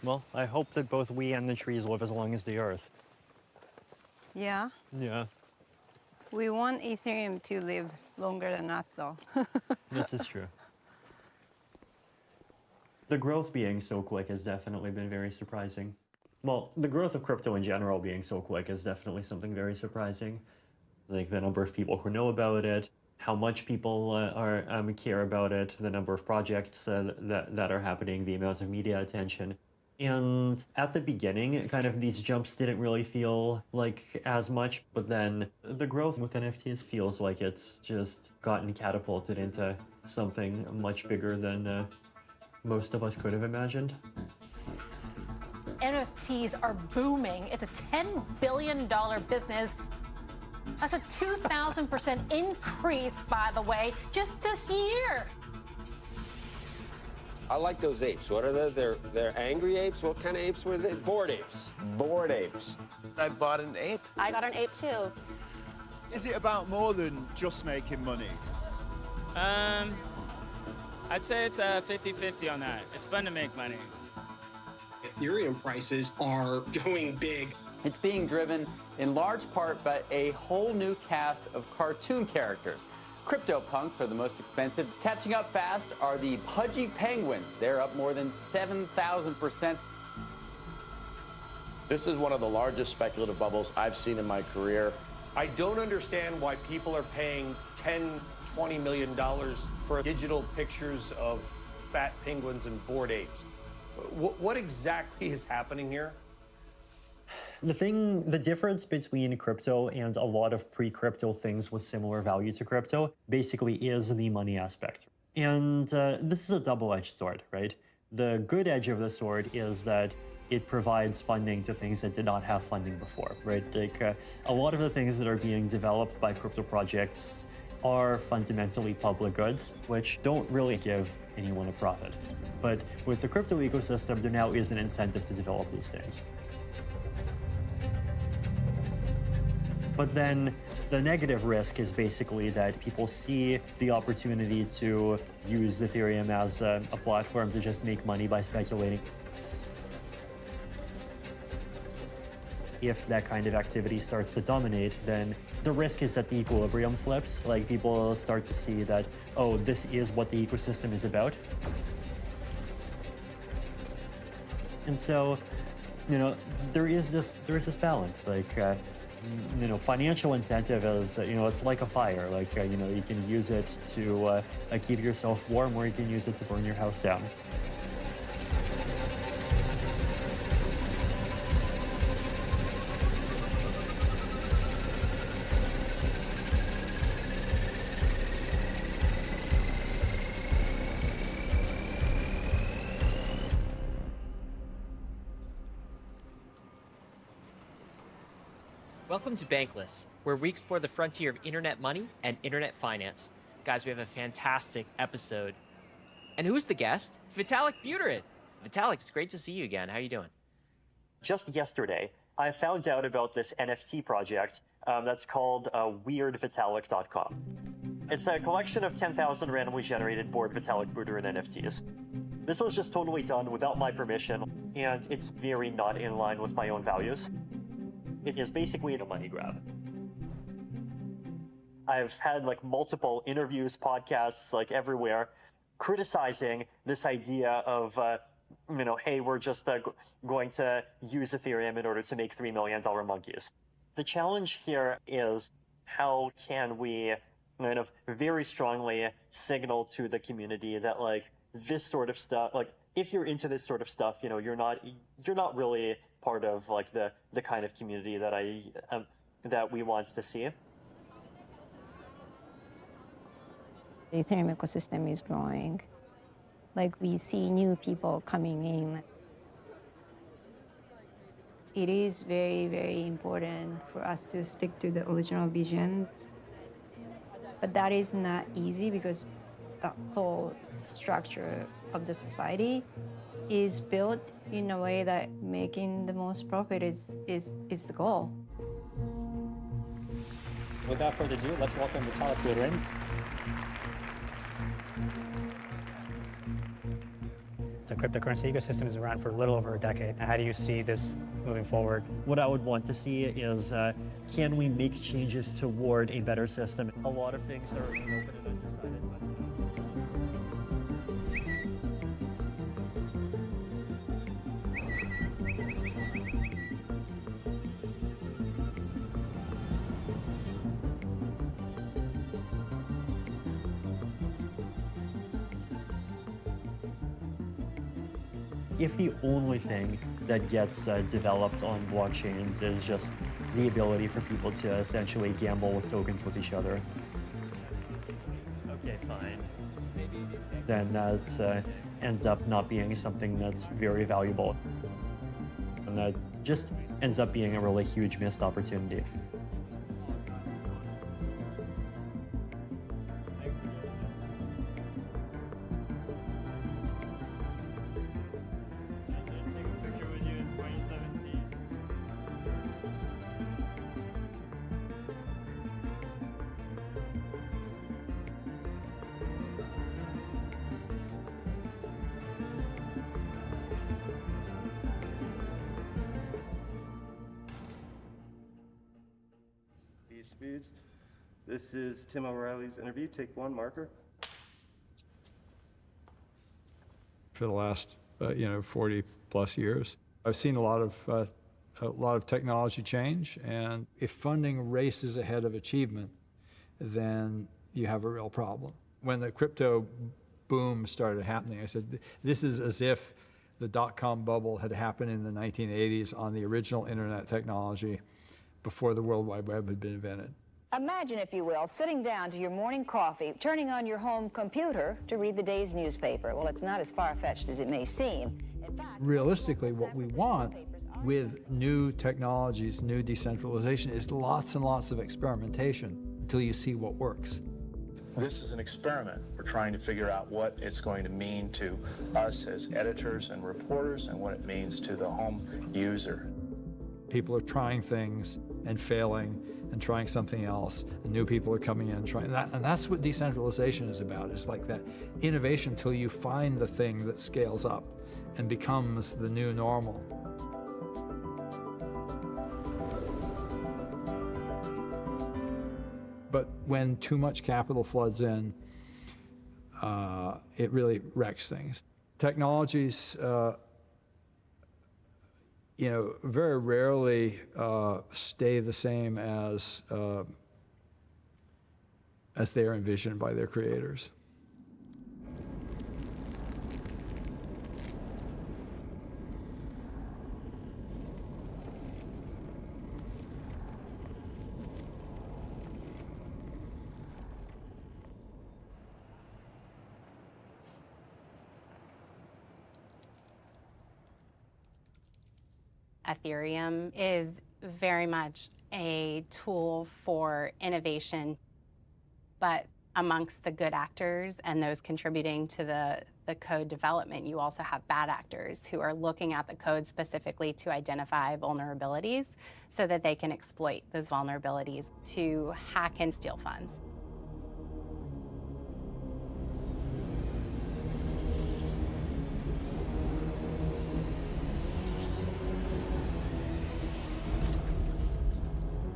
Well, I hope that both we and the trees live as long as the Earth. Yeah? Yeah. We want Ethereum to live longer than us, though. This is true. The growth being so quick has definitely been very surprising. Well, the growth of crypto in general being so quick is definitely something very surprising. Like the number of people who know about it, how much people care about it, the number of projects that are happening, the amount of media attention. And at the beginning, kind of these jumps didn't really feel like as much, but then the growth with NFTs feels like it's just gotten catapulted into something much bigger than most of us could have imagined. NFTs are booming. It's a $10 billion business. That's a 2,000% increase, by the way, just this year. I like those apes. What are they? They're angry apes? What kind of apes were they? Bored apes. Bored apes. I bought an ape. I got an ape too. Is it about more than just making money? I'd say it's a 50-50 on that. It's fun to make money. Ethereum prices are going big. It's being driven in large part by a whole new cast of cartoon characters. CryptoPunks are the most expensive. Catching up fast are the pudgy penguins. They're up more than 7,000%. This is one of the largest speculative bubbles I've seen in my career. I don't understand why people are paying $10, $20 million for digital pictures of fat penguins and bored apes. What exactly is happening here? The difference between crypto and a lot of pre-crypto things with similar value to crypto basically is the money aspect. And this is a double-edged sword, right? The good edge of the sword is that it provides funding to things that did not have funding before, right? Like a lot of the things that are being developed by crypto projects are fundamentally public goods, which don't really give anyone a profit. But with the crypto ecosystem, there now is an incentive to develop these things. But then the negative risk is basically that people see the opportunity to use Ethereum as a platform to just make money by speculating. If that kind of activity starts to dominate, then the risk is that the equilibrium flips. Like people start to see that, oh, this is what the ecosystem is about. And so, there is this balance. Like, financial incentive is, it's like a fire. Like, you can use it to keep yourself warm, or you can use it to burn your house down. Welcome to Bankless, where we explore the frontier of internet money and internet finance. Guys, we have a fantastic episode. And who's the guest? Vitalik Buterin. Vitalik, it's great to see you again. How are you doing? Just yesterday, I found out about this NFT project that's called weirdvitalik.com. It's a collection of 10,000 randomly generated bored Vitalik Buterin NFTs. This was just totally done without my permission, and it's very not in line with my own values. It is basically a money grab. I've had multiple interviews, podcasts, everywhere, criticizing this idea of, hey, we're just going to use Ethereum in order to make $3 million monkeys. The challenge here is how can we kind of very strongly signal to the community that this sort of stuff, if you're into this sort of stuff, you're not really part of the kind of community that that we want to see. The Ethereum ecosystem is growing. We see new people coming in. It is very, very important for us to stick to the original vision. But that is not easy because the whole structure of the society is built in a way that making the most profit is the goal. Without further ado, let's welcome Vitalik Buterin. The cryptocurrency ecosystem is around for a little over a decade. How do you see this moving forward? What I would want to see is, can we make changes toward a better system? A lot of things are open and undecided. If the only thing that gets developed on blockchains is just the ability for people to essentially gamble with tokens with each other, okay, fine. Then that ends up not being something that's very valuable. And that just ends up being a really huge missed opportunity. Speeds. This is Tim O'Reilly's interview. Take one, marker. For the last 40 plus years, I've seen a lot of technology change, and if funding races ahead of achievement, then you have a real problem. When the crypto boom started happening, I said, this is as if the dot-com bubble had happened in the 1980s on the original internet technology before the World Wide Web had been invented. Imagine, if you will, sitting down to your morning coffee, turning on your home computer to read the day's newspaper. Well, it's not as far-fetched as it may seem. In fact, realistically, what we want with new technologies, new decentralization, is lots and lots of experimentation until you see what works. This is an experiment. We're trying to figure out what it's going to mean to us as editors and reporters and what it means to the home user. People are trying things and failing and trying something else, and new people are coming in and trying that, and that's what decentralization is about. It's like that innovation till you find the thing that scales up and becomes the new normal. But when too much capital floods in, it really wrecks things. Technologies very rarely stay the same as they are envisioned by their creators. Ethereum is very much a tool for innovation, but amongst the good actors and those contributing to the code development, you also have bad actors who are looking at the code specifically to identify vulnerabilities so that they can exploit those vulnerabilities to hack and steal funds.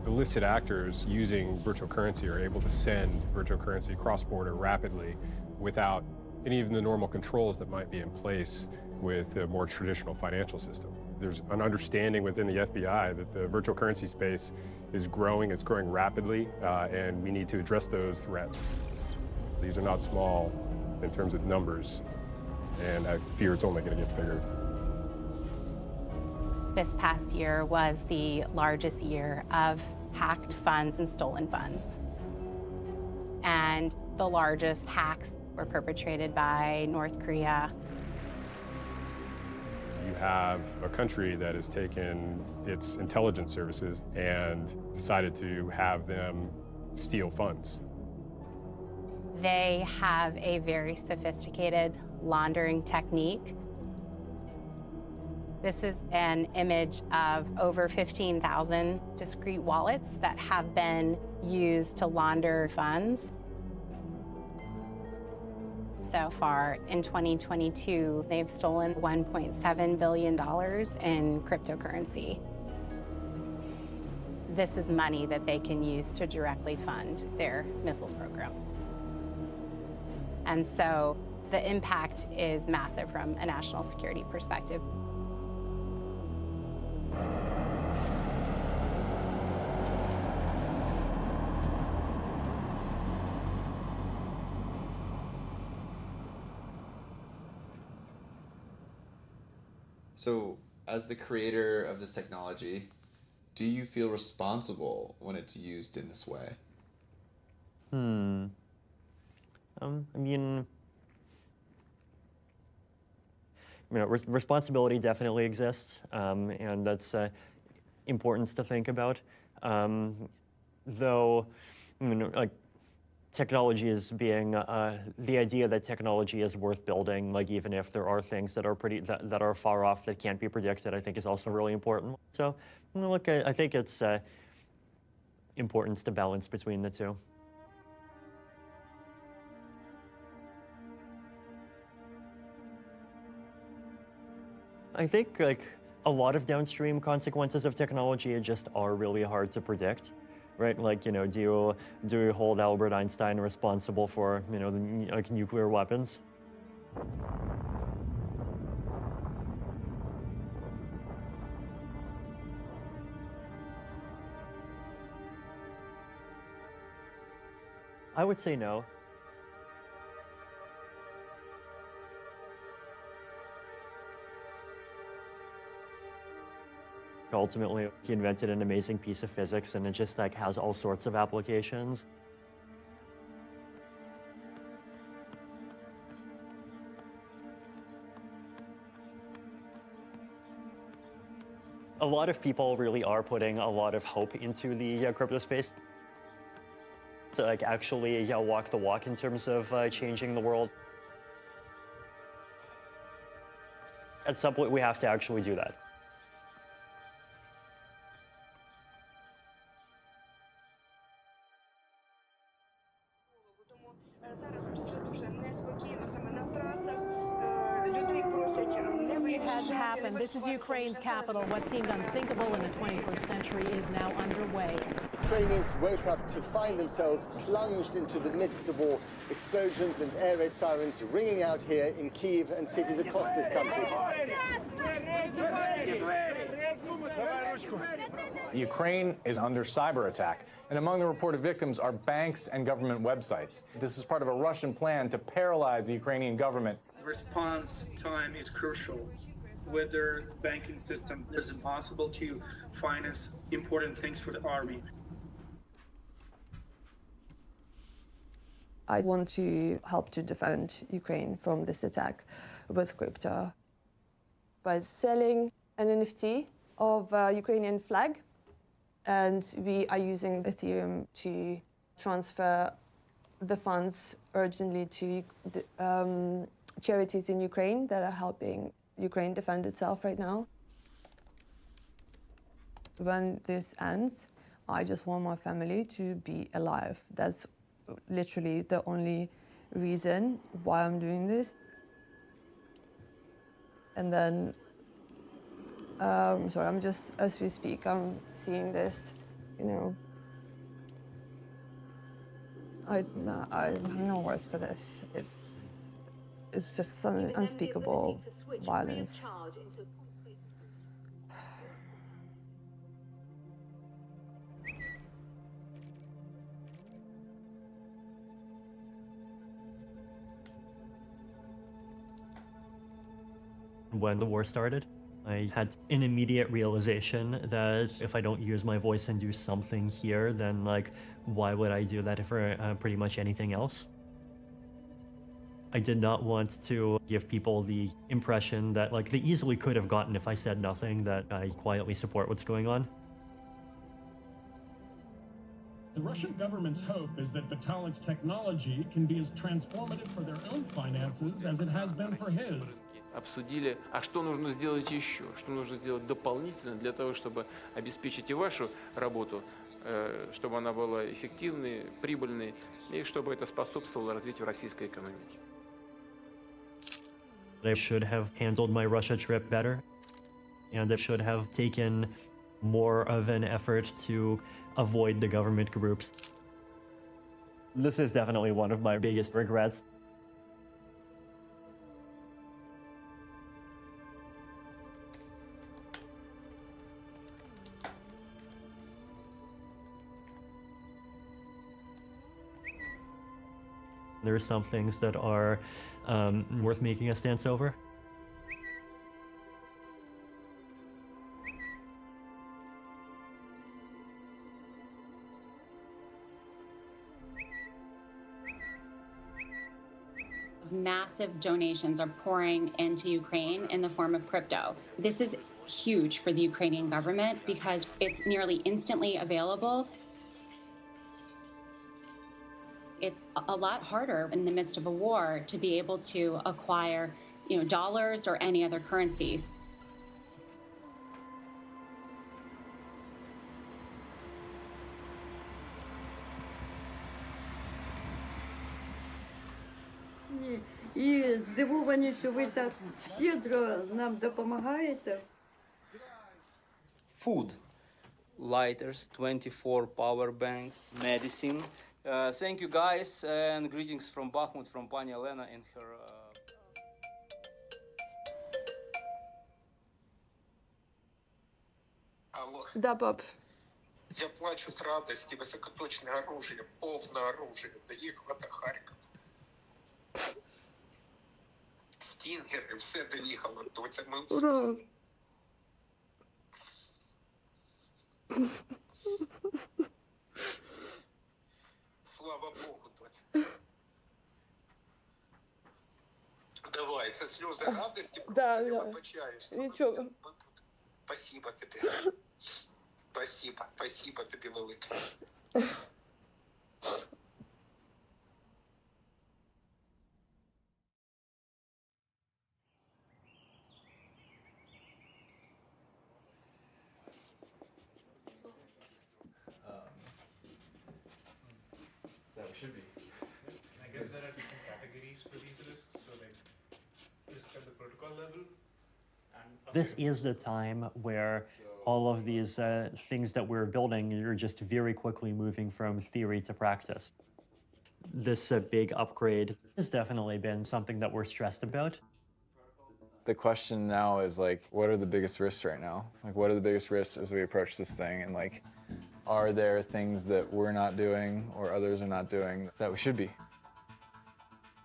Illicit actors using virtual currency are able to send virtual currency cross-border rapidly without any of the normal controls that might be in place with a more traditional financial system. There's an understanding within the FBI that the virtual currency space is growing, it's growing rapidly, and we need to address those threats. These are not small in terms of numbers, and I fear it's only going to get bigger. This past year was the largest year of hacked funds and stolen funds. And the largest hacks were perpetrated by North Korea. You have a country that has taken its intelligence services and decided to have them steal funds. They have a very sophisticated laundering technique. This is an image of over 15,000 discrete wallets that have been used to launder funds. So far, in 2022, they've stolen $1.7 billion in cryptocurrency. This is money that they can use to directly fund their missiles program. And so the impact is massive from a national security perspective. So, as the creator of this technology, do you feel responsible when it's used in this way? I mean, responsibility definitely exists, and that's important to think about. Though, like, technology is being the idea that technology is worth building, like even if there are things that are that are far off that can't be predicted, I think is also really important. So, look, I think it's important to balance between the two. I think like a lot of downstream consequences of technology just are really hard to predict, right? Like, do you hold Albert Einstein responsible for, like nuclear weapons? I would say no. Ultimately, he invented an amazing piece of physics, and it just like has all sorts of applications. A lot of people really are putting a lot of hope into the crypto space to like actually walk the walk in terms of changing the world. At some point, we have to actually do that. It has happened. This is Ukraine's capital. What seemed unthinkable in the 21st century is now underway. Ukrainians woke up to find themselves plunged into the midst of war. Explosions and air raid sirens ringing out here in Kyiv and cities across this country. Ukraine is under cyber attack, and among the reported victims are banks and government websites. This is part of a Russian plan to paralyze the Ukrainian government. Response time is crucial. Whether the banking system is impossible to finance important things for the army. I want to help to defend Ukraine from this attack with crypto by selling an NFT of a Ukrainian flag, and we are using Ethereum to transfer the funds urgently to charities in Ukraine that are helping Ukraine defend itself right now. When this ends, I just want my family to be alive. That's literally the only reason why I'm doing this. And then, sorry, I'm just, as we speak, I'm seeing this, I have no words for this. It's just some unspeakable violence. When the war started, I had an immediate realization that if I don't use my voice and do something here, then like, why would I do that for pretty much anything else? I did not want to give people the impression that like they easily could have gotten if I said nothing, that I quietly support what's going on. The Russian government's hope is that Vitalik's technology can be as transformative for their own finances as it has been for his. Обсудили, а что нужно сделать еще, что нужно сделать дополнительно для того, чтобы обеспечить и вашу работу, чтобы она была эффективной, прибыльной, и чтобы это способствовало развитию российской экономики. I should have handled my Russia trip better, and I should have taken more of an effort to avoid the government groups. This is definitely one of my biggest regrets. There are some things that are worth making a stance over. Massive donations are pouring into Ukraine in the form of crypto. This is huge for the Ukrainian government because it's nearly instantly available. It's a lot harder in the midst of a war to be able to acquire, dollars or any other currencies. І здивовані, що ви так щедро нам допомагаєте. Food, lighters, 24 power banks, medicine. Thank you guys and greetings from Bakhmut, from Pani Elena and her... Алло. Да, пап. Я плачу з радості, високоточне оружие, повне оружие, доїхало до Харкова. Стінгери, все доїхало, доця, ми Ура! Слава Богу, доця. Давай, це сльози радості, Да, я да. вибачаюсь. Нічого. Спасибо тобі. Спасибо тобі велике. That should be. I guess there are different categories for these risks. So like risk at the protocol level. This is the time where all of these things that we're building, you're just very quickly moving from theory to practice. This big upgrade has definitely been something that we're stressed about. The question now is like, what are the biggest risks right now? Like, what are the biggest risks as we approach this thing? And like, are there things that we're not doing or others are not doing that we should be?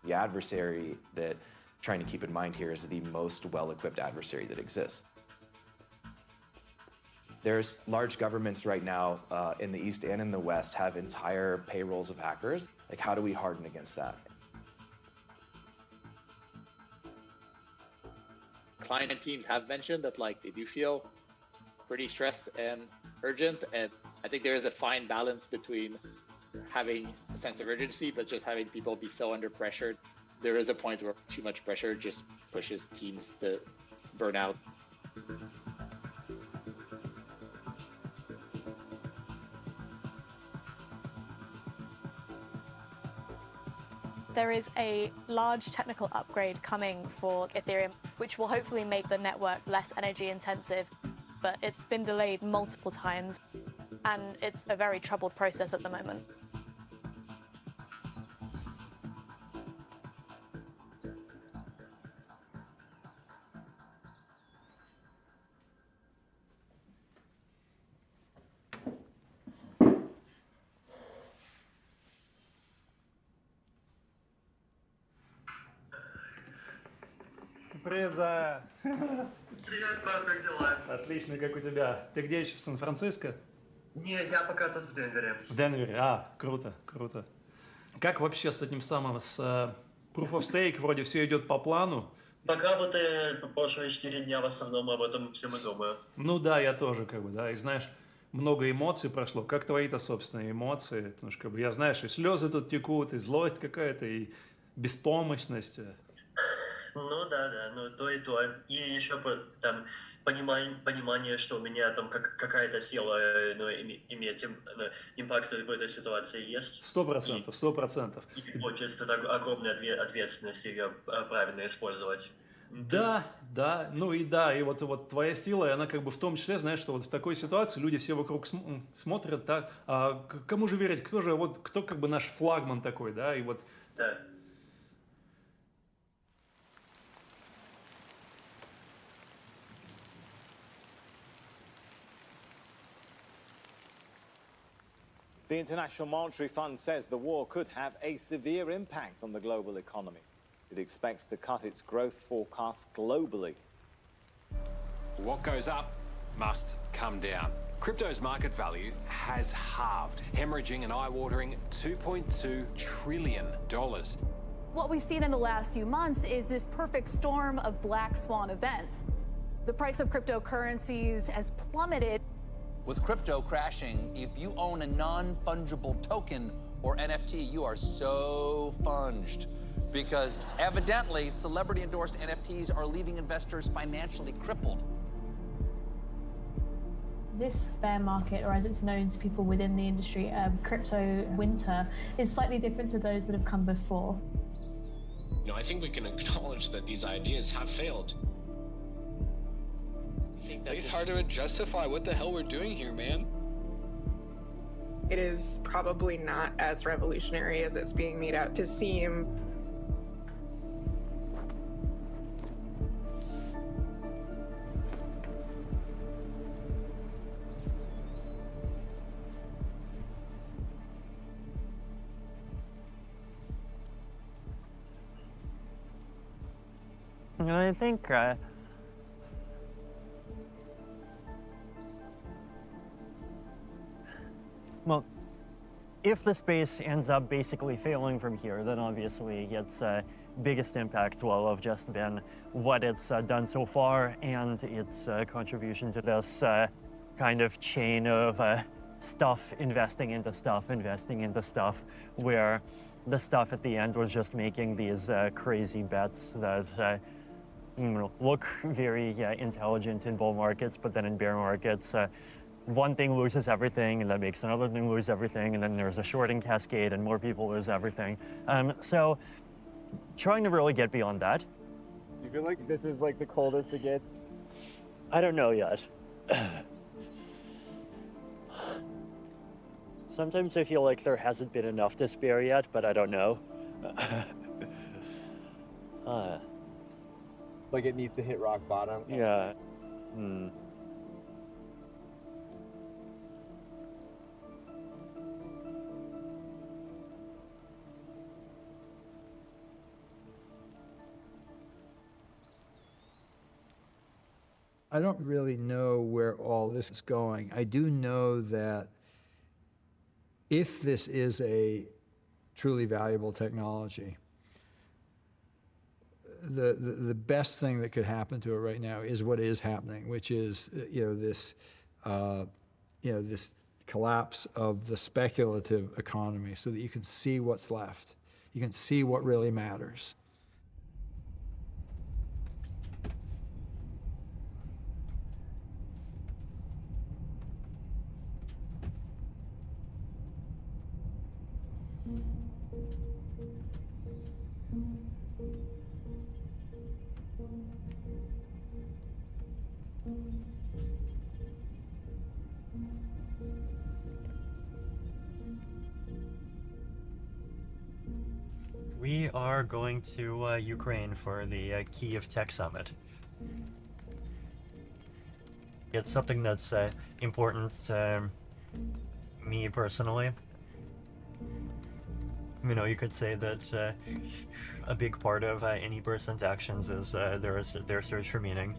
The adversary that trying to keep in mind here is the most well-equipped adversary that exists. There's large governments right now in the East and in the West have entire payrolls of hackers. Like, how do we harden against that? Client teams have mentioned that like they do feel pretty stressed and urgent, and I think there is a fine balance between having a sense of urgency but just having people be so under pressure. There is a point where too much pressure just pushes teams to burn out. There is a large technical upgrade coming for Ethereum, which will hopefully make the network less energy intensive, but it's been delayed multiple times, and it's a very troubled process at the moment. Привет, Зая. Привет, брат, как дела? Отлично, как у тебя? Ты где еще, в Сан-Франциско? Нет, я пока тут в Денвере. В Денвере? А, круто, круто. Как вообще с этим самым, с Proof of Stake? Вроде все идет по плану. Пока вот прошлые 4 дня в основном об этом всем и думаю. Ну да, я тоже как бы, да. И знаешь, много эмоций прошло. Как твои-то собственные эмоции? Потому что как бы, я, знаешь, и слезы тут текут, и злость какая-то, и беспомощность. Ну да, ну то и то. И еще там понимание, что у меня там какая-то сила иметь импакт в этой ситуации есть. 100%, 100%. И хочется так огромной ответственности ее правильно использовать. Да, да, ну и да, и вот твоя сила, и она как бы в том числе, знаешь, что вот в такой ситуации люди все вокруг смотрят, так, а кому же верить, кто как бы наш флагман такой, да, и вот... Да. The International Monetary Fund says the war could have a severe impact on the global economy. It expects to cut its growth forecasts globally. What goes up must come down. Crypto's market value has halved, hemorrhaging an eye-watering $2.2 trillion. What we've seen in the last few months is this perfect storm of black swan events. The price of cryptocurrencies has plummeted. With crypto crashing, if you own a non-fungible token or NFT, you are so funged. Because evidently, celebrity-endorsed NFTs are leaving investors financially crippled. This bear market, or as it's known to people within the industry, crypto winter, is slightly different to those that have come before. You know, I think we can acknowledge that these ideas have failed. It's hard to justify what the hell we're doing here, man. It is probably not as revolutionary as it's being made out to seem. I think well, if the space ends up basically failing from here, then obviously its biggest impact will have just been what it's done so far and its contribution to this kind of chain of stuff investing into stuff, where the stuff at the end was just making these crazy bets that look very intelligent in bull markets, but then in bear markets, one thing loses everything, and that makes another thing lose everything, and then there's a shorting cascade, and more people lose everything. So, trying to really get beyond that. Do you feel like this is like the coldest it gets? I don't know yet. Sometimes I feel like there hasn't been enough to spare yet, but I don't know. Like it needs to hit rock bottom? Yeah. I don't really know where all this is going. I do know that if this is a truly valuable technology, the best thing that could happen to it right now is what is happening, which is this collapse of the speculative economy, so that you can see what's left, you can see what really matters. We are going to Ukraine for the Kyiv Tech Summit. It's something that's important to me personally. You know, you could say that a big part of any person's actions is their search for meaning.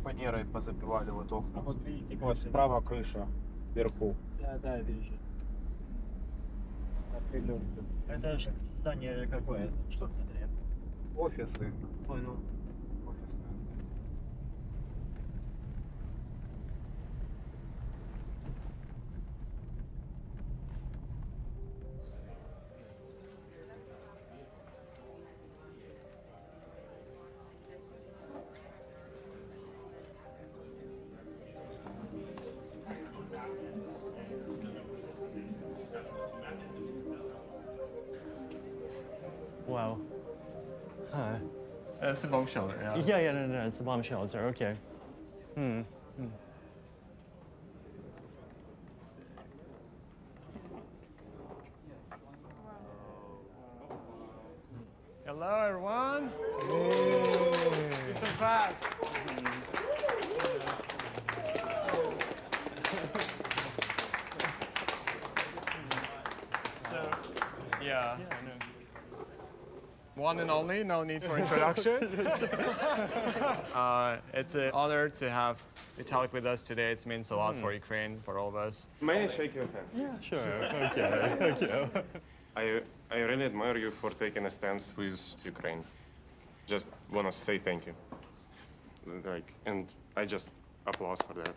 Фанерой позабивали вот окна. Вот справа крыша, вверху. Да, вижу. Это здание какое? Что внутри? Офисы. Понял. Офисное здание. Wow. Huh. It's a bomb shelter, yeah. Yeah, no, it's a bomb shelter, okay. Hello, everyone. Hey. Give some claps. Yeah. One and only, no need for introductions. It's an honor to have Vitalik with us today. It means a lot for Ukraine, for all of us. May I shake your hand? Yeah, sure. Okay. Thank you. I really admire you for taking a stance with Ukraine. Just want to say thank you. And I just applause for that.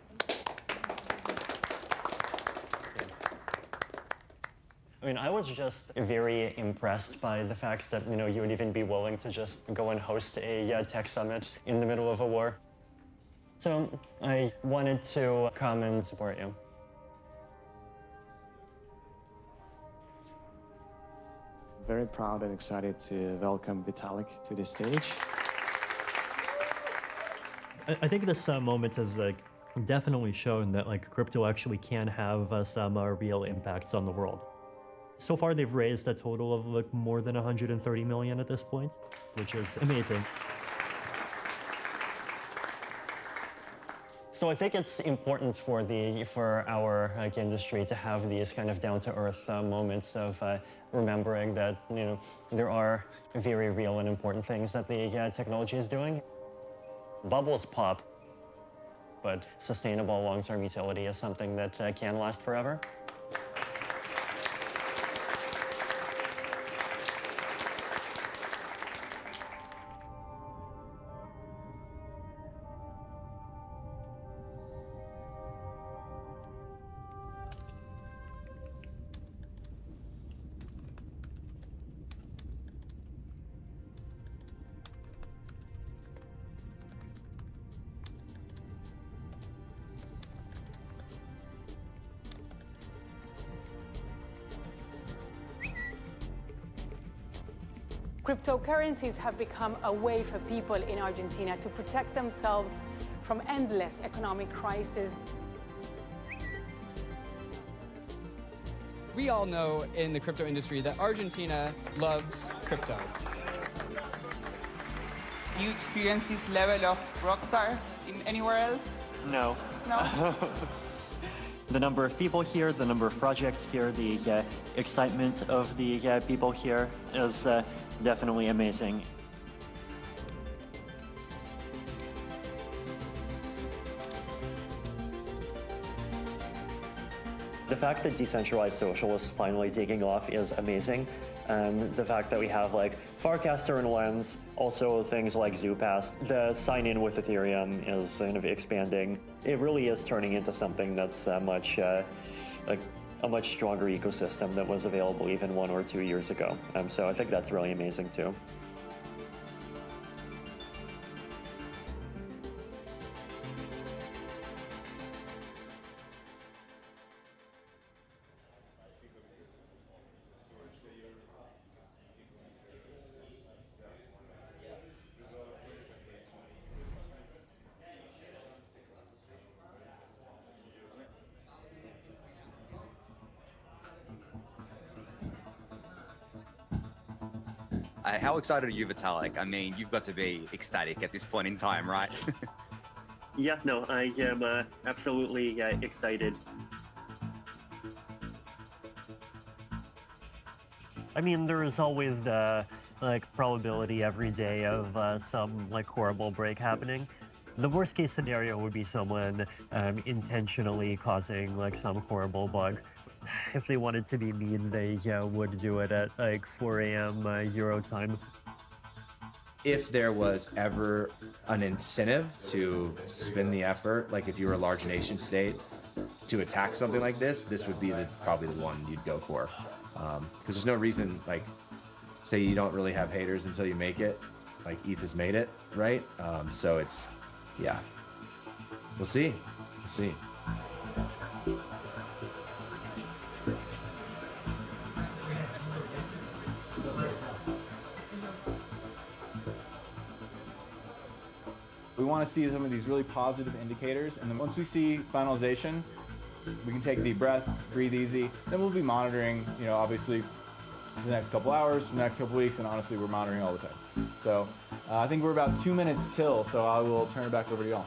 I mean, I was just very impressed by the fact that, you would even be willing to just go and host a tech summit in the middle of a war. So I wanted to come and support you. Very proud and excited to welcome Vitalik to the stage. I think this moment has definitely shown that crypto actually can have some real impacts on the world. So far, they've raised a total of more than 130 million at this point, which is amazing. So I think it's important for our industry to have these kind of down-to-earth moments of remembering that there are very real and important things that the technology is doing. Bubbles pop, but sustainable long-term utility is something that can last forever. Cryptocurrencies have become a way for people in Argentina to protect themselves from endless economic crises. We all know in the crypto industry that Argentina loves crypto. Do you experience this level of rockstar anywhere else? No. No? The number of people here, the number of projects here, the excitement of the people here is definitely amazing. The fact that decentralized social is finally taking off is amazing. The fact that we have Farcaster and Lens, also things like ZooPass, the sign-in with Ethereum is kind of expanding. It really is turning into something that's a much stronger ecosystem that was available even 1 or 2 years ago. So I think that's really amazing too. How excited are you, Vitalik? I mean, you've got to be ecstatic at this point in time, right? Yeah, no, I am absolutely excited. I mean, there is always the probability every day of some horrible break happening. The worst case scenario would be someone intentionally causing some horrible bug. If they wanted to be mean, they would do it at 4 a.m. Euro time. If there was ever an incentive to spend the effort, if you were a large nation state, to attack something like this, this would be probably the one you'd go for. Because there's no reason, say you don't really have haters until you make it, ETH has made it, right? So it's, yeah. We'll see. We'll see. We want to see some of these really positive indicators, and then once we see finalization, we can take a deep breath, breathe easy. Then we'll be monitoring, obviously, for the next couple hours, for the next couple weeks, and honestly, we're monitoring all the time. So I think we're about 2 minutes till, so I will turn it back over to y'all.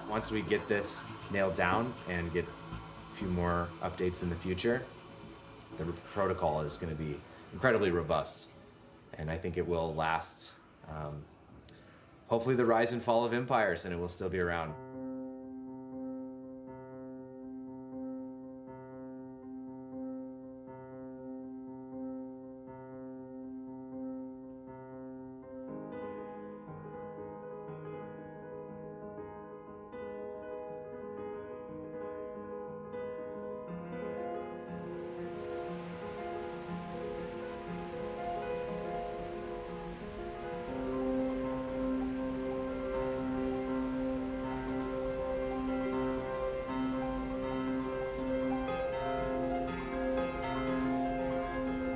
Once we get this nailed down and get a few more updates in the future, the protocol is going to be incredibly robust. And I think it will last, hopefully, the rise and fall of empires, and it will still be around.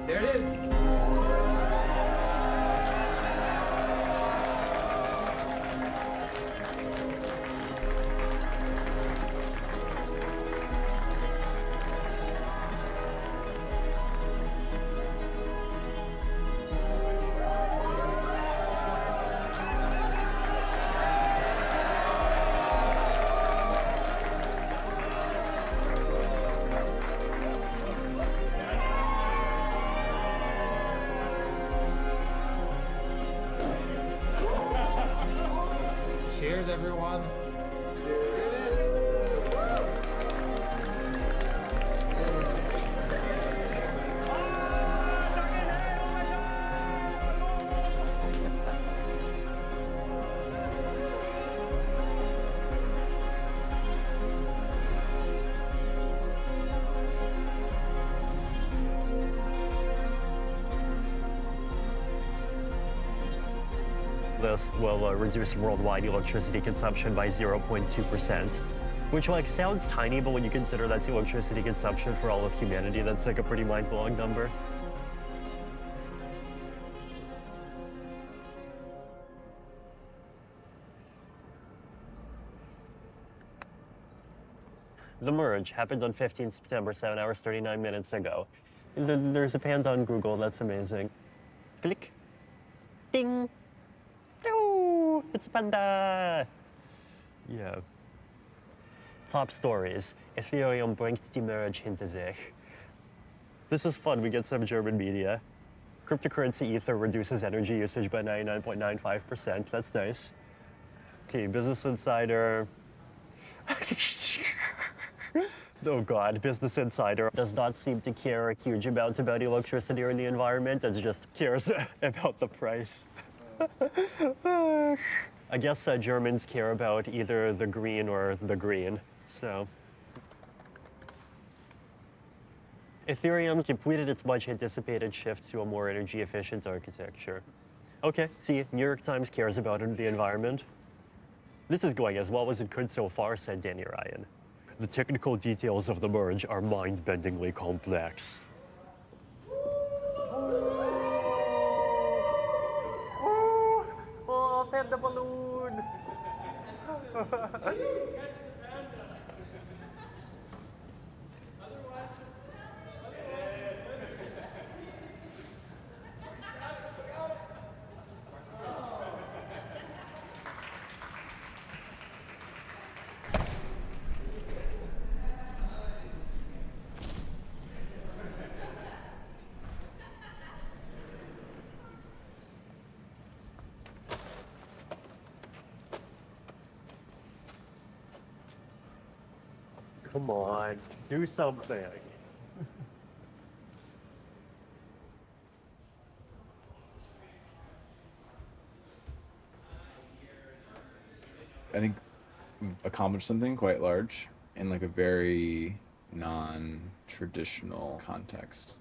There it is. Cheers, everyone. This will reduce worldwide electricity consumption by 0.2%, which sounds tiny, but when you consider that's electricity consumption for all of humanity, that's a pretty mind-blowing number. The merge happened on 15 September, 7 hours, 39 minutes ago. There's a panda on Google, that's amazing. Click. Ding. Ooh, it's a panda! Yeah. Top stories. Ethereum bringt die Merge hinter sich. This is fun, we get some German media. Cryptocurrency Ether reduces energy usage by 99.95%, that's nice. Okay, Business Insider. Oh God, Business Insider does not seem to care a huge amount about electricity or the environment, it just cares about the price. I guess Germans care about either the green or the green, so. Ethereum completed its much anticipated shift to a more energy efficient architecture. Okay, see, New York Times cares about the environment. This is going as well as it could so far, said Danny Ryan. The technical details of the merge are mind-bendingly complex. Oh, panda balloon! Come on, do something. I think we've accomplished something quite large in a very non-traditional context.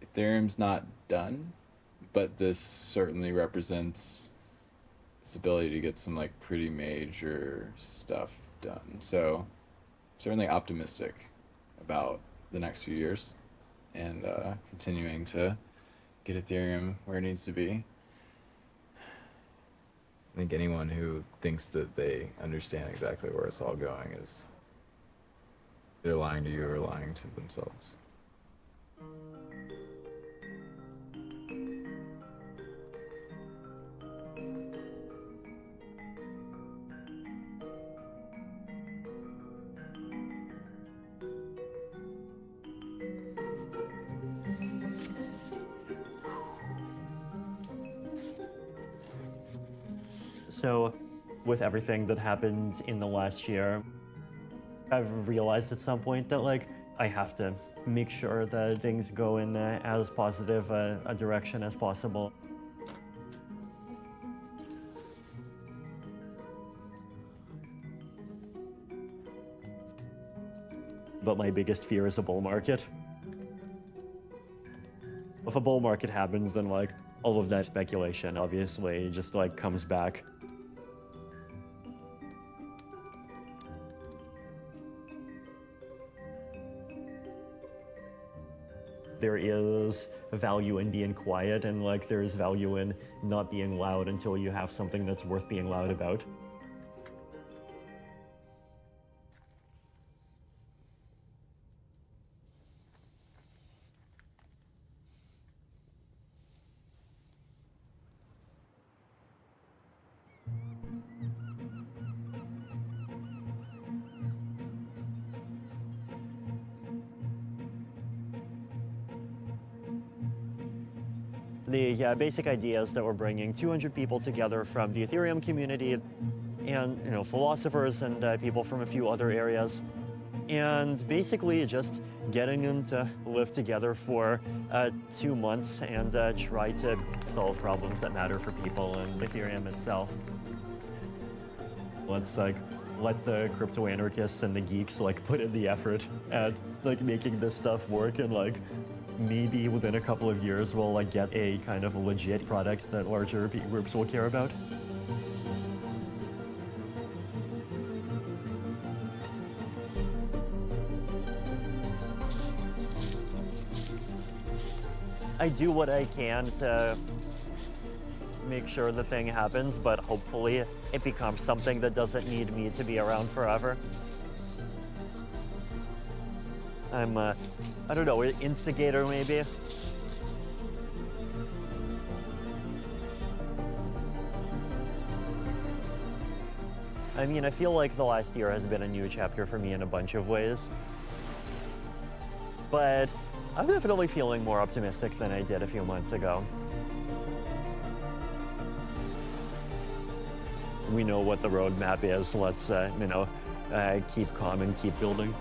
Ethereum's not done, but this certainly represents its ability to get some pretty major stuff done. So certainly optimistic about the next few years and continuing to get Ethereum where it needs to be. I think anyone who thinks that they understand exactly where it's all going is either lying to you or lying to themselves. So with everything that happened in the last year, I've realized at some point that like I have to make sure that things go in as positive a direction as possible. But my biggest fear is a bull market. If a bull market happens, then like all of that speculation obviously just like comes back. There is value in being quiet, and like there is value in not being loud until you have something that's worth being loud about. The basic idea is that we're bringing 200 people together from the Ethereum community and philosophers and people from a few other areas, and basically just getting them to live together for 2 months and try to solve problems that matter for people and Ethereum itself. Let's like let the crypto anarchists and the geeks like put in the effort at like making this stuff work, and like maybe within a couple of years we'll like get a kind of legit product that larger groups will care about. I do what I can to make sure the thing happens, but hopefully it becomes something that doesn't need me to be around forever. I'm I don't know, instigator maybe? I mean, I feel like the last year has been a new chapter for me in a bunch of ways. But I'm definitely feeling more optimistic than I did a few months ago. We know what the roadmap is. Let's, keep calm and keep building.